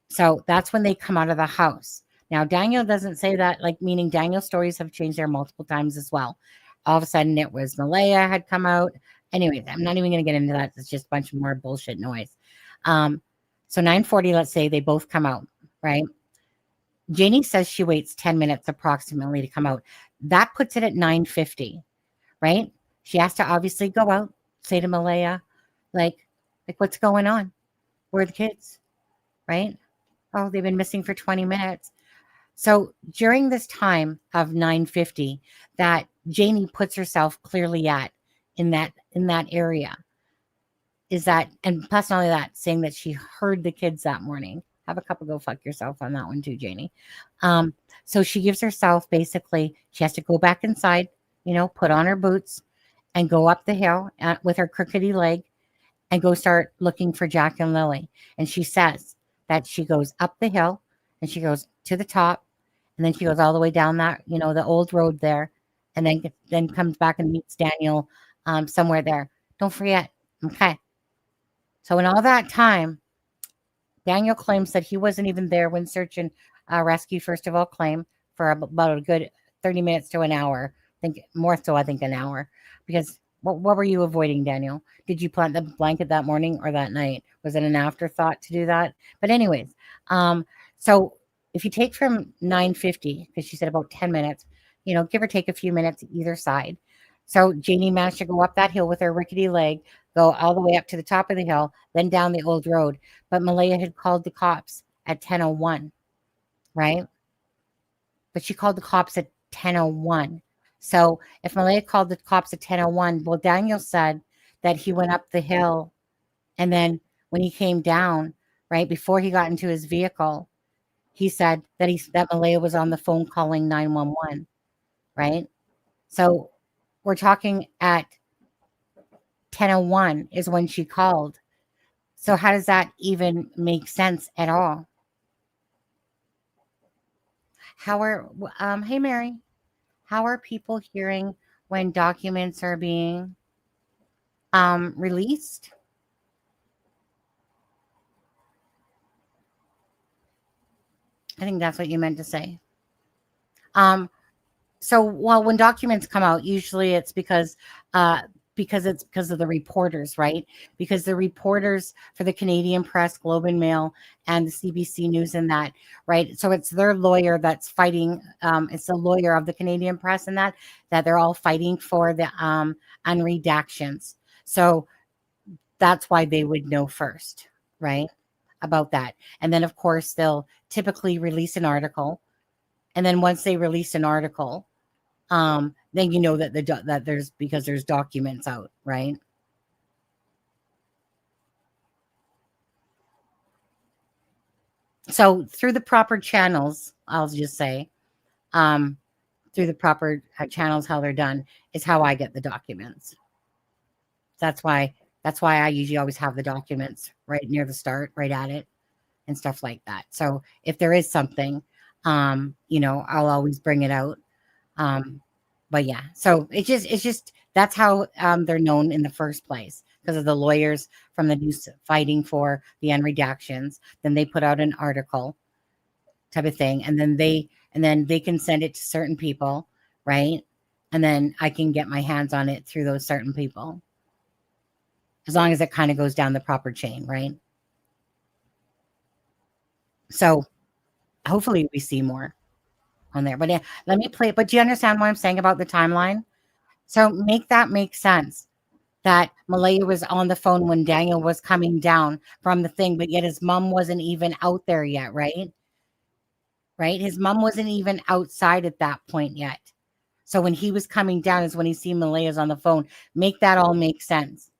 So that's when they come out of the house. Now, Daniel doesn't say that, like, meaning Daniel's stories have changed there multiple times as well. All of a sudden it was Malaya had come out. Anyways, I'm not even going to get into that. It's just a bunch of more bullshit noise. So 9:40, let's say they both come out, right? Janie says she waits 10 minutes approximately to come out. That puts it at 9:50, right? She has to obviously go out, say to Malaya, like what's going on? Where are the kids, right? Oh, they've been missing for 20 minutes. So during this time of 9:50 that Janie puts herself clearly at in that area, is that, and plus not only that, saying that she heard the kids that morning. Have a cup of go fuck yourself on that one too, Janie. So she gives herself basically, she has to go back inside, put on her boots and go up the hill with her crookedy leg and go start looking for Jack and Lily. And she says that she goes up the hill and she goes to the top, and then she goes all the way down that, the old road there, and then comes back and meets Daniel somewhere there. Don't forget. Okay. So in all that time, Daniel claims that he wasn't even there when search and rescue first of all claimed for about a good 30 minutes to an hour. I think more so, I think an hour. Because what were you avoiding, Daniel? Did you plant the blanket that morning or that night? Was it an afterthought to do that? But anyways, so if you take from 9:50, because she said about 10 minutes, give or take a few minutes either side. So Janie managed to go up that hill with her rickety leg, go all the way up to the top of the hill, then down the old road. But Malaya had called the cops at 10:01, right? But she called the cops at 10:01. So if Malaya called the cops at 10:01, well, Daniel said that he went up the hill, and then when he came down, right before he got into his vehicle, he said that Malaya was on the phone calling 911, right? So we're talking at 10:01 is when she called. So how does that even make sense at all? Hey Mary, how are people hearing when documents are being released? I think that's what you meant to say. So when documents come out, usually it's because of the reporters, right? Because the reporters for the Canadian Press, Globe and Mail, and the CBC News and that, right? So it's their lawyer that's fighting. It's the lawyer of the Canadian Press and that they're all fighting for the unredactions. So that's why they would know first, right? About that. And then of course they'll typically release an article. And then once they release an article, then you know that there's documents out, right? So through the proper channels, I'll just say, through the proper channels, how they're done is how I get the documents. That's why I usually always have the documents right near the start, right at it, and stuff like that. So if there is something, I'll always bring it out. But yeah, so it's just that's how they're known in the first place, because of the lawyers from the news fighting for the unredactions. Then they put out an article type of thing, and then they can send it to certain people, right? And then I can get my hands on it through those certain people, as long as it kind of goes down the proper chain, right? So hopefully we see more on there. But yeah, let me play it. But do you understand what I'm saying about the timeline? So make that make sense, that Malaya was on the phone when Daniel was coming down from the thing, but yet his mom wasn't even out there yet, right? Right? His mom wasn't even outside at that point yet. So when he was coming down is when he seen Malaya's on the phone. Make that all make sense,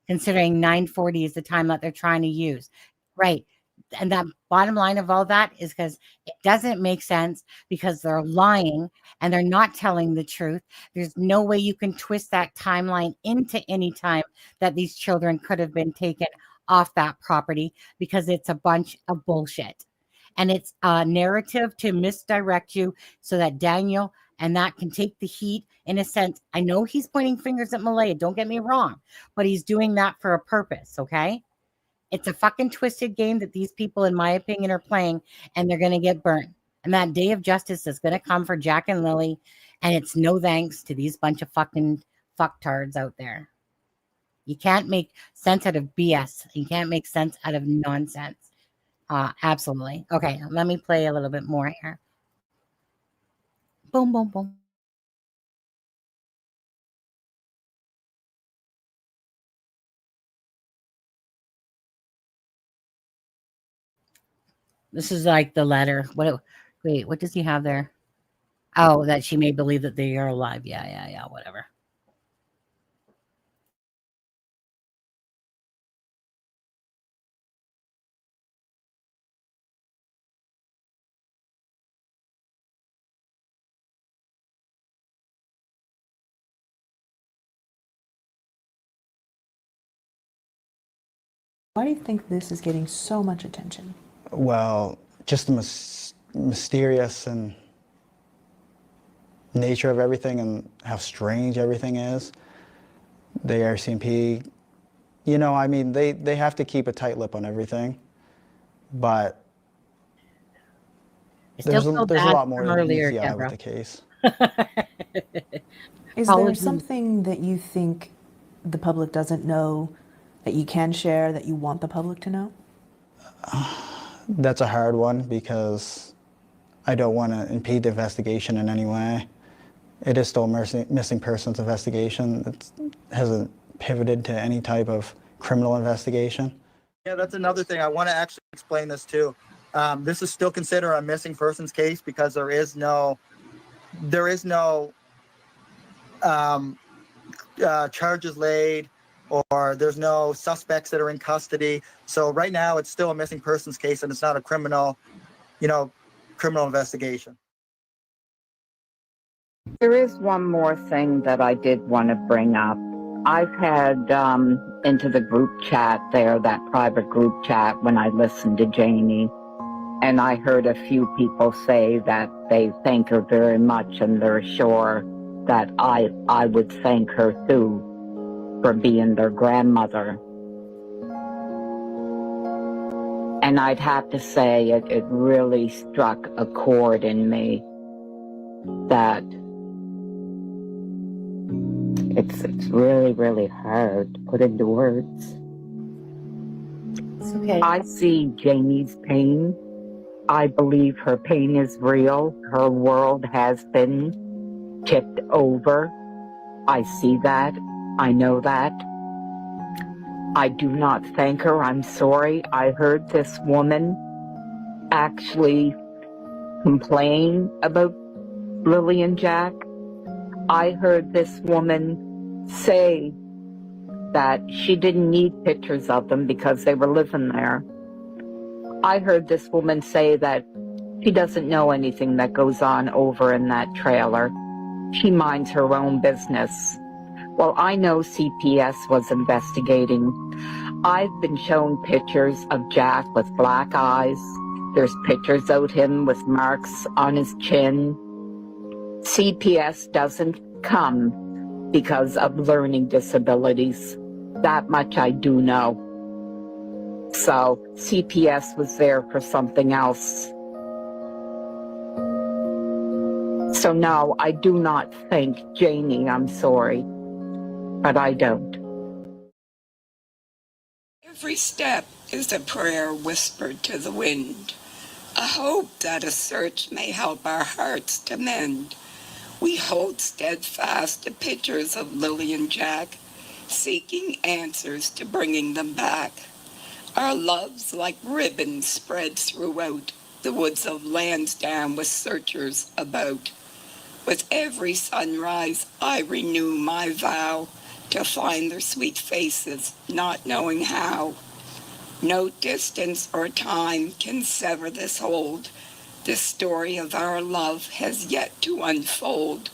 considering 9:40 is the time that they're trying to use. Right. And that bottom line of all that is because it doesn't make sense, because they're lying and they're not telling the truth. There's no way you can twist that timeline into any time that these children could have been taken off that property, because it's a bunch of bullshit. And it's a narrative to misdirect you so that Daniel and that can take the heat in a sense. I know he's pointing fingers at Malaya, don't get me wrong, but he's doing that for a purpose, okay? It's a fucking twisted game that these people, in my opinion, are playing, and they're going to get burnt. And that day of justice is going to come for Jack and Lily, and it's no thanks to these bunch of fucking fucktards out there. You can't make sense out of BS. You can't make sense out of nonsense. Absolutely. Okay, let me play a little bit more here. Boom, boom, boom. This is like the letter. Wait, what does he have there? Oh, that she may believe that they are alive. Yeah, whatever. Why do you think this is getting so much attention? Well, just the mysterious and nature of everything and how strange everything is. The RCMP, you know, I mean, they have to keep a tight lip on everything, but there's a lot more than meets the eye with the case. Is there something that you think the public doesn't know that you can share, that you want the public to know? That's a hard one because I don't want to impede the investigation in any way. It is still a missing persons investigation. It hasn't pivoted to any type of criminal investigation. Yeah, that's another thing. I want to actually explain this too. This is still considered a missing persons case because there is no charges laid, or there's no suspects that are in custody. So right now it's still a missing persons case and it's not a criminal investigation. There is one more thing that I did want to bring up. I've had into the group chat there, that private group chat, when I listened to Janie, and I heard a few people say that they thank her very much and they're sure that I would thank her too for being their grandmother. And I'd have to say it really struck a chord in me that it's really, really hard to put into words. It's okay. I see Jamie's pain. I believe her pain is real. Her world has been tipped over. I see that. I know that. I do not thank her. I'm sorry. I heard this woman actually complain about Lily and Jack. I heard this woman say that she didn't need pictures of them because they were living there. I heard this woman say that she doesn't know anything that goes on over in that trailer. She minds her own business. Well, I know CPS was investigating. I've been shown pictures of Jack with black eyes. There's pictures of him with marks on his chin. CPS doesn't come because of learning disabilities. That much I do know. So CPS was there for something else. So no, I do not thank Janie, I'm sorry, but I don't. Every step is a prayer whispered to the wind, a hope that a search may help our hearts to mend. We hold steadfast the pictures of Lily and Jack, seeking answers to bringing them back. Our loves like ribbons spread throughout the woods of Lansdowne with searchers about. With every sunrise I renew my vow to find their sweet faces, not knowing how. No distance or time can sever this hold. The story of our love has yet to unfold.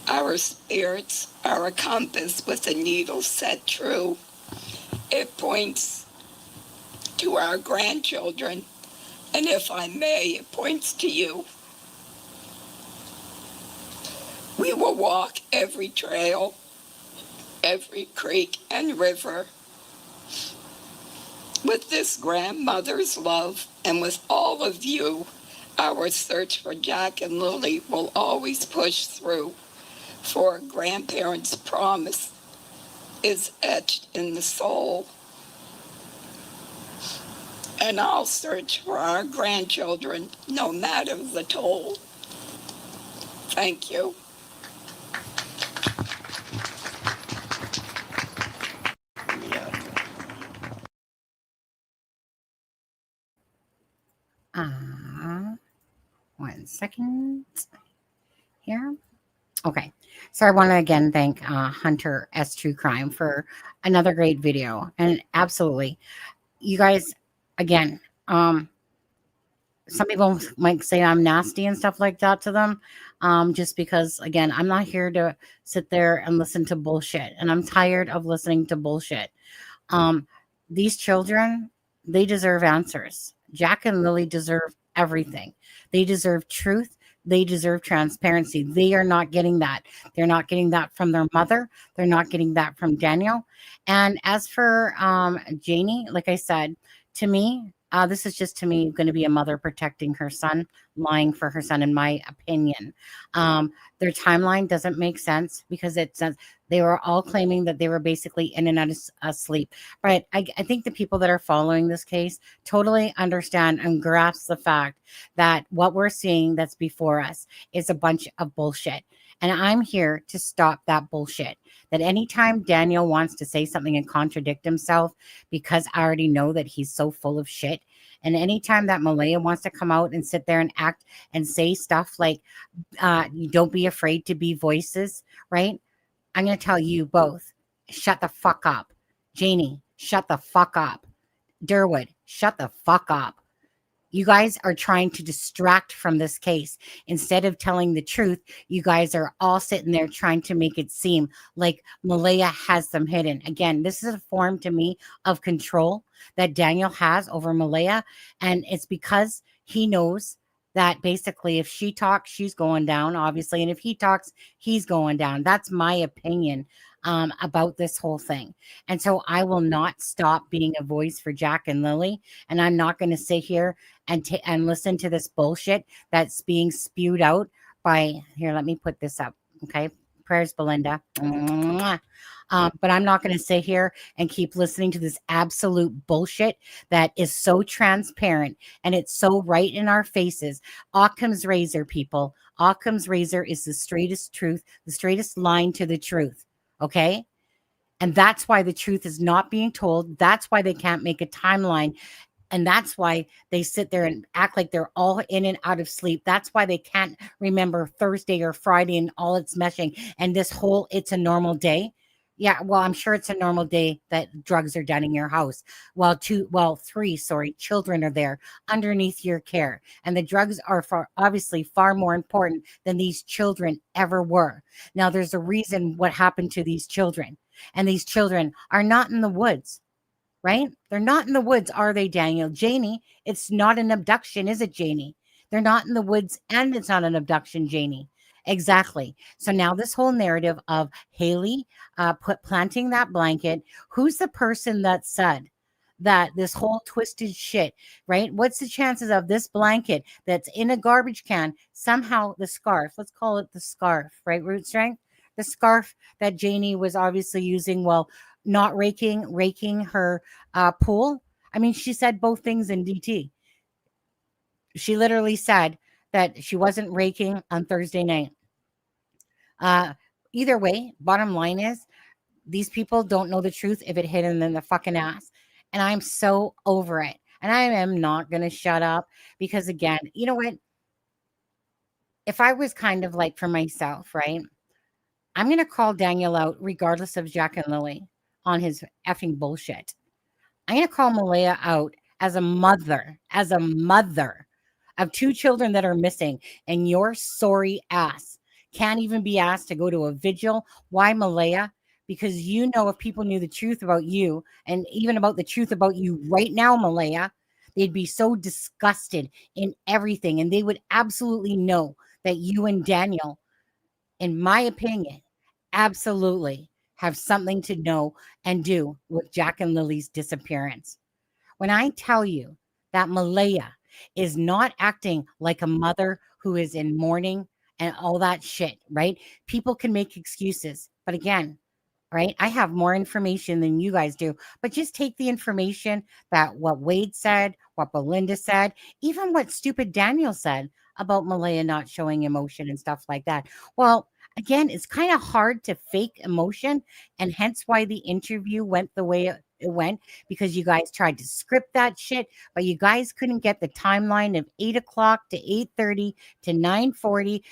Our spirits are a compass with a needle set true. It points to our grandchildren, and if I may, it points to you. We will walk every trail, every creek and river, with this grandmother's love, and with all of you, our search for Jack and Lily will always push through, for a grandparent's promise is etched in the soul. And I'll search for our grandchildren, no matter the toll. Thank you. One second here. Okay, so I want to again thank Hunter S. True Crime for another great video. And absolutely, you guys, again, some people might say I'm nasty and stuff like that to them, just because, again, I'm not here to sit there and listen to bullshit. And I'm tired of listening to bullshit. These children, they deserve answers. Jack and Lily deserve everything. They deserve truth. They deserve transparency. They are not getting that. They're not getting that from their mother. They're not getting that from Daniel. And as for Janie, like I said, to me, this is just to me going to be a mother protecting her son, lying for her son, in my opinion. Their timeline doesn't make sense because it says they were all claiming that they were basically in and out of sleep. But I think the people that are following this case totally understand and grasp the fact that what we're seeing that's before us is a bunch of bullshit. And I'm here to stop that bullshit. That anytime Daniel wants to say something and contradict himself, because I already know that he's so full of shit. And anytime that Malaya wants to come out and sit there and act and say stuff like, you don't be afraid to be voices, right? I'm going to tell you both, shut the fuck up. Janie, shut the fuck up. Durwood, shut the fuck up. You guys are trying to distract from this case. Instead of telling the truth, you guys are all sitting there trying to make it seem like Malaya has them hidden. Again, this is a form to me of control that Daniel has over Malaya. And it's because he knows that basically if she talks, she's going down, obviously. And if he talks, he's going down. That's my opinion about this whole thing. And so I will not stop being a voice for Jack and Lily. And I'm not going to sit here and listen to this bullshit that's being spewed out by, here, let me put this up. Okay. Prayers, Belinda. Mwah. But I'm not going to sit here and keep listening to this absolute bullshit that is so transparent and it's so right in our faces. Occam's razor, people. Occam's razor is the straightest truth, the straightest line to the truth. Okay. And that's why the truth is not being told. That's why they can't make a timeline. And that's why they sit there and act like they're all in and out of sleep. That's why they can't remember Thursday or Friday and all its meshing. And this whole, it's a normal day. Yeah, well, I'm sure it's a normal day that drugs are done in your house. While three children are there underneath your care. And the drugs are obviously far more important than these children ever were. Now, there's a reason what happened to these children. And these children are not in the woods, right? They're not in the woods, are they, Daniel? Janie, it's not an abduction, is it, Janie? They're not in the woods and it's not an abduction, Janie. Exactly. So now this whole narrative of Haley planting that blanket, who's the person that said that this whole twisted shit, right? What's the chances of this blanket that's in a garbage can, somehow the scarf, let's call it the scarf, right, Root Strength? The scarf that Janie was obviously using while not raking her pool. I mean, she said both things in DT. She literally said that she wasn't raking on Thursday night. Either way, bottom line is these people don't know the truth if it hit them in the fucking ass. And I'm so over it. And I am not going to shut up because, again, you know what? If I was kind of like for myself, right? I'm going to call Daniel out regardless of Jack and Lily on his effing bullshit. I'm going to call Malaya out as a mother of two children that are missing, and your sorry ass can't even be asked to go to a vigil. Why, Malaya? Because you know if people knew the truth about you and even about the truth about you right now, Malaya, they'd be so disgusted in everything. And they would absolutely know that you and Daniel, in my opinion, absolutely have something to know and do with Jack and Lily's disappearance. When I tell you that Malaya is not acting like a mother who is in mourning and all that shit, right? People can make excuses. But again, right, I have more information than you guys do. But just take the information that what Wade said, what Belinda said, even what stupid Daniel said about Malaya not showing emotion and stuff like that. Well, again, it's kind of hard to fake emotion. And hence why the interview went the way it went, because you guys tried to script that shit, but you guys couldn't get the timeline of 8 o'clock to 8:30 to 9:40.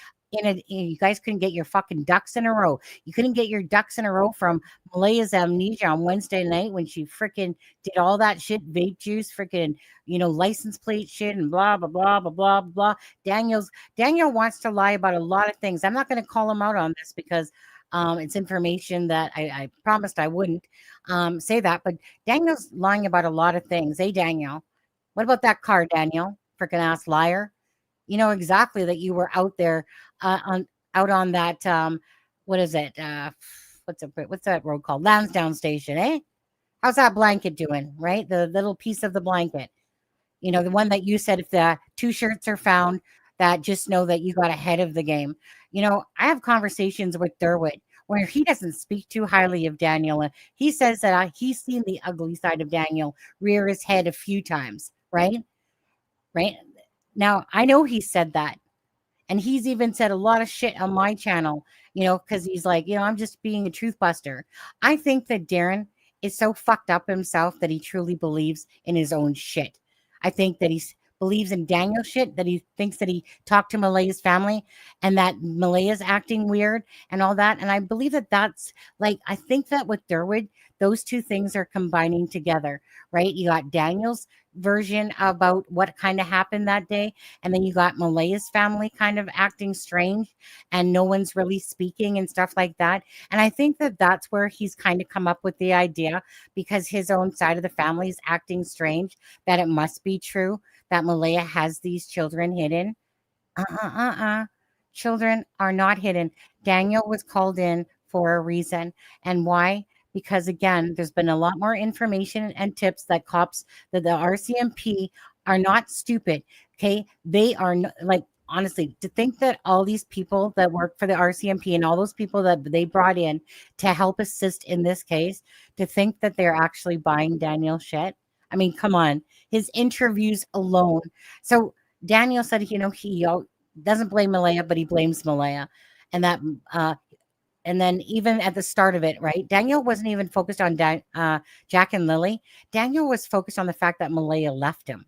You guys couldn't get your fucking ducks in a row. You couldn't get your ducks in a row from Malaya's amnesia on Wednesday night when she freaking did all that shit, vape juice, freaking, license plate shit and blah, blah, blah, blah, blah, blah. Daniel wants to lie about a lot of things. I'm not going to call him out on this because it's information that I promised I wouldn't say that, but Daniel's lying about a lot of things. Hey, Daniel, What about that car, Daniel? Freaking ass liar. You know exactly that you were out there out on that what is it? What's that road called? Lansdowne Station, eh? How's that blanket doing, right? The little piece of the blanket. You know, the one that you said if the two shirts are found, that just know that you got ahead of the game. You know, I have conversations with Derwit where he doesn't speak too highly of Daniel. And he says that he's seen the ugly side of Daniel rear his head a few times, right? Right. Now, I know he said that. And he's even said a lot of shit on my channel, you know, because he's like, you know, I'm just being a truth buster. I think that Darren is so fucked up himself that he truly believes in his own shit. I think that he believes in Daniel shit, that he thinks that he talked to Malaya's family and that Malaya's acting weird and all that. And I believe that that's like, I think that with Derwood, those two things are combining together, right? You got Daniel's version about what kind of happened that day, and then you got Malaya's family kind of acting strange and no one's really speaking and stuff like that. And I think that that's where he's kind of come up with the idea, because his own side of the family is acting strange, that it must be true that Malaya has these children hidden. Children are not hidden. Daniel was called in for a reason. And why? Because again, there's been a lot more information and tips that cops, that the RCMP are not stupid. Okay. They are like, honestly, to think that all these people that work for the RCMP and all those people that they brought in to help assist in this case, to think that they're actually buying Daniel shit. I mean, come on, his interviews alone. So Daniel said, you know, he doesn't blame Malaya, but he blames Malaya. And that, and then even at the start of it, right? Daniel wasn't even focused on Jack and Lily. Daniel was focused on the fact that Malaya left him,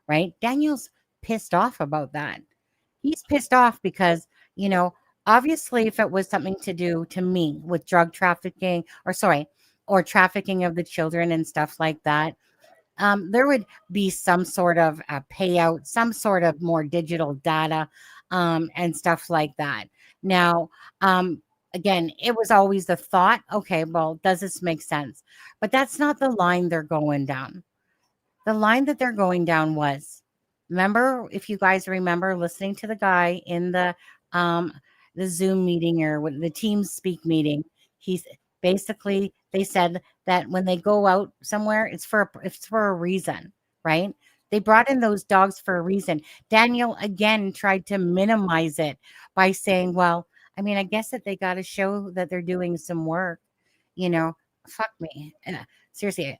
right? Daniel's pissed off about that. He's pissed off because, you know, obviously if it was something to do to me with drug trafficking or trafficking of the children and stuff like that, there would be some sort of a payout, some sort of more digital data and stuff like that. Now, again, it was always the thought, okay, well, does this make sense? But that's not the line they're going down. The line that they're going down was, remember, if you guys remember listening to the guy in the Zoom meeting or the TeamSpeak meeting, he's basically, they said that when they go out somewhere, it's for a reason, right? They brought in those dogs for a reason. Daniel again tried to minimize it by saying, well, I mean, I guess that they got to show that they're doing some work, you know. Fuck me. Seriously,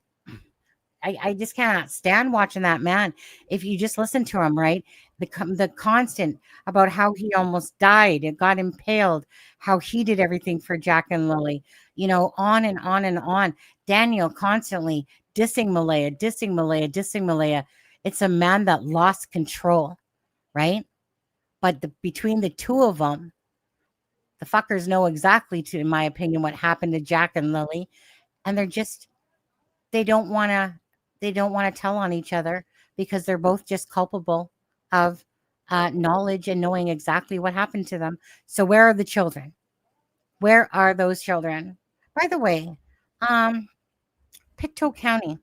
I just cannot stand watching that man. If you just listen to him, right? The constant about how he almost died and got impaled, how he did everything for Jack and Lily, you know, on and on and on. Daniel constantly dissing Malaya, dissing Malaya, dissing Malaya. It's a man that lost control, right? But between the two of them, the fuckers know exactly, in my opinion, what happened to Jack and Lily, and they don't want to tell on each other because they're both just culpable of knowledge and knowing exactly what happened to them. So where are the children? Where are those children? By the way, Pictou County.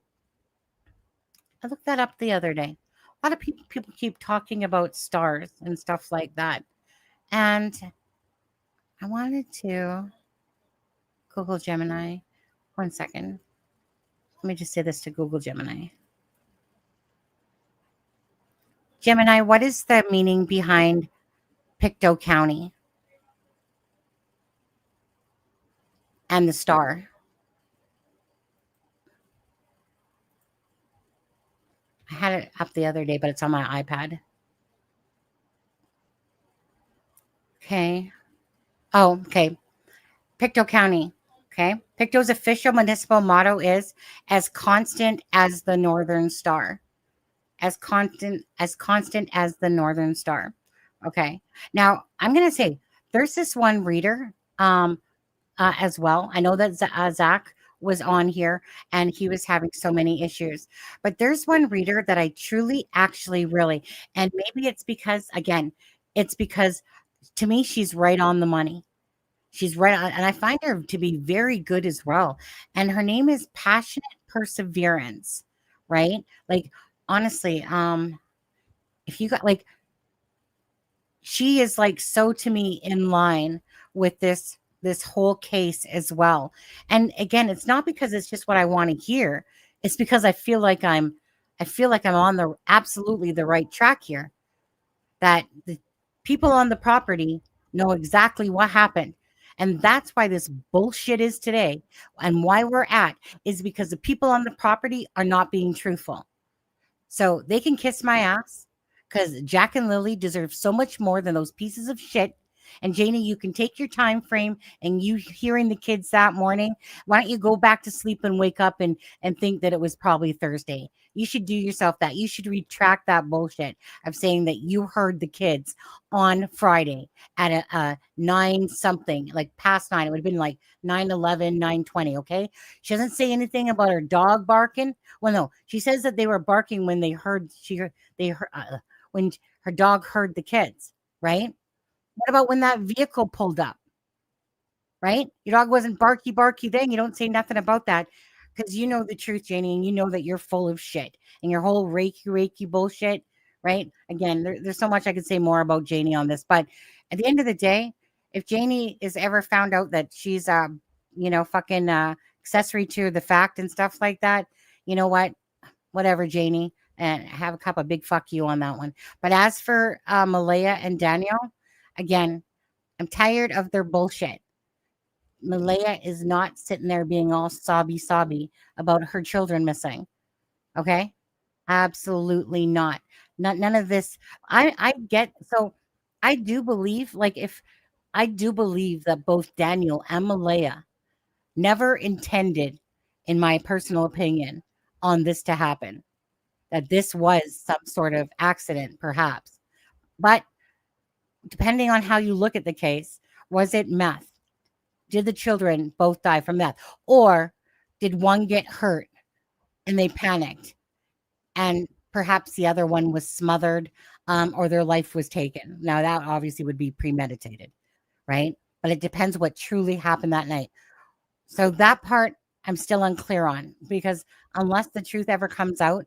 I looked that up the other day. A lot of people keep talking about stars and stuff like that, and I wanted to Google Gemini. 1 second. Let me just say this to Google Gemini. Gemini, what is the meaning behind Pictou County and the star? I had it up the other day, but it's on my iPad. Okay. Oh, okay. Pictou County. Okay. Pictou's official municipal motto is as constant as the northern star. As constant as the northern star. Okay. Now I'm going to say there's this one reader as well. I know that Zach was on here and he was having so many issues, but there's one reader that I truly actually really, and maybe it's because, again, it's because to me, she's right on the money. She's right on, and I find her to be very good as well. And her name is Passionate Perseverance, right? Like honestly, if you got like, she is like so to me in line with this whole case as well. And again, it's not because it's just what I want to hear. It's because I feel like I'm on the absolutely the right track here. That the people on the property know exactly what happened. And that's why this bullshit is today. And why we're at is because the people on the property are not being truthful. So they can kiss my ass because Jack and Lily deserve so much more than those pieces of shit. And Janie, you can take your time frame and you hearing the kids that morning. Why don't you go back to sleep and wake up and think that it was probably Thursday? You should do yourself that. You should retract that bullshit of saying that you heard the kids on Friday at a 9 something, like past 9. It would have been like 9:11, 9:20. Okay. She doesn't say anything about her dog barking. Well, no, she says that they were barking when when her dog heard the kids, right? What about when that vehicle pulled up, right? Your dog wasn't barky then. You don't say nothing about that because you know the truth, Janie, and you know that you're full of shit and your whole Reiki bullshit, right? Again, there's so much I could say more about Janie on this, but at the end of the day, if Janie is ever found out that she's fucking accessory to the fact and stuff like that, you know what? Whatever, Janie, and have a cup of big fuck you on that one. But as for Malaya and Daniel, again, I'm tired of their bullshit. Malaya is not sitting there being all sobby about her children missing. Okay? Absolutely not. None of this. I get so I do believe I do believe that both Daniel and Malaya never intended, in my personal opinion, on this to happen. That this was some sort of accident, perhaps. But depending on how you look at the case, was it meth? Did the children both die from meth? Or did one get hurt and they panicked and perhaps the other one was smothered or their life was taken? Now, that obviously would be premeditated, right? But it depends what truly happened that night. So that part I'm still unclear on because unless the truth ever comes out,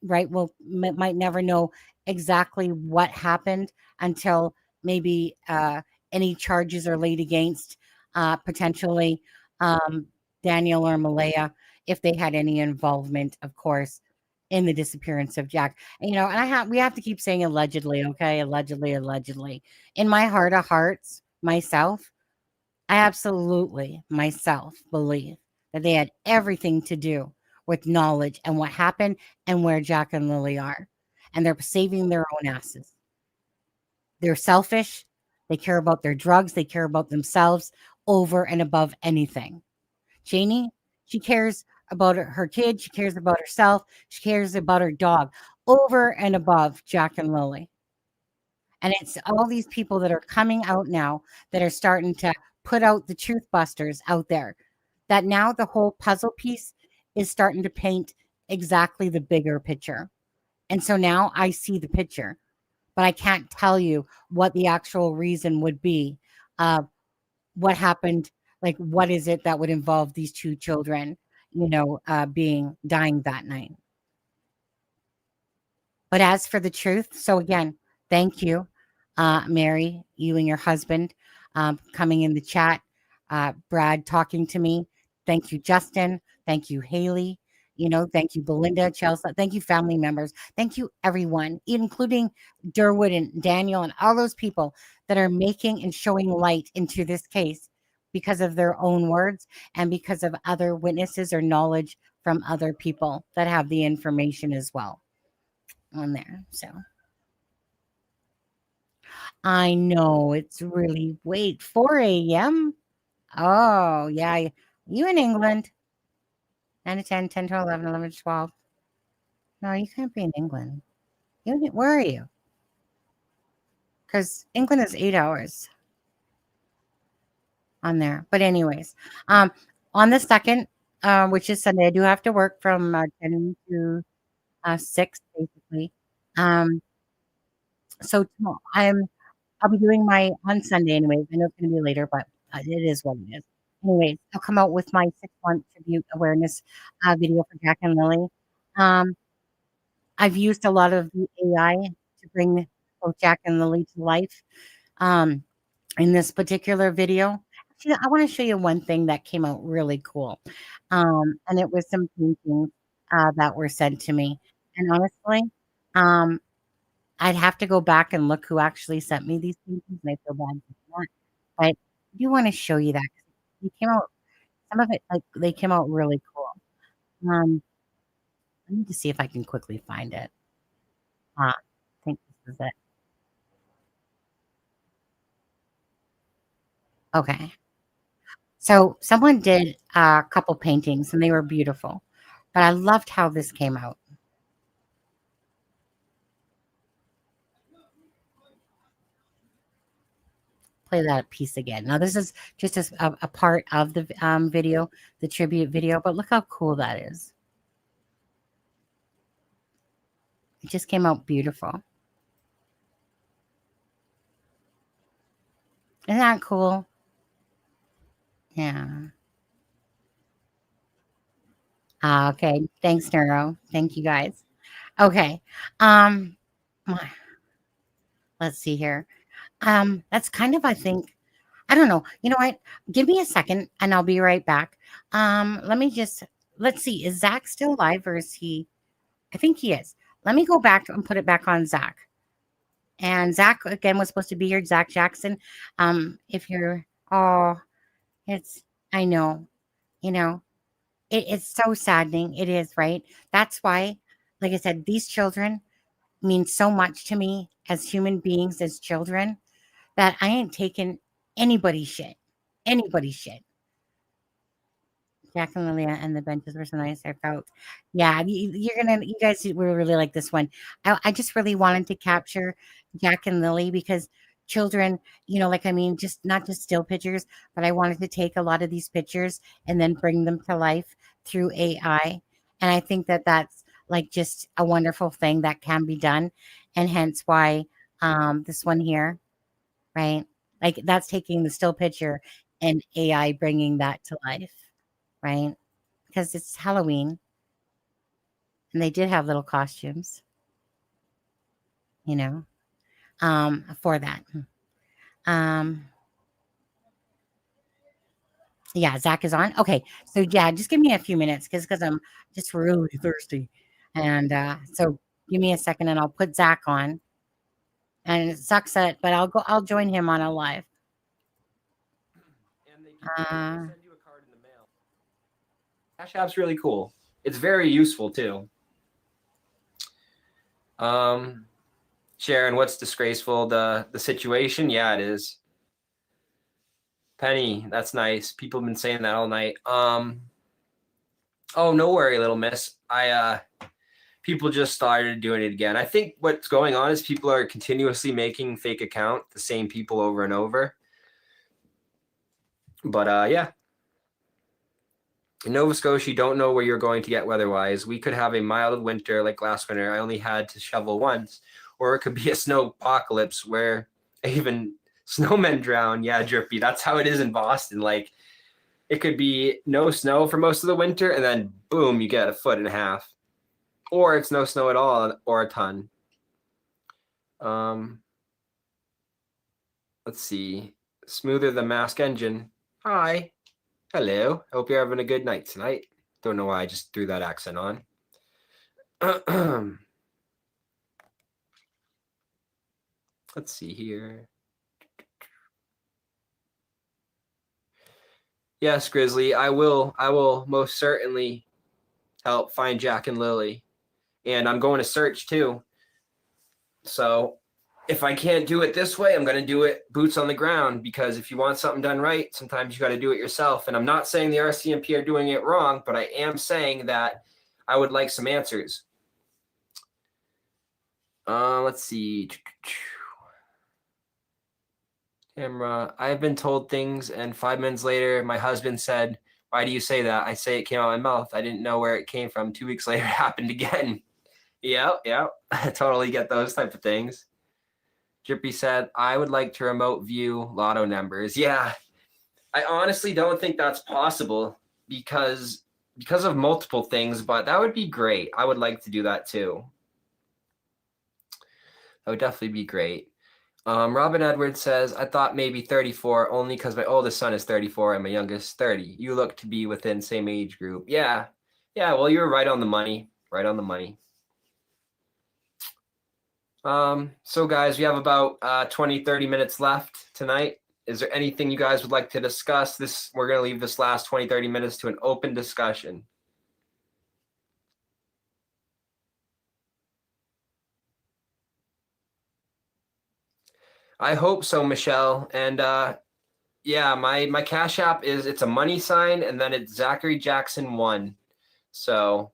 right, we'll might never know exactly what happened until maybe any charges are laid against potentially Daniel or Malaya if they had any involvement, of course, in the disappearance of Jack. And, and we have to keep saying allegedly, okay? Allegedly. In my heart of hearts, myself, I absolutely myself believe that they had everything to do with knowledge and what happened and where Jack and Lily are. And they're saving their own asses. They're selfish. They care about their drugs. They care about themselves over and above anything. Janie, she cares about her kid. She cares about herself. She cares about her dog over and above Jack and Lily. And it's all these people that are coming out now that are starting to put out the truth busters out there, that now the whole puzzle piece is starting to paint exactly the bigger picture. And so now I see the picture, but I can't tell you what the actual reason would be. What happened? Like, what is it that would involve these two children, dying that night? But as for the truth, so again, thank you, Mary, you and your husband coming in the chat, Brad talking to me. Thank you, Justin. Thank you, Haley. Thank you, Belinda, Chelsea. Thank you, family members. Thank you, everyone, including Durwood and Daniel and all those people that are making and showing light into this case because of their own words and because of other witnesses or knowledge from other people that have the information as well on there. So I know it's really 4 a.m. Oh, yeah. You in England. 9 to 10, 10 to 11, 11 to 12. No, you can't be in England. Where are you? Because England is 8 hours on there. But anyways, on the 2nd, which is Sunday, I do have to work from 10 to 6, basically. So tomorrow, I'll be doing on Sunday anyways. I know it's going to be later, but it is what it is. Anyways, I'll come out with my 6-month tribute awareness video for Jack and Lily. I've used a lot of the AI to bring both Jack and Lily to life. Um, in this particular video, actually, I want to show you one thing that came out really cool. And it was some paintings that were sent to me. And honestly, um, I'd have to go back and look who actually sent me these paintings, and I feel bad for that. But I do want to show you that. They came out, some of it, like they came out really cool. I need to see if I can quickly find it. I think this is it. Okay. So someone did a couple paintings and they were beautiful, but I loved how this came out. Play that piece again. Now this is just a part of the video, the tribute video, but look how cool that is. It just came out beautiful. Isn't that cool? Yeah. Okay. Thanks, Neuro. Thank you guys. Okay. Let's see here. That's kind of, I think, I don't know. You know what? Give me a second and I'll be right back. Let's see. Is Zach still alive or is he? I think he is. Let me go back and put it back on Zach. And Zach, again, was supposed to be here, Zach Jackson. If you're, I know, it's so saddening. It is, right? That's why, like I said, these children mean so much to me as human beings, as children, that I ain't taking anybody's shit. Anybody's shit. Jack and Lily and the benches were so nice. I felt, yeah, you guys will really like this one. I just really wanted to capture Jack and Lily because children, just not just still pictures, but I wanted to take a lot of these pictures and then bring them to life through AI. And I think that that's like just a wonderful thing that can be done. And hence why this one here, right? Like that's taking the still picture and AI bringing that to life, right? Because it's Halloween and they did have little costumes, for that. Yeah, Zach is on. Okay. So yeah, just give me a few minutes because I'm just really thirsty. And so give me a second and I'll put Zach on. And it sucks that, but I'll join him on a live. Cash App's really cool. It's very useful too. Sharon, what's disgraceful? The situation? Yeah, it is. Penny, that's nice. People have been saying that all night. Oh, no worry, little miss. People just started doing it again. I think what's going on is people are continuously making fake account, the same people over and over. But yeah. In Nova Scotia, you don't know where you're going to get weather-wise. We could have a mild winter like last winter. I only had to shovel once. Or it could be a snow apocalypse where even snowmen drown. Yeah, Drippy. That's how it is in Boston. Like, it could be no snow for most of the winter, and then boom, you get 1.5 feet. Or it's no snow at all, or a ton. Let's see. Smoother the mask engine. Hi. Hello. Hope you're having a good night tonight. Don't know why I just threw that accent on. Let's see here. Yes, Grizzly, I will most certainly help find Jack and Lily. And I'm going to search too. So if I can't do it this way, I'm going to do it boots on the ground, because if you want something done right, sometimes you got to do it yourself. And I'm not saying the RCMP are doing it wrong, but I am saying that I would like some answers. Let's see. Camera. I have been told things, and 5 minutes later, my husband said, "Why do you say that?" I say it came out of my mouth. I didn't know where it came from. 2 weeks later, it happened again. Yeah. I totally get those type of things. Drippy said, "I would like to remote view lotto numbers." Yeah, I honestly don't think that's possible because of multiple things, but that would be great. I would like to do that too. That would definitely be great. Robin Edwards says, I thought maybe 34 only because my oldest son is 34 and my youngest 30. You look to be within same age group. Yeah. Yeah, well, you're right on the money. Right on the money. So guys, we have about 20, 30 minutes left tonight. Is there anything you guys would like to discuss? We're going to leave this last 20, 30 minutes to an open discussion. I hope so, Michelle. And yeah, my Cash App it's a money sign, and then it's Zachary Jackson 1. So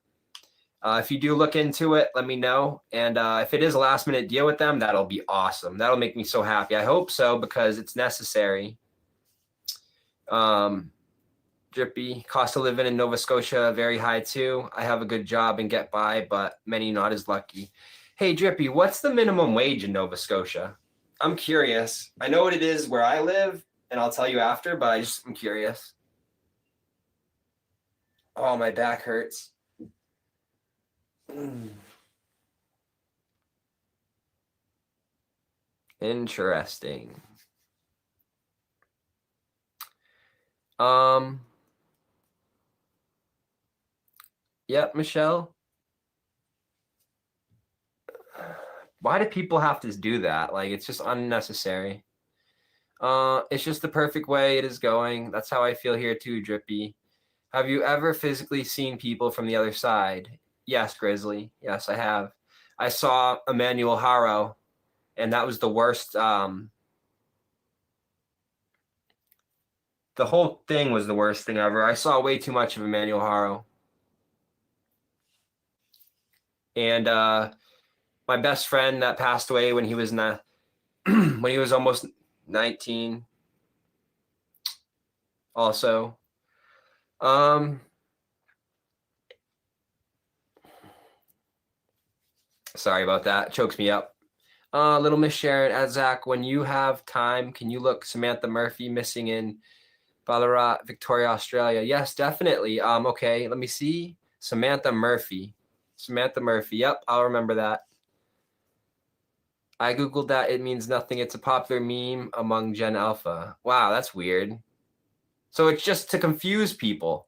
if you do look into it, let me know. And if it is a last minute deal with them, that'll be awesome. That'll make me so happy. I hope so, because it's necessary. Drippy, cost of living in Nova Scotia, very high too. I have a good job and get by, but many not as lucky. Hey, Drippy, what's the minimum wage in Nova Scotia? I'm curious. I know what it is where I live, and I'll tell you after, but I'm curious. Oh, my back hurts. Interesting. Yep, Michelle. Why do people have to do that? Like, it's just unnecessary. It's just the perfect way it is going. That's how I feel here too, Drippy. Have you ever physically seen people from the other side? Yes, Grizzly. Yes, I have. I saw Emmanuel Haro, and that was the worst. The whole thing was the worst thing ever. I saw way too much of Emmanuel Haro. And my best friend that passed away when he was when he was almost 19. Also, sorry about that. Chokes me up. Little Miss Sharon, at Zach, when you have time, can you look Samantha Murphy missing in Ballarat, Victoria, Australia? Yes, definitely. Okay, let me see. Samantha Murphy. Samantha Murphy. Yep, I'll remember that. I Googled that. It means nothing. It's a popular meme among Gen Alpha. Wow, that's weird. So it's just to confuse people.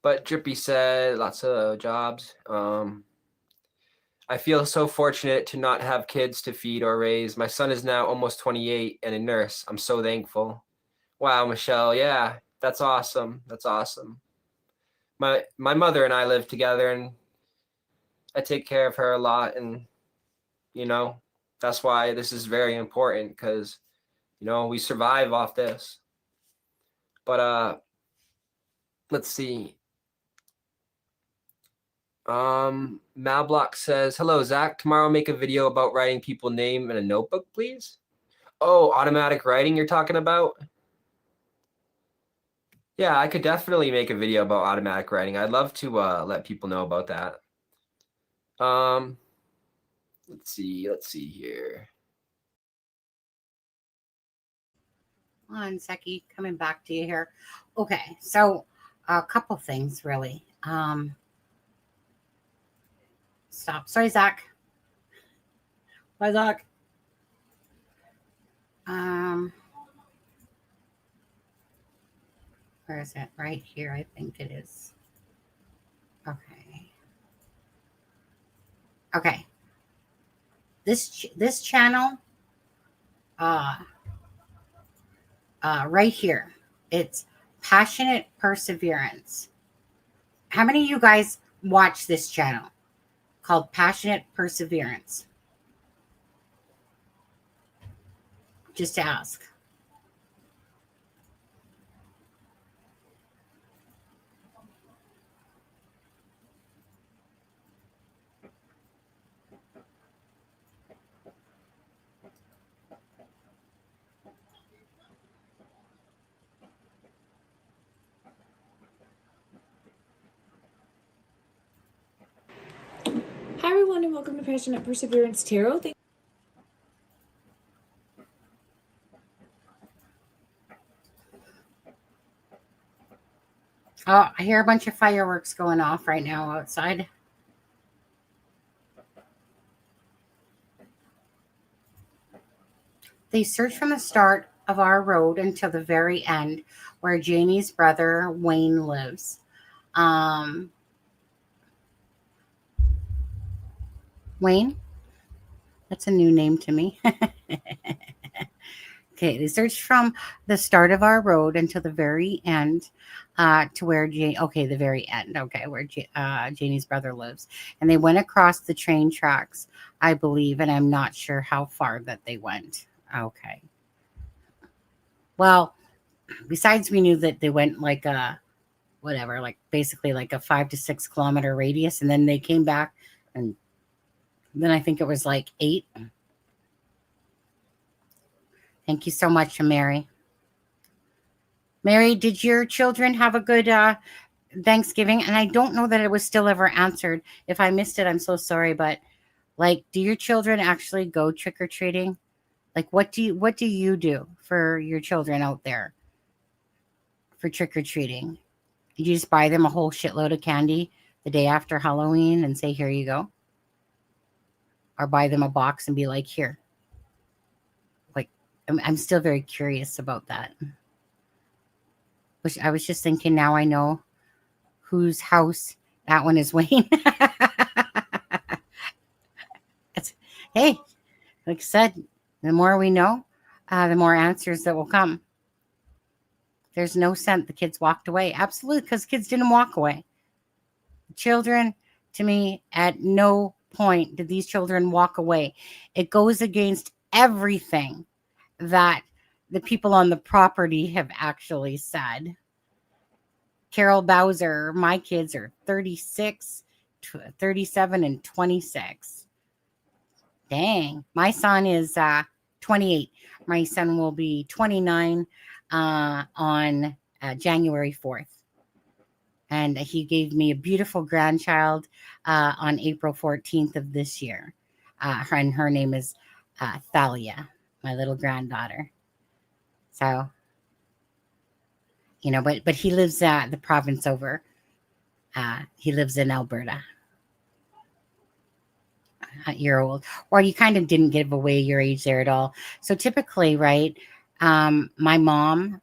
But Drippy said lots of jobs. I feel so fortunate to not have kids to feed or raise. My son is now almost 28 and a nurse. I'm so thankful. Wow, Michelle. Yeah, that's awesome. That's awesome. My mother and I live together, and I take care of her a lot. And, you know, that's why this is very important, because, you know, we survive off this. But let's see. Malblock says, hello, Zach. Tomorrow make a video about writing people's name in a notebook, please. Oh, automatic writing you're talking about? Yeah, I could definitely make a video about automatic writing. I'd love to let people know about that. Let's see here. On, Seki, coming back to you here. Okay, so a couple things really. Stop. Sorry, Zach. Bye, Zach. Where is it? Right here, I think it is. Okay. Okay. This channel, right here, it's Passionate Perseverance. How many of you guys watch this channel called Passionate Perseverance? Just to ask. Hi everyone and welcome to Passionate Perseverance Tarot. Oh, I hear a bunch of fireworks going off right now outside. they searched from the start of our road until the very end where Janie's brother Wayne lives. Wayne? That's a new name to me. Okay, they searched from the start of our road until the very end to where the very end, where Janie's brother lives. And they went across the train tracks, I believe, and I'm not sure how far that they went. Okay. Well, besides we knew that they went like basically like a 5 to 6 kilometer radius, and then they came back, and then I think it was like 8. Thank you so much, Mary. Mary, did your children have a good Thanksgiving? And I don't know that it was still ever answered. If I missed it, I'm so sorry. But like, do your children actually go trick-or-treating? Like, what do you do for your children out there for trick-or-treating? Did you just buy them a whole shitload of candy the day after Halloween and say, here you go? Or buy them a box and be like, here. Like, I'm still very curious about that. Which I was just thinking, now I know whose house that one is, Wayne. Hey, like I said, the more we know, the more answers that will come. There's no sense the kids walked away. Absolutely, because kids didn't walk away. Children, to me, at no point did these children walk away. It goes against everything that the people on the property have actually said. Carol Bowser, my kids are 36, 37, and 26. Dang. My son is 28. My son will be 29 on January 4th. And he gave me a beautiful grandchild on April 14th of this year. And her name is Thalia, my little granddaughter. So, you know, but he lives the province over. He lives in Alberta. You're old. Or you kind of didn't give away your age there at all. So typically, right, my mom,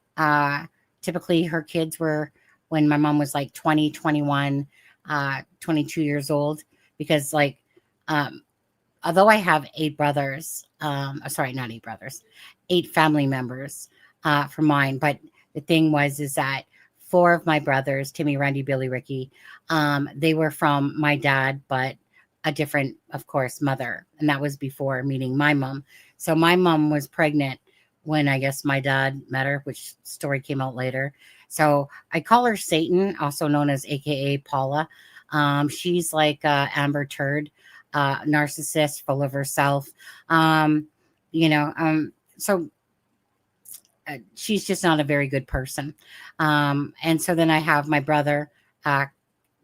typically her kids were, when my mom was like 20, 21, 22 years old. Because like, although I have 8 brothers, sorry, not 8 brothers, 8 family members for mine. But the thing is that 4 of my brothers, Timmy, Randy, Billy, Ricky, they were from my dad, but a different, of course, mother. And that was before meeting my mom. So my mom was pregnant when I guess my dad met her, which story came out later. So I call her Satan, also known as AKA Paula. She's like Amber Turd, narcissist, full of herself. So she's just not a very good person. And so then I have my brother,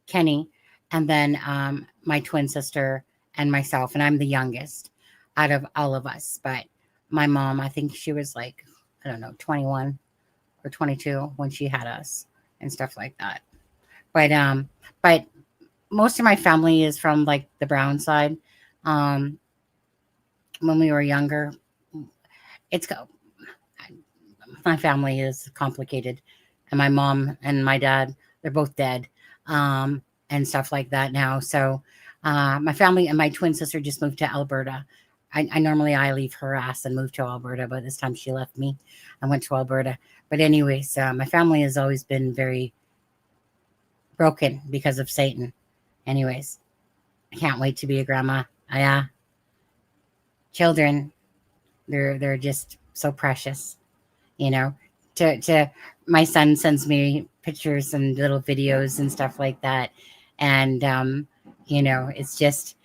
Kenny, and then my twin sister and myself. And I'm the youngest out of all of us. But my mom, I think she was like, I don't know, 21 or 22 when she had us and stuff like that. But most of my family is from like the Brown side. When we were younger, my family is complicated, and my mom and my dad, they're both dead, and stuff like that now. So my family and my twin sister just moved to Alberta. I normally leave her ass and move to Alberta, but this time she left me. I went to Alberta. But anyways, my family has always been very broken because of Satan. Anyways, I can't wait to be a grandma. Children, they're just so precious, you know. To my son sends me pictures and little videos and stuff like that, and you know, it's just,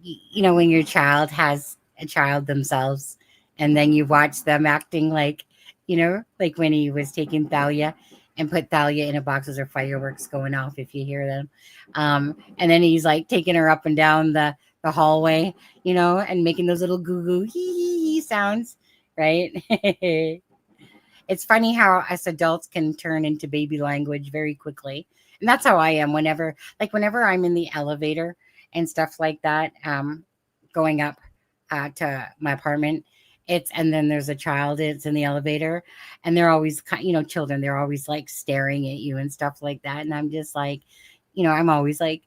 you know, when your child has a child themselves, and then you watch them acting like, you know, like when he was taking Thalia and put Thalia in a box as her fireworks going off, if you hear them, and then he's like taking her up and down the hallway, you know, and making those little goo goo hee sounds, right? It's funny how us adults can turn into baby language very quickly. And that's how I am whenever I'm in the elevator and stuff like that, going up to my apartment, and then there's a child, it's in the elevator, and they're always children, they're always like staring at you and stuff like that, and I'm just like, I'm always like,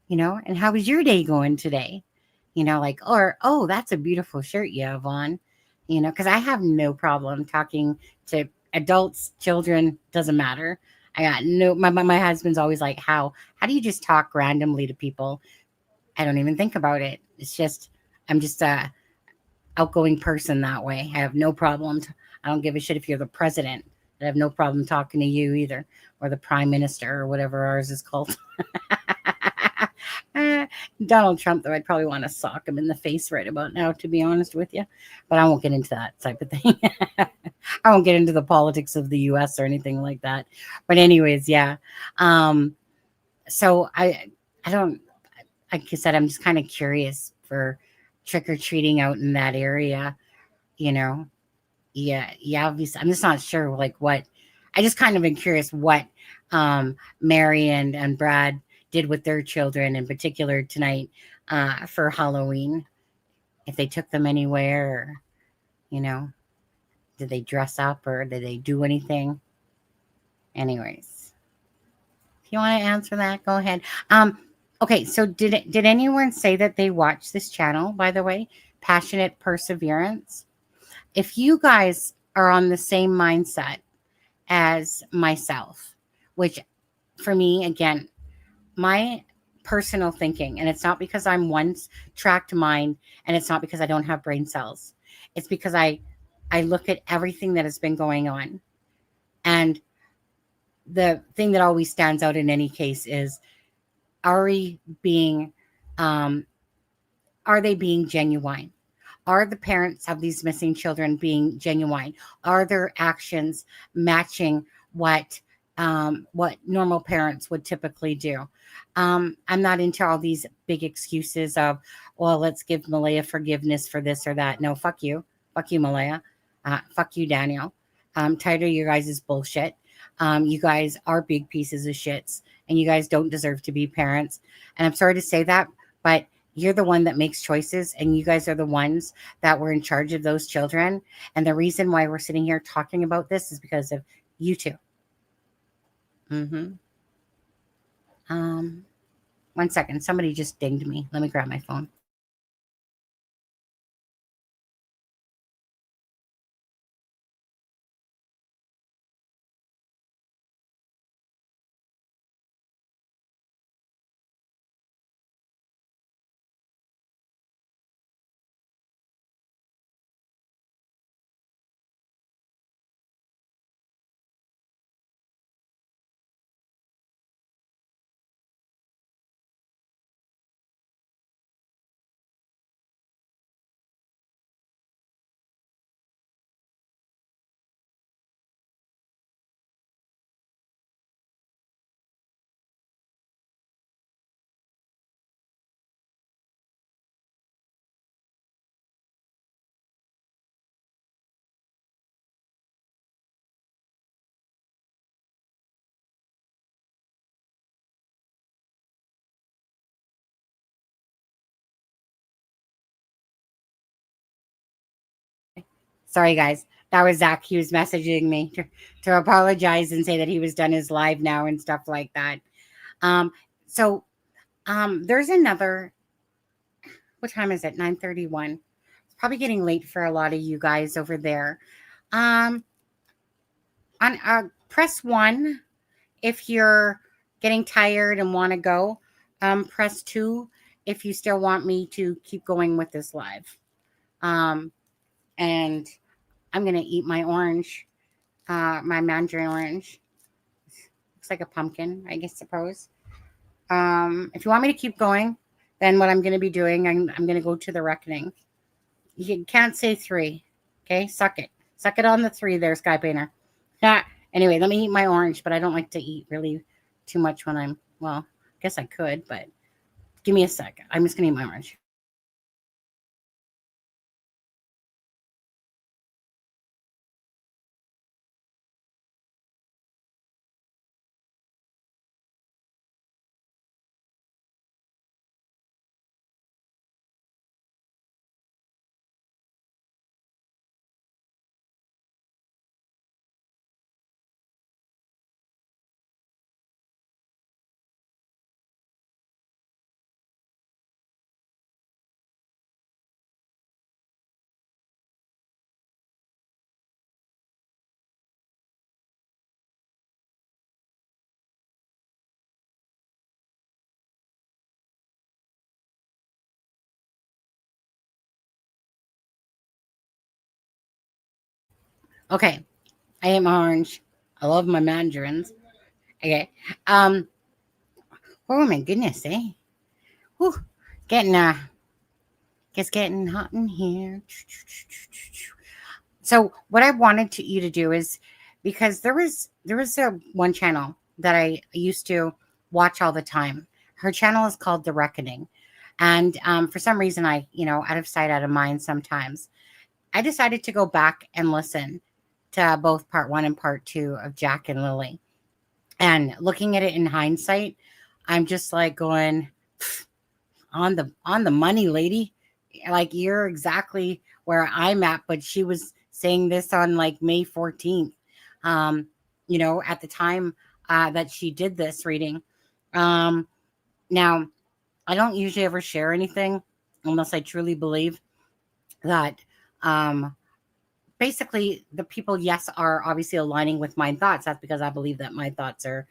and how was your day going today? Like, or, oh, that's a beautiful shirt you have on, because I have no problem talking to adults, children, doesn't matter. I got no, my husband's always like, how do you just talk randomly to people? I don't even think about it. It's just, I'm just a outgoing person that way. I have no problem. I don't give a shit if you're the president. I have no problem talking to you either, or the prime minister, or whatever ours is called. Donald Trump, though, I'd probably want to sock him in the face right about now, to be honest with you. But I won't get into that type of thing. I won't get into the politics of the U.S. or anything like that. But anyways, yeah. So I don't, like I said, I'm just kind of curious for trick-or-treating out in that area, Yeah, obviously. I'm just not sure, like, what. I just kind of been curious what Mary and Brad did with their children, in particular tonight, for Halloween. If they took them anywhere, or, did they dress up or did they do anything? Anyways, if you want to answer that, go ahead. Okay, so did anyone say that they watched this channel, by the way? Passionate Perseverance. If you guys are on the same mindset as myself, which for me, again, my personal thinking, and it's not because I'm one-tracked mind, and it's not because I don't have brain cells. It's because I look at everything that has been going on. And the thing that always stands out in any case is, are they being genuine? Are the parents of these missing children being genuine? Are their actions matching what normal parents would typically do? I'm not into all these big excuses of, well, let's give Malaya forgiveness for this or that. No, fuck you. Fuck you, Malaya. Fuck you, Daniel. I'm tired of your guys' bullshit. You guys are big pieces of shits, and you guys don't deserve to be parents. And I'm sorry to say that, but you're the one that makes choices, and you guys are the ones that were in charge of those children. And the reason why we're sitting here talking about this is because of you two. One second. Somebody just dinged me. Let me grab my phone. Sorry, guys. That was Zach. He was messaging me to apologize and say that he was done his live now and stuff like that. So there's another. What time is it? 9:31. It's probably getting late for a lot of you guys over there. On press 1 if you're getting tired and want to go. Press 2 if you still want me to keep going with this live. And I'm going to eat my orange, my mandarin orange. Looks like a pumpkin, I guess, suppose. If you want me to keep going, then what I'm going to be doing, I'm going to go to the reckoning. You can't say 3. Okay, suck it. Suck it on the 3 there, Sky Painter. Anyway, let me eat my orange, but I don't like to eat really too much when I'm, well, I guess I could, but give me a second. I'm just going to eat my orange. Okay. I am orange. I love my mandarins. Okay. Oh my goodness, eh? Whew. Getting it's getting hot in here. So what I wanted you to do is, because there was a one channel that I used to watch all the time. Her channel is called The Reckoning. And for some reason, I, out of sight, out of mind sometimes, I decided to go back and listen to both part 1 and part 2 of Jack and Lily. And looking at it in hindsight, I'm just like going, on the money, lady. Like, you're exactly where I'm at. But she was saying this on like May 14th, at the time that she did this reading. Now, I don't usually ever share anything unless I truly believe that basically the people, yes, are obviously aligning with my thoughts. That's because I believe that my thoughts are,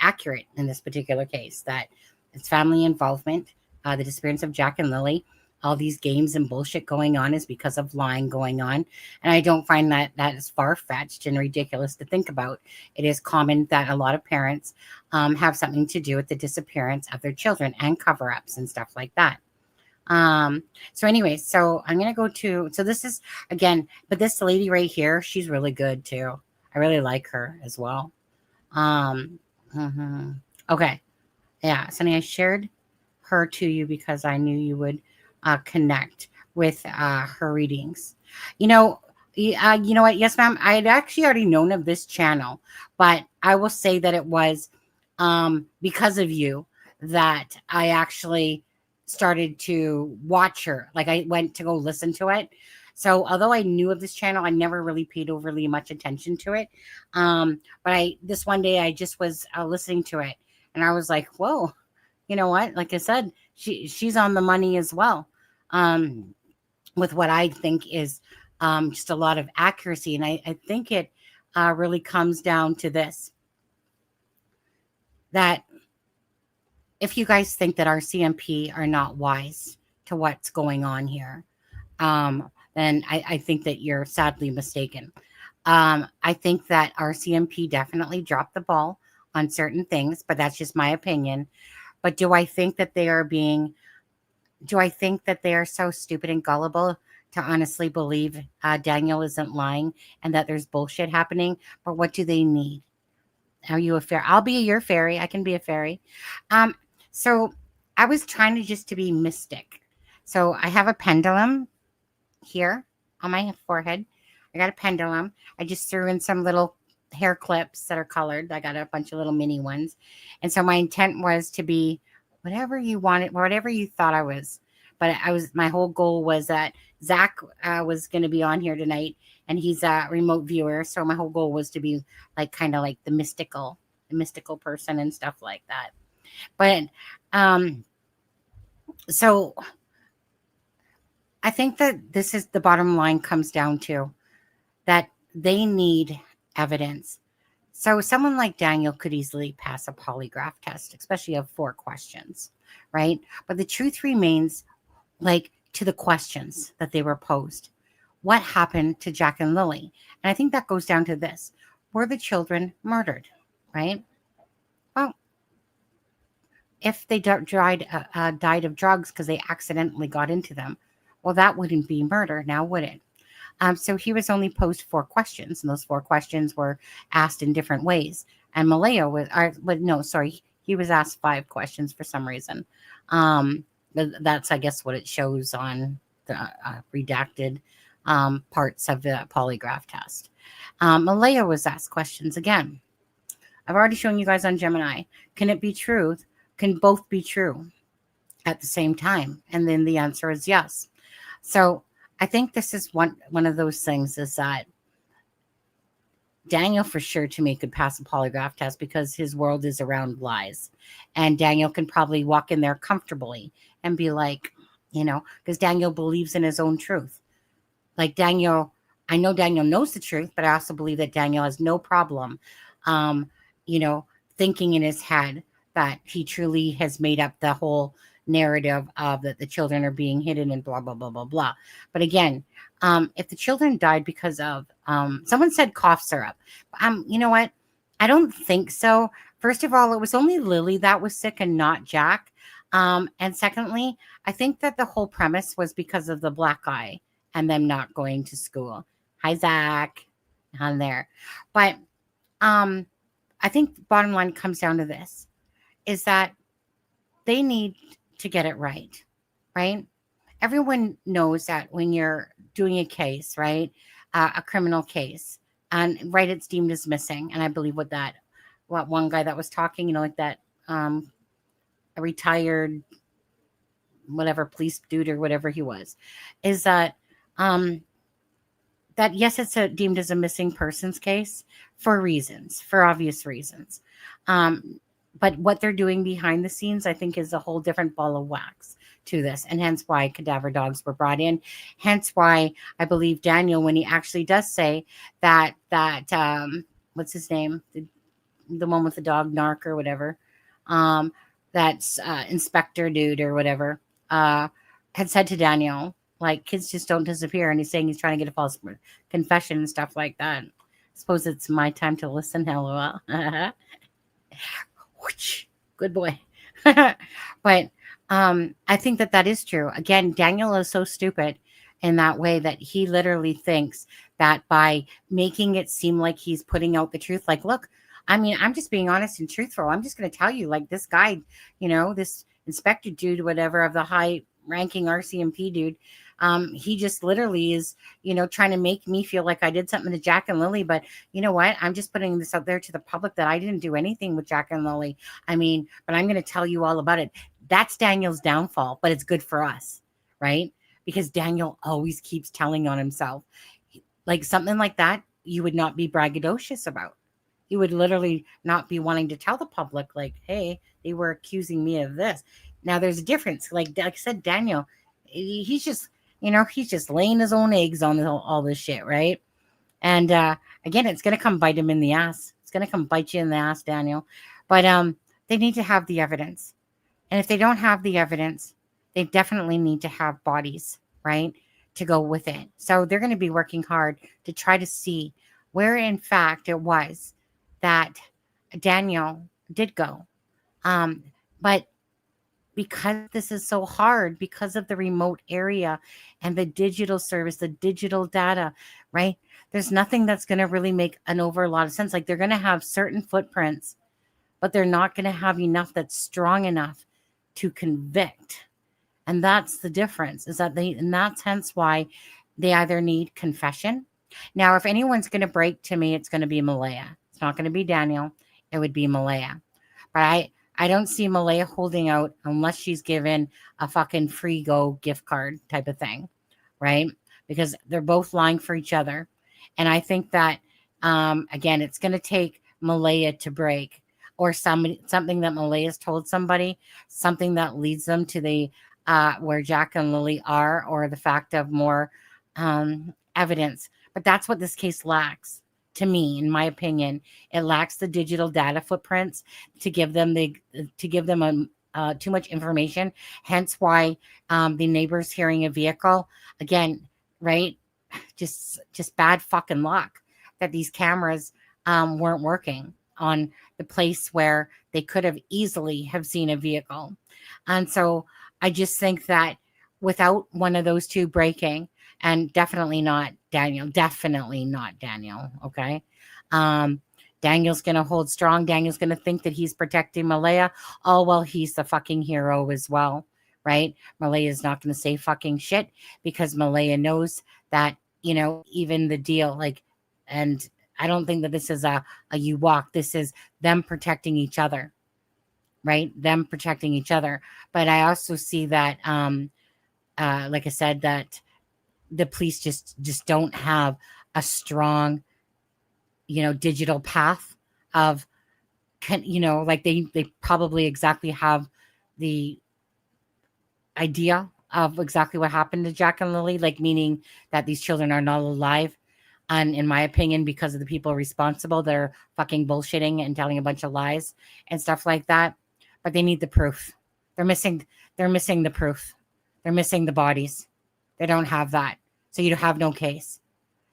accurate in this particular case, that it's family involvement, the disappearance of Jack and Lily, all these games and bullshit going on is because of lying going on. And I don't find that is far-fetched and ridiculous to think about. It is common that a lot of parents have something to do with the disappearance of their children and cover-ups and stuff like that. So anyway, so I'm going to go to, so this is, again, but this lady right here, she's really good too. I really like her as well. Okay. Yeah. Sonny, I shared her to you because I knew you would connect with her readings. You know what? Yes, ma'am. I had actually already known of this channel, but I will say that it was because of you that I actually started to watch her. Like, I went to go listen to it. So although I knew of this channel, I never really paid overly much attention to it. But this one day I just was listening to it and I was like, whoa, you know what? Like I said, she's on the money as well. With what I think is just a lot of accuracy. And I think it really comes down to this, that if you guys think that RCMP are not wise to what's going on here, then I think that you're sadly mistaken. I think that RCMP definitely dropped the ball on certain things, but that's just my opinion. But do I think that they are so stupid and gullible to honestly believe Daniel isn't lying and that there's bullshit happening? But what do they need? Are you a fairy? I'll be your fairy. I can be a fairy. So I was trying to be mystic. So I have a pendulum here on my forehead. I got a pendulum. I just threw in some little hair clips that are colored. I got a bunch of little mini ones. And so my intent was to be whatever you wanted, whatever you thought I was. But my whole goal was that Zach was going to be on here tonight, and he's a remote viewer. So my whole goal was to be like, kind of like the mystical person and stuff like that. But so I think that this is the bottom line, comes down to that they need evidence. So someone like Daniel could easily pass a polygraph test, especially of 4 questions, right? But the truth remains, like, to the questions that they were posed. What happened to Jack and Lily? And I think that goes down to this. Were the children murdered, right? Well, if they died of drugs because they accidentally got into them, well, that wouldn't be murder now, would it? So he was only posed 4 questions, and those 4 questions were asked in different ways. And Malaya he was asked 5 questions for some reason. That's, I guess, what it shows on the redacted parts of the polygraph test. Malaya was asked questions again. I've already shown you guys on Gemini. Can it be true? Can both be true at the same time? And then the answer is yes. So I think this is one of those things, is that Daniel for sure to me could pass a polygraph test because his world is around lies. And Daniel can probably walk in there comfortably and be like, because Daniel believes in his own truth. Like Daniel, I know Daniel knows the truth, but I also believe that Daniel has no problem, thinking in his head that he truly has made up the whole narrative of that the children are being hidden and blah, blah, blah, blah, blah. But again, If the children died because of, someone said cough syrup. You know what? I don't think so. First of all, it was only Lily that was sick and not Jack. And secondly, I think that the whole premise was because of the black eye and them not going to school. Hi, Zach, on there. But I think the bottom line comes down to this, is that they need to get it right, right? Everyone knows that when you're doing a case, right, a criminal case, and right, it's deemed as missing. And I believe what one guy that was talking, like that, a retired whatever police dude or whatever he was, is that that yes, it's deemed as a missing persons case for obvious reasons. But what they're doing behind the scenes, I think, is a whole different ball of wax to this, and hence why cadaver dogs were brought in. Hence why I believe Daniel, when he actually does say that what's his name, the one with the dog, Narc or whatever, that's inspector dude or whatever, had said to Daniel, like, kids just don't disappear, and he's saying he's trying to get a false confession and stuff like that. I suppose it's my time to listen. LOL. Good boy. But I think that is true. Again, Daniel is so stupid in that way that he literally thinks that by making it seem like he's putting out the truth, like, look, I mean, I'm just being honest and truthful. I'm just going to tell you, like, this guy, this inspector dude, whatever, of the high ranking RCMP dude, he just literally is, trying to make me feel like I did something to Jack and Lily. But you know what? I'm just putting this out there to the public that I didn't do anything with Jack and Lily. I mean, but I'm going to tell you all about it. That's Daniel's downfall, but it's good for us, right? Because Daniel always keeps telling on himself. Like something like that, you would not be braggadocious about. You would literally not be wanting to tell the public, like, hey, they were accusing me of this. Now there's a difference. Like I said, Daniel, he's just, he's just laying his own eggs on all this shit, right? And again, it's going to come bite him in the ass. It's going to come bite you in the ass, Daniel. But they need to have the evidence. And if they don't have the evidence, they definitely need to have bodies, right, to go with it. So they're going to be working hard to try to see where, in fact, it was that Daniel did go. But because this is so hard, because of the remote area and the digital service, the digital data, right? There's nothing that's going to really make a lot of sense. Like, they're going to have certain footprints, but they're not going to have enough that's strong enough to convict. And that's the difference, is that and that's hence why they either need confession. Now, if anyone's going to break to me, it's going to be Malaya. It's not going to be Daniel. It would be Malaya. But I don't see Malaya holding out unless she's given a fucking free go gift card type of thing, right? Because they're both lying for each other. And I think that, again, it's going to take Malaya to break, or something that Malaya's told somebody, something that leads them to the where Jack and Lily are, or the fact of more evidence. But that's what this case lacks. To me, in my opinion, it lacks the digital data footprints to give them too much information. Hence why the neighbors hearing a vehicle, again, right? Just bad fucking luck that these cameras weren't working on the place where they could have easily have seen a vehicle. And so I just think that without one of those two breaking, and definitely not Daniel, okay? Daniel's going to hold strong. Daniel's going to think that he's protecting Malaya. Oh, well, he's the fucking hero as well, right? Malaya's not going to say fucking shit, because Malaya knows that, even the deal, like, and I don't think that this is a you walk. This is them protecting each other, right? Them protecting each other. But I also see that, like I said, that the police just don't have a strong, digital path of, like they probably exactly have the idea of exactly what happened to Jack and Lily, like, meaning that these children are not alive. And in my opinion, because of the people responsible, they're fucking bullshitting and telling a bunch of lies and stuff like that. But they need the proof. They're missing the proof. They're missing the bodies. They don't have that. So you have no case.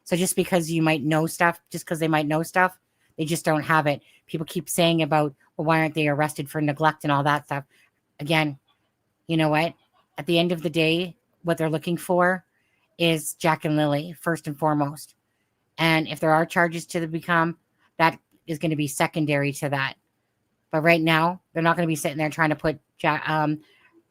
So just because you might know stuff, just because they might know stuff, they just don't have it. People keep saying about, well, why aren't they arrested for neglect and all that stuff? Again, you know what? At the end of the day, what they're looking for is Jack and Lily, first and foremost. And if there are charges to become, that is going to be secondary to that. But right now, they're not going to be sitting there trying to put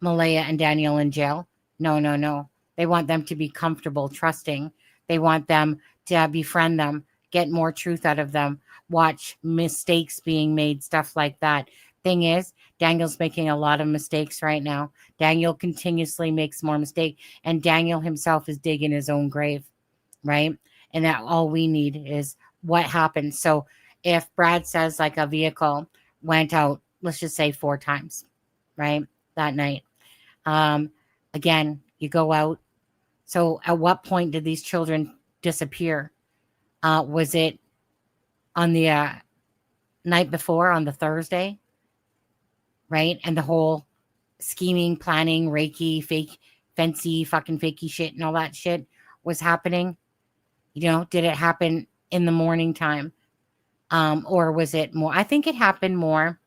Malaya and Daniel in jail. No. They want them to be comfortable, trusting. They want them to befriend them, get more truth out of them, watch mistakes being made, stuff like that. Thing is, Daniel's making a lot of mistakes right now. Daniel continuously makes more mistakes, and Daniel himself is digging his own grave, right? And that all we need is what happened. So if Brad says like a vehicle went out, let's just say 4 times, right, that night. Again, you go out. So at what point did these children disappear? Was it on the night before, on the Thursday, right? And the whole scheming, planning, Reiki, fake, fancy, fucking fakey shit and all that shit was happening? You know, did it happen in the morning time? Or was it more? I think it happened more.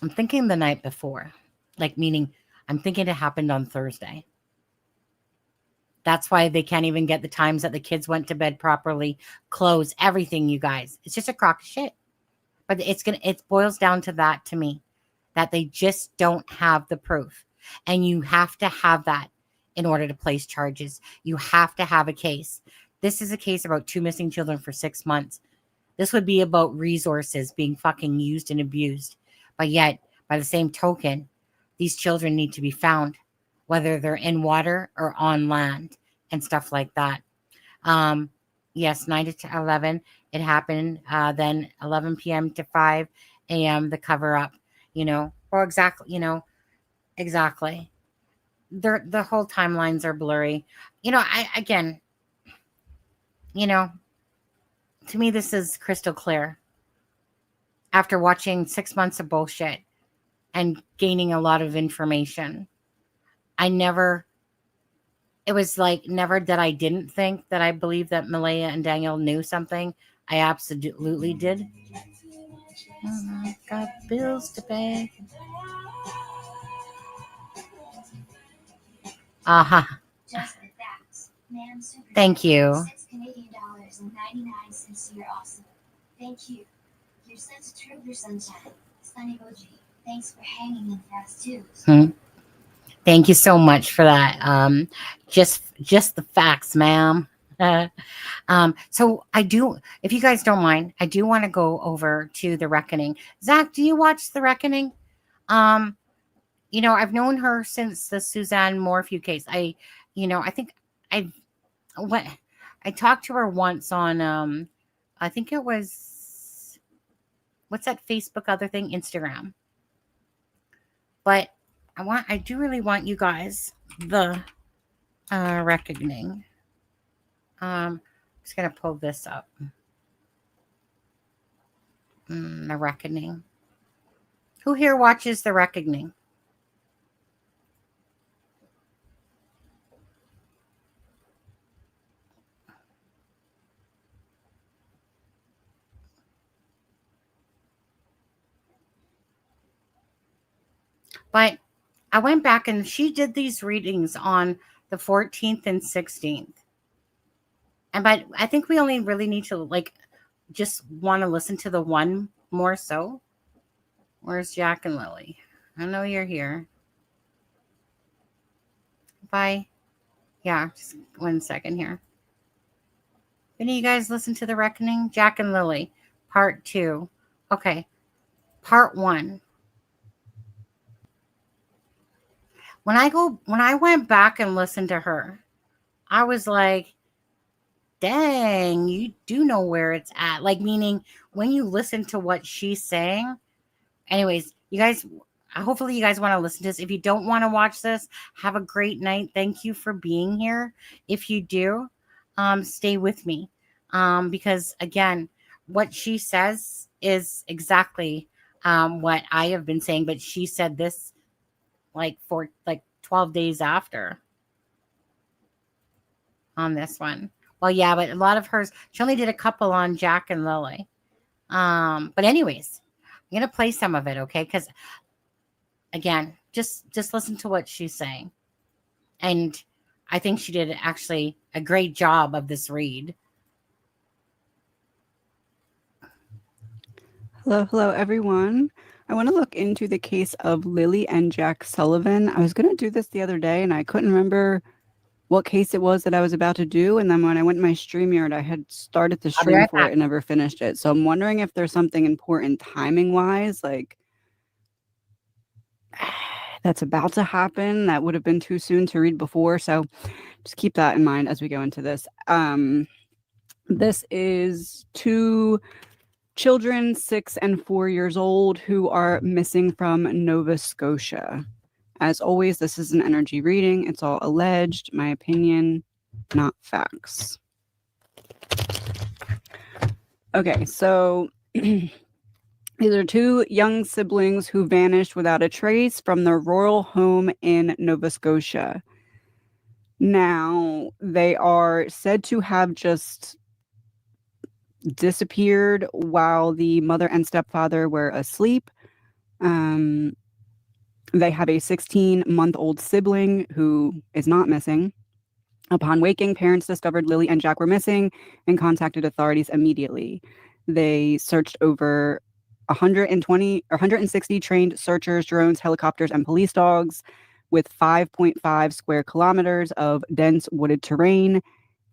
I'm thinking the night before, like meaning I'm thinking it happened on Thursday. That's why they can't even get the times that the kids went to bed properly, clothes, everything, you guys. It's just a crock of shit. But it boils down to that to me, that they just don't have the proof. And you have to have that in order to place charges. You have to have a case. This is a case about 2 missing children for 6 months. This would be about resources being fucking used and abused. But yet, by the same token, these children need to be found, whether they're in water or on land and stuff like that. Yes, 9 to 11, it happened. Then 11 p.m. to 5 a.m., the cover up, or exactly. The whole timelines are blurry. To me, this is crystal clear. After watching 6 months of bullshit and gaining a lot of information, it was like never that I didn't think that I believed that Malaya and Daniel knew something. I absolutely did. Got bills to pay. Aha. Thank you. $6 You're awesome. Thank you. You're such a trooper, sunshine. Sunny OG. Thanks for hanging in for us too. Thank you so much for that. Just the facts, ma'am. So I do, if you guys don't mind, I do want to go over to The Reckoning. Zach, do you watch The Reckoning? I've known her since the Suzanne Morphew case. I think I talked to her once on, I think it was, what's that Facebook other thing? Instagram. But I do really want you guys The Reckoning. I'm just going to pull this up. The Reckoning. Who here watches The Reckoning? But I went back and she did these readings on the 14th and 16th. But I think we only really need to just want to listen to the one more so. Where's Jack and Lily? I know you're here. Bye. Yeah, just 1 second here. Any of you guys listen to The Reckoning? Jack and Lily, part 2. Okay, part 1. When I went back and listened to her, I was like, dang, you do know where it's at. Meaning when you listen to what she's saying. Anyways, you guys, hopefully you guys want to listen to this. If you don't want to watch this, have a great night. Thank you for being here. If you do, stay with me. Because again, what she says is exactly what I have been saying, but she said this 12 days after. on this one. Well, yeah, but a lot of hers, she only did a couple on Jack and Lily. But anyways, I'm going to play some of it, okay? Because, again, just listen to what she's saying. And I think she did actually a great job of this read. Hello, everyone. I want to look into the case of Lily and Jack Sullivan. I was going to do this the other day, and I couldn't remember what case it was that I was about to do. And then when I went to my StreamYard, I had started the stream for it and never finished it. So I'm wondering if there's something important timing-wise, like that's about to happen that would have been too soon to read before. So just keep that in mind as we go into this. This is two children, 6 and 4 years old, who are missing from Nova Scotia. As always, this is an energy reading. It's all alleged, my opinion, not facts. Okay, so these are two young siblings who vanished without a trace from their rural home in Nova Scotia. Now, they are said to have just disappeared while the mother and stepfather were asleep. They have a 16-month-old sibling who is not missing. Upon waking, parents discovered Lily and Jack were missing and contacted authorities immediately. They searched over 160 trained searchers, drones, helicopters, and police dogs with 5.5 square kilometers of dense wooded terrain,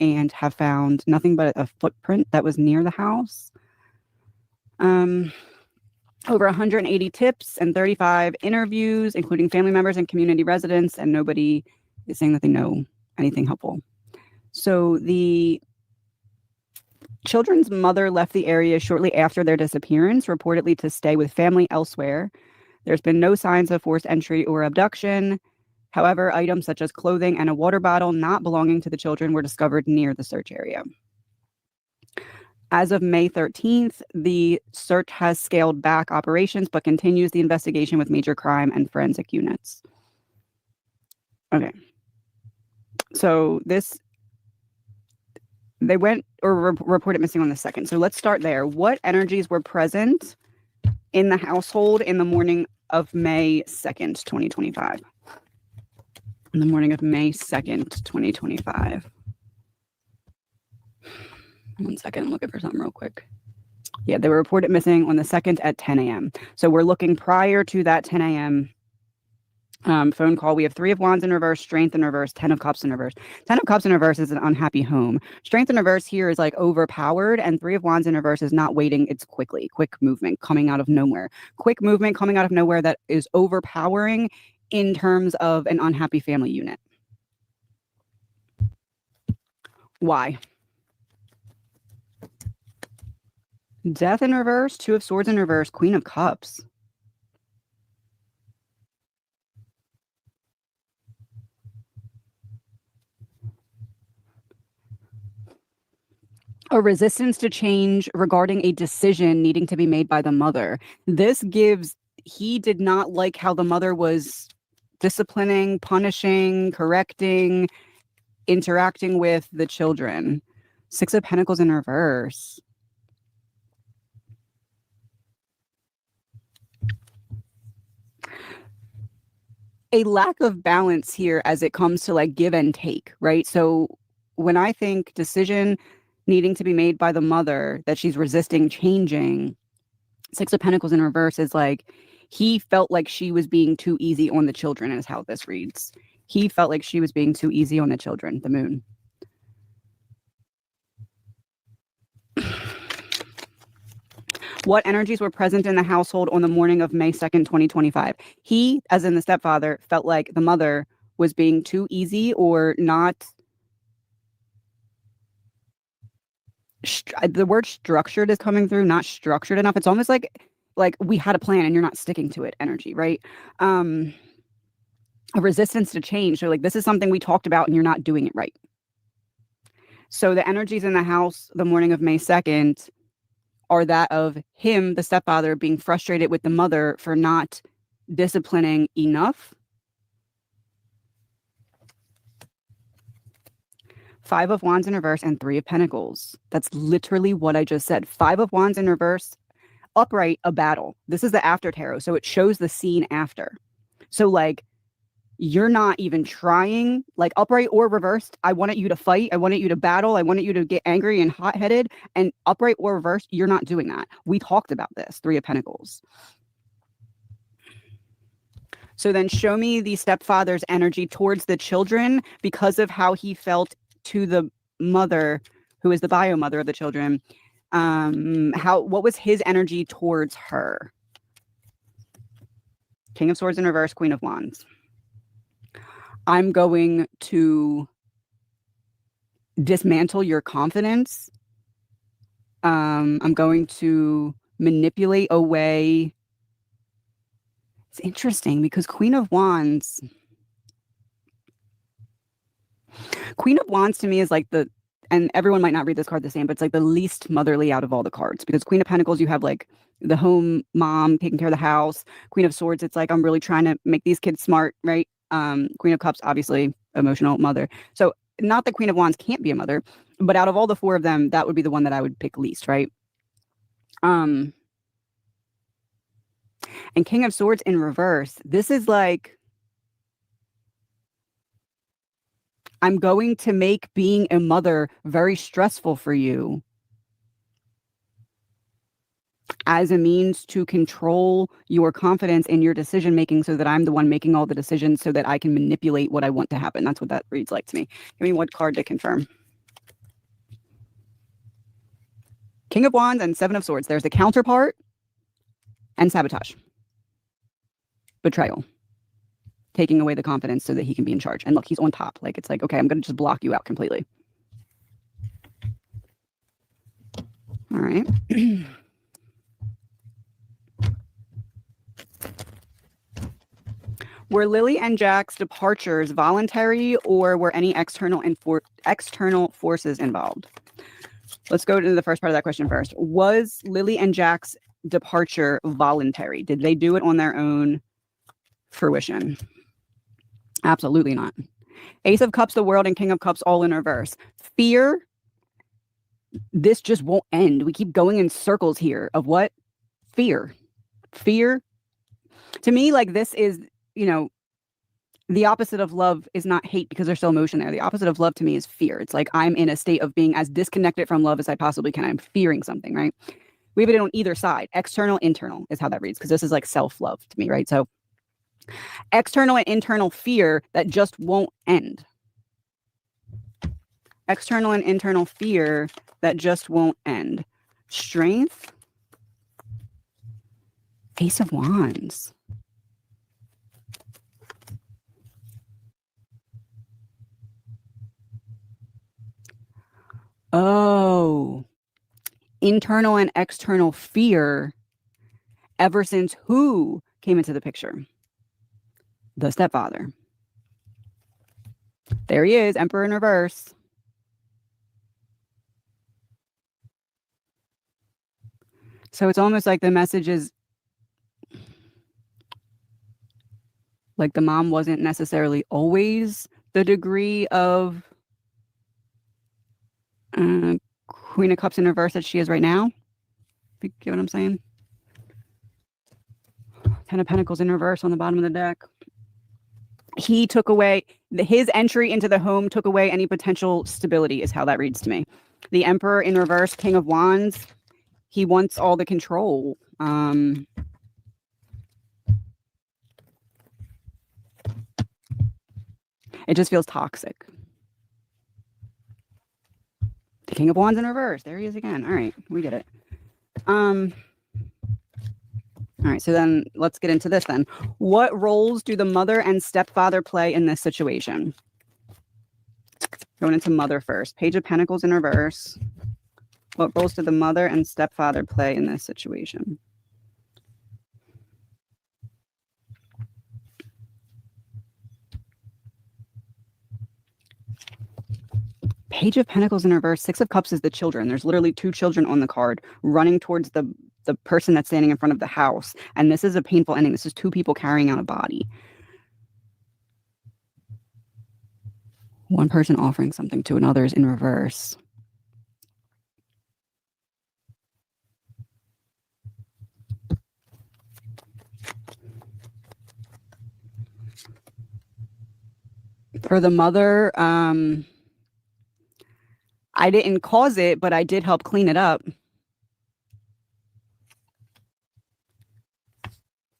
and have found nothing but a footprint that was near the house. Over 180 tips and 35 interviews, including family members and community residents, and nobody is saying that they know anything helpful. So the children's mother left the area shortly after their disappearance, reportedly to stay with family elsewhere. There's been no signs of forced entry or abduction. However, items such as clothing and a water bottle not belonging to the children were discovered near the search area. As of May 13th, the search has scaled back operations but continues the investigation with major crime and forensic units. Okay. So they went or reported missing on the 2nd. So let's start there. What energies were present in the household in the morning of May 2nd, 2025? In the morning of May 2nd, 2025. 1 second, I'm looking for something real quick. Yeah, they were reported missing on the 2nd at 10 a.m. So we're looking prior to that 10 a.m. Phone call. We have 3 of Wands in reverse, Strength in reverse, 10 of Cups in reverse. 10 of Cups in reverse is an unhappy home. Strength in reverse here is like overpowered, and 3 of Wands in reverse is not waiting. It's quick movement coming out of nowhere. Quick movement coming out of nowhere that is overpowering in terms of an unhappy family unit. Why? Death in reverse, 2 of Swords in reverse, Queen of Cups. A resistance to change regarding a decision needing to be made by the mother. This gives, he did not like how the mother was disciplining, punishing, correcting, interacting with the children. 6 of Pentacles in reverse. A lack of balance here as it comes to like give and take, right? So when I think decision needing to be made by the mother that she's resisting changing, 6 of Pentacles in reverse is like he felt like she was being too easy on the children, is how this reads. He felt like she was being too easy on the children, the moon. What energies were present in the household on the morning of May 2nd, 2025? He, as in the stepfather, felt like the mother was being too easy or not. The word structured is coming through, not structured enough. It's almost like we had a plan and you're not sticking to it energy, right? A resistance to change. So like, this is something we talked about and you're not doing it right. So the energies in the house the morning of May 2nd are that of him, the stepfather, being frustrated with the mother for not disciplining enough. Five of Wands in reverse and Three of Pentacles. That's literally what I just said. Five of Wands in reverse, upright, a battle. This is the after tarot, so it shows the scene after. So like, you're not even trying, like upright or reversed. I wanted you to fight. I wanted you to battle. I wanted you to get angry and hot-headed. And upright or reversed, you're not doing that. We talked about this, Three of Pentacles. So then show me the stepfather's energy towards the children because of how he felt to the mother, who is the bio mother of the children. What was his energy towards her? King of Swords in reverse, Queen of Wands. I'm going to dismantle your confidence. I'm going to manipulate away. It's interesting because Queen of Wands to me is like the, and everyone might not read this card the same, but it's like the least motherly out of all the cards, because Queen of Pentacles, you have like the home mom taking care of the house. Queen of Swords, it's like, I'm really trying to make these kids smart, right? Queen of Cups, obviously emotional mother. So not that Queen of Wands can't be a mother, but out of all the four of them, that would be the one that I would pick least, right? And King of Swords in reverse, this is like, I'm going to make being a mother very stressful for you as a means to control your confidence in your decision making so that I'm the one making all the decisions so that I can manipulate what I want to happen. That's what that reads like to me. Give me one card to confirm. King of Wands and Seven of Swords. There's the counterpart and sabotage. Betrayal. Taking away the confidence so that he can be in charge. And look, he's on top. Like, it's like, okay, I'm going to just block you out completely. All right. Were Lily and Jack's departures voluntary, or were any external forces involved? Let's go to the first part of that question first. Was Lily and Jack's departure voluntary? Did they do it on their own fruition? Absolutely not. Ace of Cups, the World, and King of Cups all in reverse. Fear. This just won't end. We keep going in circles here of what? Fear. Fear. To me, like, this is, you know, the opposite of love is not hate because there's still emotion there. The opposite of love to me is fear. It's like I'm in a state of being as disconnected from love as I possibly can. I'm fearing something, right? We have it on either side. External, internal is how that reads, because this is like self-love to me, right? So external and internal fear that just won't end. External and internal fear that just won't end. Strength. Ace of Wands. Oh, internal and external fear ever since who came into the picture? The stepfather. There he is, Emperor in reverse. So it's almost like the message is like the mom wasn't necessarily always the degree of Queen of Cups in reverse that she is right now. You get what I'm saying? Ten of Pentacles in reverse on the bottom of the deck. He took away, his entry into the home took away any potential stability is how that reads to me. The Emperor in reverse, King of Wands. He wants all the control. It just feels toxic. The King of Wands in reverse. There he is again. All right, we get it. All right, so then let's get into this then. What roles do the mother and stepfather play in this situation? Going into mother first. Page of Pentacles in reverse. What roles do the mother and stepfather play in this situation? Page of Pentacles in reverse. Six of Cups is the children. There's literally two children on the card running towards the person that's standing in front of the house. And this is a painful ending. This is two people carrying out a body. One person offering something to another is in reverse. For the mother, I didn't cause it, but I did help clean it up.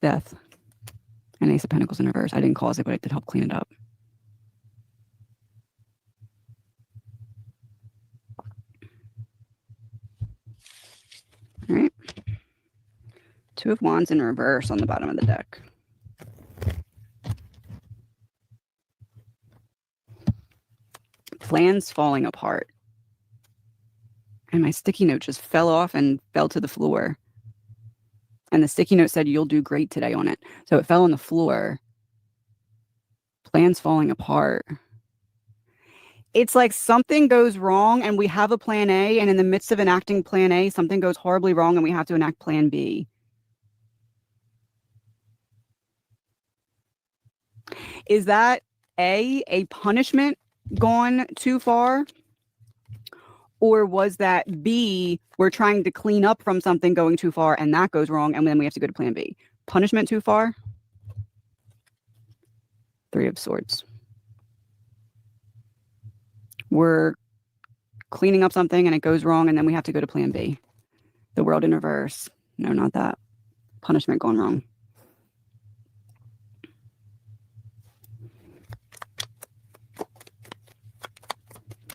Death. And Ace of Pentacles in reverse. I didn't cause it, but I did help clean it up. All right. Two of Wands in reverse on the bottom of the deck. Plans falling apart. And my sticky note just fell off and fell to the floor. And the sticky note said, "You'll do great today" on it. So it fell on the floor. Plans falling apart. It's like something goes wrong and we have a plan A, and in the midst of enacting plan A, something goes horribly wrong and we have to enact plan B. Is that a punishment gone too far? Or was that B, we're trying to clean up from something going too far and that goes wrong and then we have to go to plan B? Punishment too far? Three of Swords. We're cleaning up something and it goes wrong and then we have to go to plan B. The World in reverse. No, not that. Punishment gone wrong.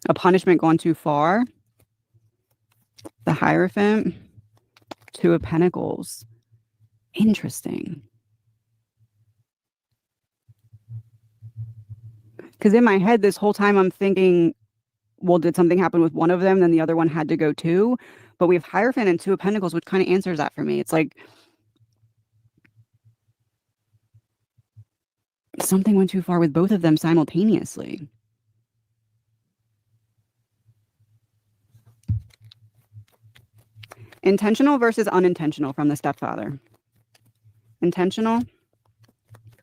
A punishment gone too far. The Hierophant. Two of Pentacles. Interesting. Because in my head this whole time I'm thinking, well, did something happen with one of them? Then the other one had to go too. But we have Hierophant and Two of Pentacles, which kind of answers that for me. It's like something went too far with both of them simultaneously. Intentional versus unintentional from the stepfather. Intentional,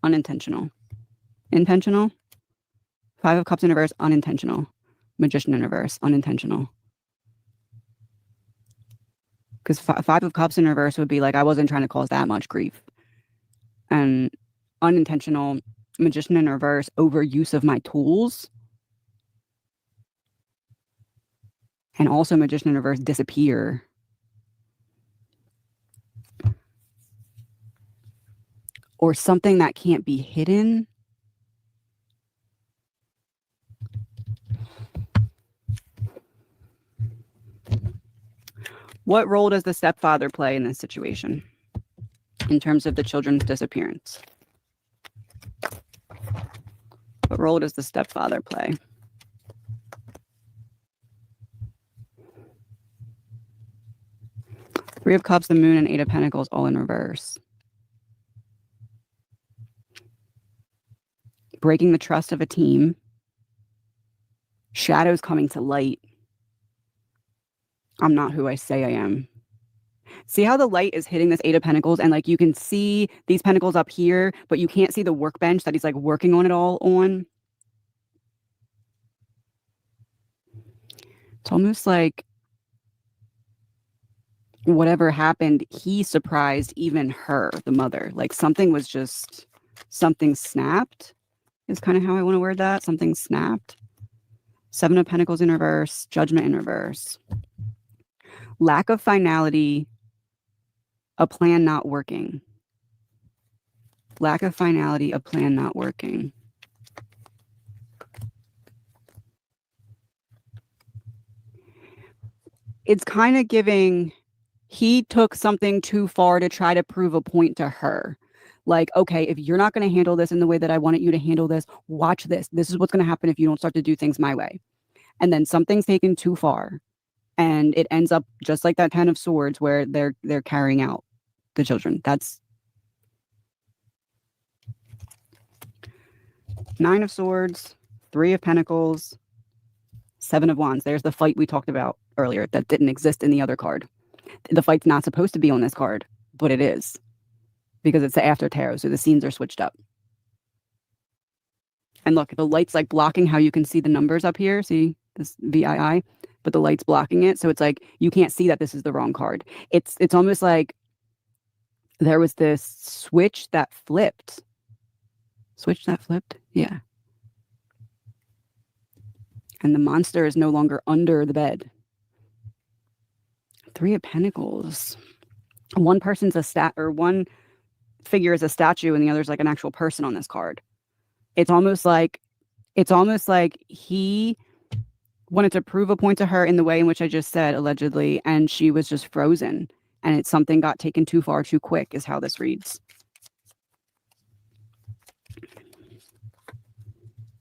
unintentional. Intentional. Five of Cups in reverse, unintentional. Magician in reverse, unintentional. Because Five of Cups in reverse would be like, I wasn't trying to cause that much grief. And unintentional, Magician in reverse, overuse of my tools. And also Magician in reverse, disappear. Or something that can't be hidden. What role does the stepfather play in this situation in terms of the children's disappearance? What role does the stepfather play? Three of Cups, the Moon, and Eight of Pentacles all in reverse. Breaking the trust of a team. Shadows coming to light. I'm not who I say I am. See how the light is hitting this Eight of Pentacles and like you can see these pentacles up here, but you can't see the workbench that he's like working on it all on. It's almost like whatever happened, he surprised even her, the mother. Like something snapped is kind of how I want to word that. Something snapped. Seven of Pentacles in reverse, Judgment in reverse. Lack of finality, a plan not working. Lack of finality, a plan not working. It's kind of giving, he took something too far to try to prove a point to her. Like, okay, if you're not going to handle this in the way that I wanted you to handle this, watch this. This is what's going to happen if you don't start to do things my way. And then something's taken too far. And it ends up just like that Ten of Swords where they're carrying out the children. That's Nine of Swords, Three of Pentacles, Seven of Wands. There's the fight we talked about earlier that didn't exist in the other card. The fight's not supposed to be on this card, but it is. Because it's the after tarot, so the scenes are switched up. And look, the light's like blocking how you can see the numbers up here. See this VII, but the light's blocking it. So it's like, you can't see that this is the wrong card. It's almost like there was this switch that flipped. Yeah. And the monster is no longer under the bed. 3 of Pentacles. One person's one figure is a statue and the other's like an actual person on this card. It's almost like he wanted to prove a point to her in the way in which I just said, allegedly, and she was just frozen. And it's something got taken too far too quick is how this reads.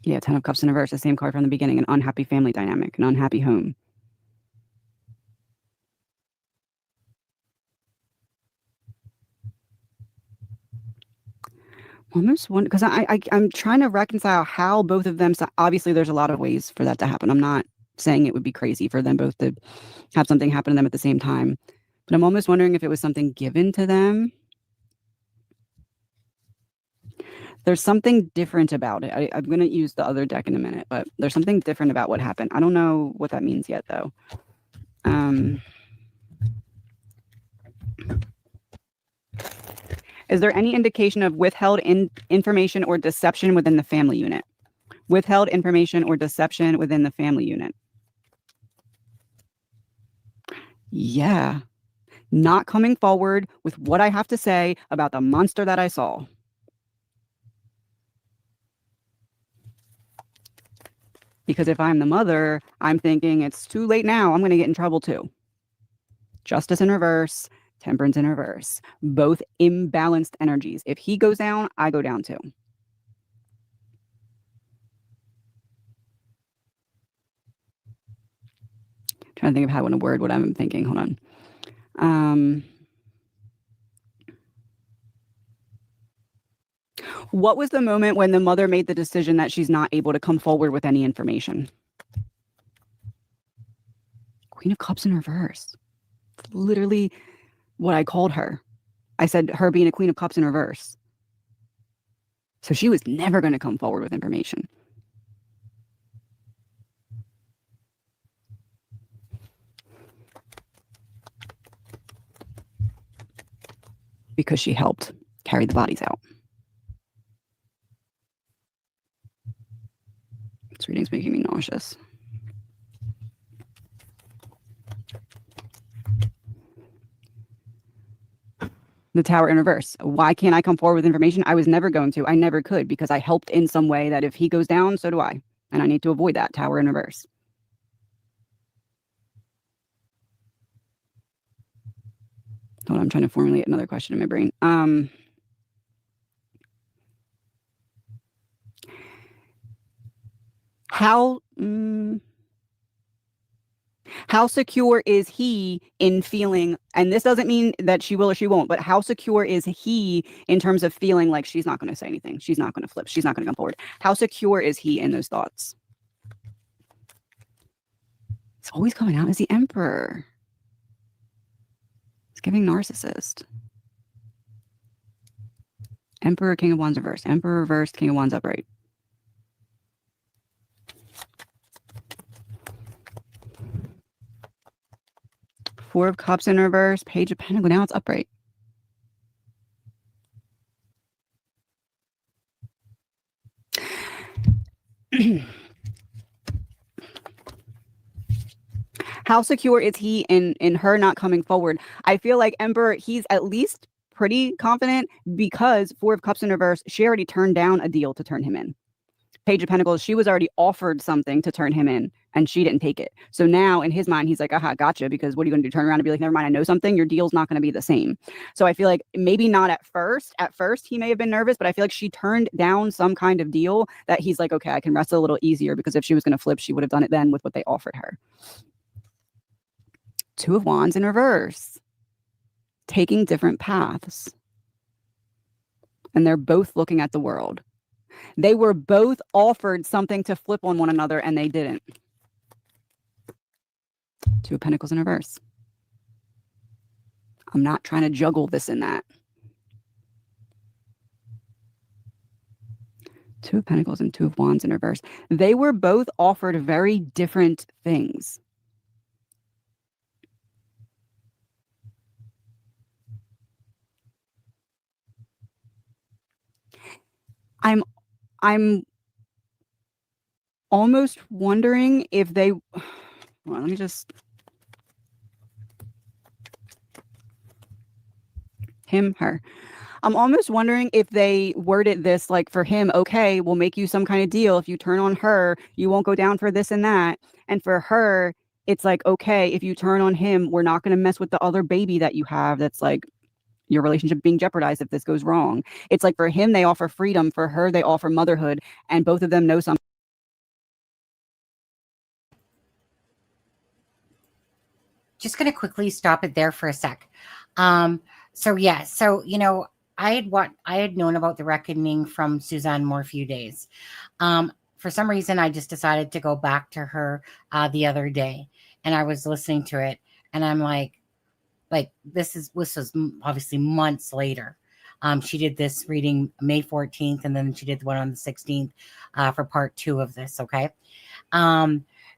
Yeah, 10 of Cups in reverse, the same card from the beginning, an unhappy family dynamic, an unhappy home. Almost one, because I'm trying to reconcile how both of them, obviously there's a lot of ways for that to happen. I'm not saying it would be crazy for them both to have something happen to them at the same time, but I'm almost wondering if it was something given to them. There's something different about it. I'm going to use the other deck in a minute, but there's something different about what happened. I don't know what that means yet, though. Is there any indication of withheld information or deception within the family unit? Withheld information or deception within the family unit. Yeah. Not coming forward with what I have to say about the monster that I saw. Because if I'm the mother, I'm thinking it's too late now. I'm going to get in trouble too. Justice in reverse, Temperance in reverse. Both imbalanced energies. If he goes down, I go down too. Trying to think of how I want to word what I'm thinking. Hold on. What was the moment when the mother made the decision that she's not able to come forward with any information? Queen of Cups in reverse. It's literally what I called her. I said her being a Queen of Cups in reverse. So she was never going to come forward with information. Because she helped carry the bodies out. This reading's making me nauseous. The Tower in reverse. Why can't I come forward with information? I was never going to. I never could because I helped in some way that if he goes down, so do I. And I need to avoid that. Tower in reverse. Hold on, I'm trying to formulate another question in my brain. How secure is he in feeling, and this doesn't mean that she will or she won't, but how secure is he in terms of feeling like she's not going to say anything? She's not going to flip. She's not going to come forward. How secure is he in those thoughts? It's always coming out as the Emperor. It's giving narcissist. Emperor, King of Wands reverse. Emperor reversed, King of Wands upright. Four of Cups in reverse, Page of Pentacles. Now it's upright. How secure is he in her not coming forward? I feel like Emperor, he's at least pretty confident because Four of Cups in reverse, she already turned down a deal to turn him in. Page of Pentacles, she was already offered something to turn him in and she didn't take it. So now in his mind, he's like, aha, gotcha. Because what are you going to do? Turn around and be like, never mind, I know something. Your deal's not going to be the same. So I feel like maybe not at first. At first, he may have been nervous, but I feel like she turned down some kind of deal that he's like, okay, I can rest a little easier because if she was going to flip, she would have done it then with what they offered her. Two of Wands in reverse. Taking different paths. And they're both looking at the world. They were both offered something to flip on one another and they didn't. Two of Pentacles in reverse. I'm not trying to juggle this and that. Two of Pentacles and Two of Wands in reverse. They were both offered very different things. I'm almost wondering if they, well, let me just, her. I'm almost wondering if they worded this like for him, okay, we'll make you some kind of deal. If you turn on her, you won't go down for this and that. And for her, it's like, okay, if you turn on him, we're not going to mess with the other baby that you have. That's like your relationship being jeopardized if this goes wrong. It's like for him, they offer freedom. For her, they offer motherhood. And both of them know something. Just going to quickly stop it there for a sec. So yeah, so, you know, I had known about the reckoning from Suzanne Moore a few days. For some reason, I just decided to go back to her the other day, and I was listening to it, and I'm like this was obviously months later. She did this reading May 14th, and then she did the one on the 16th for part 2 of this. Okay.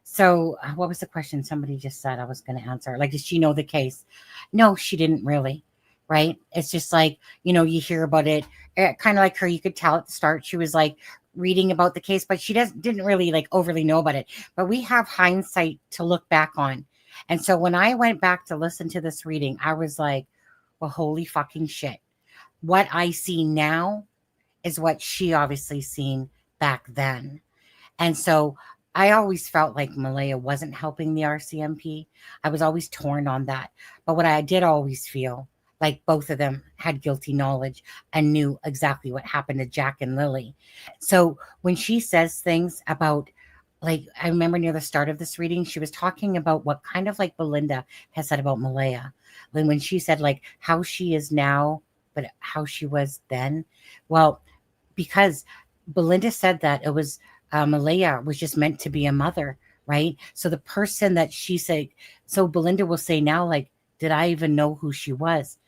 So what was the question somebody just said I was going to answer? Like, did she know the case? No, she didn't really. Right. It's just like, you know, you hear about it, kind of like her. You could tell at the start she was like reading about the case, but she didn't really like overly know about it. But we have hindsight to look back on. And so when I went back to listen to this reading, I was like, well, holy fucking shit. What I see now is what she obviously seen back then. And so I always felt like Malaya wasn't helping the RCMP. I was always torn on that. But what I did always feel like both of them had guilty knowledge and knew exactly what happened to Jack and Lily. So when she says things about, like, I remember near the start of this reading, she was talking about what kind of like Belinda has said about Malaya. When she said like how she is now, but how she was then. Well, because Belinda said that it was Malaya was just meant to be a mother, right? So the person that she said, so Belinda will say now, like, did I even know who she was?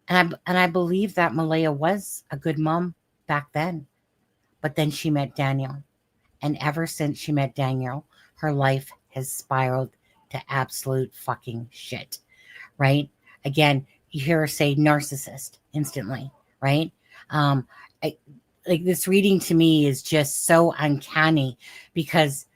And I believe that Malaya was a good mom back then. But then she met Daniel. And ever since she met Daniel, her life has spiraled to absolute fucking shit, right? Again, you hear her say narcissist instantly, right? Like this reading to me is just so uncanny because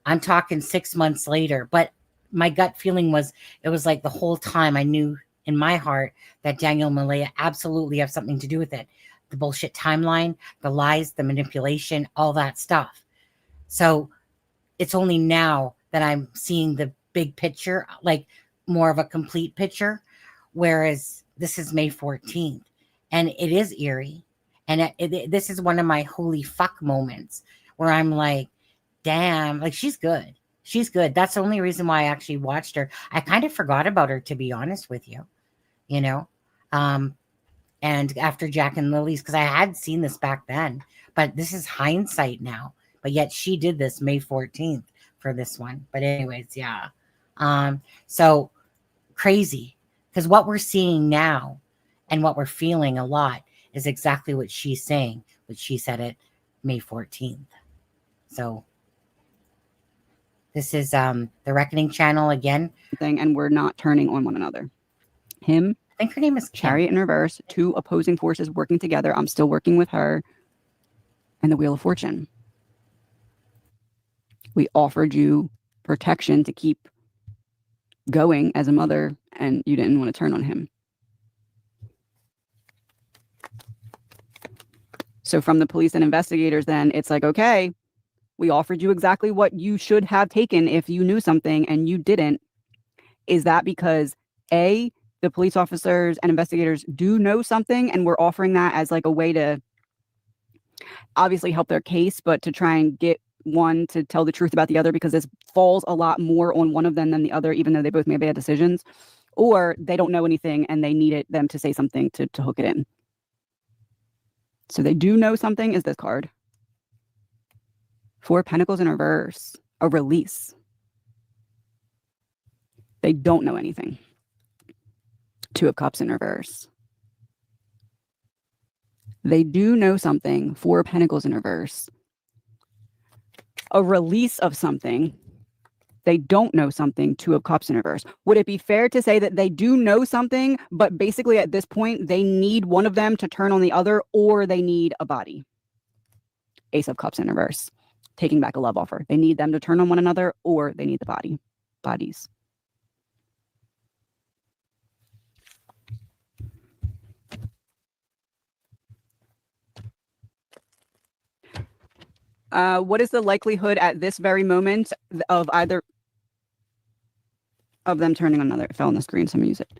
I'm talking 6 months later, but my gut feeling was, it was like the whole time I knew in my heart that Daniel and Malaya absolutely have something to do with it. The bullshit timeline, the lies, the manipulation, all that stuff. So it's only now that I'm seeing the big picture, like more of a complete picture, whereas this is May 14th and it is eerie. And this is one of my holy fuck moments where I'm like, damn, like she's good. She's good. That's the only reason why I actually watched her. I kind of forgot about her, to be honest with you, you know? And after Jack and Lily's, because I had seen this back then, but this is hindsight now. But yet she did this May 14th for this one. But anyways, yeah. So crazy. Because what we're seeing now and what we're feeling a lot is exactly what she's saying, what she said it May 14th. So this is the Reckoning channel again. And we're not turning on one another. Him, I think her name is Kim. Chariot in reverse, two opposing forces working together. I'm still working with her. And the Wheel of Fortune. We offered you protection to keep going as a mother, and you didn't want to turn on him. So from the police and investigators, then it's like, okay, we offered you exactly what you should have taken if you knew something and you didn't. Is that because A, the police officers and investigators do know something and we're offering that as like a way to obviously help their case, but to try and get one to tell the truth about the other, because this falls a lot more on one of them than the other, even though they both made bad decisions, or they don't know anything and they needed them to say something to hook it in. So they do know something is this card. 4 Pentacles in reverse, a release. They don't know anything. 2 of Cups in reverse. They do know something. 4 of Pentacles in reverse. A release of something. They don't know something. 2 of Cups in reverse. Would it be fair to say that they do know something, but basically at this point, they need one of them to turn on the other, or they need a body? Ace of Cups in reverse. Taking back a love offer. They need them to turn on one another, or they need the bodies. What is the likelihood at this very moment of either of them turning on another? It fell on the screen, so I'm gonna use it.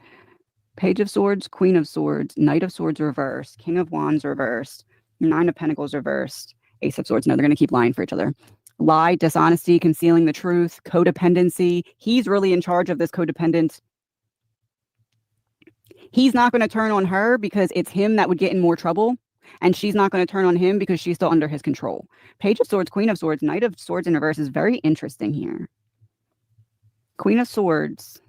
Page of Swords, Queen of Swords, Knight of Swords reversed, King of Wands reversed, 9 of Pentacles reversed, Ace of Swords. No, they're going to keep lying for each other. Lie, dishonesty, concealing the truth, codependency. He's really in charge of this codependent. He's not going to turn on her because it's him that would get in more trouble. And she's not going to turn on him because she's still under his control. Page of Swords, Queen of Swords, Knight of Swords in reverse is very interesting here. Queen of Swords.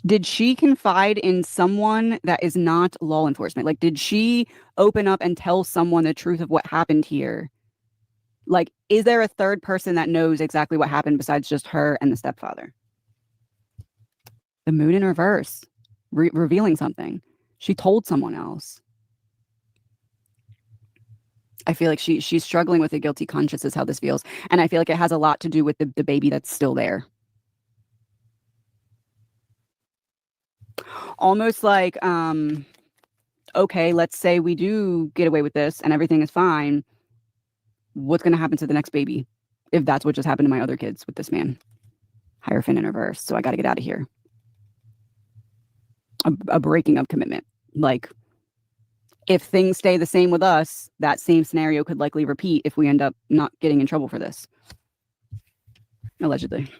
Did she confide in someone that is not law enforcement? Like, did she open up and tell someone the truth of what happened here? Like, is there a third person that knows exactly what happened besides just her and the stepfather? The Moon in reverse, revealing something. She told someone else. I feel like she's struggling with a guilty conscience is how this feels. And I feel like it has a lot to do with the baby that's still there. Almost like, okay, let's say we do get away with this and everything is fine. What's going to happen to the next baby if that's what just happened to my other kids with this man? Hierophant in reverse. So I got to get out of here. A breaking of commitment. Like, if things stay the same with us, that same scenario could likely repeat if we end up not getting in trouble for this. Allegedly.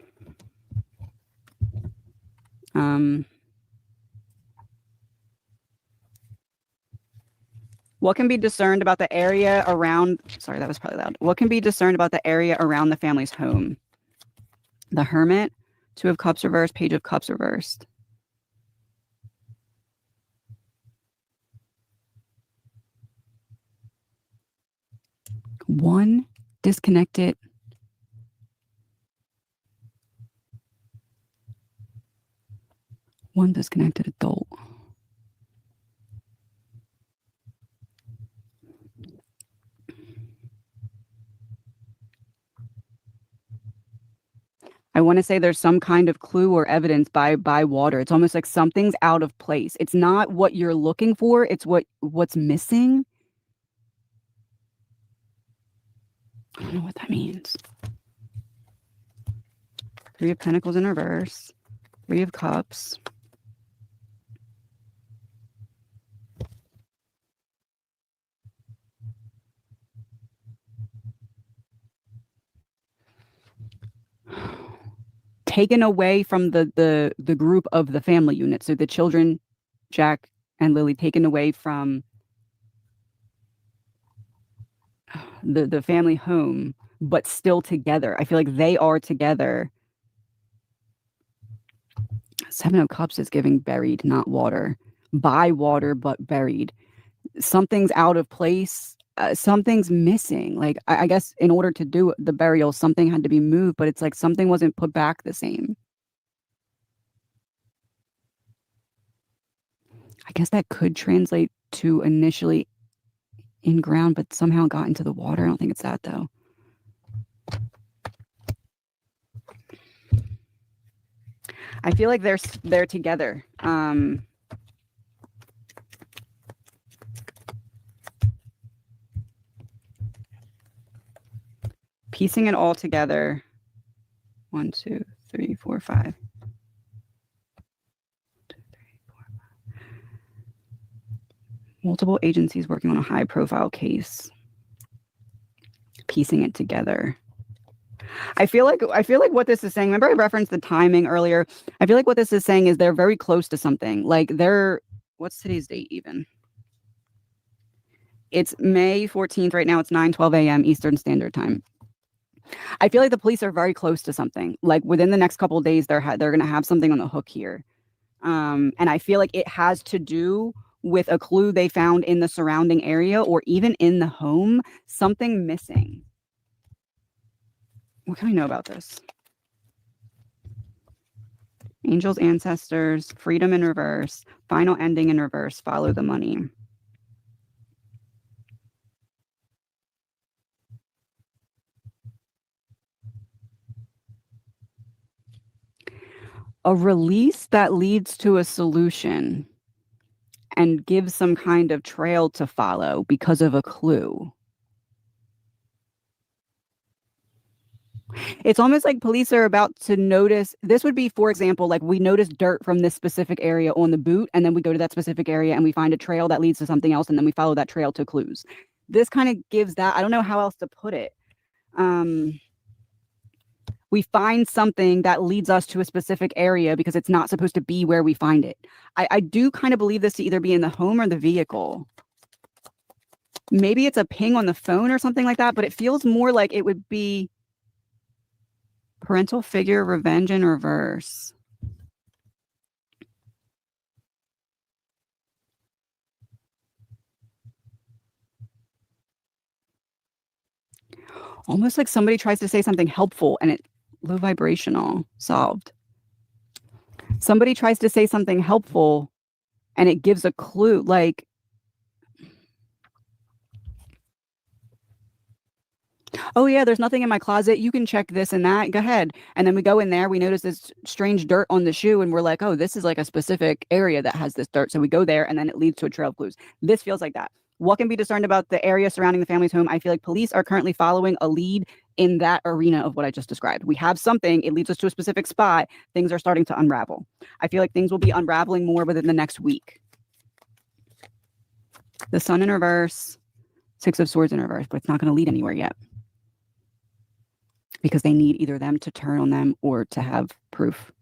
What can be discerned about the area around... Sorry, that was probably loud. What can be discerned about the area around the family's home? The Hermit, 2 of Cups reversed, Page of Cups reversed. One disconnected... One disconnected adult. I want to say there's some kind of clue or evidence by water. It's almost like something's out of place. It's not what you're looking for. It's what's missing. I don't know what that means. 3 of Pentacles in reverse. 3 of Cups. Taken away from the group of the family unit. So the children, Jack and Lily, taken away from the family home, but still together. I feel like they are together. 7 of Cups is giving buried, not water. By water, but buried. Something's out of place. Something's missing. Like, I guess in order to do the burial, something had to be moved, but it's like something wasn't put back the same. I guess that could translate to initially in ground, but somehow got into the water. I don't think it's that, though. I feel like they're together. Piecing it all together. 1, 2, 3, 4, 5. 1, 2, 3, 4, 5. Multiple agencies working on a high-profile case. Piecing it together. I feel like what this is saying, remember I referenced the timing earlier? I feel like what this is saying is they're very close to something. Like what's today's date even? It's May 14th right now. It's 9:12 a.m. Eastern Standard Time. I feel like the police are very close to something. Like within the next couple of days, they're going to have something on the hook here. And I feel like it has to do with a clue they found in the surrounding area or even in the home, something missing. What can we know about this? Angels, ancestors, freedom in reverse, final ending in reverse, follow the money. A release that leads to a solution and gives some kind of trail to follow because of a clue. It's almost like police are about to notice. This would be, for example, like we notice dirt from this specific area on the boot, and then we go to that specific area and we find a trail that leads to something else, and then we follow that trail to clues. This kind of gives that. I don't know how else to put it. We find something that leads us to a specific area because it's not supposed to be where we find it. I do kind of believe this to either be in the home or the vehicle. Maybe it's a ping on the phone or something like that, but it feels more like it would be parental figure, revenge in reverse. Almost like somebody tries to say something helpful and it low vibrational, solved. Somebody tries to say something helpful and it gives a clue, like, oh yeah, there's nothing in my closet. You can check this and that. Go ahead. And then we go in there, we notice this strange dirt on the shoe and we're like, oh, this is like a specific area that has this dirt. So we go there and then it leads to a trail of clues. This feels like that. What can be discerned about the area surrounding the family's home? I feel like police are currently following a lead in that arena of what I just described. We have something, it leads us to a specific spot. Things are starting to unravel. I feel like things will be unraveling more within the next week. The Sun in reverse, Six of Swords in reverse, but it's not going to lead anywhere yet. Because they need either them to turn on them or to have proof.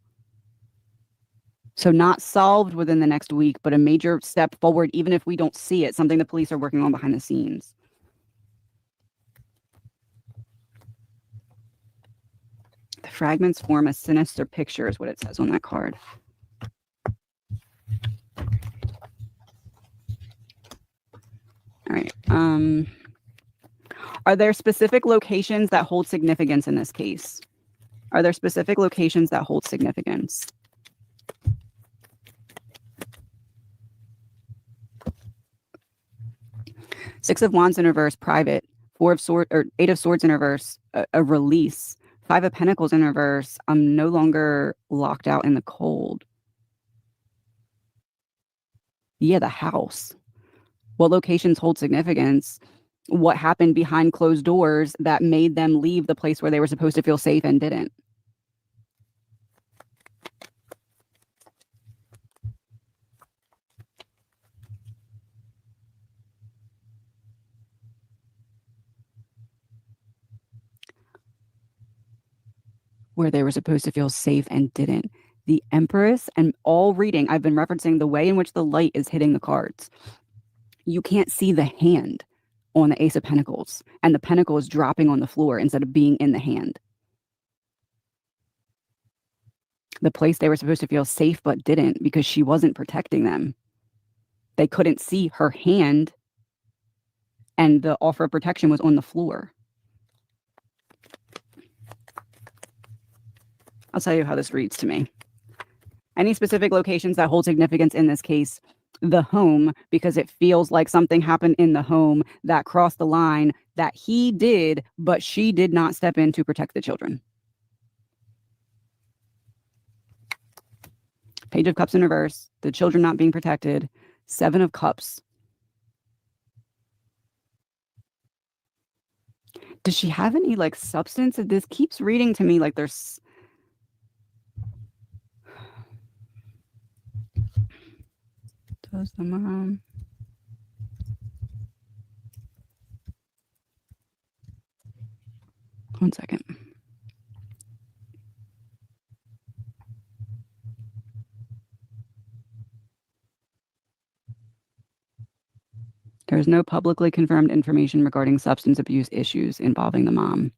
So not solved within the next week, but a major step forward, even if we don't see it, something the police are working on behind the scenes. The fragments form a sinister picture is what it says on that card. All right. Are there specific locations that hold significance in this case? Are there specific locations that hold significance? Six of Wands in reverse, private. Four of Swords or Eight of Swords in reverse, a release. Five of Pentacles in reverse. I'm no longer locked out in the cold. Yeah, the house. What locations hold significance? What happened behind closed doors that made them leave the place where they were supposed to feel safe and didn't? Where they were supposed to feel safe and didn't. The Empress, and all reading, I've been referencing the way in which the light is hitting the cards. You can't see the hand on the Ace of Pentacles, and the pentacle is dropping on the floor instead of being in the hand. The place they were supposed to feel safe but didn't because she wasn't protecting them. They couldn't see her hand, and the offer of protection was on the floor. I'll tell you how this reads to me. Any specific locations that hold significance in this case, the home, because it feels like something happened in the home that crossed the line that he did, but she did not step in to protect the children. Page of Cups in reverse, the children not being protected. Seven of Cups. Does she have any like substance? This keeps reading to me like there's... Does the mom... One second. There's no publicly confirmed information regarding substance abuse issues involving the mom.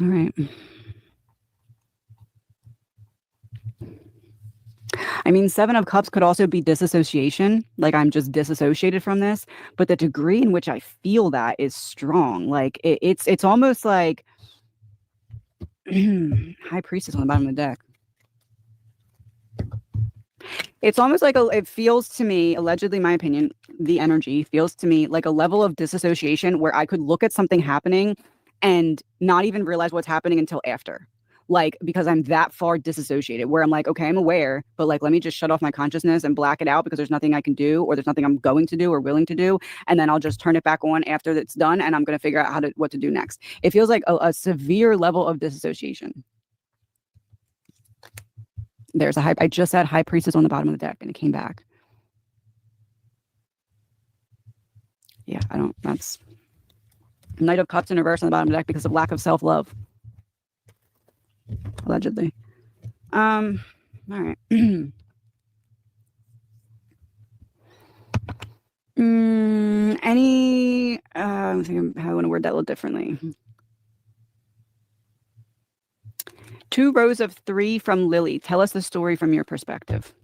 All right. I mean, Seven of Cups could also be disassociation. Like, I'm just disassociated from this. But the degree in which I feel that is strong. Like, it's almost like High Priestess on the bottom of the deck. It's almost like it feels to me, allegedly, my opinion, the energy feels to me like a level of disassociation where I could look at something happening and not even realize what's happening until after. Like, because I'm that far disassociated where I'm like, okay, I'm aware, but like, let me just shut off my consciousness and black it out because there's nothing I can do, or there's nothing I'm going to do or willing to do. And then I'll just turn it back on after it's done. And I'm going to figure out what to do next. It feels like a severe level of disassociation. There's I just said High Priestess on the bottom of the deck and it came back. Yeah, that's Knight of Cups in reverse on the bottom of the deck because of lack of self-love. Allegedly. All right. I'm thinking how I want to word that a little differently. 2 rows of 3 from Lily. Tell us the story from your perspective.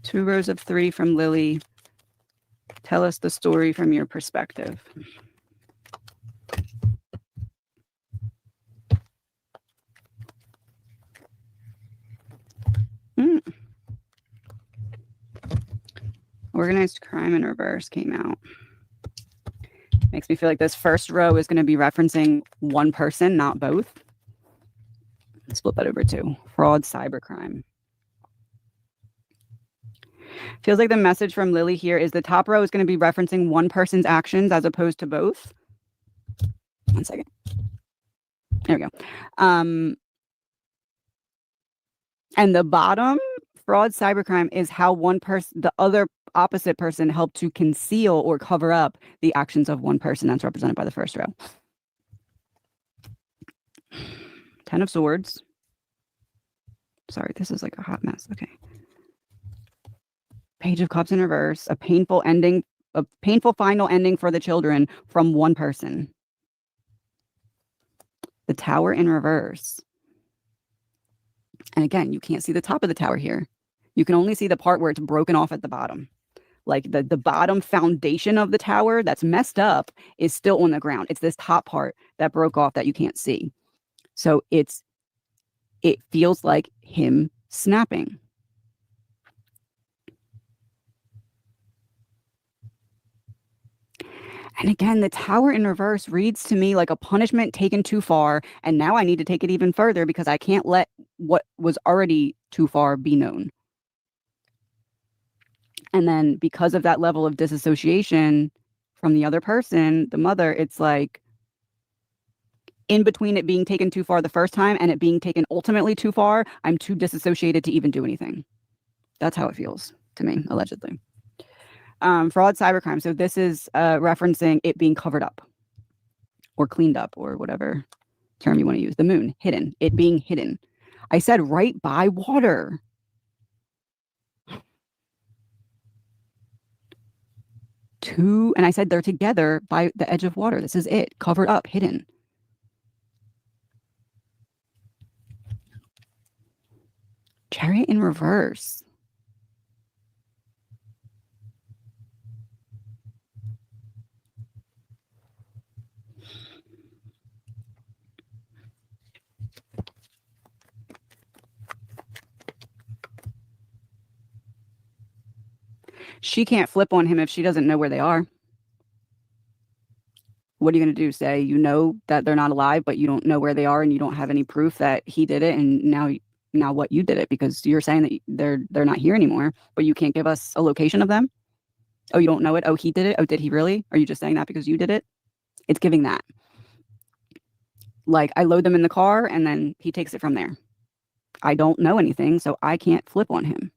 Two rows of 3 from Lily. Tell us the story from your perspective. Organized crime in reverse came out. Makes me feel like this first row is going to be referencing one person, not both. Let's flip that over to fraud, cybercrime. Feels like the message from Lily here is the top row is going to be referencing one person's actions as opposed to both. One second. There we go. And the bottom, fraud, cybercrime, is how one person, the other opposite person, helped to conceal or cover up the actions of one person. That's represented by the first row. 10 of Swords. Sorry, this is like a hot mess. Okay. Page of Cups in reverse. A painful ending, a painful final ending for the children from one person. The Tower in reverse. And again, you can't see the top of the tower here. You can only see the part where it's broken off at the bottom. Like the bottom foundation of the tower that's messed up is still on the ground. It's this top part that broke off that you can't see. So it feels like him snapping. And again, the Tower in reverse reads to me like a punishment taken too far. And now I need to take it even further because I can't let what was already too far be known. And then because of that level of disassociation from the other person, the mother, it's like in between it being taken too far the first time and it being taken ultimately too far, I'm too disassociated to even do anything. That's how it feels to me, allegedly. Fraud, cybercrime. So this is referencing it being covered up or cleaned up or whatever term you want to use. The moon, hidden, it being hidden. I said right by water. And I said they're together by the edge of water. This is it, covered up, hidden. Chariot in reverse. She can't flip on him if she doesn't know where they are. What are you going to do? Say, you know that they're not alive, but you don't know where they are and you don't have any proof that he did it. And now what, you did it because you're saying that they're not here anymore, but you can't give us a location of them. Oh, you don't know it. Oh, he did it. Oh, did he really? Are you just saying that because you did it? It's giving that. Like I load them in the car and then he takes it from there. I don't know anything, so I can't flip on him.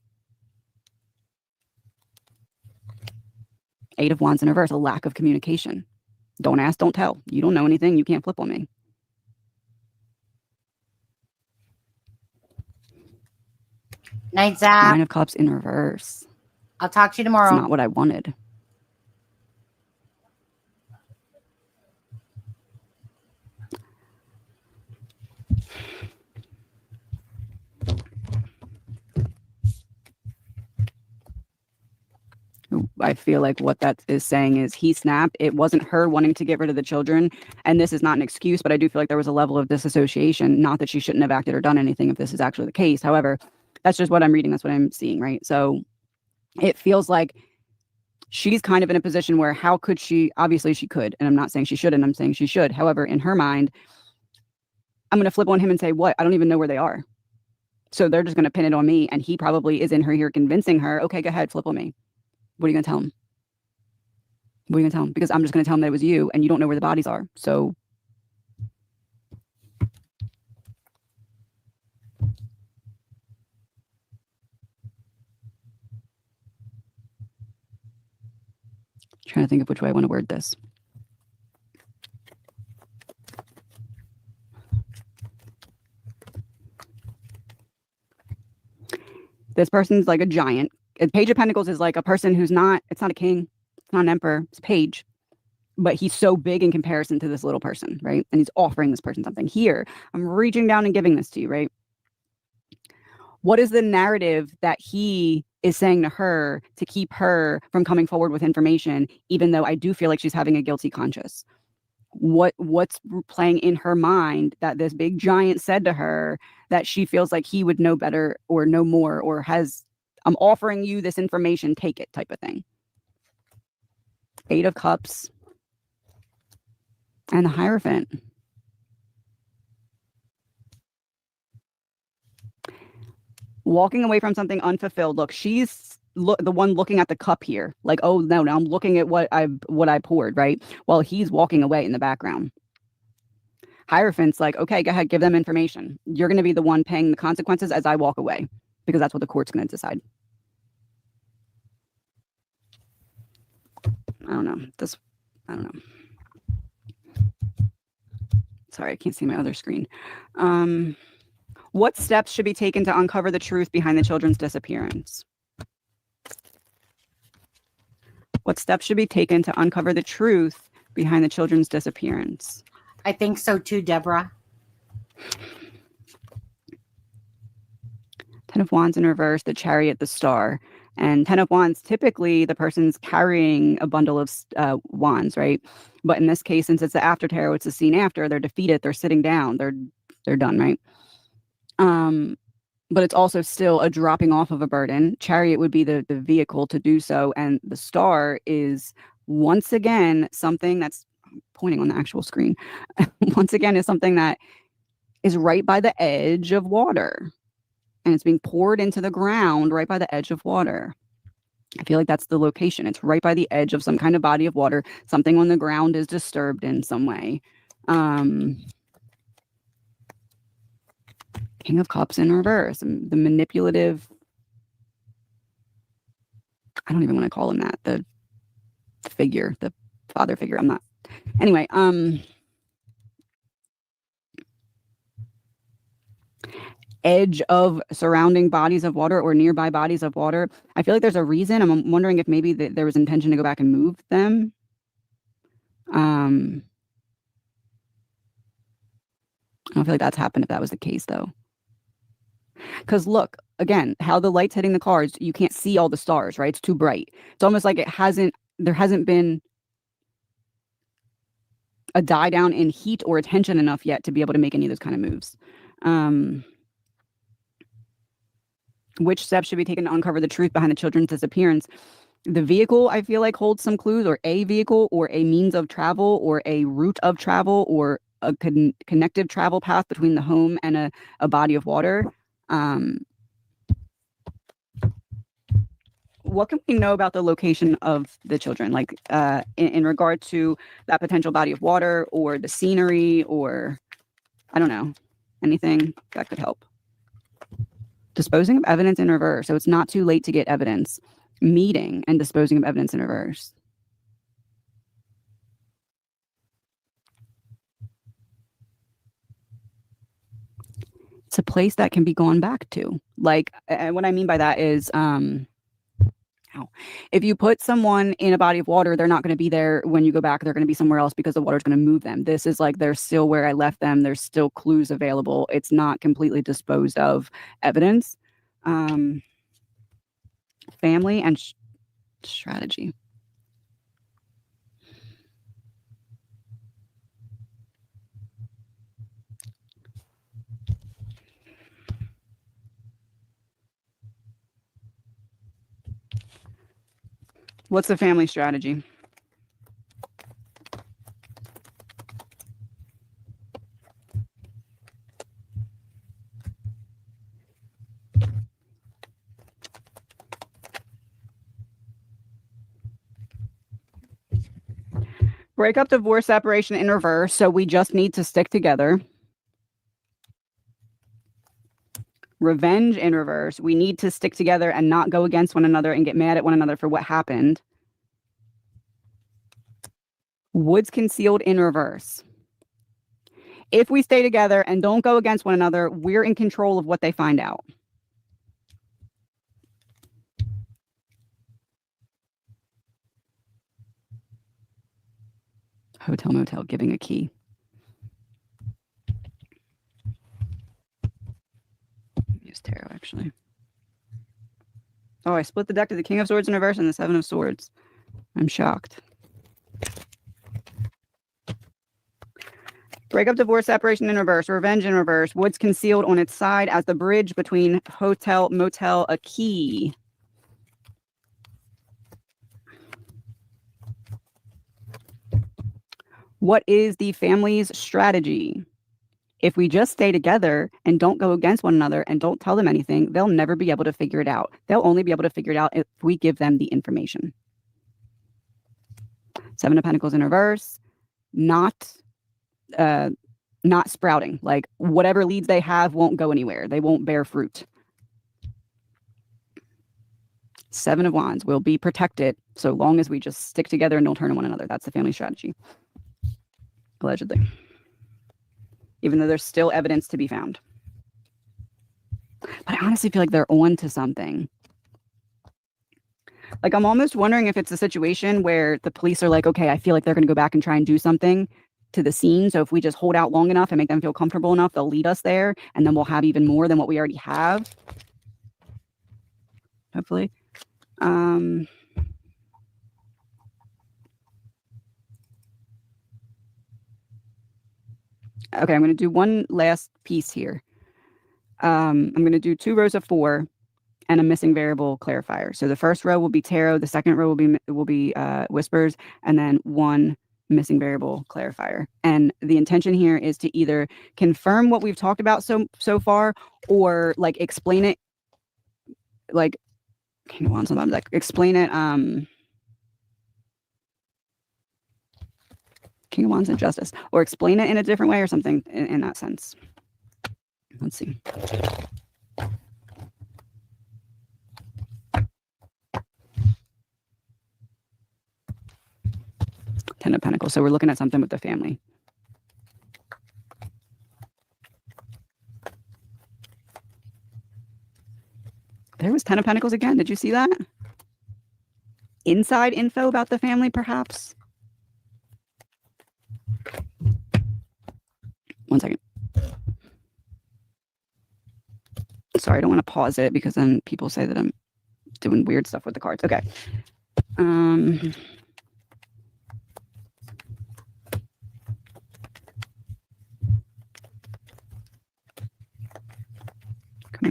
8 of Wands in reverse, a lack of communication. Don't ask, don't tell. You don't know anything. You can't flip on me. Night, Zach. 9 of Cups in reverse. I'll talk to you tomorrow. It's not what I wanted. I feel like what that is saying is he snapped. It wasn't her wanting to get rid of the children. And this is not an excuse, but I do feel like there was a level of disassociation. Not that she shouldn't have acted or done anything if this is actually the case. However, that's just what I'm reading. That's what I'm seeing, right? So it feels like she's kind of in a position where how could she? Obviously she could. And I'm not saying she shouldn't. I'm saying she should. However, in her mind, I'm going to flip on him and say, what? I don't even know where they are. So they're just going to pin it on me. And he probably is in her here convincing her, okay, go ahead, flip on me. What are you going to tell him? What are you going to tell him? Because I'm just going to tell him that it was you and you don't know where the bodies are. So trying to think of which way I want to word this. This person's like a giant. A Page of Pentacles is like a person who's not, it's not a king, it's not an emperor, it's a page. But he's so big in comparison to this little person, right? And he's offering this person something. Here, I'm reaching down and giving this to you, right? What is the narrative that he is saying to her to keep her from coming forward with information, even though I do feel like she's having a guilty conscience? What's playing in her mind that this big giant said to her that she feels like he would know better or know more or has, I'm offering you this information, take it type of thing. 8 of Cups and the Hierophant. Walking away from something unfulfilled. Look, she's the one looking at the cup here. Like, oh no, now I'm looking at what I poured, right? While he's walking away in the background. Hierophant's like, okay, go ahead, give them information. You're going to be the one paying the consequences as I walk away, because that's what the court's going to decide. I don't know. I don't know. Sorry, I can't see my other screen. What steps should be taken to uncover the truth behind the children's disappearance? What steps should be taken to uncover the truth behind the children's disappearance? I think so too, Deborah. 10 of Wands in reverse, the Chariot, the Star. And 10 of Wands, typically the person's carrying a bundle of wands, right? But in this case, since it's the after tarot, it's the scene after, they're defeated, they're sitting down, they're done, right? But it's also still a dropping off of a burden. Chariot would be the vehicle to do so. And the Star is, once again, something that's pointing on the actual screen. Once again, is something that is right by the edge of water. And it's being poured into the ground right by the edge of water. I feel like that's the location. It's right by the edge of some kind of body of water. Something on the ground is disturbed in some way. King of Cups in reverse. The manipulative. I don't even want to call him that. The figure, the father figure. I'm not. Anyway, edge of surrounding bodies of water or nearby bodies of water. I feel like there's a reason. I'm wondering if maybe there was intention to go back and move them. I don't feel like that's happened if that was the case, though. Because look, again, how the light's hitting the cars, you can't see all the stars, right? It's too bright. It's almost like there hasn't been a die down in heat or attention enough yet to be able to make any of those kind of moves. Which steps should be taken to uncover the truth behind the children's disappearance? The vehicle, I feel like, holds some clues, or a vehicle, or a means of travel, or a route of travel, or a connective travel path between the home and a body of water. What can we know about the location of the children, like in regard to that potential body of water or the scenery, or I don't know, anything that could help? Disposing of evidence in reverse. So it's not too late to get evidence. Meeting and disposing of evidence in reverse. It's a place that can be gone back to. Like, and what I mean by that is, if you put someone in a body of water, they're not going to be there when you go back. They're going to be somewhere else because the water's going to move them. This is like they're still where I left them. There's still clues available. It's not completely disposed of evidence. Family and strategy. What's the family strategy? Break up, divorce, separation in reverse. So we just need to stick together. Revenge in reverse. We need to stick together and not go against one another and get mad at one another for what happened. Woods concealed in reverse. If we stay together and don't go against one another, we're in control of what they find out. Hotel, motel, giving a key. Use tarot, actually. Oh, I split the deck to the King of Swords in reverse and the Seven of Swords. I'm shocked. Break up, divorce, separation in reverse. Revenge in reverse. Woods concealed on its side as the bridge between hotel, motel, a key. What is the family's strategy? If we just stay together and don't go against one another and don't tell them anything, they'll never be able to figure it out. They'll only be able to figure it out if we give them the information. Seven of Pentacles in reverse. Not sprouting. Like whatever leads they have won't go anywhere. They won't bear fruit. Seven of Wands will be protected so long as we just stick together and don't turn on one another. That's the family strategy. Allegedly. Even though there's still evidence to be found. But I honestly feel like they're on to something. Like, I'm almost wondering if it's a situation where the police are like, okay, I feel like they're going to go back and try and do something to the scene. So if we just hold out long enough and make them feel comfortable enough, they'll lead us there. And then we'll have even more than what we already have. Hopefully. Okay, I'm going to do one last piece here. I'm going to do 2 rows of 4 and a missing variable clarifier. So the first row will be tarot, the second row will be whispers, and then 1 missing variable clarifier. And the intention here is to either confirm what we've talked about so far, or like explain it, like King of Wands, sometimes like explain it. King of Wands and Justice, or explain it in a different way or something in that sense. Let's see. Ten of Pentacles. So we're looking at something with the family. There was 10 of Pentacles again. Did you see that? Inside info about the family, perhaps? One second. Sorry, I don't want to pause it because then people say that I'm doing weird stuff with the cards. Okay. Coming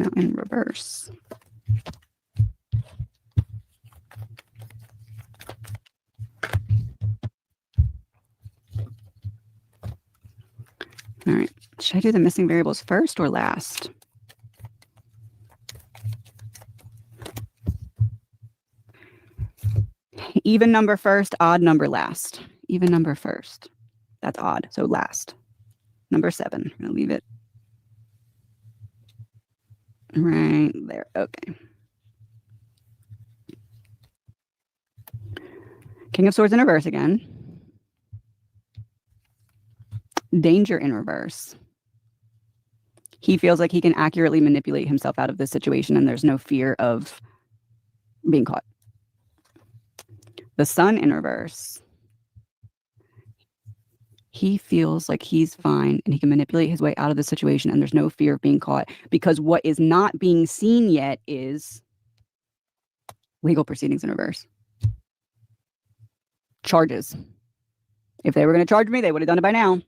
out in reverse. All right. Should I do the missing variables first or last? Even number first, odd number last. Even number first. That's odd. So last. Number 7. I'm going to leave it right there. Okay. King of Swords in reverse again. Danger in reverse. He feels like he can accurately manipulate himself out of this situation and there's no fear of being caught. The Sun in reverse. He feels like he's fine and he can manipulate his way out of the situation and there's no fear of being caught because what is not being seen yet is legal proceedings in reverse. Charges. If they were going to charge me, they would have done it by now.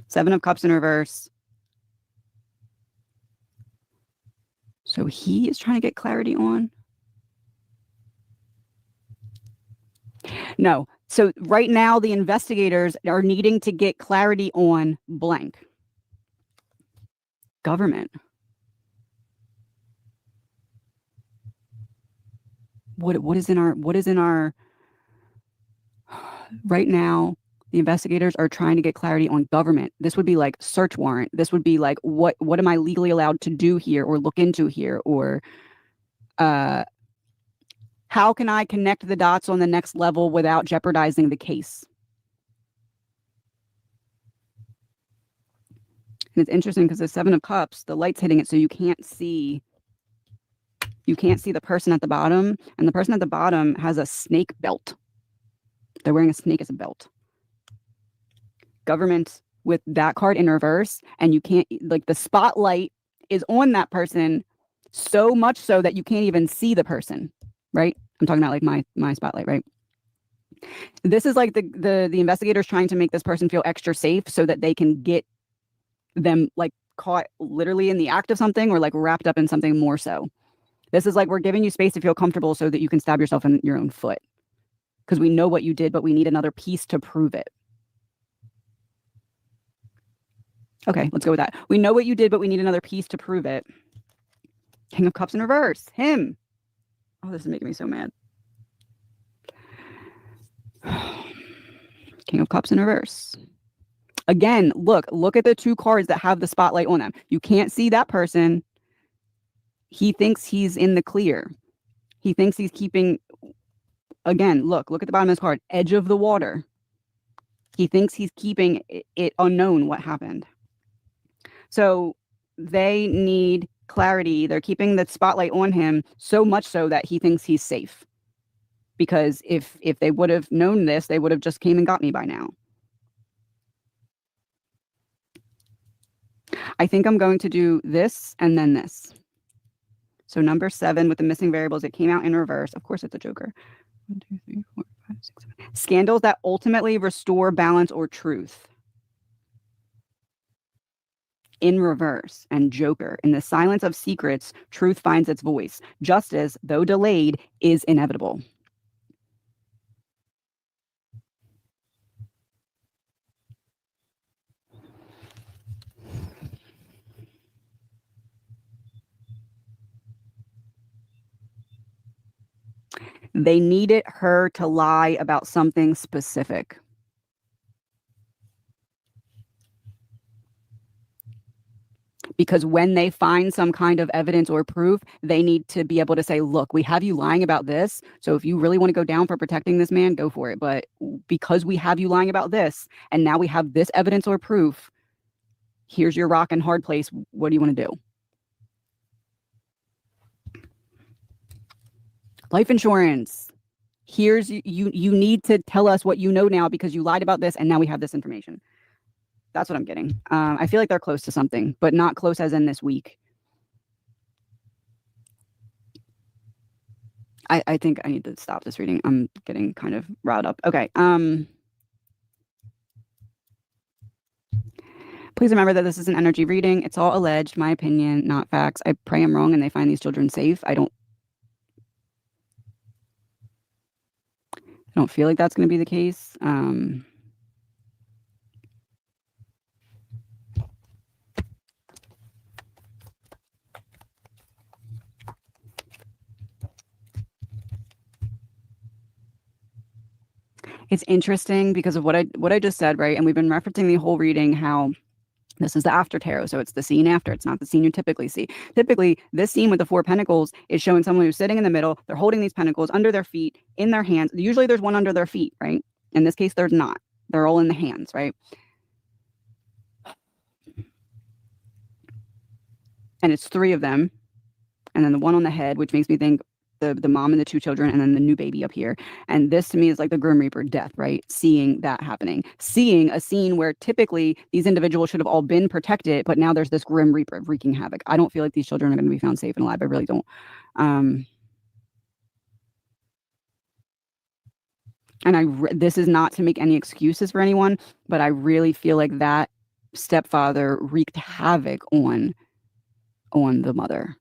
7 of Cups in reverse. So he is trying to get clarity on. No. So right now, the investigators are needing to get clarity on blank. Government. What is in our right now, the investigators are trying to get clarity on government. This would be like search warrant. This would be like, what am I legally allowed to do here or look into here? Or how can I connect the dots on the next level without jeopardizing the case? And it's interesting because the 7 of Cups, the light's hitting it, so you can't see the person at the bottom, and the person at the bottom has a snake belt. They're wearing a snake as a belt. Government with that card in reverse, and you can't, like, the spotlight is on that person so much so that you can't even see the person, right? I'm talking about like my spotlight, right? This is like the investigators trying to make this person feel extra safe so that they can get them like caught literally in the act of something or like wrapped up in something more so. This is like, we're giving you space to feel comfortable so that you can stab yourself in your own foot. Because we know what you did, but we need another piece to prove it. Okay, let's go with that. We know what you did, but we need another piece to prove it. King of Cups in reverse. Him. Oh, this is making me so mad. King of Cups in reverse. Again, look at the 2 cards that have the spotlight on them. You can't see that person. He thinks he's in the clear. He thinks he's keeping... Again, look at the bottom of his card. Edge of the water. He thinks he's keeping it unknown what happened. So they need clarity. They're keeping the spotlight on him so much so that he thinks he's safe. Because if they would have known this, they would have just came and got me by now. I think I'm going to do this and then this. So number 7 with the missing variables, it came out in reverse. Of course, it's a joker. 1, 2, 3, 4, 5, 6, 7. Scandals that ultimately restore balance or truth. In reverse, and joker. In the silence of secrets, truth finds its voice. Justice, though delayed, is inevitable. They needed her to lie about something specific. Because when they find some kind of evidence or proof, they need to be able to say, look, we have you lying about this. So if you really want to go down for protecting this man, go for it. But because we have you lying about this, and now we have this evidence or proof, here's your rock and hard place. What do you want to do? Life insurance. Here's you need to tell us what you know now because you lied about this and now we have this information. That's what I'm getting. I feel like they're close to something, but not close as in this week. I think I need to stop this reading. I'm getting kind of riled up. Okay. Please remember that this is an energy reading. It's all alleged, my opinion, not facts. I pray I'm wrong and they find these children safe. I don't feel like that's going to be the case. It's interesting because of what I just said, right? And we've been referencing the whole reading how this is the after tarot. So it's the scene after. It's not the scene you typically see. Typically, this scene with the 4 pentacles is showing someone who's sitting in the middle. They're holding these pentacles under their feet, in their hands. Usually there's one under their feet, right? In this case, there's not. They're all in the hands, right? and it's 3 of them, and then the one on the head, which makes me think the mom and the 2 children, and then the new baby up here. And this to me is like the Grim Reaper death, right? Seeing that happening, seeing a scene where typically these individuals should have all been protected, but now there's this Grim Reaper wreaking havoc. I don't feel like these children are going to be found safe and alive. I really don't. And this is not to make any excuses for anyone, but I really feel like that stepfather wreaked havoc on the mother.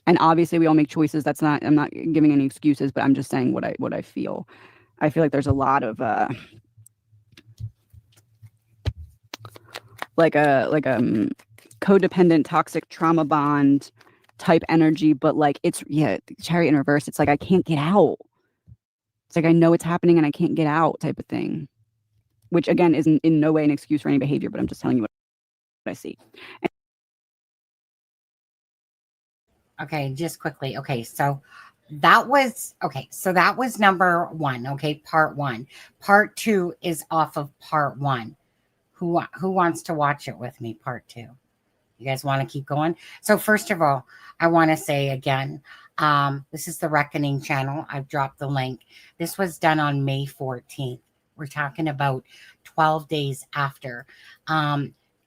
And obviously we all make choices. I'm not giving any excuses, but I'm just saying what I feel. I feel like there's a lot of codependent toxic trauma bond type energy, but like it's Chariot in reverse. It's like I can't get out. It's like I know it's happening and I can't get out type of thing. Which again isn't in no way an excuse for any behavior, but I'm just telling you what I see. Okay, just quickly. Okay, so that was number 1. Okay, part 1. Part 2 is off of part 1. Who wants to watch it with me? Part 2. You guys want to keep going? So first of all, I want to say again, this is the Reckoning channel. I've dropped the link. This was done on May 14th. We're talking about 12 days after.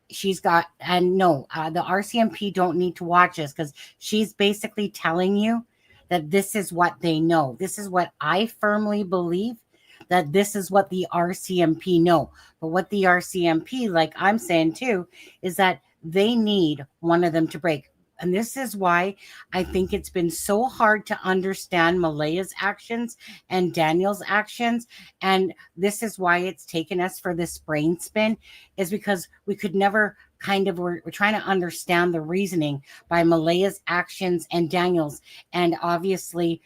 She's got, and no, the RCMP don't need to watch this because she's basically telling you that this is what they know. This is what I firmly believe, that this is what the RCMP know. But what the RCMP, like I'm saying too, is that they need one of them to break. And this is why I think it's been so hard to understand Malaya's actions and Daniel's actions. And this is why it's taken us for this brain spin, is because we could never we're trying to understand the reasoning by Malaya's actions and Daniel's. And obviously,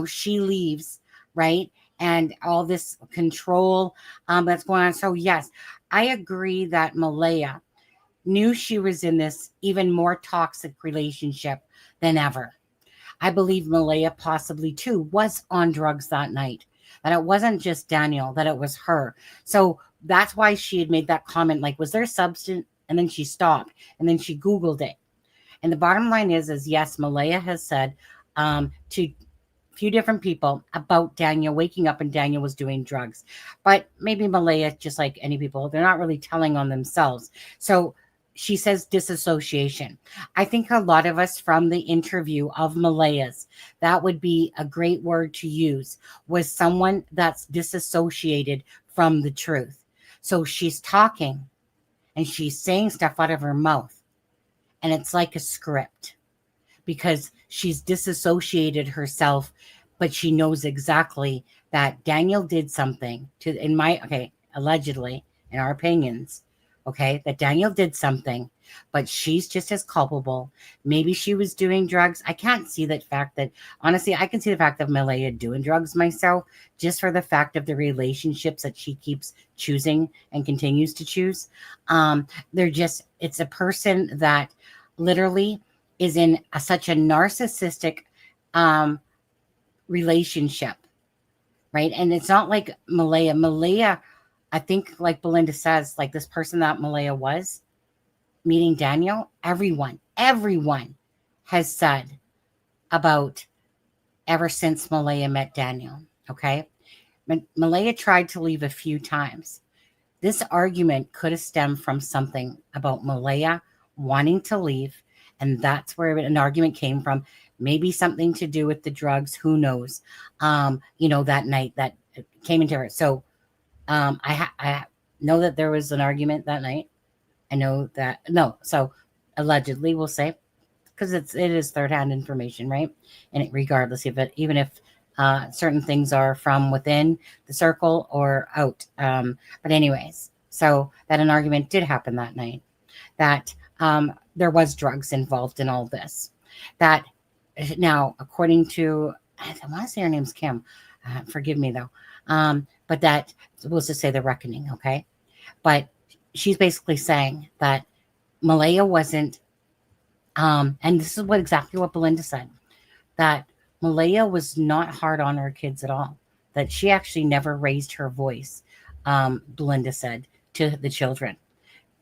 she leaves, right? And all this control that's going on. So yes, I agree that Malaya knew she was in this even more toxic relationship than ever. I believe Malaya possibly too was on drugs that night, that it wasn't just Daniel, that it was her. So that's why she had made that comment, like, was there substance? And then she stopped and then she Googled it. And the bottom line is yes, Malaya has said to a few different people about Daniel waking up and Daniel was doing drugs. But maybe Malaya, just like any people, they're not really telling on themselves. So she says disassociation. I think a lot of us from the interview of Malaya's, that would be a great word to use, was someone that's disassociated from the truth. So she's talking and she's saying stuff out of her mouth, and it's like a script because she's disassociated herself, but she knows exactly that Daniel did something allegedly, in our opinions, that Daniel did something, but she's just as culpable. Maybe she was doing drugs. I can't see that fact that, honestly, I can see the fact of Malaya doing drugs myself, just for the fact of the relationships that she keeps choosing and continues to choose. It's a person that literally is in such a narcissistic relationship, right? And it's not like Malaya, I think, like Belinda says, like this person that Malaya was meeting Daniel, everyone has said about ever since Malaya met Daniel, okay? Malaya tried to leave a few times. This argument could have stemmed from something about Malaya wanting to leave, and that's where an argument came from. Maybe something to do with the drugs, who knows? That night that came into her. So I know that there was an argument that night. I know that, so allegedly we'll say, because it is third-hand information, right? And regardless of it, even if certain things are from within the circle or out. But anyways, so that an argument did happen that night, that there was drugs involved in all this. That now, according to, I want to say her name's Kim, forgive me though, but that was to say the Reckoning, okay? But she's basically saying that Malaya wasn't, and this is exactly what Belinda said, that Malaya was not hard on her kids at all, that she actually never raised her voice, Belinda said, to the children.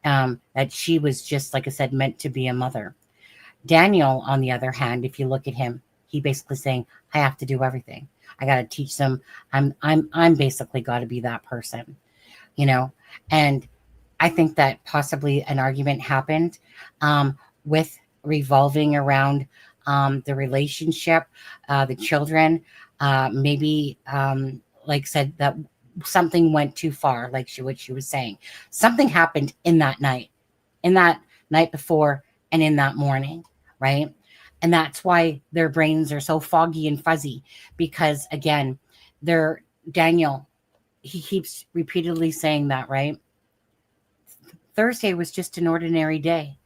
that she was just, like I said, meant to be a mother. Daniel, on the other hand, if you look at him, he basically saying, I have to do everything. I got to teach them. I'm basically got to be that person, you know? And I think that possibly an argument happened with revolving around the relationship, the children, maybe, like said, that something went too far, like what she was saying. Something happened in that night before, and in that morning, right? And that's why their brains are so foggy and fuzzy, because again, Daniel, he keeps repeatedly saying that, right? Thursday was just an ordinary day.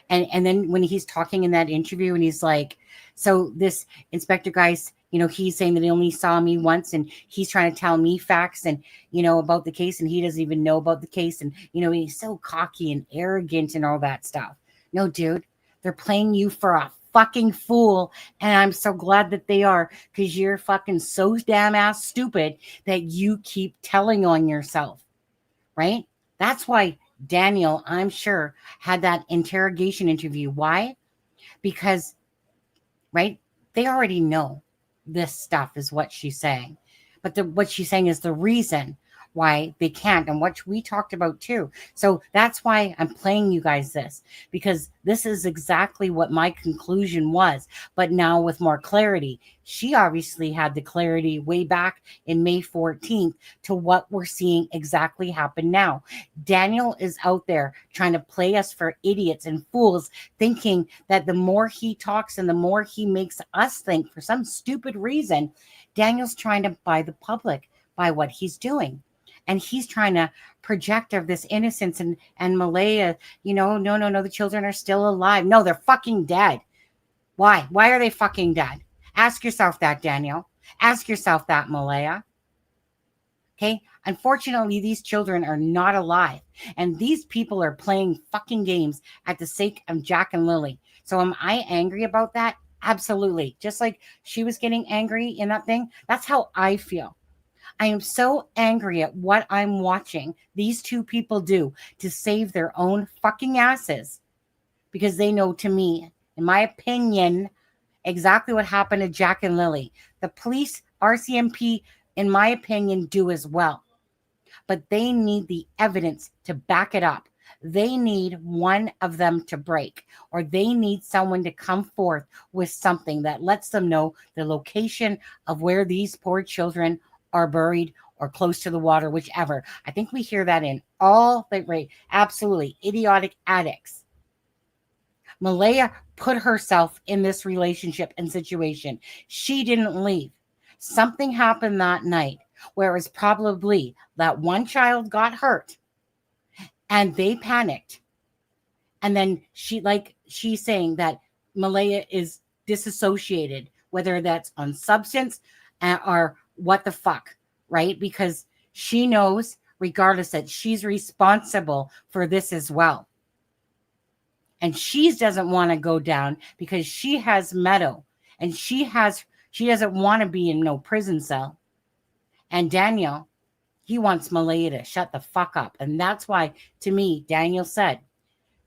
And then when he's talking in that interview and he's like, so this inspector guy's, you know, he's saying that he only saw me once and he's trying to tell me facts and, you know, about the case, and he doesn't even know about the case. And, you know, he's so cocky and arrogant and all that stuff. No, dude, they're playing you for a fucking fool. And I'm so glad that they are, because you're fucking so damn ass stupid that you keep telling on yourself, right? That's why Daniel, I'm sure, had that interrogation interview. Why? Because, right, they already know this stuff is what she's saying. But what she's saying is the reason why they can't, and what we talked about too. So that's why I'm playing you guys this, because this is exactly what my conclusion was, but now with more clarity. She obviously had the clarity way back in May 14th to what we're seeing exactly happen now. Daniel is out there trying to play us for idiots and fools, thinking that the more he talks and the more he makes us think, for some stupid reason, Daniel's trying to buy the public by what he's doing. And he's trying to project of this innocence and Malaya, you know, no, the children are still alive. No, they're fucking dead. Why? Why are they fucking dead? Ask yourself that, Daniel. Ask yourself that, Malaya. Okay? Unfortunately, these children are not alive. And these people are playing fucking games at the sake of Jack and Lily. So am I angry about that? Absolutely. Just like she was getting angry in that thing. That's how I feel. I am so angry at what I'm watching these two people do to save their own fucking asses, because they know, to me, in my opinion, exactly what happened to Jack and Lily. The police, RCMP, in my opinion, do as well. But they need the evidence to back it up. They need one of them to break, or they need someone to come forth with something that lets them know the location of where these poor children are buried or close to the water, whichever. I think we hear that in all the right. Absolutely. Idiotic addicts. Malaya put herself in this relationship and situation. She didn't leave. Something happened that night where it was probably that one child got hurt and they panicked. And then she's saying that Malaya is disassociated, whether that's on substance or what the fuck, right? Because she knows, regardless, that she's responsible for this as well. And she doesn't want to go down because she has Meadow, and she doesn't want to be in no prison cell. And Daniel, he wants Malaya to shut the fuck up. And that's why, to me, Daniel said,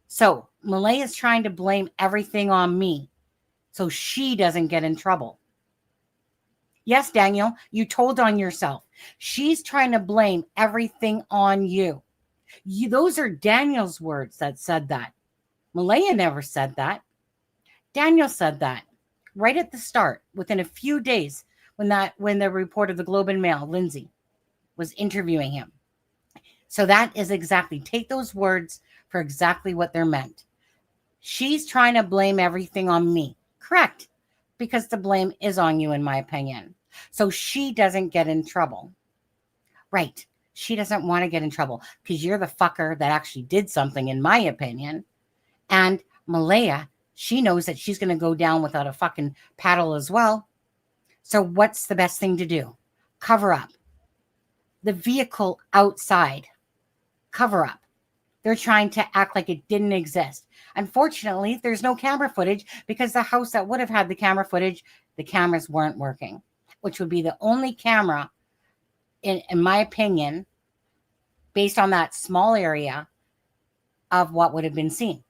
so Malaya's trying to blame everything on me so she doesn't get in trouble. Yes, Daniel, you told on yourself. She's trying to blame everything on you. Those are Daniel's words that said that. Malaya never said that. Daniel said that right at the start, within a few days, when the reporter of the Globe and Mail, Lindsay, was interviewing him. So that is exactly, take those words for exactly what they're meant. She's trying to blame everything on me. Correct. Because the blame is on you, in my opinion. So she doesn't get in trouble. Right. She doesn't want to get in trouble because you're the fucker that actually did something, in my opinion. And Malaya, she knows that she's going to go down without a fucking paddle as well. So what's the best thing to do? Cover up. The vehicle outside. Cover up. They're trying to act like it didn't exist. Unfortunately, there's no camera footage because the house that would have had the camera footage, the cameras weren't working, which would be the only camera, in my opinion, based on that small area, of what would have been seen,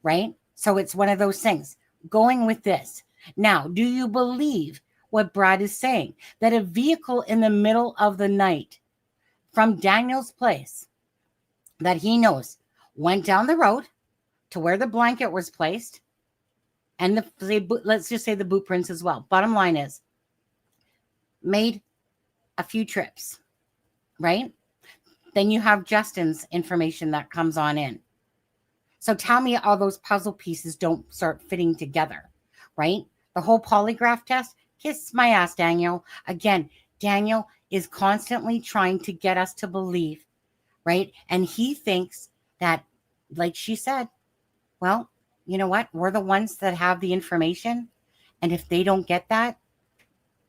right? So it's one of those things. Going with this. Now, do you believe what Brad is saying? That a vehicle in the middle of the night from Daniel's place that he knows went down the road to where the blanket was placed, and let's just say the boot prints as well. Bottom line is, made a few trips, right? Then you have Justin's information that comes on in. So tell me all those puzzle pieces don't start fitting together, right? The whole polygraph test, kiss my ass, Daniel. Again, Daniel is constantly trying to get us to believe, right? And he thinks that, like she said, well, you know what? We're the ones that have the information. And if they don't get that,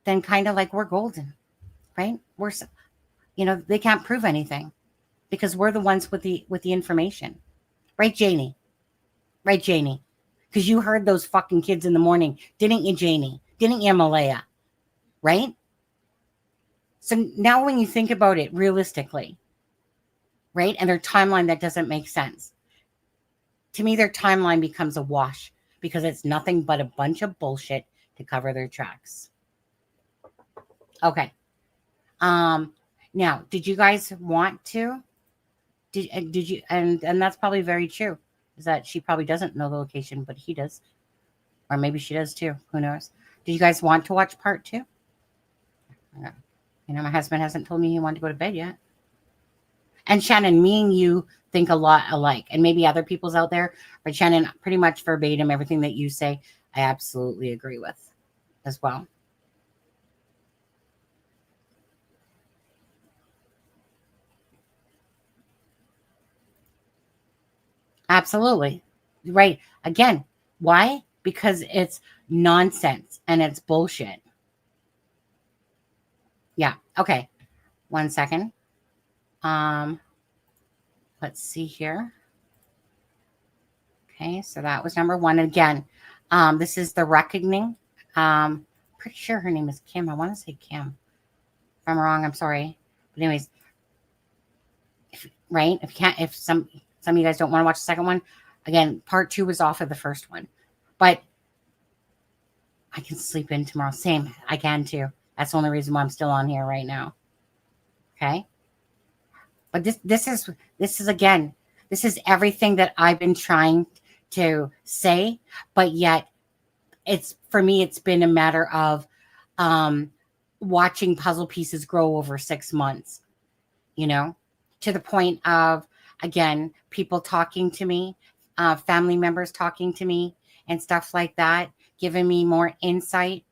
then kind of like we're golden, right? We're, you know, they can't prove anything because we're the ones with the information. Right, Janie? Right, Janie? Because you heard those fucking kids in the morning. Didn't you, Janie? Didn't you, Malaya? Right? So now when you think about it realistically, right, and their timeline that doesn't make sense, to me, their timeline becomes a wash because it's nothing but a bunch of bullshit to cover their tracks. Okay. Now, did you guys want to? Did you? And that's probably very true. Is that she probably doesn't know the location, but he does, or maybe she does too. Who knows? Do you guys want to watch part 2? You know, my husband hasn't told me he wanted to go to bed yet. And Shannon, me and you think a lot alike, and maybe other people's out there, but Shannon, pretty much verbatim, everything that you say, I absolutely agree with as well. Absolutely. Right. Again, why? Because it's nonsense and it's bullshit. Yeah. Okay. 1 second. Let's see here. Okay. So that was number 1. Again, this is the reckoning. Pretty sure her name is Kim. I want to say Kim. If I'm wrong, I'm sorry. But anyways, if some of you guys don't want to watch the second one, again, part 2 was off of the first one, but I can sleep in tomorrow. Same, I can too. That's the only reason why I'm still on here right now. Okay. But this is again, this is everything that I've been trying to say, but yet for me, it's been a matter of watching puzzle pieces grow over 6 months, you know, to the point of, again, people talking to me, family members talking to me and stuff like that, giving me more insight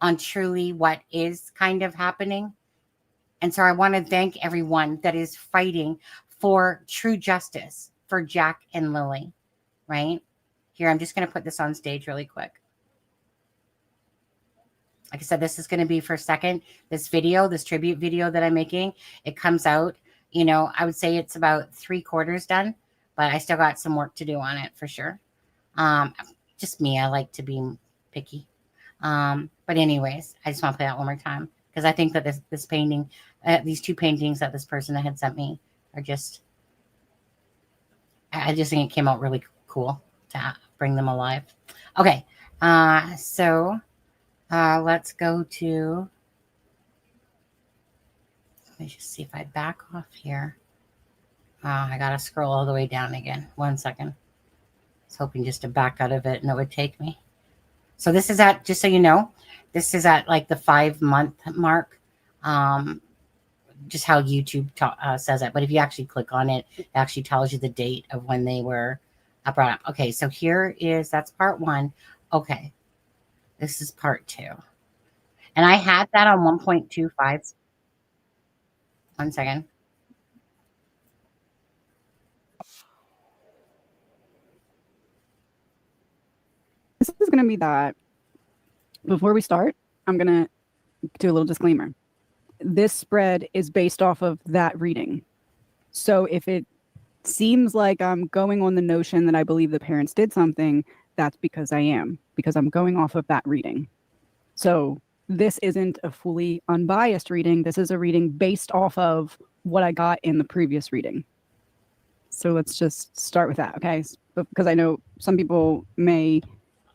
on truly what is kind of happening. And so I want to thank everyone that is fighting for true justice for Jack and Lily, right? Here, I'm just going to put this on stage really quick. Like I said, this is going to be for a second. This video, this tribute video that I'm making, it comes out, you know, I would say it's about 3/4 done, but I still got some work to do on it for sure. Just me, I like to be picky. But anyways, I just want to play that one more time because I think that this painting, these 2 paintings that this person had sent me are just, I just think it came out really cool to bring them alive. Okay, so let's go to, let me just see if I back off here. I got to scroll all the way down again. 1 second. I was hoping just to back out of it and it would take me. So this is at, just so you know, this is at like the 5-month mark. Just how YouTube says it. But if you actually click on it, it actually tells you the date of when they were brought up. Okay, so that's part 1. Okay, this is part 2. And I had that on 1.25. 1 second. This is going to be that. Before we start, I'm going to do a little disclaimer. This spread is based off of that reading. So if it seems like I'm going on the notion that I believe the parents did something, that's because I am, because I'm going off of that reading. So this isn't a fully unbiased reading. This is a reading based off of what I got in the previous reading. So let's just start with that, okay? Because I know some people may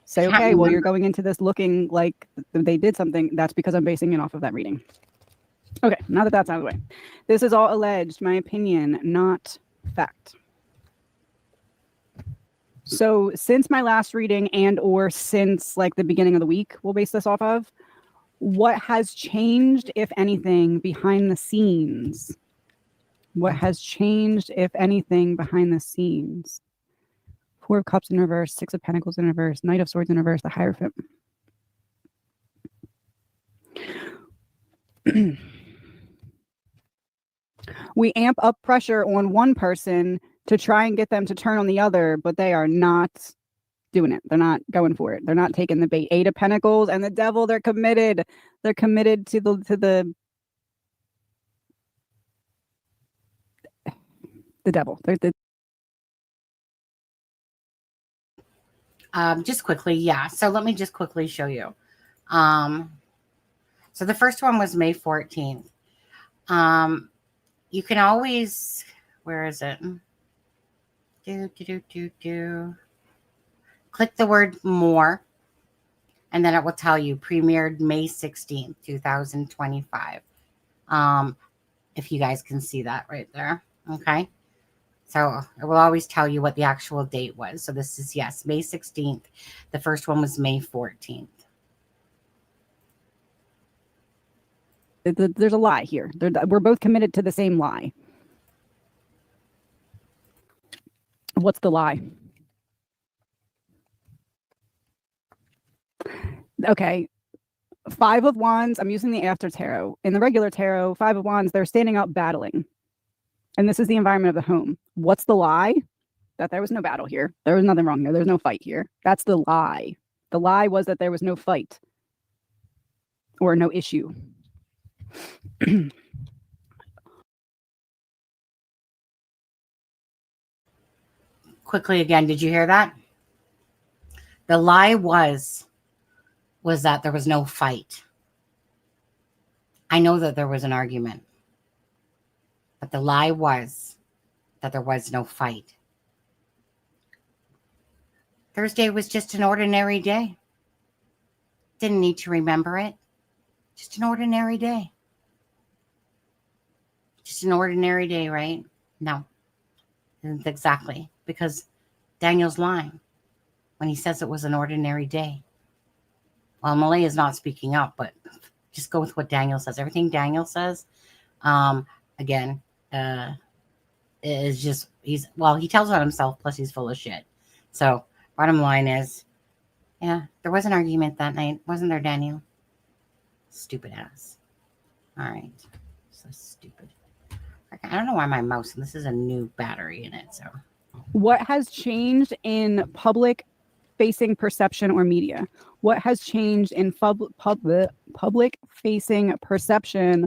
say, Can't okay, well, you're remember. going into this looking like they did something. That's because I'm basing it off of that reading. Okay, now that that's out of the way. This is all alleged, my opinion, not fact. So since my last reading and or since like the beginning of the week, we'll base this off of, what has changed, if anything, behind the scenes? What has changed, if anything, behind the scenes? Four of Cups in reverse, Six of Pentacles in reverse, Knight of Swords in reverse, the Hierophant. We amp up pressure on one person to try and get them to turn on the other, but they are not doing it. They're not going for it. They're not taking the bait. Eight of Pentacles and the Devil, they're committed. They're committed to the Devil. Just quickly, yeah. So let me just quickly show you. So the first one was May 14th. You can always, where is it? Click the word more, and then it will tell you premiered May 16th, 2025. If you guys can see that right there. Okay. So it will always tell you what the actual date was. So this is, yes, May 16th. The first one was May 14th. There's a lie here. We're both committed to the same lie. What's the lie? Okay. Five of Wands. I'm using the after tarot. In the regular tarot, Five of Wands, they're standing up battling. And this is the environment of the home. What's the lie? That there was no battle here. There was nothing wrong here. There's no fight here. That's the lie. The lie was that there was no fight or no issue. Quickly again, did you hear that? The lie was that there was no fight. I know that there was an argument, but the lie was that there was no fight. Thursday was just an ordinary day. Didn't need to remember it. Just an ordinary day. Just an ordinary day, right? No, exactly. Because Daniel's lying when he says it was an ordinary day. Well, Malay is not speaking up, but just go with what Daniel says. Everything Daniel says, again, is just, he tells on himself, plus he's full of shit. So bottom line is, yeah, there was an argument that night. Wasn't there, Daniel? Stupid ass. All right. So stupid. I don't know why my mouse, and this is a new battery in it, so. What has changed in public facing perception or media? What has changed in public facing perception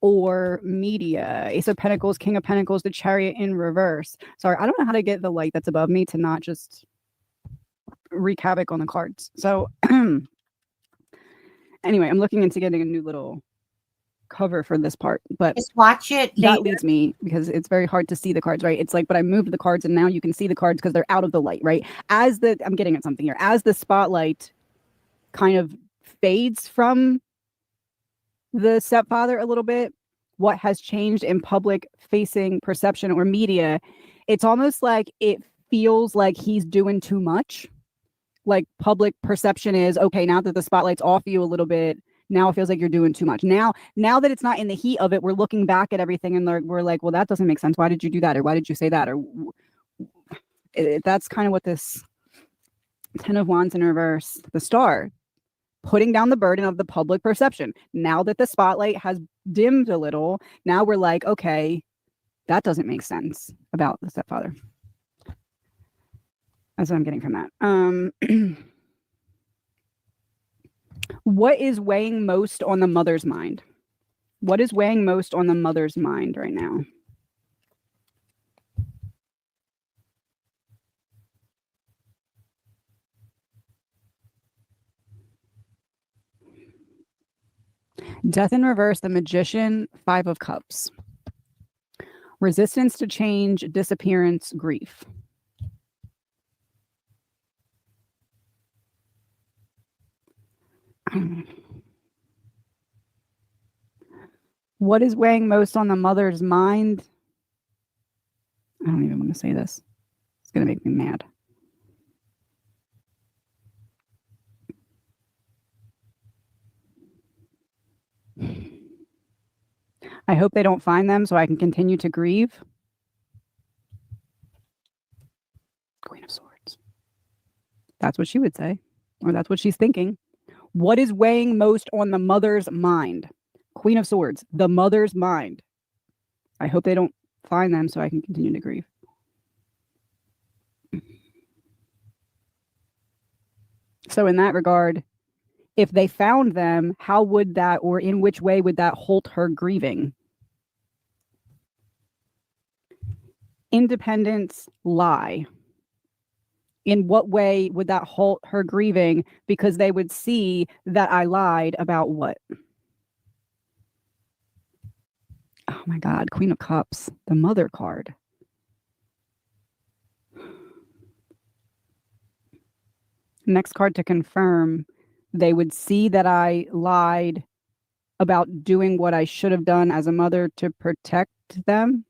or media? Ace of Pentacles, King of Pentacles, the Chariot in reverse. Sorry, I don't know how to get the light that's above me to not just wreak havoc on the cards. So anyway, I'm looking into getting a new little cover for this part, but just watch it that later. leads me, because it's very hard to see the cards, right? It's like, but I moved the cards and now you can see the cards because they're out of the light, right? I'm getting at something here, as the spotlight kind of fades from the stepfather a little bit, what has changed in public facing perception or media? It's almost like it feels like he's doing too much. Like public perception is, okay, now that the spotlight's off you a little bit, now it feels like you're doing too much. Now that it's not in the heat of it, we're looking back at everything and we're like, well, that doesn't make sense. Why did you do that? Or why did you say that? Or that's kind of what this 10 of Wands in reverse, the Star, putting down the burden of the public perception. Now that the spotlight has dimmed a little, now we're like, okay, that doesn't make sense about the stepfather. That's what I'm getting from that. What is weighing most on the mother's mind? What is weighing most on the mother's mind right now? Death in reverse, the Magician, Five of Cups. Resistance to change, disappearance, grief. What is weighing most on the mother's mind? I don't even want to say this. It's going to make me mad. I hope they don't find them so I can continue to grieve. Queen of Swords. That's what she would say, or that's what she's thinking. What is weighing most on the mother's mind? Queen of Swords, the mother's mind. I hope they don't find them so I can continue to grieve. So in that regard, if they found them, how would that, or in which way would that halt her grieving? Independence, lie. In what way would that halt her grieving? Because they would see that I lied about what? Oh my God, Queen of Cups, the mother card. Next card to confirm, they would see that I lied about doing what I should have done as a mother to protect them.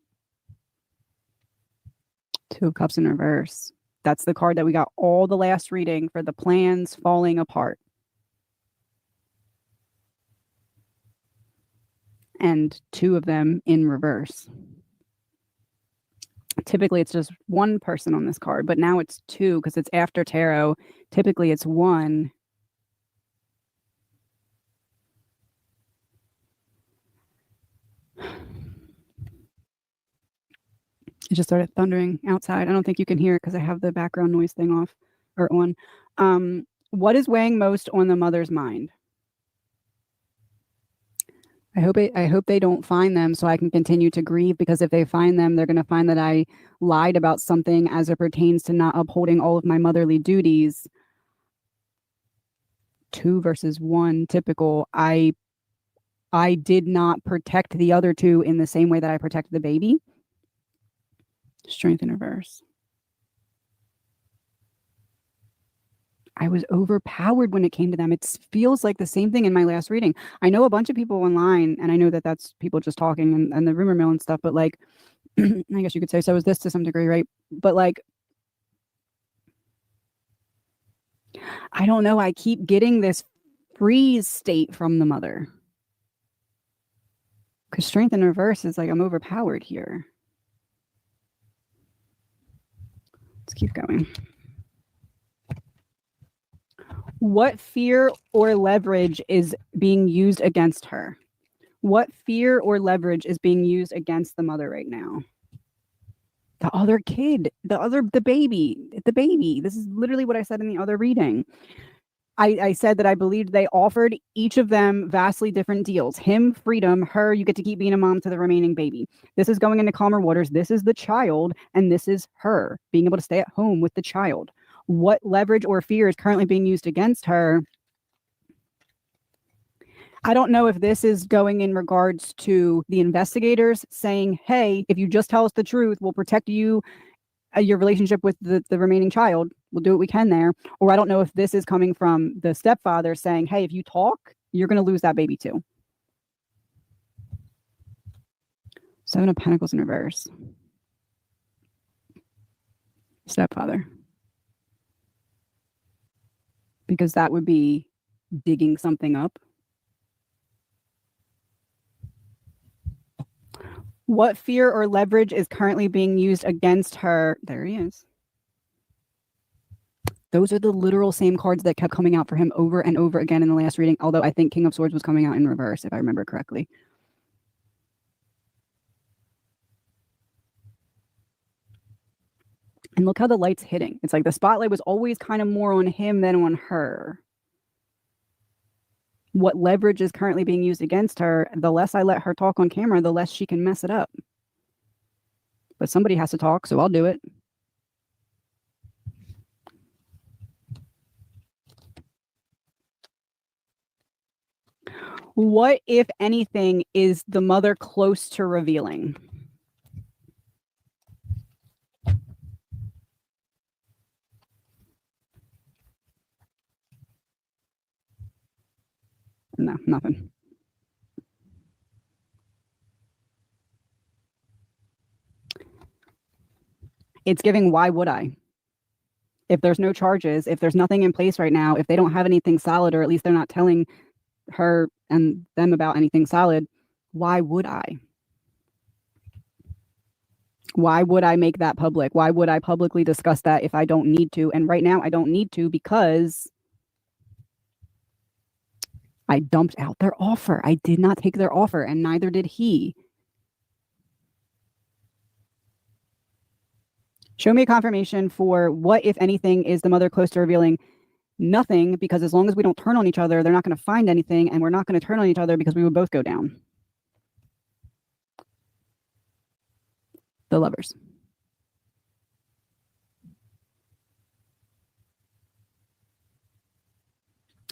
Two of Cups in reverse. That's the card that we got all the last reading for the plans falling apart. And two of them in reverse. Typically, it's just one person on this card, but now it's two because it's after tarot. Typically, it's one. It just started thundering outside. I don't think you can hear it because I have the background noise thing off or on. What is weighing most on the mother's mind? I hope they don't find them so I can continue to grieve, because if they find them, they're going to find that I lied about something as it pertains to not upholding all of my motherly duties. 2 versus 1, typical. I did not protect the other two in the same way that I protected the baby. Strength in reverse. I was overpowered when it came to them. It feels like the same thing in my last reading. I know a bunch of people online, and I know that that's people just talking and the rumor mill and stuff, but like, I guess you could say so is this to some degree, right? But like, I don't know. I keep getting this freeze state from the mother. Because strength in reverse is like, I'm overpowered here. Let's keep going. What fear or leverage is being used against her? What fear or leverage is being used against the mother right now? The other kid, the baby. This is literally what I said in the other reading. I said that I believed they offered each of them vastly different deals. Him, freedom. Her, you get to keep being a mom to the remaining baby. This is going into calmer waters. This is the child, and this is her being able to stay at home with the child. What leverage or fear is currently being used against her? I don't know if this is going in regards to the investigators saying, hey, if you just tell us the truth, we'll protect you, your relationship with the remaining child. We'll do what we can there. Or I don't know if this is coming from the stepfather saying, hey, if you talk, you're going to lose that baby too. 7 of Pentacles in reverse. Stepfather. Because that would be digging something up. What fear or leverage is currently being used against her? There he is. Those are the literal same cards that kept coming out for him over and over again in the last reading, although I think King of Swords was coming out in reverse, if I remember correctly. And look how the light's hitting. It's like the spotlight was always kind of more on him than on her. What leverage is currently being used against her, the less I let her talk on camera, the less she can mess it up. But somebody has to talk, so I'll do it. What, if anything, is the mother close to revealing? No, nothing. It's giving, why would I? If there's no charges, if there's nothing in place right now, if they don't have anything solid, or at least they're not telling her and them about anything solid, why would I? Why would I make that public? Why would I publicly discuss that if I don't need to? And right now I don't need to because I dumped out their offer. I did not take their offer, and neither did he. Show me a confirmation for what, if anything, is the mother close to revealing. Nothing, because as long as we don't turn on each other, they're not going to find anything, and we're not going to turn on each other because we would both go down. The lovers.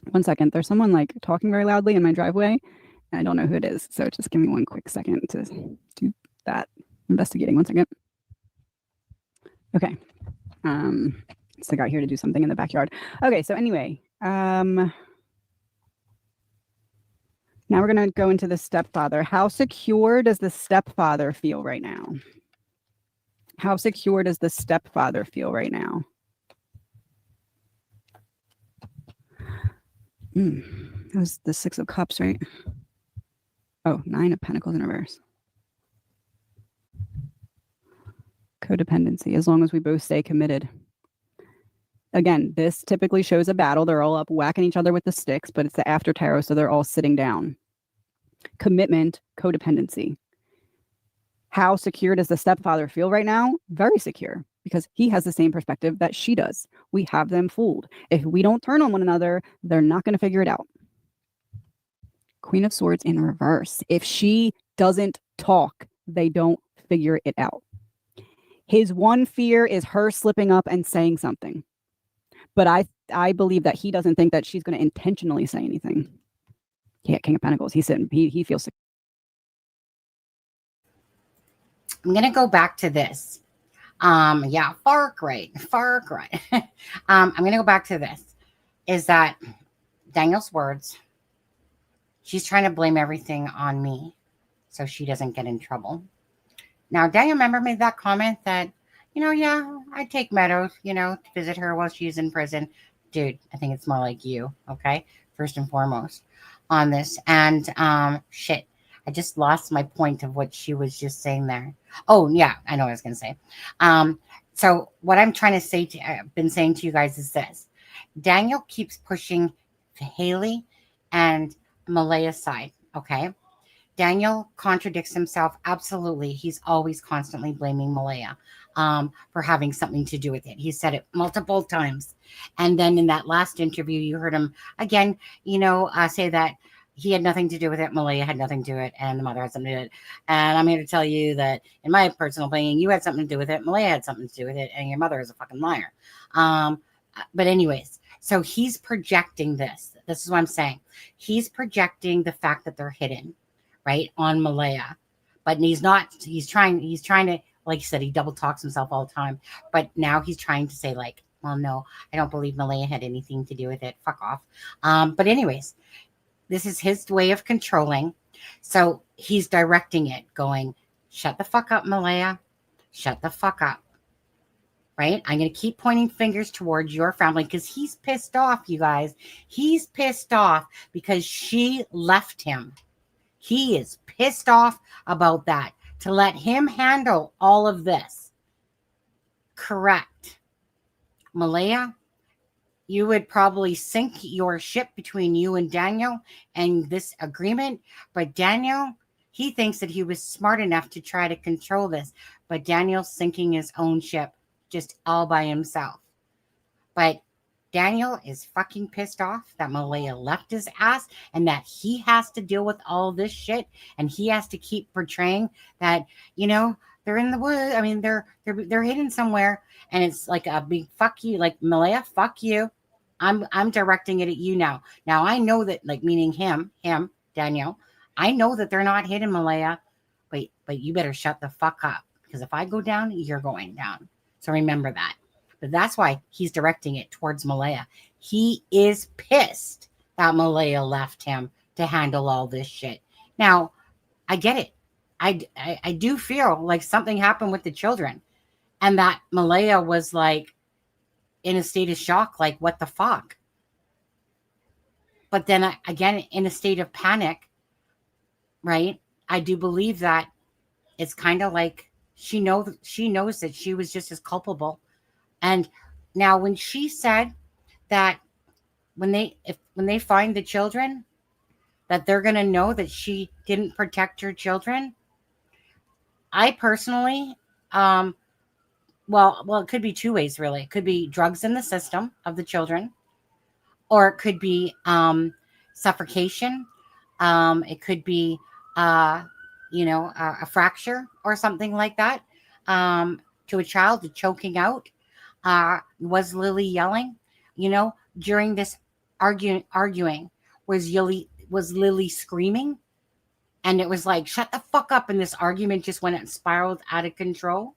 One second. There's someone like talking very loudly in my driveway, and I don't know who it is. So just give me one quick second to do that investigating. 1 second. Okay. So I got here to do something in the backyard. Okay, so anyway, now we're going to go into the stepfather. How secure does the stepfather feel right now? How secure does the stepfather feel right now? That was the 6 of Cups, right? Oh, 9 of Pentacles in reverse. Codependency, as long as we both stay committed. Again, this typically shows a battle. They're all up whacking each other with the sticks, but it's the after tarot, so they're all sitting down. Commitment, codependency. How secure does the stepfather feel right now? Very secure, because he has the same perspective that she does. We have them fooled. If we don't turn on one another, they're not going to figure it out. Queen of Swords in reverse. If she doesn't talk, they don't figure it out. His one fear is her slipping up and saying something. But I believe that he doesn't think that she's going to intentionally say anything. Yeah, King of Pentacles. He's sitting. He feels sick. I'm going to go back to this. Yeah, far cry. I'm going to go back to this. Is that Daniel's words? She's trying to blame everything on me so she doesn't get in trouble. Now, Daniel, remember, made that comment that, yeah, I'd take Meadows, to visit her while she's in prison. Dude, I think it's more like you, okay? First and foremost on this. And shit, I just lost my point of what she was just saying there. Oh, yeah, I know what I was going to say. So what I'm trying to say, I've been saying to you guys is this. Daniel keeps pushing Haley and Malaya's side, okay? Daniel contradicts himself. Absolutely. He's always constantly blaming Malaya for having something to do with it. He said it multiple times. And then in that last interview, you heard him again, say that he had nothing to do with it. Malaya had nothing to do with it. And the mother had something to do with it. And I'm here to tell you that in my personal opinion, you had something to do with it. Malaya had something to do with it. And your mother is a fucking liar. But anyways, so he's projecting this. This is what I'm saying. He's projecting the fact that they're hidden. Right, on Malaya, but he's trying to, like you said, he double talks himself all the time, but now he's trying to say like, well, no, I don't believe Malaya had anything to do with it. Fuck off. But anyways, this is his way of controlling. So he's directing it going, shut the fuck up, Malaya. Shut the fuck up. Right. I'm going to keep pointing fingers towards your family because he's pissed off, you guys. He's pissed off because she left him. He is pissed off about that, to let him handle all of this. Correct. Malaya, you would probably sink your ship between you and Daniel and this agreement. But Daniel, he thinks that he was smart enough to try to control this. But Daniel's sinking his own ship just all by himself. But Daniel is fucking pissed off that Malaya left his ass and that he has to deal with all this shit and he has to keep portraying that, they're in the woods. I mean, they're hidden somewhere and it's like a big fuck you, like Malaya, fuck you. I'm directing it at you now. Now I know that, like, meaning him, Daniel, I know that they're not hidden, Malaya, but you better shut the fuck up because if I go down, you're going down. So remember that. But that's why he's directing it towards Malaya. He is pissed that Malaya left him to handle all this shit. Now, I get it. I do feel like something happened with the children, and that Malaya was like in a state of shock, like what the fuck. But then again, in a state of panic, right? I do believe that it's kind of like she knows that she was just as culpable. And now when she said that when they find the children, that they're going to know that she didn't protect her children. I personally, well, it could be two ways, really. It could be drugs in the system of the children, or it could be suffocation. It could be, a fracture or something like that to a child, the choking out. Was Lily yelling? During this arguing, was Lily screaming? And it was like, shut the fuck up. And this argument just went and spiraled out of control.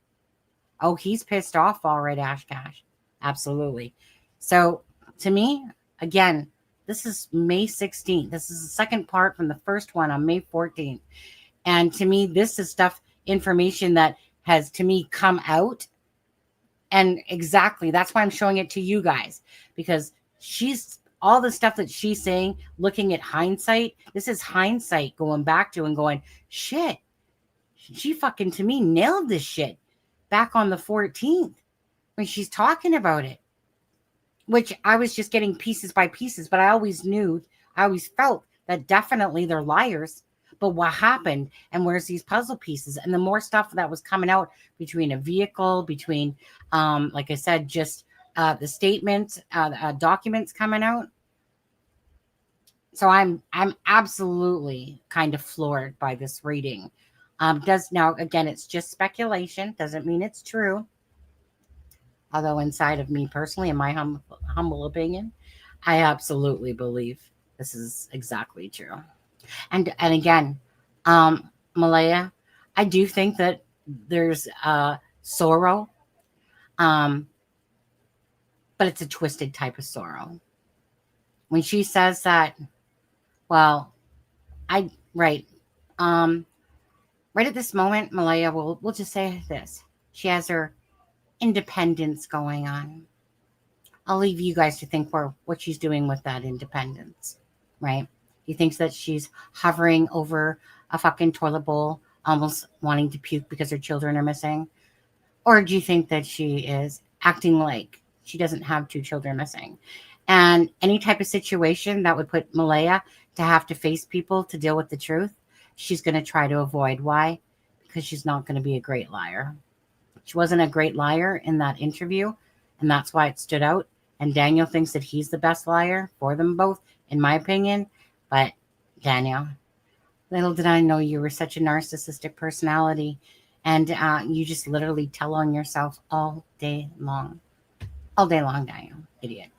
Oh, he's pissed off. All right, Ash Cash. Absolutely. So to me, again, this is May 16th. This is the second part from the first one on May 14th. And to me, this is information that has, to me, come out. And exactly, that's why I'm showing it to you guys. Because all the stuff that she's saying, looking at hindsight, this is hindsight going back to and going, shit, she fucking, to me, nailed this shit back on the 14th when she's talking about it, which I was just getting pieces by pieces, but I always felt that definitely they're liars. But what happened and where's these puzzle pieces? And the more stuff that was coming out between a vehicle, between, like I said, just the statements, documents coming out. So I'm absolutely kind of floored by this reading. Now, again, it's just speculation. Doesn't mean it's true. Although inside of me personally, in my humble opinion, I absolutely believe this is exactly true. And again, Malaya, I do think that there's sorrow, but it's a twisted type of sorrow. When she says that, well, right at this moment, Malaya, we'll just say this. She has her independence going on. I'll leave you guys to think for what she's doing with that independence, right? He thinks that she's hovering over a fucking toilet bowl, almost wanting to puke because her children are missing? Or do you think that she is acting like she doesn't have two children missing? And any type of situation that would put Malaya to have to face people to deal with the truth, she's going to try to avoid. Why? Because she's not going to be a great liar. She wasn't a great liar in that interview, and that's why it stood out. And Daniel thinks that he's the best liar for them both, in my opinion. But Daniel, little did I know you were such a narcissistic personality, and you just literally tell on yourself all day long. All day long, Daniel. Idiot.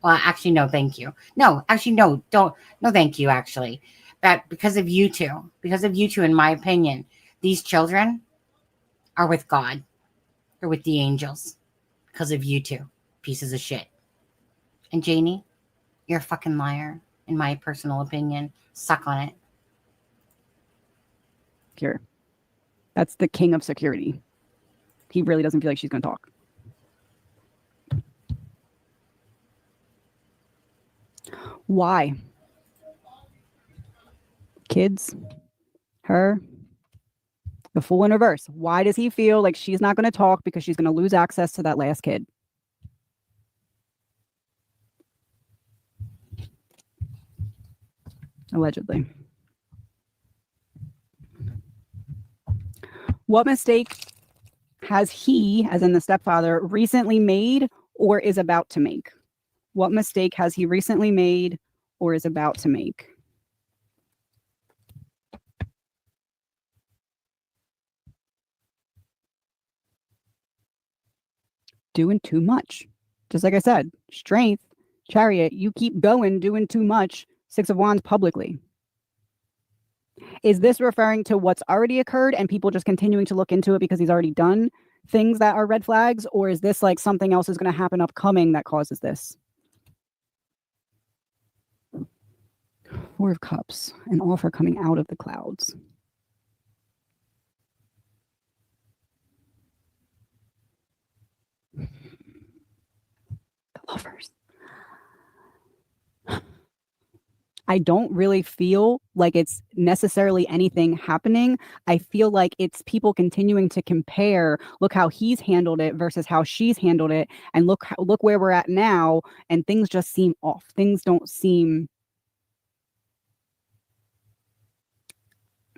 Well, actually, no, thank you. No, actually, no, don't. No, thank you, actually. But because of you two, in my opinion, these children are with God. They're with the angels. Because of you two pieces of shit. And Janie, you're a fucking liar, in my personal opinion. Suck on it. Here. That's the king of security. He really doesn't feel like she's going to talk. Why? Kids, her, the fool in reverse. Why does he feel like she's not going to talk because she's going to lose access to that last kid? Allegedly. What mistake has he, as in the stepfather, recently made or is about to make? What mistake has he recently made or is about to make? Doing too much. Just like I said, strength, chariot, you keep going, doing too much. Six of Wands publicly. Is this referring to what's already occurred and people just continuing to look into it because he's already done things that are red flags? Or is this like something else is going to happen upcoming that causes this? Four of Cups, an offer coming out of the clouds. The Lovers. I don't really feel like it's necessarily anything happening. I feel like it's people continuing to compare, look how he's handled it versus how she's handled it, and look where we're at now, and things just seem off. Things don't seem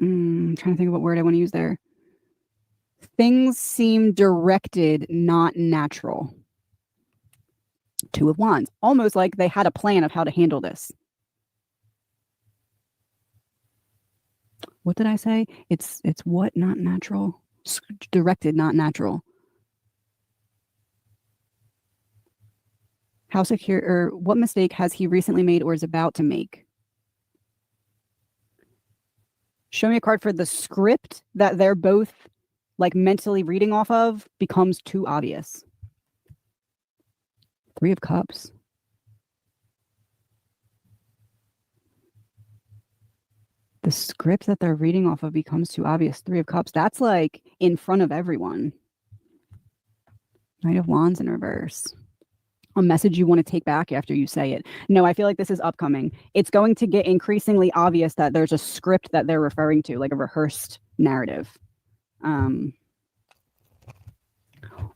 I'm trying to think of what word I want to use there. Things seem directed, not natural. Two of Wands, almost like they had a plan of how to handle this. What did I say? It's what? Not natural. Directed, not natural. How secure, or what mistake has he recently made or is about to make? Show me a card for the script that they're both like mentally reading off of becomes too obvious. Three of Cups. The script that they're reading off of becomes too obvious. Three of Cups. That's like in front of everyone. Knight of Wands in reverse. A message you want to take back after you say it. No, I feel like this is upcoming. It's going to get increasingly obvious that there's a script that they're referring to, like a rehearsed narrative.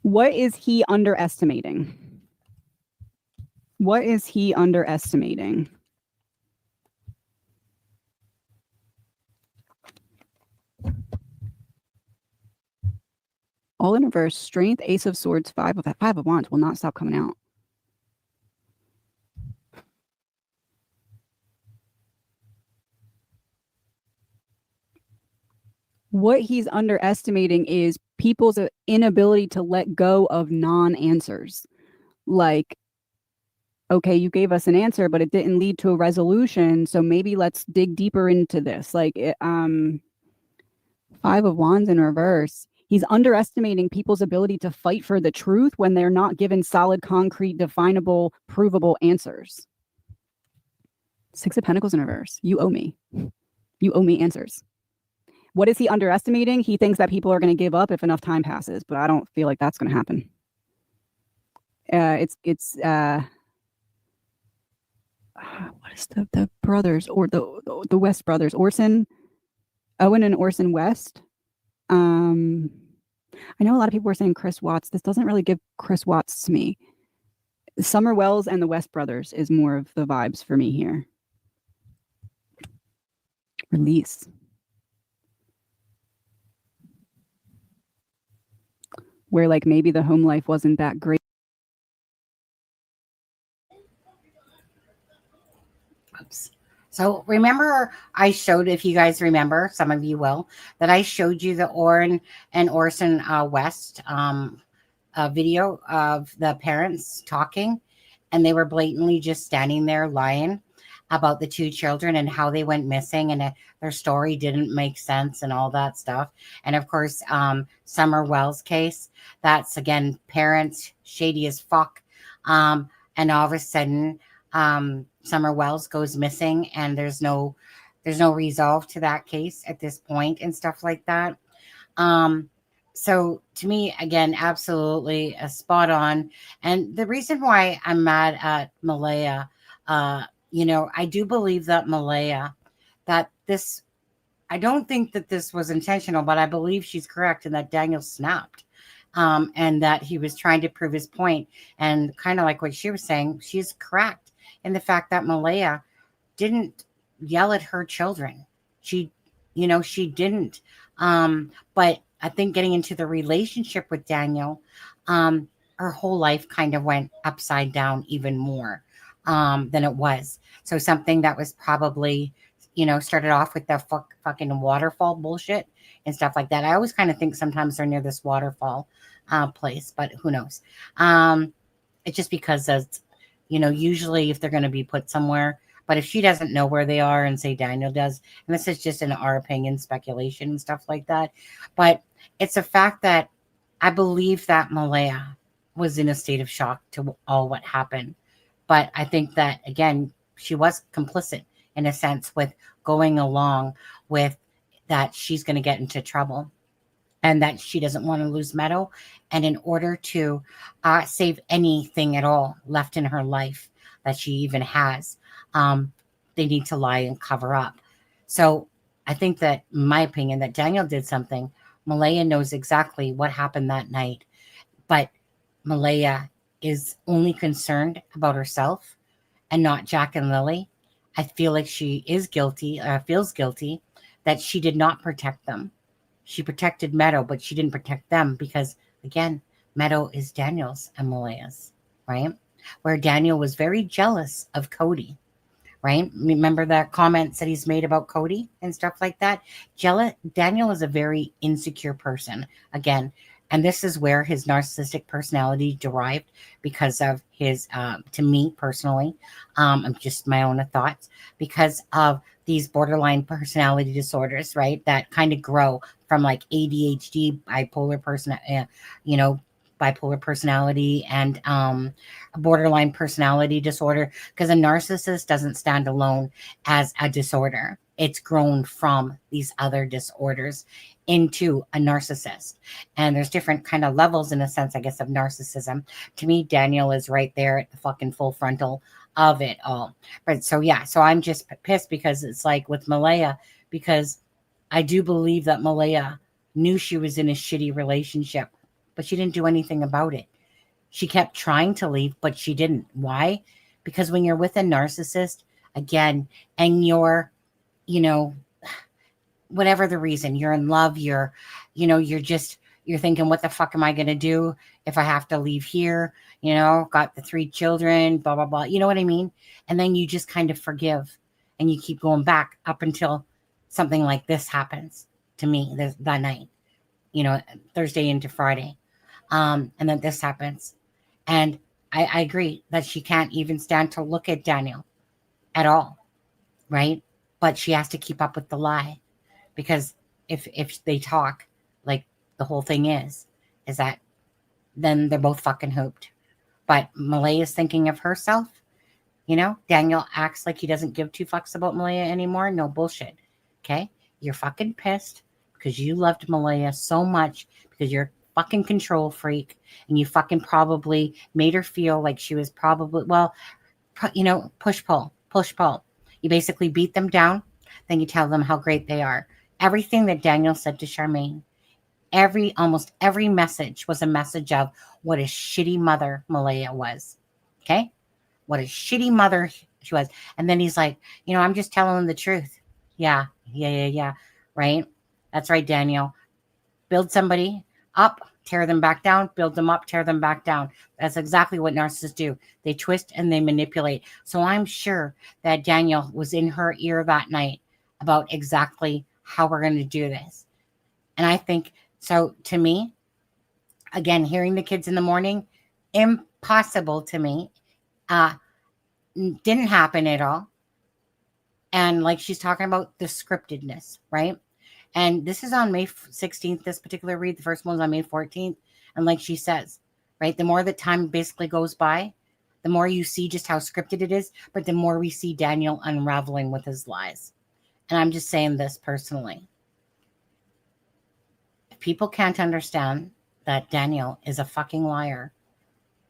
What is he underestimating? What is he underestimating? All in reverse. Strength, Ace of Swords, Five of Wands will not stop coming out. What he's underestimating is people's inability to let go of non-answers. Like, okay, you gave us an answer, but it didn't lead to a resolution, so maybe let's dig deeper into this. Like, Five of Wands in reverse. He's underestimating people's ability to fight for the truth when they're not given solid, concrete, definable, provable answers. Six of Pentacles in reverse. You owe me. You owe me answers. What is he underestimating? He thinks that people are going to give up if enough time passes, but I don't feel like that's going to happen. What is the brothers, or the West brothers? Owen and Orson West. I know a lot of people were saying Chris Watts. This doesn't really give Chris Watts to me. Summer Wells and the West brothers is more of the vibes for me here. Release. Where like maybe the home life wasn't that great. Oops. So remember I showed, if you guys remember, some of you will, that I showed you the Owen and Orson West video of the parents talking, and they were blatantly just standing there lying about the two children and how they went missing, and their story didn't make sense and all that stuff. And of course, Summer Wells case, that's again, parents shady as fuck. And all of a sudden, Summer Wells goes missing, and there's no resolve to that case at this point and stuff like that. So to me, again, absolutely a spot on. And the reason why I'm mad at Malaya, I do believe that Malaya, that this, I don't think that this was intentional, but I believe she's correct and that Daniel snapped. And that he was trying to prove his point. And kind of like what she was saying, she's correct in the fact that Malaya didn't yell at her children. She didn't. But I think getting into the relationship with Daniel, her whole life kind of went upside down even more than it was. So something that was probably, started off with the fucking waterfall bullshit and stuff like that. I always kind of think sometimes they're near this waterfall place, but who knows? It's just because it's, usually if they're going to be put somewhere, but if she doesn't know where they are and say Daniel does, and this is just in our opinion, speculation and stuff like that, but it's a fact that I believe that Malaya was in a state of shock to all what happened. But I think that, again, she was complicit in a sense, with going along with that she's going to get into trouble and that she doesn't want to lose Meadow. And in order to save anything at all left in her life that she even has, they need to lie and cover up. So I think that, in my opinion, that Daniel did something. Malaya knows exactly what happened that night, but Malaya is only concerned about herself and not Jack and Lily. I feel like she is guilty, feels guilty, that she did not protect them. She protected Meadow, but she didn't protect them because, again, Meadow is Daniel's and Malaya's, right? Where Daniel was very jealous of Cody, right? Remember the comments that he's made about Cody and stuff like that? Daniel is a very insecure person, again, and this is where his narcissistic personality derived because of his, to me personally, just my own thoughts, because of these borderline personality disorders, right? That kind of grow from like ADHD, bipolar personality and a borderline personality disorder, because a narcissist doesn't stand alone as a disorder. It's grown from these other disorders into a narcissist. And there's different kind of levels, in a sense, I guess, of narcissism. To me, Daniel is right there at the fucking full frontal of it all. But so, yeah, so I'm just pissed because it's like with Malaya, because I do believe that Malaya knew she was in a shitty relationship, but she didn't do anything about it. She kept trying to leave, but she didn't. Why? Because when you're with a narcissist, again, and you're, whatever the reason, you're in love, you're thinking, what the fuck am I going to do if I have to leave here? Got the 3 children, blah, blah, blah. You know what I mean? And then you just kind of forgive and you keep going back up until something like this happens to me that night, Thursday into Friday. And then this happens. And I agree that she can't even stand to look at Daniel at all. Right? But she has to keep up with the lie, because if they talk, like the whole thing is that then they're both fucking hooped. But Malaya is thinking of herself. Daniel acts like he doesn't give 2 fucks about Malaya anymore. No bullshit. Okay? You're fucking pissed because you loved Malaya so much, because you're a fucking control freak, and you fucking probably made her feel like she was probably, push pull. You basically beat them down, then you tell them how great they are. Everything that Daniel said to Charmaine, almost every message was a message of what a shitty mother Malaya was. Okay? What a shitty mother she was. And then he's like, I'm just telling them the truth. Yeah. Right? That's right, Daniel. Build somebody up, tear them back down, build them up, tear them back down. That's exactly what narcissists do. They twist and they manipulate. So I'm sure that Daniel was in her ear that night about exactly how we're going to do this. And I think, so to me, again, hearing the kids in the morning, impossible to me. Didn't happen at all. And like she's talking about the scriptedness, right? And this is on May 16th, this particular read. The first one's on May 14th. And like she says, right, the more that time basically goes by, the more you see just how scripted it is, but the more we see Daniel unraveling with his lies. And I'm just saying this personally. If people can't understand that Daniel is a fucking liar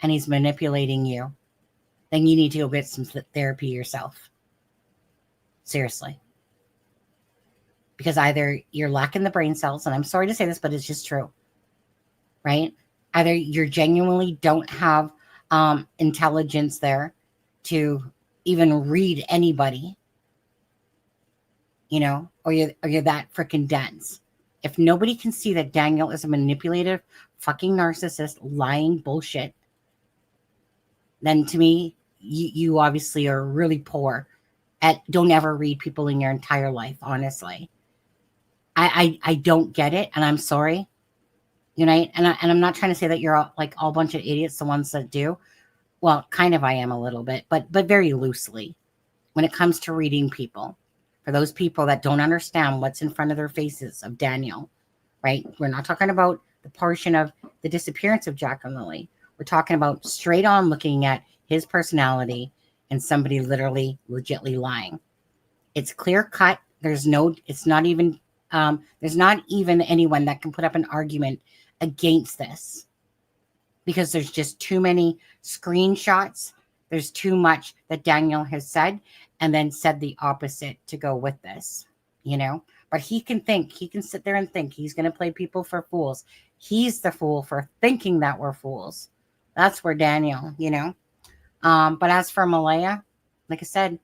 and he's manipulating you, then you need to go get some therapy yourself. Seriously. Because either you're lacking the brain cells, and I'm sorry to say this, but it's just true, right? Either you genuinely don't have intelligence there to even read anybody, or you're that freaking dense. If nobody can see that Daniel is a manipulative, fucking narcissist, lying bullshit, then to me, you obviously are really poor at, don't ever read people in your entire life, honestly. I don't get it, and I'm sorry. And I'm not trying to say that you're all bunch of idiots, the ones that do. Well, kind of I am a little bit, but very loosely when it comes to reading people. For those people that don't understand what's in front of their faces of Daniel, right? We're not talking about the portion of the disappearance of Jack and Lily. We're talking about straight on looking at his personality and somebody literally, legitly lying. It's clear cut. There's not even anyone that can put up an argument against this, because there's just too many screenshots. There's too much that Daniel has said and then said the opposite to go with this, but he can think, he can sit there and think he's going to play people for fools. He's the fool for thinking that we're fools. That's where Daniel, but as for Malaya, like I said,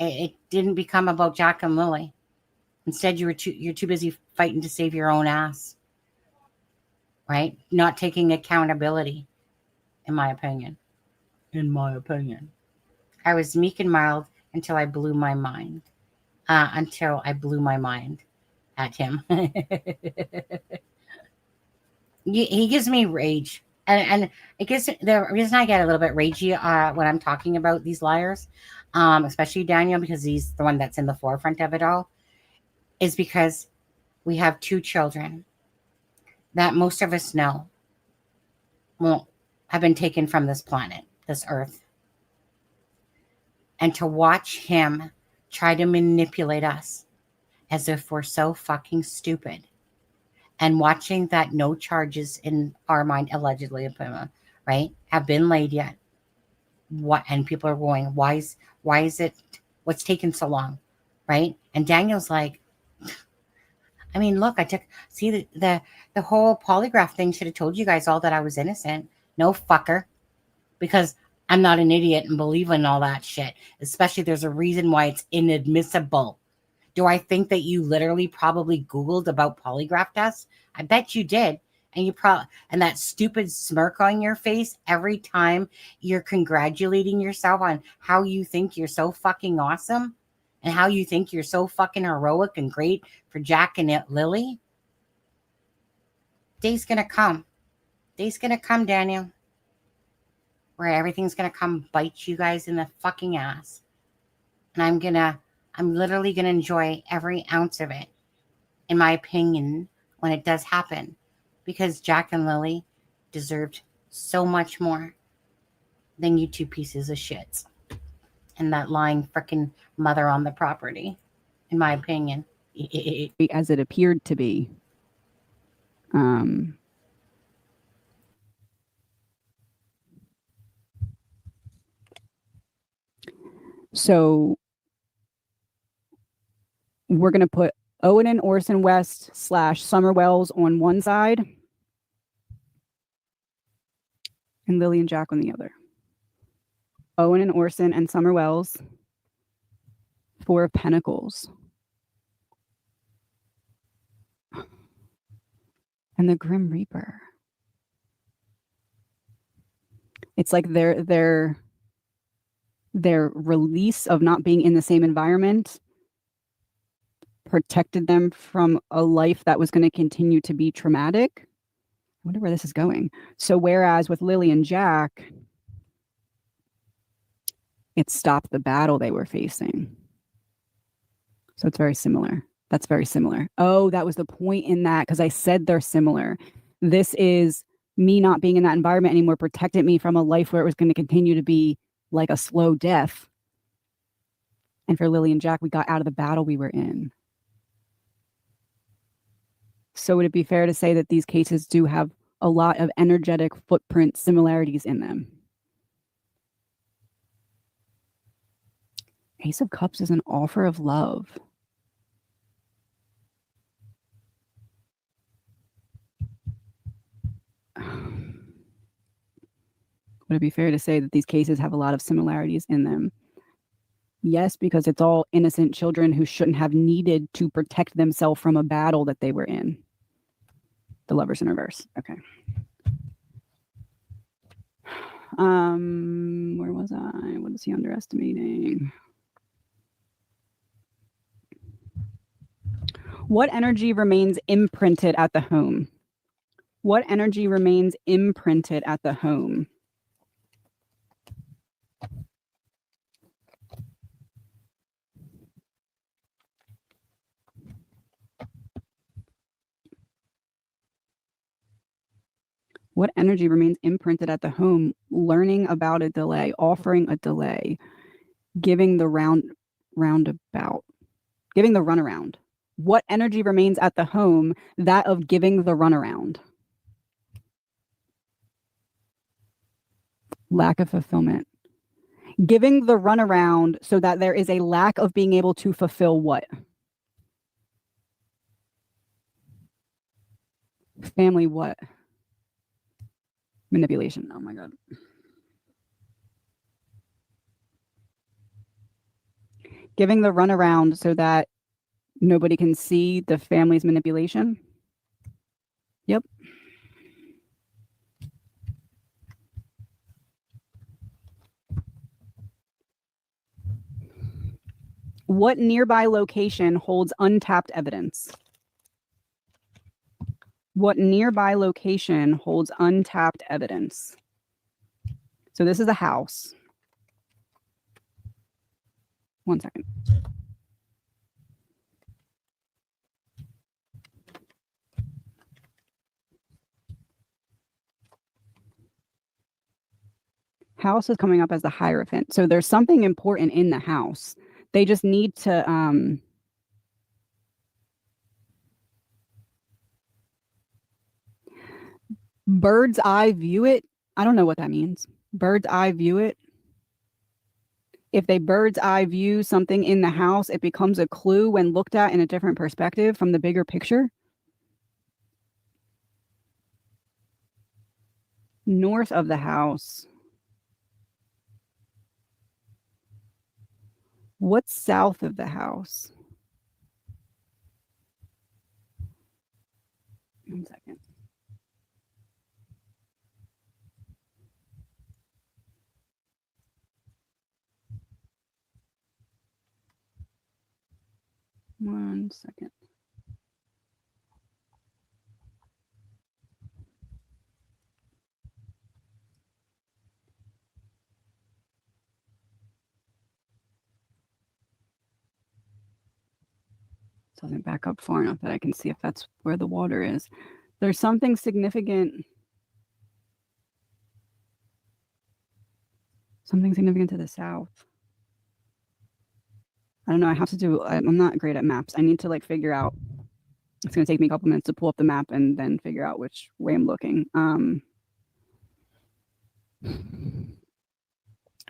it didn't become about Jack and Lily. Instead, you're too busy fighting to save your own ass, right? Not taking accountability, in my opinion. I was meek and mild until I blew my mind. At him. He gives me rage. And it gives the reason I get a little bit ragey when I'm talking about these liars, especially Daniel, because he's the one that's in the forefront of it all, is because we have 2 children that most of us know have been taken from this planet, this earth. And to watch him try to manipulate us as if we're so fucking stupid, and watching that no charges in our mind, allegedly, right, have been laid yet. And people are going, why is it, what's taken so long, right? And Daniel's like, I mean, look, the whole polygraph thing should have told you guys all that I was innocent. No, fucker. Because I'm not an idiot and believe in all that shit. Especially there's a reason why it's inadmissible. Do I think that you literally probably Googled about polygraph tests? I bet you did. And and that stupid smirk on your face every time you're congratulating yourself on how you think you're so fucking awesome and how you think you're so fucking heroic and great for Jack and Lily. Day's gonna come. Day's gonna come, Daniel, where everything's gonna come bite you guys in the fucking ass. And I'm literally gonna enjoy every ounce of it, in my opinion, when it does happen. Because Jack and Lily deserved so much more than you 2 pieces of shit and that lying freaking mother on the property, in my opinion. As it appeared to be. So we're going to put Owen and Orson West / Summer Wells on one side and Lily and Jack on the other. Owen and Orson and Summer Wells, 4 of Pentacles. And the Grim Reaper. It's like their release of not being in the same environment protected them from a life that was going to continue to be traumatic. I wonder where this is going. So whereas with Lily and Jack, it stopped the battle they were facing. So it's very similar. That's very similar. Oh, that was the point in that, because I said they're similar. This is me not being in that environment anymore protected me from a life where it was going to continue to be like a slow death. And for Lily and Jack, we got out of the battle we were in. So would it be fair to say that these cases do have a lot of energetic footprint similarities in them? Ace of Cups is an offer of love. Would it be fair to say that these cases have a lot of similarities in them? Yes, because it's all innocent children who shouldn't have needed to protect themselves from a battle that they were in. The Lovers in reverse. Okay. Where was I? What is he underestimating? What energy remains imprinted at the home? What energy remains imprinted at the home? What energy remains imprinted at the home? Learning about a delay, offering a delay, giving the roundabout. Giving the runaround. What energy remains at the home? That of giving the runaround. Lack of fulfillment. Giving the runaround so that there is a lack of being able to fulfill what? Family what? Manipulation. Oh my God. Giving the runaround so that nobody can see the family's manipulation. Yep. What nearby location holds untapped evidence? What nearby location holds untapped evidence? So this is a house. One second. House is coming up as the Hierophant. So there's something important in the house. They just need to bird's eye view it. I don't know what that means. Bird's eye view it. If they bird's eye view something in the house, it becomes a clue when looked at in a different perspective from the bigger picture. North of the house. What's south of the house? One second. One second. Doesn't back up far enough that I can see if that's where the water is. There's something significant. Something significant to the south. I don't know. I have to do, I'm not great at maps. I need to like figure out, it's going to take me a couple minutes to pull up the map and then figure out which way I'm looking.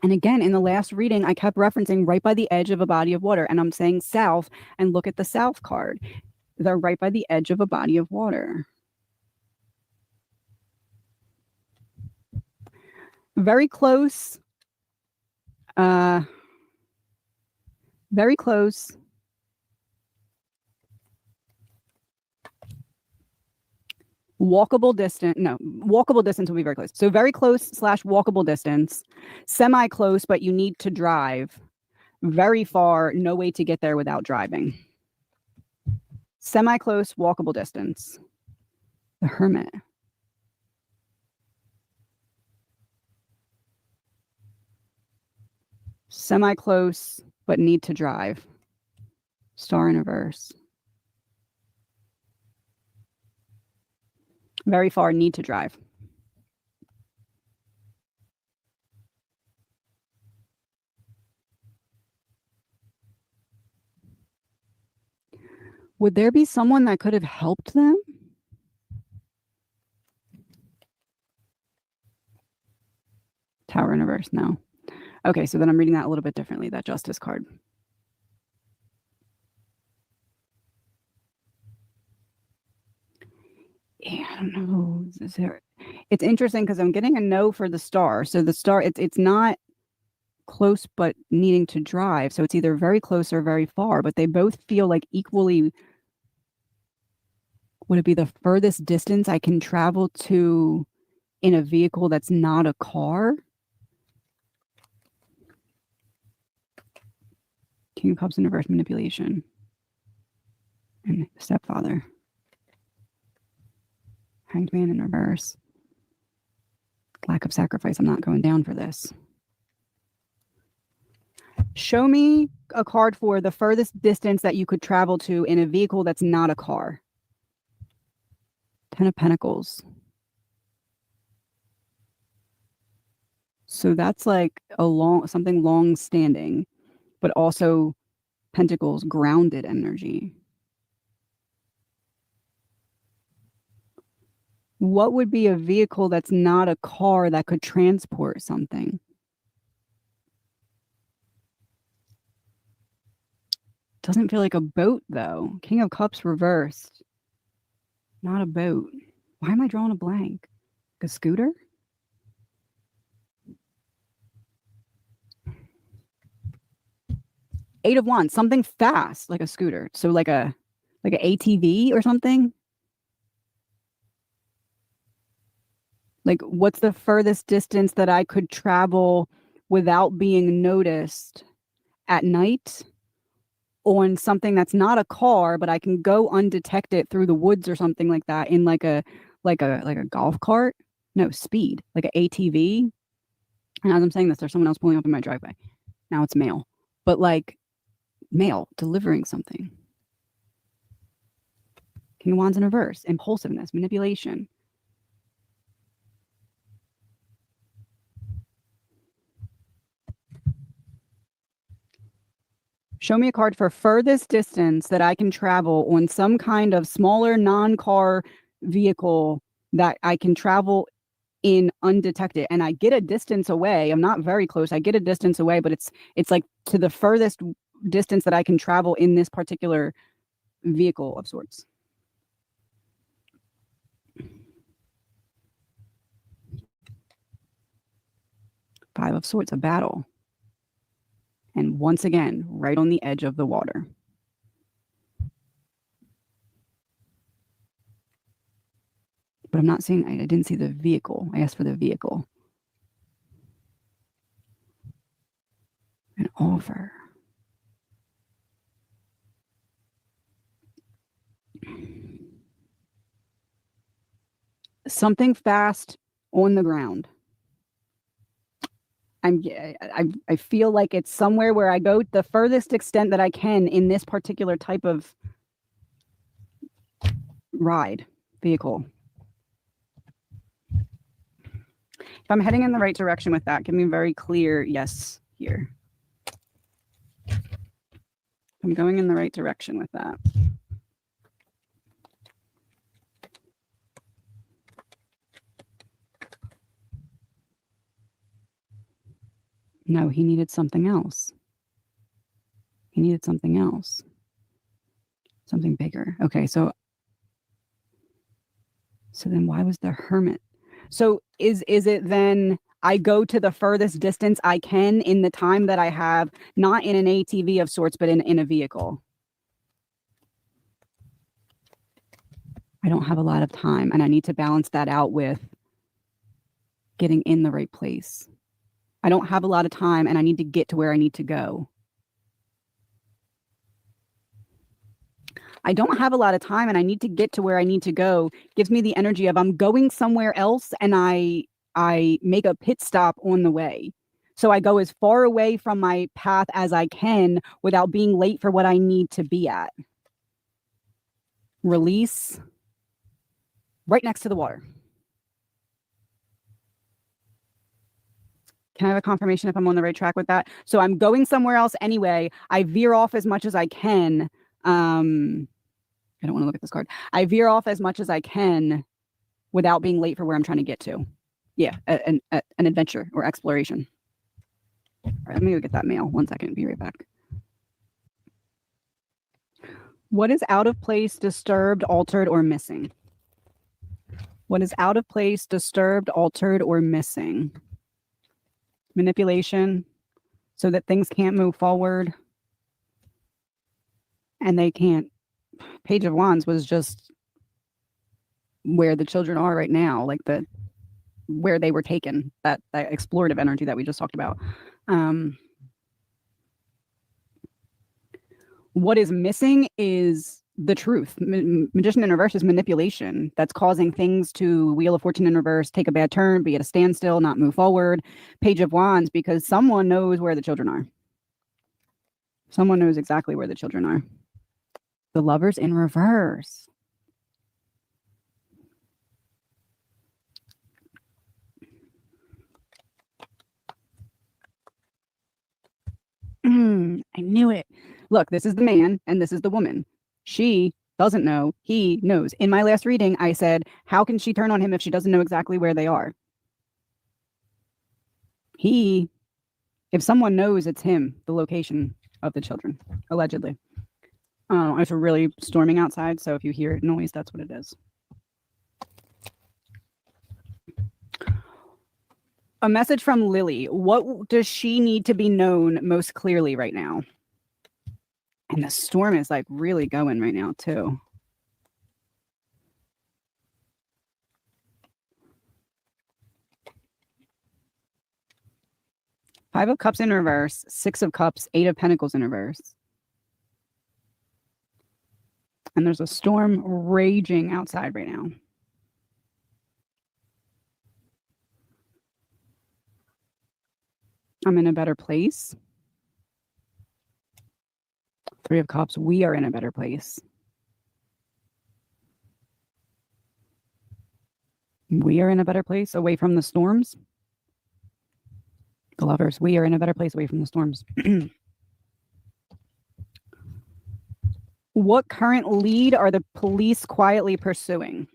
And again, in the last reading, I kept referencing right by the edge of a body of water, and I'm saying south, and look at the south card. They're right by the edge of a body of water. Very close. Very close. Walkable distance. No, walkable distance will be very close. So very close / walkable distance. Semi-close, but you need to drive. Very far, no way to get there without driving. Semi-close, walkable distance. The Hermit. Semi-close, but need to drive. Star in reverse. Very far, need to drive. Would there be someone that could have helped them? Tower in reverse, no. Okay, so then I'm reading that a little bit differently, that Justice card. Yeah, I don't know. It's interesting because I'm getting a no for the star. So the star, it's not close but needing to drive. So it's either very close or very far, but they both feel like equally. Would it be the furthest distance I can travel to in a vehicle that's not a car? King of Cups in reverse, manipulation. And stepfather. Hanged man in reverse. Lack of sacrifice. I'm not going down for this. Show me a card for the furthest distance that you could travel to in a vehicle that's not a car. 10 of Pentacles. So that's like something long standing, but also Pentacles, grounded energy. What would be a vehicle that's not a car that could transport something? Doesn't feel like a boat, though. King of Cups reversed. Not a boat. Why am I drawing a blank? A scooter? Eight of Wands, something fast, like a scooter. So like an ATV or something? Like, what's the furthest distance that I could travel without being noticed at night on something that's not a car, but I can go undetected through the woods or something like that in like a golf cart? No, speed, like an ATV. And as I'm saying this, there's someone else pulling up in my driveway. Now it's mail, but like mail delivering something. King of Wands in reverse, impulsiveness, manipulation. Show me a card for furthest distance that I can travel on some kind of smaller non-car vehicle that I can travel in undetected. And I get a distance away. I'm not very close. I get a distance away, but it's like to the furthest distance that I can travel in this particular vehicle of sorts. Five of Swords, a battle. And once again, right on the edge of the water. But I'm not seeing, I didn't see the vehicle. I asked for the vehicle. An offer. Something fast on the ground. I feel like it's somewhere where I go the furthest extent that I can in this particular type of ride vehicle. If I'm heading in the right direction with that, give me a very clear yes here. I'm going in the right direction with that. No, he needed something else. He needed something else. Something bigger. Okay, so then why was the Hermit? So is it then I go to the furthest distance I can in the time that I have, not in an ATV of sorts, but in a vehicle? I don't have a lot of time, and I need to balance that out with getting in the right place. I don't have a lot of time, and I need to get to where I need to go. I don't have a lot of time, and I need to get to where I need to go. Gives me the energy of I'm going somewhere else, and I make a pit stop on the way. So I go as far away from my path as I can without being late for what I need to be at. Release. Right next to the water. Can I have a confirmation if I'm on the right track with that? So I'm going somewhere else anyway. I veer off as much as I can. I don't want to look at this card. I veer off as much as I can without being late for where I'm trying to get to. Yeah, an adventure or exploration. All right, let me go get that mail. 1 second. Be right back. What is out of place, disturbed, altered, or missing? What is out of place, disturbed, altered, or missing? Manipulation, so that things can't move forward. And they can't. Page of Wands was just where the children are right now, like where they were taken, that explorative energy that we just talked about. What is missing is the truth. Magician in reverse is manipulation that's causing things to Wheel of Fortune in reverse, take a bad turn, be at a standstill, not move forward. Page of Wands, because someone knows where the children are. Someone knows exactly where the children are. The Lovers in reverse. I knew it. look, this is the man and this is the woman. She doesn't know. He knows. In my last reading, I said, how can she turn on him if she doesn't know exactly where they are? If someone knows, it's him, the location of the children, allegedly. It's really storming outside, so if you hear noise, that's what it is. A message from Lily. What does she need to be known most clearly right now? And the storm is like really going right now, too. Five of Cups in reverse, Six of Cups, Eight of Pentacles in reverse. And there's a storm raging outside right now. I'm in a better place. Three of Cups, we are in a better place. We are in a better place away from the storms. The Lovers, we are in a better place away from the storms. What current lead are the police quietly pursuing?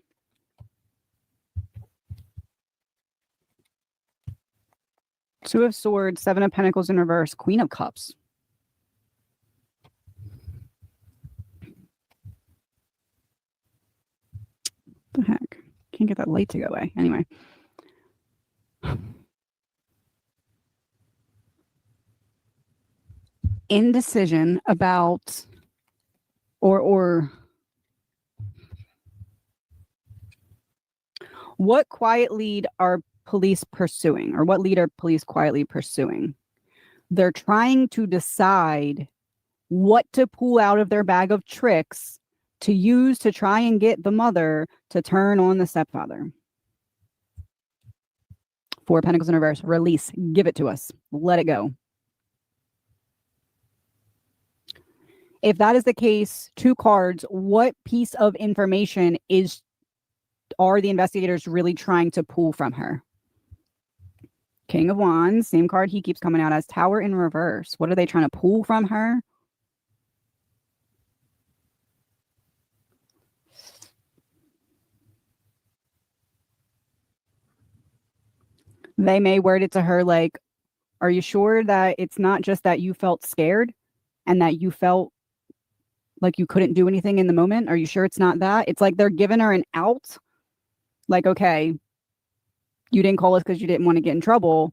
Two of Swords, Seven of Pentacles in reverse, Queen of Cups. What the heck? Can't get that light to go away. Anyway. Indecision about or what quiet lead are police pursuing, or what lead are police quietly pursuing? They're trying to decide what to pull out of their bag of tricks to use to try and get the mother to turn on the stepfather. Four of Pentacles in reverse. Release. Give it to us. Let it go. If that is the case, two cards, what piece of information are the investigators really trying to pull from her? King of Wands, same card he keeps coming out as. Tower in reverse. What are they trying to pull from her? They may word it to her like, are you sure that it's not just that you felt scared and that you felt like you couldn't do anything in the moment? Are you sure it's not that? It's like they're giving her an out. Like, okay, you didn't call us because you didn't want to get in trouble,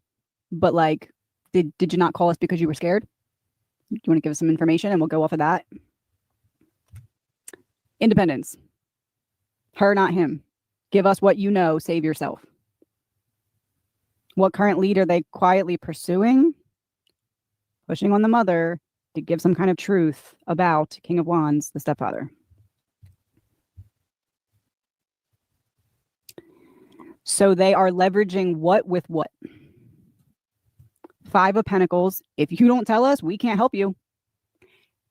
but like, did you not call us because you were scared? Do you want to give us some information and we'll go off of that? Independence. Her, not him. Give us what you know. Save yourself. What current lead are they quietly pursuing? Pushing on the mother to give some kind of truth about King of Wands, the stepfather. So they are leveraging what with what? Five of Pentacles. If you don't tell us, we can't help you.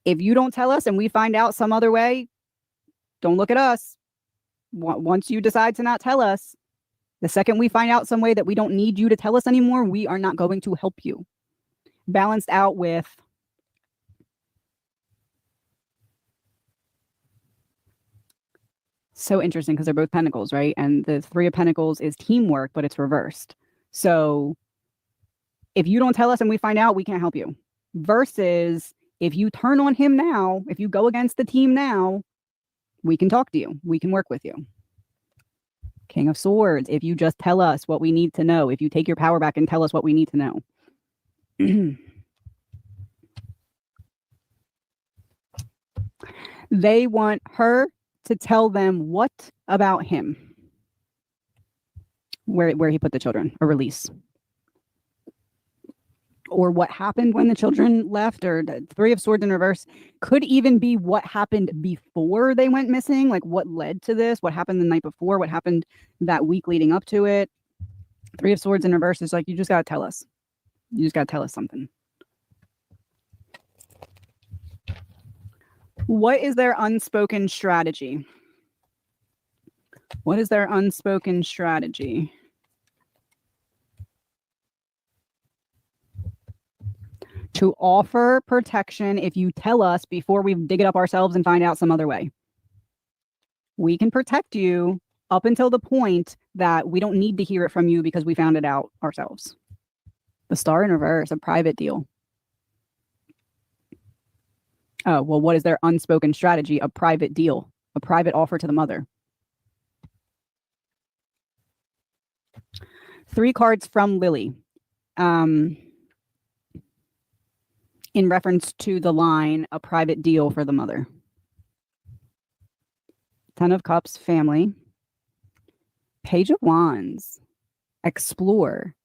If you don't tell us and we find out some other way, don't look at us. Once you decide to not tell us, the second we find out some way that we don't need you to tell us anymore, we are not going to help you. Balanced out with so interesting because they're both Pentacles, right? And the Three of Pentacles is teamwork, but it's reversed. So if you don't tell us and we find out, we can't help you. Versus if you turn on him now, if you go against the team now, we can talk to you. We can work with you. King of Swords. If you just tell us what we need to know, if you take your power back and tell us what we need to know. They want her to tell them what about him? Where he put the children, a release. Or what happened when the children left, or the Three of Swords in reverse could even be what happened before they went missing, like what led to this, what happened the night before, what happened that week leading up to it. Three of Swords in reverse is like, you just got to tell us. You just got to tell us something. What is their unspoken strategy? What is their unspoken to offer protection if you tell us before we dig it up ourselves and find out some other way. We can protect you up until the point that we don't need to hear it from you because we found it out ourselves. The star in reverse, a private deal. Oh, well, what is their unspoken strategy? A private deal, a private offer to the mother. 3 cards from Lily. In reference to the line, a private deal for the mother. 10 of Cups, family. Page of Wands, explore.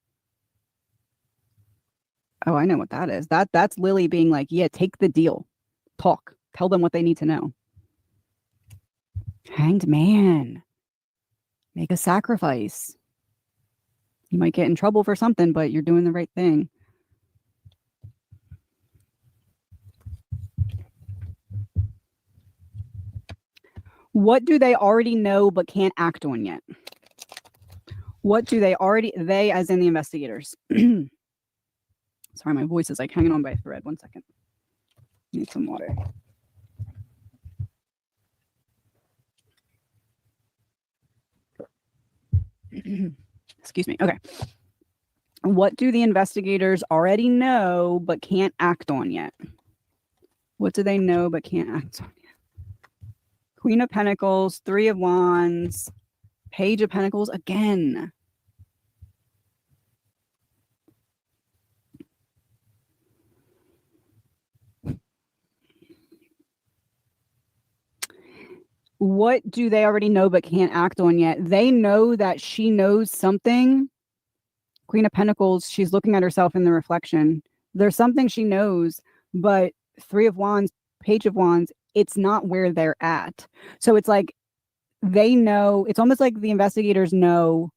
Oh, I know what that is. That's Lily being like, yeah, take the deal. Talk. Tell them what they need to know. Hanged Man. Make a sacrifice. You might get in trouble for something, but you're doing the right thing. What do they already know but can't act on yet? What do they as in the investigators? Sorry, my voice is like hanging on by a thread. 1 second. Need some water. Excuse me. Okay. What do the investigators already know but can't act on yet? What do they know but can't act on yet? Queen of Pentacles, 3 of Wands, Page of Pentacles again. What do they already know but can't act on yet? They know that she knows something. Queen of Pentacles, she's looking at herself in the reflection. There's something she knows, but 3 of Wands, Page of Wands, it's not where they're at. So it's like they know, it's almost like the investigators know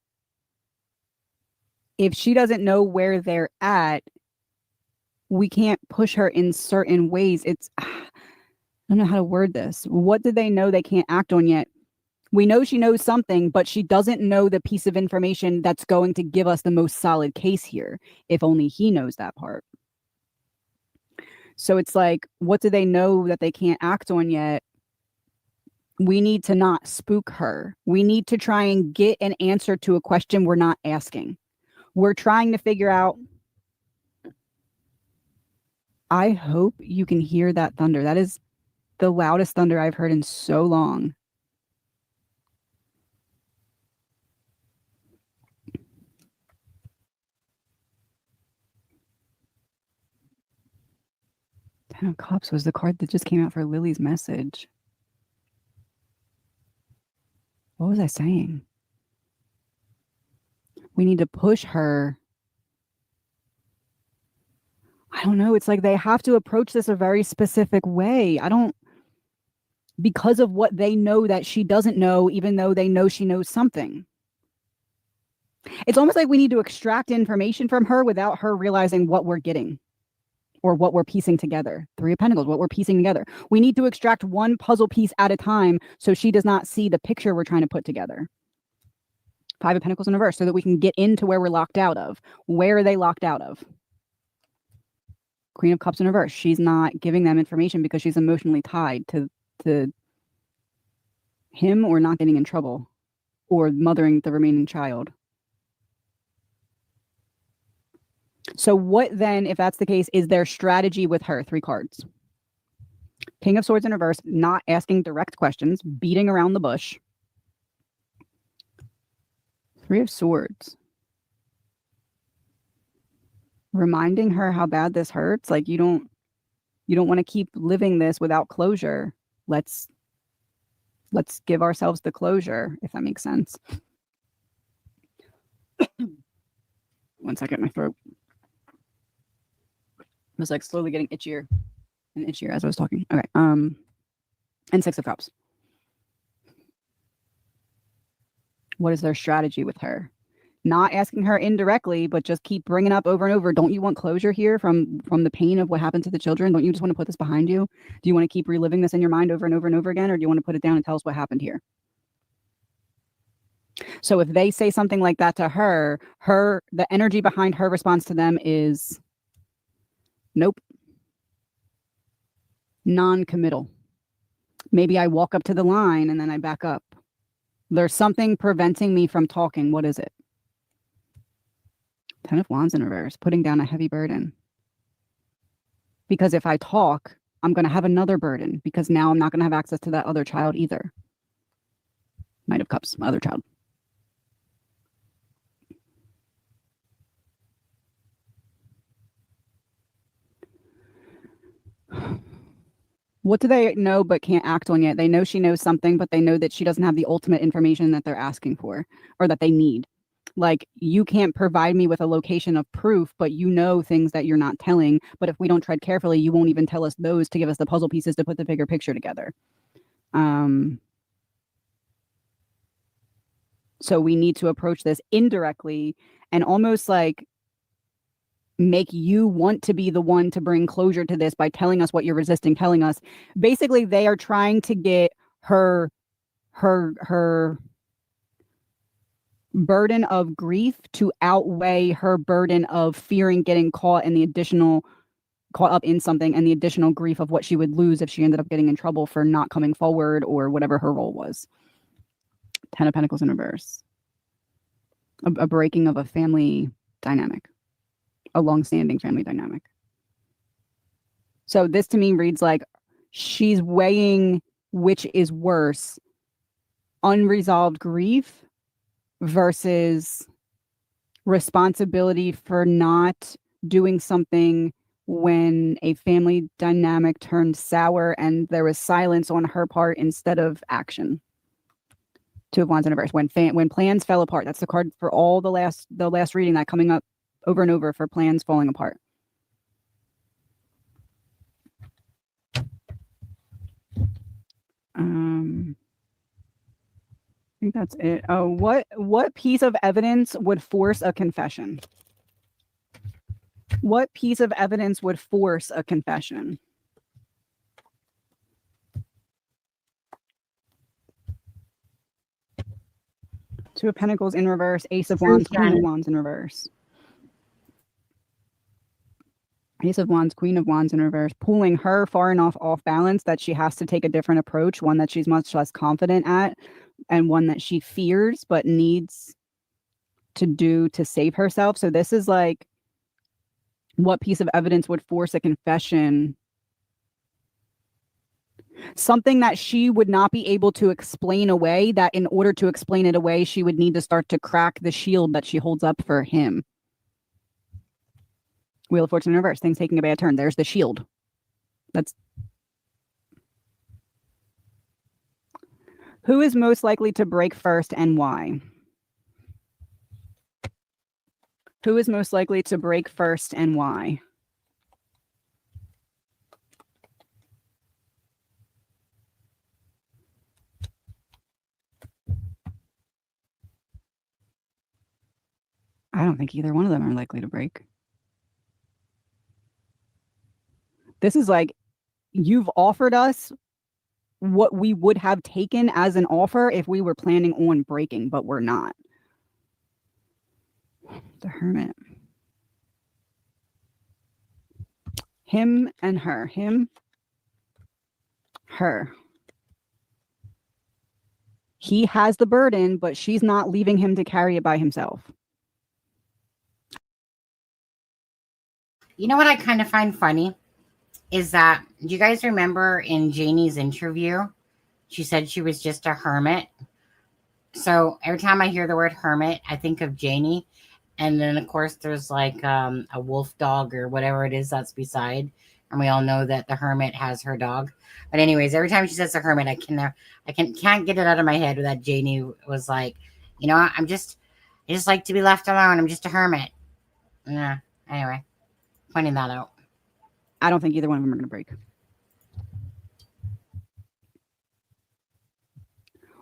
if she doesn't know where they're at, we can't push her in certain ways. It's, I don't know how to word this. What do they know they can't act on yet? We know she knows something, but she doesn't know the piece of information that's going to give us the most solid case here, if only he knows that part. So it's like, what do they know that they can't act on yet? We need to not spook her. We need to try and get an answer to a question we're not asking. We're trying to figure out. I hope you can hear that thunder. That is the loudest thunder I've heard in so long. Ten of Cups was the card that just came out for Lily's message. What was I saying? We need to push her. I don't know. It's like they have to approach this a very specific way. Because of what they know that she doesn't know, even though they know she knows something. It's almost like we need to extract information from her without her realizing what we're getting or what we're piecing together. 3 of Pentacles, what we're piecing together. We need to extract one puzzle piece at a time so she does not see the picture we're trying to put together. 5 of Pentacles in reverse so that we can get into where we're locked out of. Where are they locked out of? Queen of Cups in reverse. She's not giving them information because she's emotionally tied to him or not getting in trouble or mothering the remaining child. So what then, if that's the case, is their strategy with her? 3 cards. King of Swords in reverse, not asking direct questions, beating around the bush. 3 of Swords. Reminding her how bad this hurts. Like you don't want to keep living this without closure. Let's give ourselves the closure, if that makes sense. 1 second, my throat was like slowly getting itchier and itchier as I was talking. Okay. And 6 of Cups. What is their strategy with her? Not asking her indirectly, but just keep bringing up over and over. Don't you want closure here from the pain of what happened to the children? Don't you just want to put this behind you? Do you want to keep reliving this in your mind over and over and over again? Or do you want to put it down and tell us what happened here? So if they say something like that to her, the energy behind her response to them is, nope, Non-committal. Maybe I walk up to the line and then I back up. There's something preventing me from talking. What is it? 10 of Wands in reverse, putting down a heavy burden. Because if I talk, I'm going to have another burden because now I'm not going to have access to that other child either. Knight of Cups, other child. What do they know but can't act on yet? They know she knows something, but they know that she doesn't have the ultimate information that they're asking for or that they need. Like, you can't provide me with a location of proof, but you know things that you're not telling. But if we don't tread carefully, you won't even tell us those to give us the puzzle pieces to put the bigger picture together. So we need to approach this indirectly and almost like make you want to be the one to bring closure to this by telling us what you're resisting telling us. Basically, they are trying to get her burden of grief to outweigh her burden of fearing getting caught up in something and the additional grief of what she would lose if she ended up getting in trouble for not coming forward or whatever her role was. 10 of Pentacles in reverse. A breaking of a family dynamic. A long-standing family dynamic. So this to me reads like she's weighing which is worse, unresolved grief versus responsibility for not doing something when a family dynamic turned sour and there was silence on her part instead of action. 2 of Wands in reverse. When plans fell apart. That's the card for all the last reading that coming up over and over for plans falling apart. I think that's it. Oh, what piece of evidence would force a confession? What piece of evidence would force a confession? Two of Pentacles in reverse, Ace of Wands, Queen of Wands in reverse. Ace of Wands, Queen of Wands in reverse, pulling her far enough off balance that she has to take a different approach, one that she's much less confident at, and one that she fears but needs to do to save herself. So this is like, what piece of evidence would force a confession? Something that she would not be able to explain away, that in order to explain it away, she would need to start to crack the shield that she holds up for him. Wheel of Fortune in reverse, things taking a bad turn. There's the shield. That's who is most likely to break first and why? Who is most likely to break first and why? I don't think either one of them are likely to break. This is like, you've offered us what we would have taken as an offer if we were planning on breaking, but we're not. The Hermit. Him and her. Him. Her. He has the burden, but she's not leaving him to carry it by himself. You know what I kind of find funny is that, do you guys remember in Janie's interview, she said she was just a hermit? So every time I hear the word hermit, I think of Janie. And then, of course, there's like a wolf dog or whatever it is that's beside. And we all know that the hermit has her dog. But anyways, every time she says the hermit, I can't get it out of my head that Janie was like, you know, I just like to be left alone. I'm just a hermit. Yeah. Anyway, pointing that out. I don't think either one of them are going to break.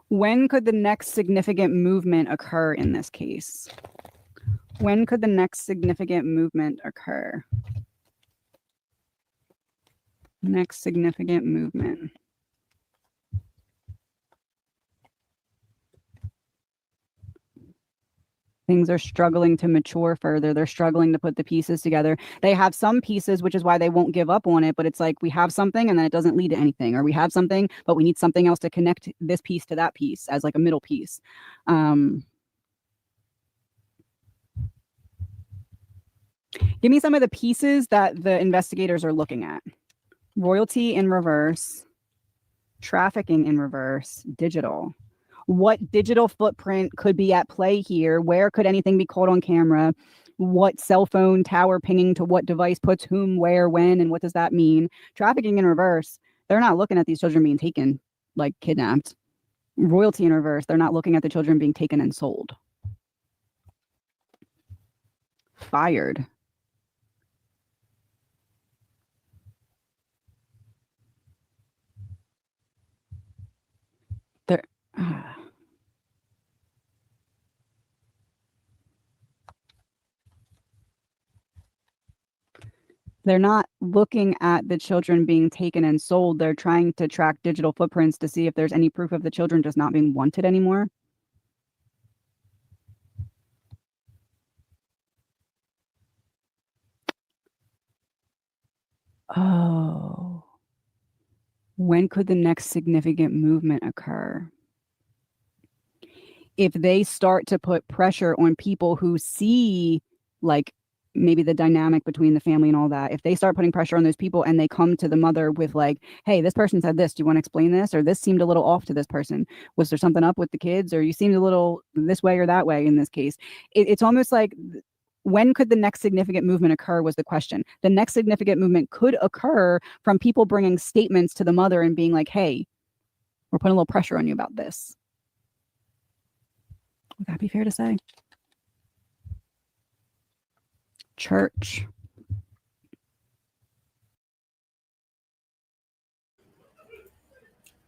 When could the next significant movement occur in this case? When could the next significant movement occur? Next significant movement. Things are struggling to mature further. They're struggling to put the pieces together. They have some pieces, which is why they won't give up on it. But it's like we have something and then it doesn't lead to anything, or we have something, but we need something else to connect this piece to that piece as like a middle piece. Give me some of the pieces that the investigators are looking at. Royalty in reverse, trafficking in reverse, digital. What digital footprint could be at play here? Where could anything be caught on camera? What cell phone tower pinging to what device puts whom, where, when, and what does that mean? Trafficking in reverse, they're not looking at these children being taken, like kidnapped. Royalty in reverse, they're not looking at the children being taken and sold. Fired. They're... They're not looking at the children being taken and sold. They're trying to track digital footprints to see if there's any proof of the children just not being wanted anymore. Oh. When could the next significant movement occur? If they start to put pressure on people who see, like, maybe the dynamic between the family and all that, if they start putting pressure on those people and they come to the mother with like, hey, this person said this, do you want to explain this? Or this seemed a little off to this person. Was there something up with the kids? Or you seemed a little this way or that way in this case. It's almost like, when could the next significant movement occur was the question. The next significant movement could occur from people bringing statements to the mother and being like, hey, we're putting a little pressure on you about this. Would that be fair to say? Church.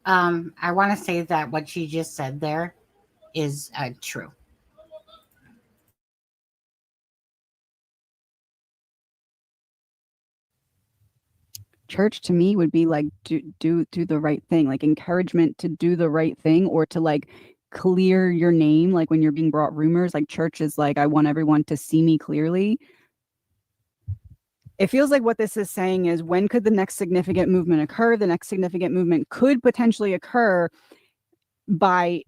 I want to say that what she just said there is true. Church to me would be like do the right thing, like encouragement to do the right thing, or to like clear your name, like when you're being brought rumors. Like church is like, I want everyone to see me clearly. It feels like what this is saying is, when could the next significant movement occur? The next significant movement could potentially occur by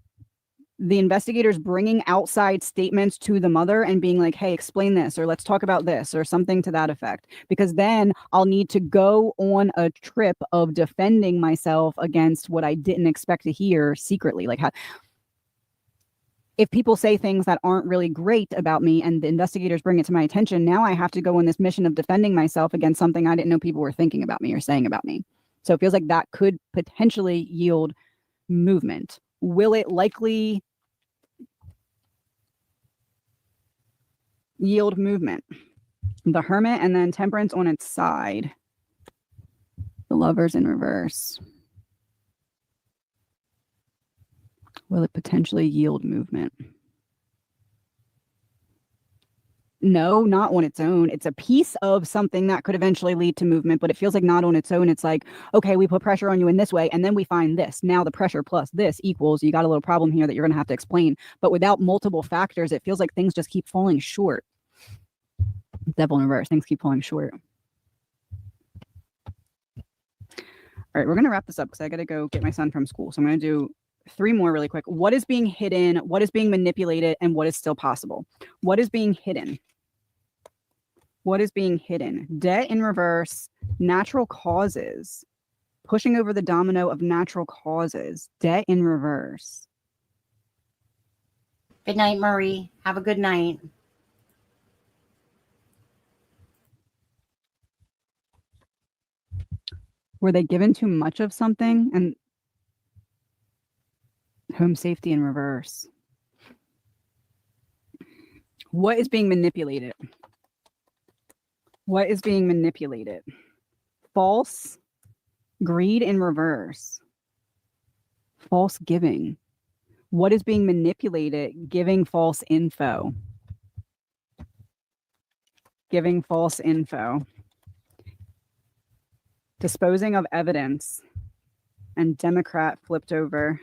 the investigators bringing outside statements to the mother and being like, hey, explain this, or let's talk about this, or something to that effect. Because then I'll need to go on a trip of defending myself against what I didn't expect to hear secretly. Like, if people say things that aren't really great about me and the investigators bring it to my attention, now I have to go on this mission of defending myself against something I didn't know people were thinking about me or saying about me. So it feels like that could potentially yield movement. Will it likely yield movement? The Hermit and then Temperance on its side. The Lovers in reverse. Will it potentially yield movement? No, not on its own. It's a piece of something that could eventually lead to movement, but it feels like not on its own. It's like, okay, we put pressure on you in this way, and then we find this. Now the pressure plus this equals, you got a little problem here that you're going to have to explain. But without multiple factors, it feels like things just keep falling short. Devil in reverse, things keep falling short. All right, we're going to wrap this up because I got to go get my son from school. So I'm going to do 3 more really quick. What is being hidden? What is being manipulated? And what is still possible? What is being hidden? What is being hidden? Debt in reverse, natural causes, pushing over the domino of natural causes, debt in reverse. Good night, Marie. Have a good night. Were they given too much of something? And home safety in reverse. What is being manipulated? What is being manipulated? False greed in reverse. False giving. What is being manipulated? Giving false info. Giving false info. Disposing of evidence. And Democrat flipped over.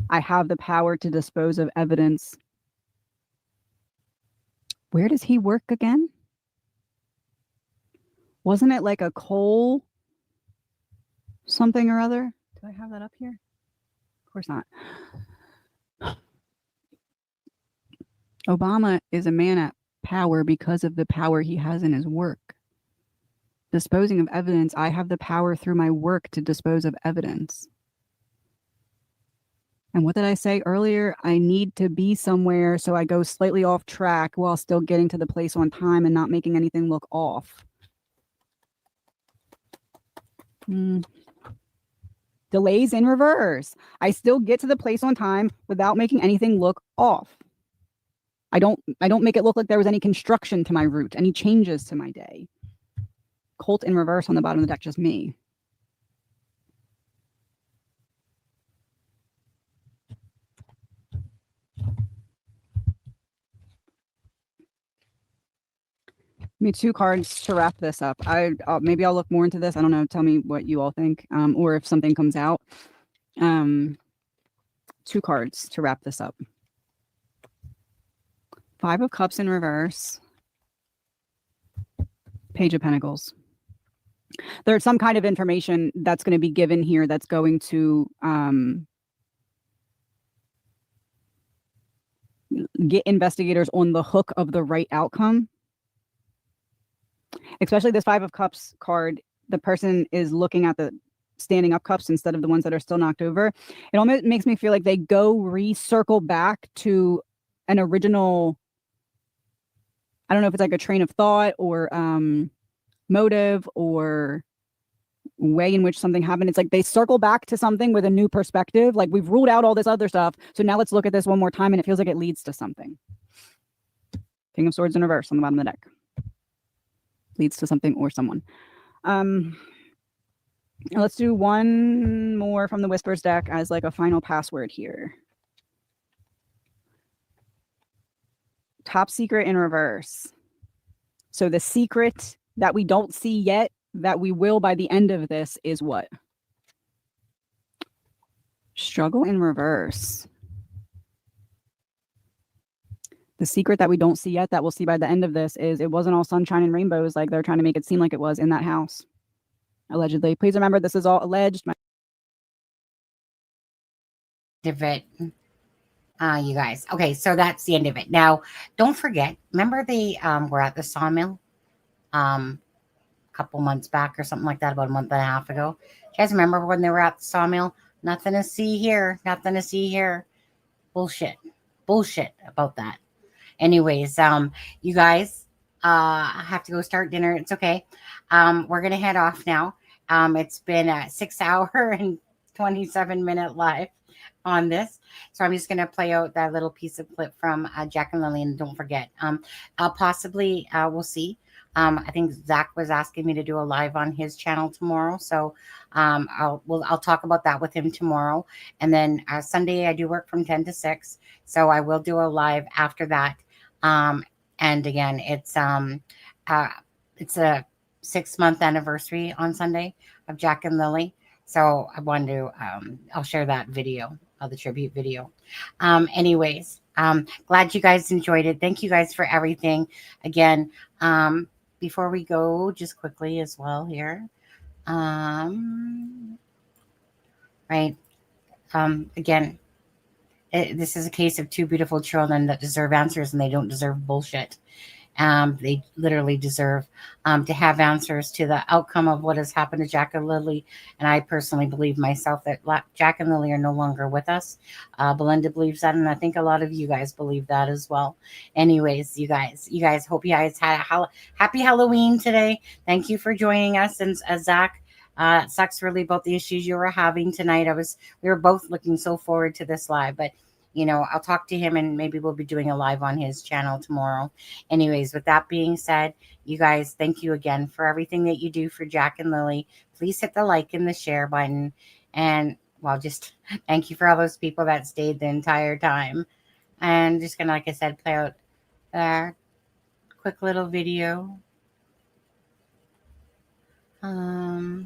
I have the power to dispose of evidence. Where does he work again? Wasn't it like a coal something or other? Do I have that up here? Of course not. Obama is a man at power because of the power he has in his work. Disposing of evidence, I have the power through my work to dispose of evidence. And what did I say earlier? I need to be somewhere so I go slightly off track while still getting to the place on time and not making anything look off. Delays in reverse. I still get to the place on time without making anything look off. I don't make it look like there was any construction to my route, any changes to my day. Colt in reverse on the bottom of the deck, just me. Me 2 cards to wrap this up. Maybe I'll look more into this. I don't know. Tell me what you all think, or if something comes out. 2 cards to wrap this up. 5 of Cups in reverse. Page of Pentacles. There's some kind of information that's going to be given here that's going to get investigators on the hook of the right outcome. Especially this 5 of Cups card, the person is looking at the standing up cups instead of the ones that are still knocked over. It almost makes me feel like they go recircle back to an original, I don't know if it's like a train of thought or motive or way in which something happened. It's like they circle back to something with a new perspective. Like, we've ruled out all this other stuff, so now let's look at this one more time, and it feels like it leads to something. King of Swords in reverse on the bottom of the deck. Leads to something or someone. Let's do one more from the Whispers deck as like a final password here. Top secret in reverse. So the secret that we don't see yet, that we will by the end of this, is what? Struggle in reverse. The secret that we don't see yet, that we'll see by the end of this, is it wasn't all sunshine and rainbows like they're trying to make it seem like it was in that house. Allegedly. Please remember, this is all alleged. Of it, you guys. Okay, so that's the end of it. Now, don't forget, remember they were at the sawmill a couple months back or something like that, about a month and a half ago. You guys remember when they were at the sawmill? Nothing to see here. Nothing to see here. Bullshit. Bullshit about that. Anyways, you guys, I have to go start dinner. It's okay. We're going to head off now. It's been a 6-hour and 27-minute live on this. So I'm just going to play out that little piece of clip from Jack and Lily. And don't forget, possibly we'll see. I think Zach was asking me to do a live on his channel tomorrow. So I'll talk about that with him tomorrow. And then Sunday, I do work from 10 to 6. So I will do a live after that. And again, it's a 6-month anniversary on Sunday of Jack and Lily. So I wanted to, I'll share that video, the tribute video. Anyways, glad you guys enjoyed it. Thank you guys for everything. Again, before we go, just quickly as well here. Right. Again, this is a case of 2 beautiful children that deserve answers, and they don't deserve bullshit. They literally deserve to have answers to the outcome of what has happened to Jack and Lily. And I personally believe myself that Jack and Lily are no longer with us. Belinda believes that, and I think a lot of you guys believe that as well. Anyways, you guys hope you guys had a happy Halloween today. Thank you for joining us. And Zach, it sucks really about the issues you were having tonight. We were both looking so forward to this live, but you know, I'll talk to him and maybe we'll be doing a live on his channel tomorrow. Anyways, with that being said, you guys, thank you again for everything that you do for Jack and Lily. Please hit the like and the share button. And well, just thank you for all those people that stayed the entire time. And just gonna, like I said, play out a quick little video. Oh,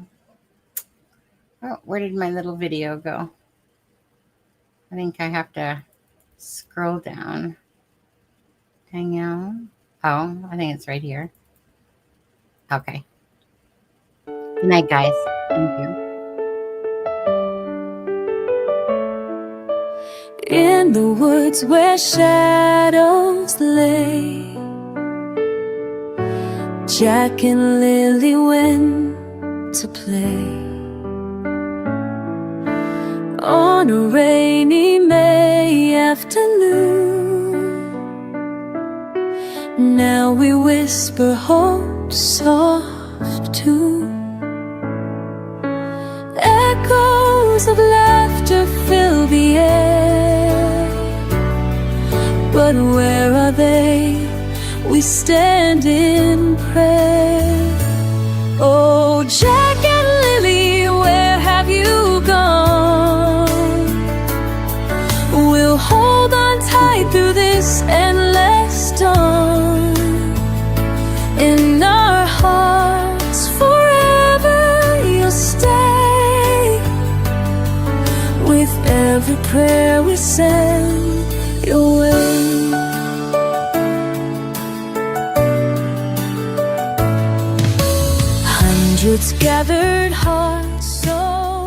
where did my little video go? I think I have to scroll down. Hang out. Oh, I think it's right here. Okay. Good night, guys. Thank you. In the woods where shadows lay, Jack and Lily went to play. On a rainy May afternoon, now we whisper hope soft too. Echoes of laughter fill the air, but where are they? We stand in prayer. Oh, Jack and Lily, where have you gone? We'll hold on tight through this endless dawn. In our hearts forever you'll stay. With every prayer we send your way. Hundreds gather